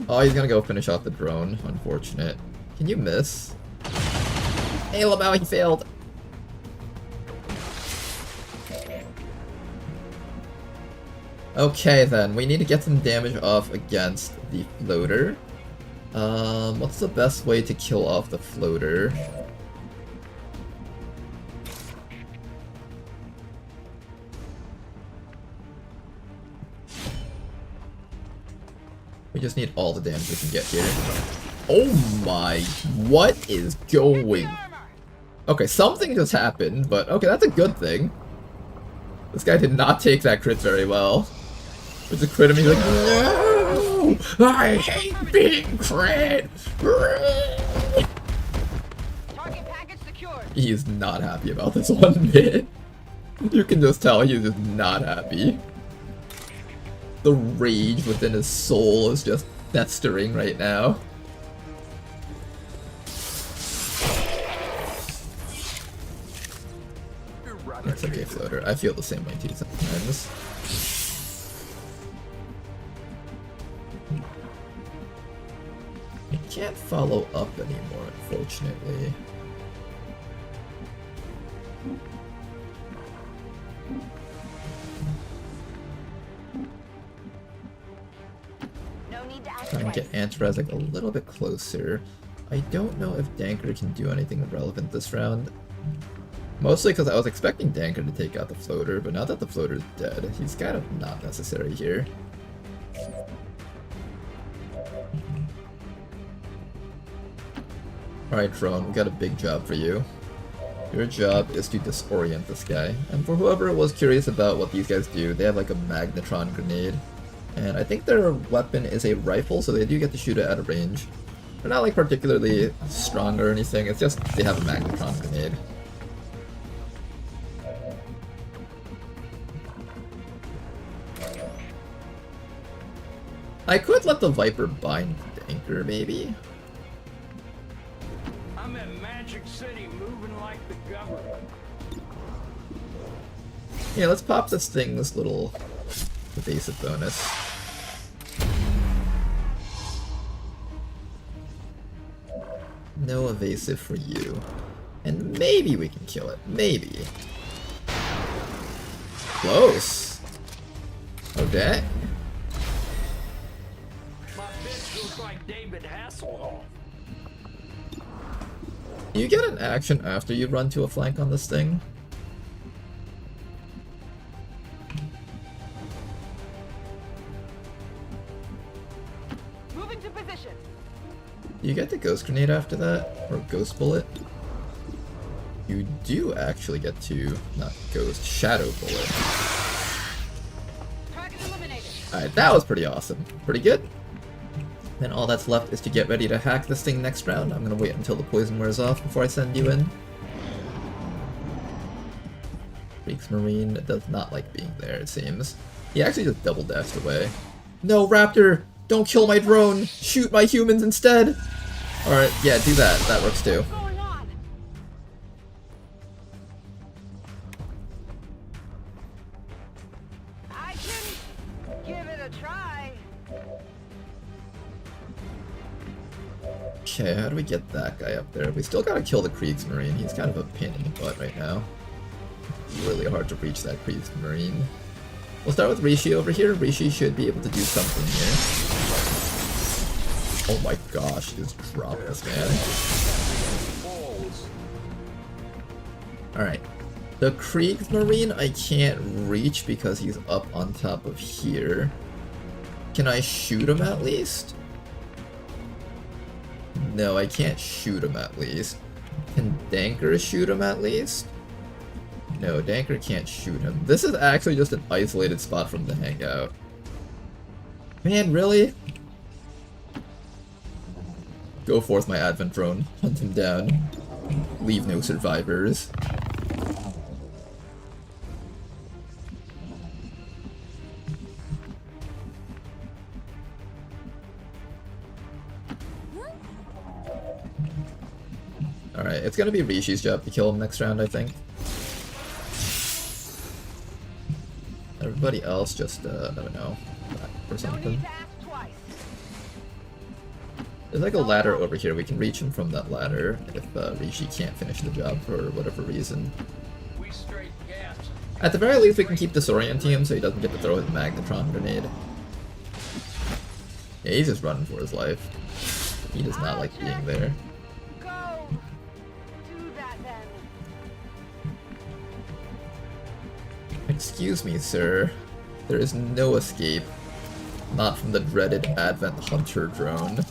[SPEAKER 1] Oh, he's gonna go finish off the drone. Unfortunate. Can you miss? Hey, Lamau, he failed! Okay then, we need to get some damage off against the floater. What's the best way to kill off the floater? We just need all the damage we can get here. Oh my, what is going? Okay, something just happened, but okay, that's a good thing. This guy did not take that crit very well. We just crit him, he's like, no! I hate being crit!
[SPEAKER 7] Target package secured.
[SPEAKER 1] He is not happy about this one bit. You can just tell he is just not happy. The rage within his soul is just festering right now. It's okay, Floater. I feel the same way too sometimes. I can't follow up anymore, unfortunately. Trying to get Antarezic a little bit closer. I don't know if Danker can do anything relevant this round. Mostly because I was expecting Danker to take out the floater, but now that the floater is dead, he's kind of not necessary here. Alright, Drone, we got a big job for you. Your job is to disorient this guy. And for whoever was curious about what these guys do, they have like a magnetron grenade. And I think their weapon is a rifle, so they do get to shoot it at a range. They're not like particularly strong or anything, it's just they have a magnetron grenade. I could let the Viper bind Danker, maybe?
[SPEAKER 3] I'm in Magic City moving like the government.
[SPEAKER 1] Yeah, let's pop this thing, this little evasive bonus. No evasive for you. And maybe we can kill it. Maybe. Close. Okay.
[SPEAKER 3] My bitch looks like David Hasselhoff.
[SPEAKER 1] You get an action after you run to a flank on this thing.
[SPEAKER 7] Moving to position.
[SPEAKER 1] You get the Ghost Grenade after that? Or Ghost Bullet? You do actually get to, not Ghost, Shadow Bullet. Alright, that was pretty awesome. Pretty good. Then all that's left is to get ready to hack this thing next round. I'm gonna wait until the poison wears off before I send you in. Kriegsmarine does not like being there, it seems. He actually just double dashed away. No, Raptor! Don't kill my drone! Shoot my humans instead! Alright, yeah, do that. That works too.
[SPEAKER 7] I can give it a try.
[SPEAKER 1] Okay, how do we get that guy up there? We still gotta kill the Kriegsmarine. He's kind of a pain in the butt right now. Really hard to reach that Kriegsmarine. We'll start with Rishi over here. Rishi should be able to do something here. Oh my gosh, just drop this man. Alright. The Kriegsmarine I can't reach because he's up on top of here. Can I shoot him at least? No, I can't shoot him at least. Can Danker shoot him at least? No, Danker can't shoot him. This is actually just an isolated spot from the hangout. Man, really? Go forth, my advent drone. Hunt him down. Leave no survivors. Alright, it's gonna be Rishi's job to kill him next round, I think. Everybody else just, I don't know, back or something. There's like a ladder over here. We can reach him from that ladder if Rishi can't finish the job for whatever reason. At the very least, we can keep disorienting him so he doesn't get to throw his magnetron grenade. Yeah, he's just running for his life. He does not like being there. Excuse me, sir. There is no escape. Not from the dreaded Advent Hunter drone.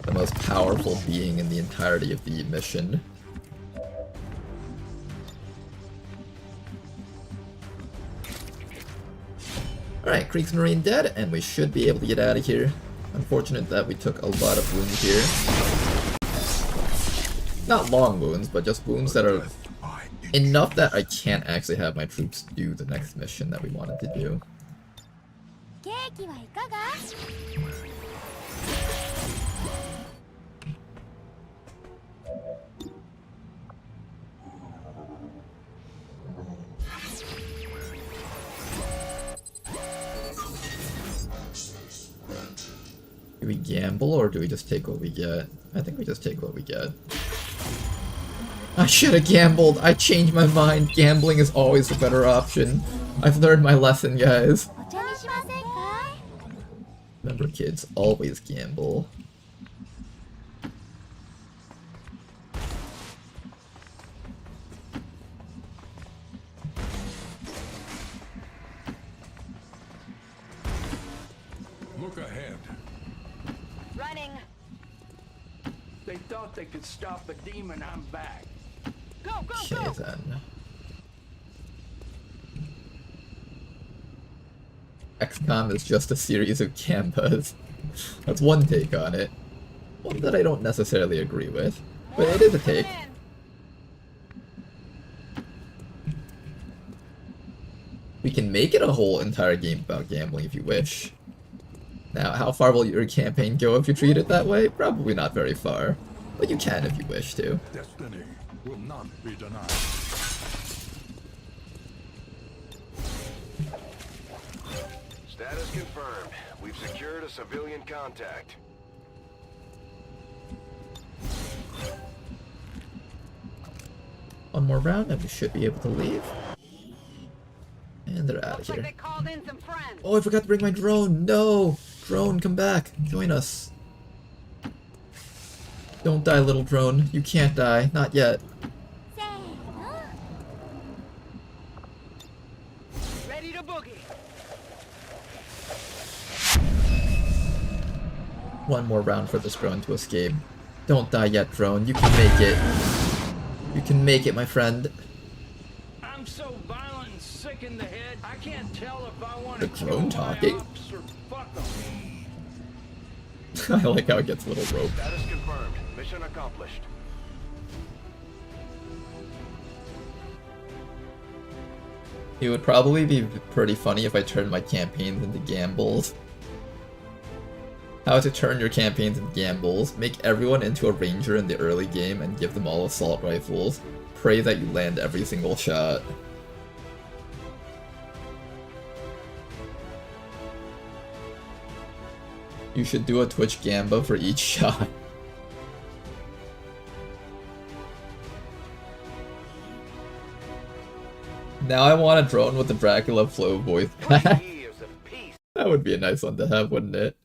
[SPEAKER 1] The most powerful being in the entirety of the mission. Alright, Kriegsmarine dead, and we should be able to get out of here. Unfortunate that we took a lot of wounds here. Not long wounds, but just wounds that are enough that I can't actually have my troops do the next mission that we wanted to do. Do we gamble or do we just take what we get? I think we just take what we get. I should have gambled. I changed my mind. Gambling is always the better option. I've learned my lesson, guys. Remember, kids, always gamble.
[SPEAKER 9] Look ahead.
[SPEAKER 7] Running.
[SPEAKER 3] They thought they could stop a demon. I'm back.
[SPEAKER 7] Go, go,
[SPEAKER 1] Okay,
[SPEAKER 7] go.
[SPEAKER 1] then. XCOM is just a series of Gambas. That's one take on it. One that I don't necessarily agree with, but it is a take. We can make it a whole entire game about gambling if you wish. Now, how far will your campaign go if you treat it that way? Probably not very far, but you can if you wish to.
[SPEAKER 9] Destiny will not be denied.
[SPEAKER 10] Status confirmed. We've secured a civilian contact.
[SPEAKER 1] One more round and we should be able to leave. And they're out of here.
[SPEAKER 7] They called in some friends.
[SPEAKER 1] Oh, I forgot to bring my drone. No! Drone, come back. Join us. Don't die, little drone. You can't die. Not yet.
[SPEAKER 7] Ready to boogie.
[SPEAKER 1] One more round for this drone to escape. Don't die yet, drone. You can make it. You can make it, my friend.
[SPEAKER 3] I'm so violent and sick in the head, I can't tell if I want
[SPEAKER 1] The
[SPEAKER 3] to
[SPEAKER 1] drone
[SPEAKER 3] kill
[SPEAKER 1] talking?
[SPEAKER 3] my ops or fuck 'em.
[SPEAKER 1] I like how it gets a little rope.
[SPEAKER 10] Status confirmed. Mission accomplished.
[SPEAKER 1] It would probably be pretty funny if I turned my campaigns into gambles. How to turn your campaigns into gambles. Make everyone into a ranger in the early game and give them all assault rifles. Pray that you land every single shot. You should do a Twitch gamba for each shot. Now I want a drone with the Dracula flow voice. That would be a nice one to have, wouldn't it?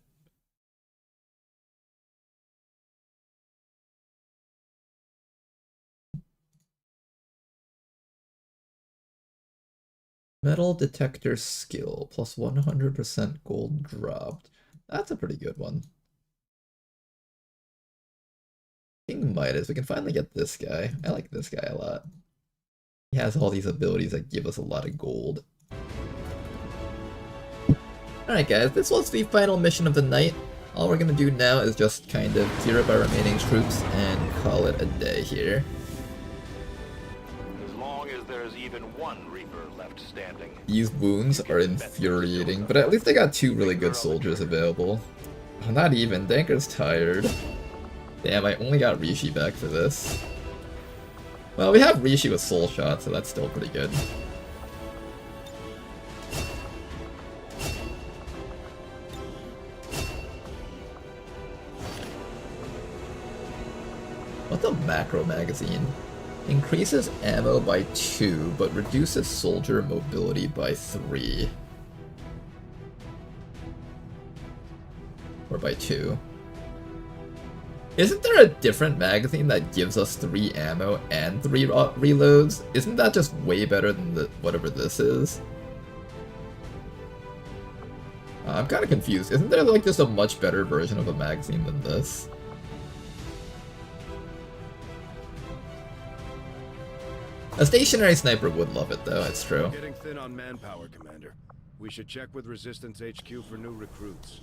[SPEAKER 1] Metal detector skill plus 100% gold dropped. That's a pretty good one. King Midas, we can finally get this guy. I like this guy a lot. He has all these abilities that give us a lot of gold. Alright guys, this was the final mission of the night. All we're gonna do now is just kind of clear up our remaining troops and call it a day here.
[SPEAKER 10] As long as there's even one Reaper left standing.
[SPEAKER 1] These wounds are infuriating, but at least I got 2 really good soldiers available. Oh, not even, Danker's tired. Damn, I only got Rishi back for this. Well, we have Rishi with Soul Shot, so that's still pretty good. What's a macro magazine? Increases ammo by 2, but reduces soldier mobility by 3. Or by 2. Isn't there a different magazine that gives us 3 ammo and 3 reloads? Isn't that just way better than whatever this is? I'm kind of confused. Isn't there like just a much better version of a magazine than this? A stationary sniper would love it though, it's true.
[SPEAKER 6] Getting thin on manpower, Commander. We should check with Resistance HQ for new recruits.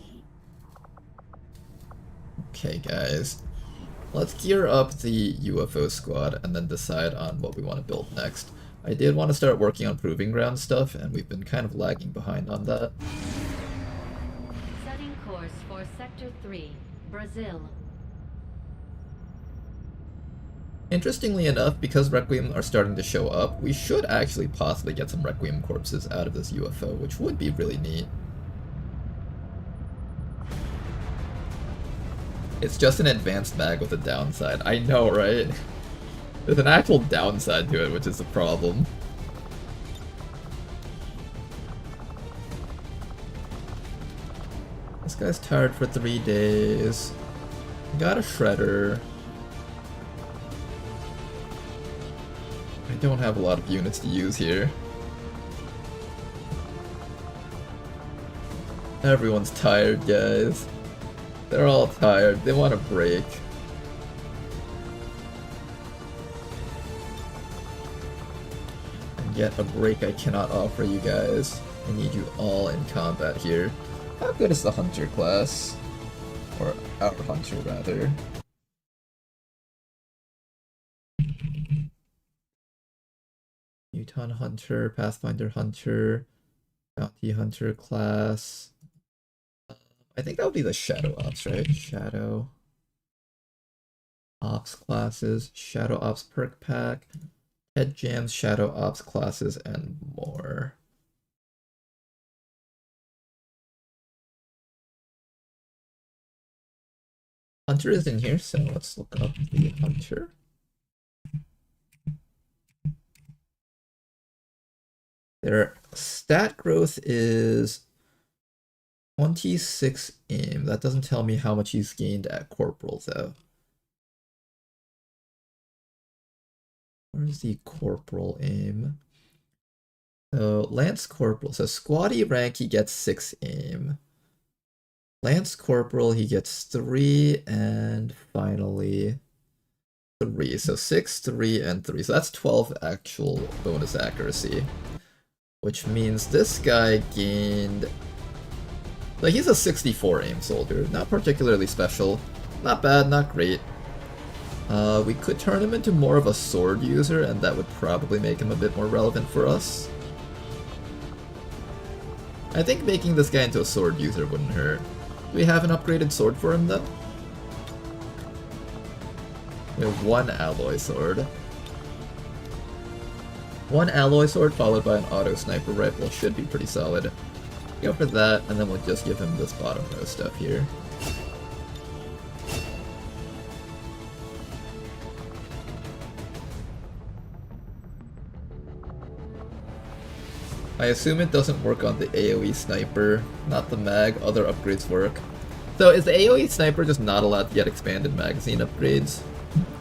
[SPEAKER 1] Okay guys, let's gear up the UFO squad and then decide on what we want to build next. I did want to start working on Proving Ground stuff, and we've been kind of lagging behind on that.
[SPEAKER 8] Setting course for Sector 3, Brazil.
[SPEAKER 1] Interestingly enough, because Requiem are starting to show up, we should actually possibly get some Requiem corpses out of this UFO, which would be really neat. It's just an advanced mag with a downside. I know, right? There's an actual downside to it, which is the problem. This guy's tired for 3 days. Got a shredder. I don't have a lot of units to use here. Everyone's tired, guys. They're all tired. They want a break. And yet a break I cannot offer you guys. I need you all in combat here. How good is the Hunter class? Or our Hunter, rather. Newton Hunter, Pathfinder Hunter, Bounty Hunter class. I think that would be the Shadow Ops, right? Shadow Ops classes, Shadow Ops perk pack, Head Jams, Shadow Ops classes, and more. Hunter is in here, so let's look up the Hunter. Their stat growth is 26 aim. That doesn't tell me how much he's gained at Corporal, though. Where's the Corporal aim? So, Lance Corporal. So, Squatty rank, he gets 6 aim. Lance Corporal, he gets 3, and finally, 3. So 6, 3, and 3. So that's 12 actual bonus accuracy. Which means this guy gained... Like, he's a 64 aim soldier. Not particularly special. Not bad, not great. We could turn him into more of a sword user, and that would probably make him a bit more relevant for us. I think making this guy into a sword user wouldn't hurt. Do we have an upgraded sword for him, though? We have 1 alloy sword. 1 alloy sword followed by an auto sniper rifle should be pretty solid. Go for that, and then we'll just give him this bottom row stuff here. I assume it doesn't work on the AoE sniper, not the mag, other upgrades work. So is the AoE sniper just not allowed to get expanded magazine upgrades?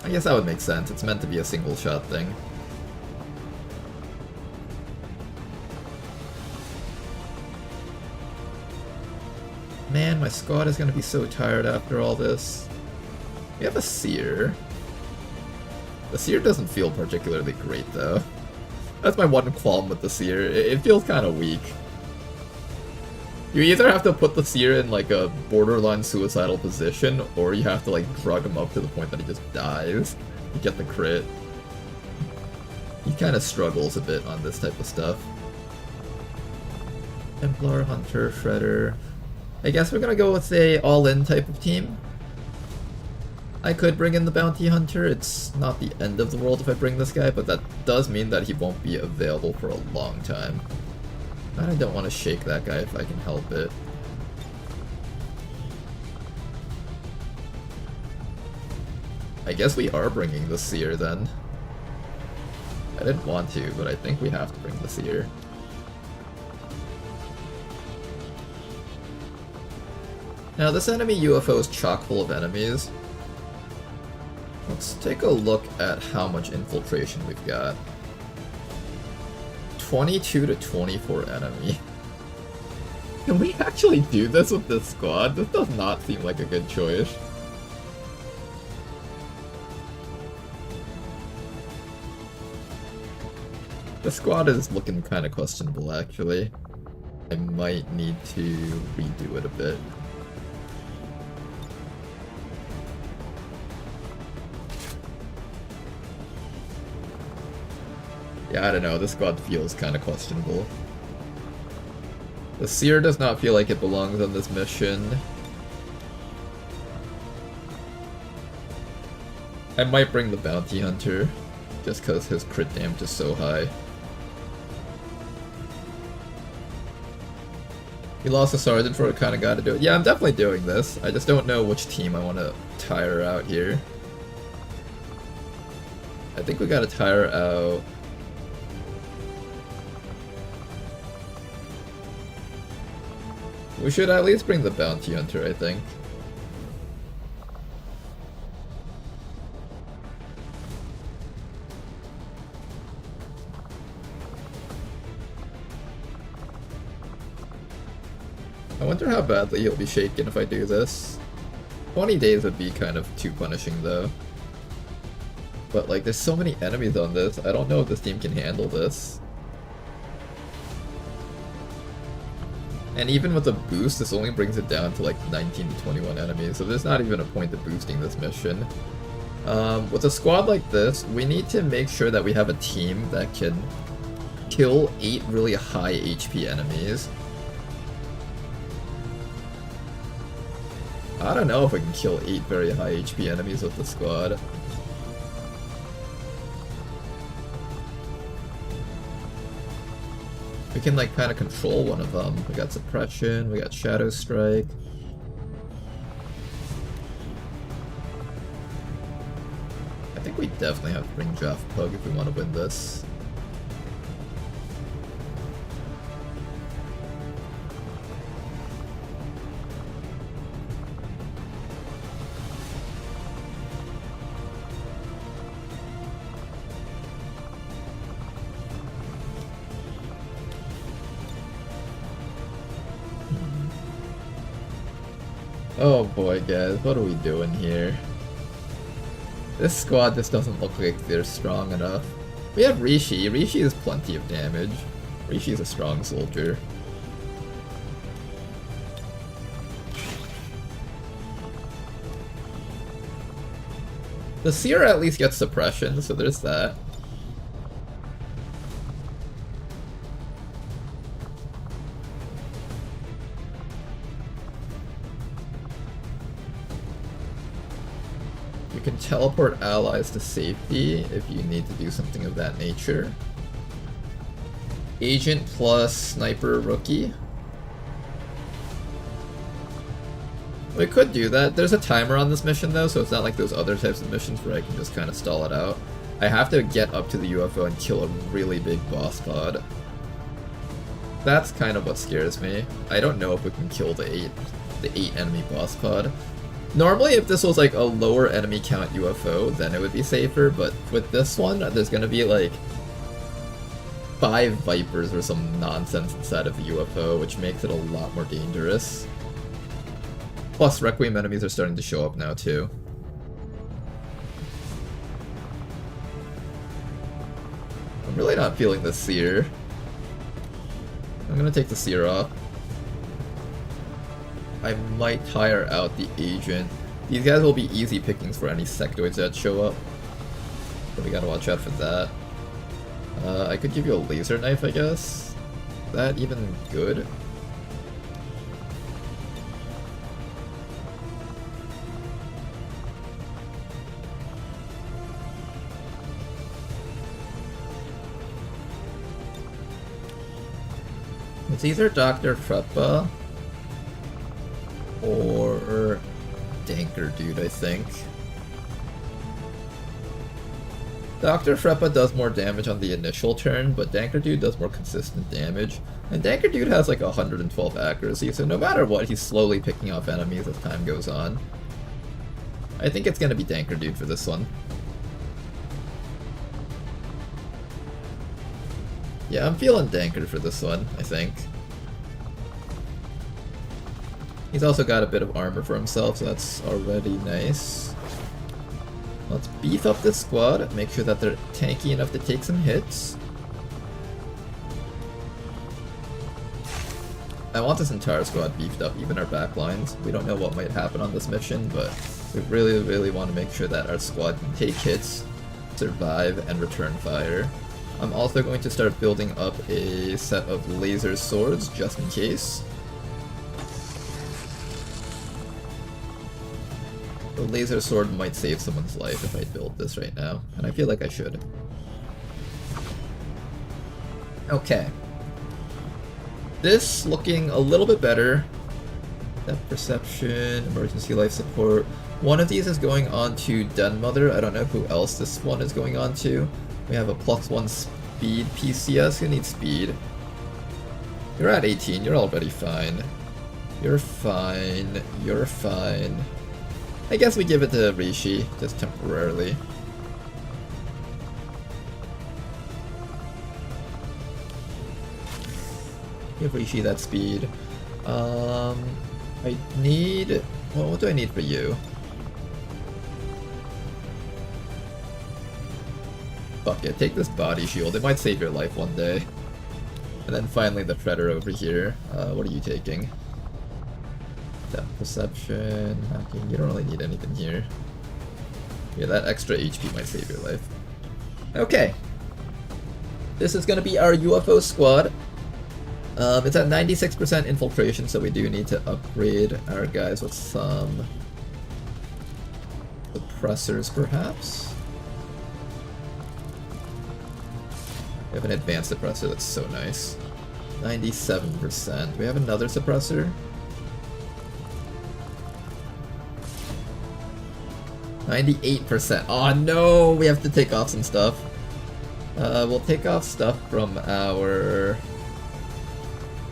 [SPEAKER 1] I guess that would make sense, it's meant to be a single shot thing. Man, my squad is gonna be so tired after all this. We have a seer. The seer doesn't feel particularly great though. That's my one qualm with the seer. It feels kind of weak. You either have to put the seer in like a borderline suicidal position, or you have to like drug him up to the point that he just dies to get the crit. He kind of struggles a bit on this type of stuff. Templar, Hunter, Shredder. I guess we're gonna go with a all-in type of team. I could bring in the Bounty Hunter. It's not the end of the world if I bring this guy, but that does mean that he won't be available for a long time. And I don't want to shake that guy if I can help it. I guess we are bringing the Seer then. I didn't want to, but I think we have to bring the Seer. Now this enemy UFO is chock full of enemies. Let's take a look at how much infiltration we've got. 22 to 24 enemy. Can we actually do this with this squad? This does not seem like a good choice. The squad is looking kind of questionable actually. I might need to redo it a bit. Yeah, I don't know, this squad feels kind of questionable. The Seer does not feel like it belongs on this mission. I might bring the Bounty Hunter, just because his crit damage is so high. You lost a sergeant for it, kinda gotta do it. Yeah, I'm definitely doing this. I just don't know which team I want to tire out here. I think we gotta tire out... We should at least bring the Bounty Hunter, I think. I wonder how badly he'll be shaken if I do this. 20 days would be kind of too punishing though. But like, there's so many enemies on this, I don't know if this team can handle this. And even with a boost, this only brings it down to like 19 to 21 enemies, so there's not even a point to boosting this mission. With a squad like this, we need to make sure that we have a team that can kill 8 really high HP enemies. I don't know if we can kill 8 very high HP enemies with the squad. We can like kind of control one of them. We got Suppression, we got Shadow Strike. I think we definitely have to bring Jaff Pug if we want to win this. Oh boy, guys, what are we doing here? This squad just doesn't look like they're strong enough. We have Rishi. Rishi is plenty of damage. Rishi is a strong soldier. The Seer at least gets suppression, so there's that. You can teleport allies to safety if you need to do something of that nature. Agent plus sniper rookie. We could do that. There's a timer on this mission though, so it's not like those other types of missions where I can just kind of stall it out. I have to get up to the UFO and kill a really big boss pod. That's kind of what scares me. I don't know if we can kill the eight enemy boss pod. Normally, if this was like a lower enemy count UFO, then it would be safer, but with this one, there's gonna be like 5 Vipers or some nonsense inside of the UFO, which makes it a lot more dangerous. Plus, Requiem enemies are starting to show up now, too. I'm really not feeling the Seer. I'm gonna take the Seer off. I might tire out the Agent. These guys will be easy pickings for any sectoids that show up. But we gotta watch out for that. I could give you a laser knife, I guess. Is that even good? It's either Dr. Freppa or Danker Dude, I think. Dr. Freppa does more damage on the initial turn, but Danker Dude does more consistent damage. And Danker Dude has like 112 accuracy, so no matter what, he's slowly picking off enemies as time goes on. I think it's gonna be Danker Dude for this one. Yeah, I'm feeling Danker for this one, I think. He's also got a bit of armor for himself, so that's already nice. Let's beef up this squad, make sure that they're tanky enough to take some hits. I want this entire squad beefed up, even our backlines. We don't know what might happen on this mission, but we really, really want to make sure that our squad can take hits, survive, and return fire. I'm also going to start building up a set of laser swords, just in case. The laser sword might save someone's life if I build this right now, and I feel like I should. Okay. This looking a little bit better. Depth perception, emergency life support. One of these is going on to Denmother. I don't know who else this one is going on to. We have a +1 speed PCS. Who needs speed? You're at 18. You're already fine. You're fine. You're fine. I guess we give it to Rishi, just temporarily. Give Rishi that speed. I need... Well, what do I need for you? Fuck it, take this body shield. It might save your life one day. And then finally the Predator over here. What are you taking? Depth perception, hacking. You don't really need anything here. Yeah, that extra HP might save your life. Okay. This is gonna be our UFO squad. It's at 96% infiltration, so we do need to upgrade our guys with some suppressors, perhaps. We have an advanced suppressor that's so nice. 97%. We have another suppressor. 98%. Oh no, we have to take off some stuff. We'll take off stuff from our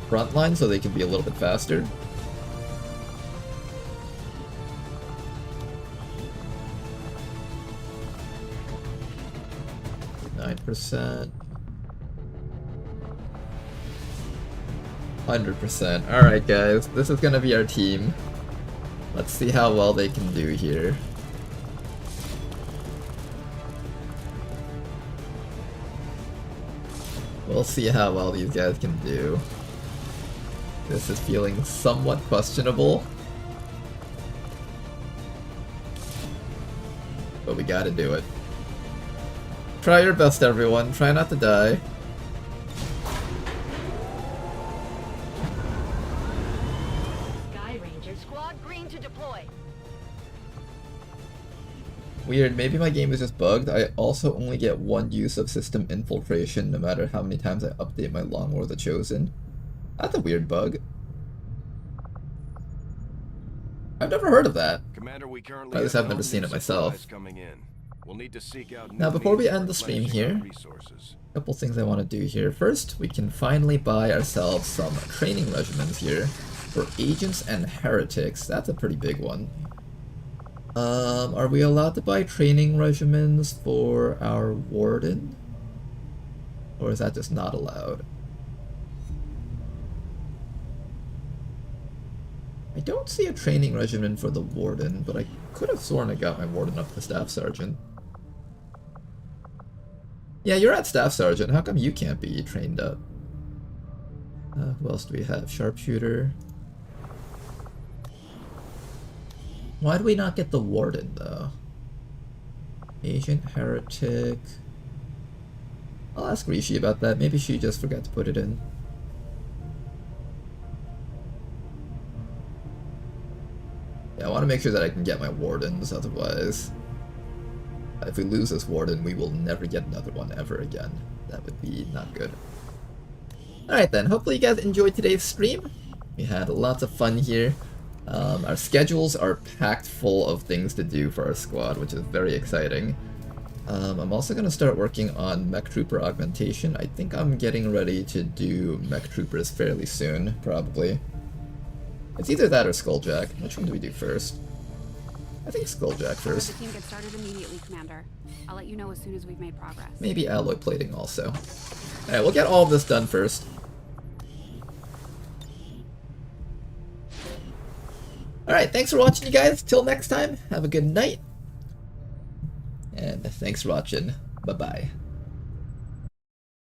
[SPEAKER 1] front line so they can be a little bit faster. %. 100%. Alright guys, this is gonna be our team. Let's see how well they can do here. We'll see how well these guys can do. This is feeling somewhat questionable. But we gotta do it. Try your best, everyone. Try not to die.
[SPEAKER 7] Sky Ranger Squad green to deploy.
[SPEAKER 1] Weird, maybe my game is just bugged. I also only get one use of system infiltration no matter how many times I update my Long War the Chosen. That's a weird bug. I've never heard of that.
[SPEAKER 6] Commander, we currently
[SPEAKER 1] I just have never seen it myself.
[SPEAKER 6] coming in. We'll need to seek out
[SPEAKER 1] Now before we end the stream here,
[SPEAKER 6] resources.
[SPEAKER 1] a couple things I want to do here. First, we can finally buy ourselves some training regimens here for agents and heretics. That's a pretty big one. Are we allowed to buy training regimens for our warden? Or is that just not allowed? I don't see a training regimen for the warden, but I could have sworn I got my warden up to staff sergeant. Yeah, you're at staff sergeant. How come you can't be trained up? Who else do we have? Sharpshooter. Why do we not get the warden, though? Agent, heretic... I'll ask Rishi about that. Maybe she just forgot to put it in. Yeah, I want to make sure that I can get my wardens, otherwise... if we lose this warden, we will never get another one ever again. That would be not good. Alright then, hopefully you guys enjoyed today's stream. We had lots of fun here. Our schedules are packed full of things to do for our squad, which is very exciting. I'm also going to start working on Mech Trooper augmentation. I think I'm getting ready to do Mech Troopers fairly soon, probably. It's either that or Skulljack. Which one do we do first? I think Skulljack first.
[SPEAKER 14] The team gets started immediately, Commander. I'll let you know as soon as we've made progress.
[SPEAKER 1] Maybe alloy plating also. Alright, we'll get all of this done first. Alright, thanks for watching, you guys. Till next time, have a good night. And thanks for watching. Bye-bye.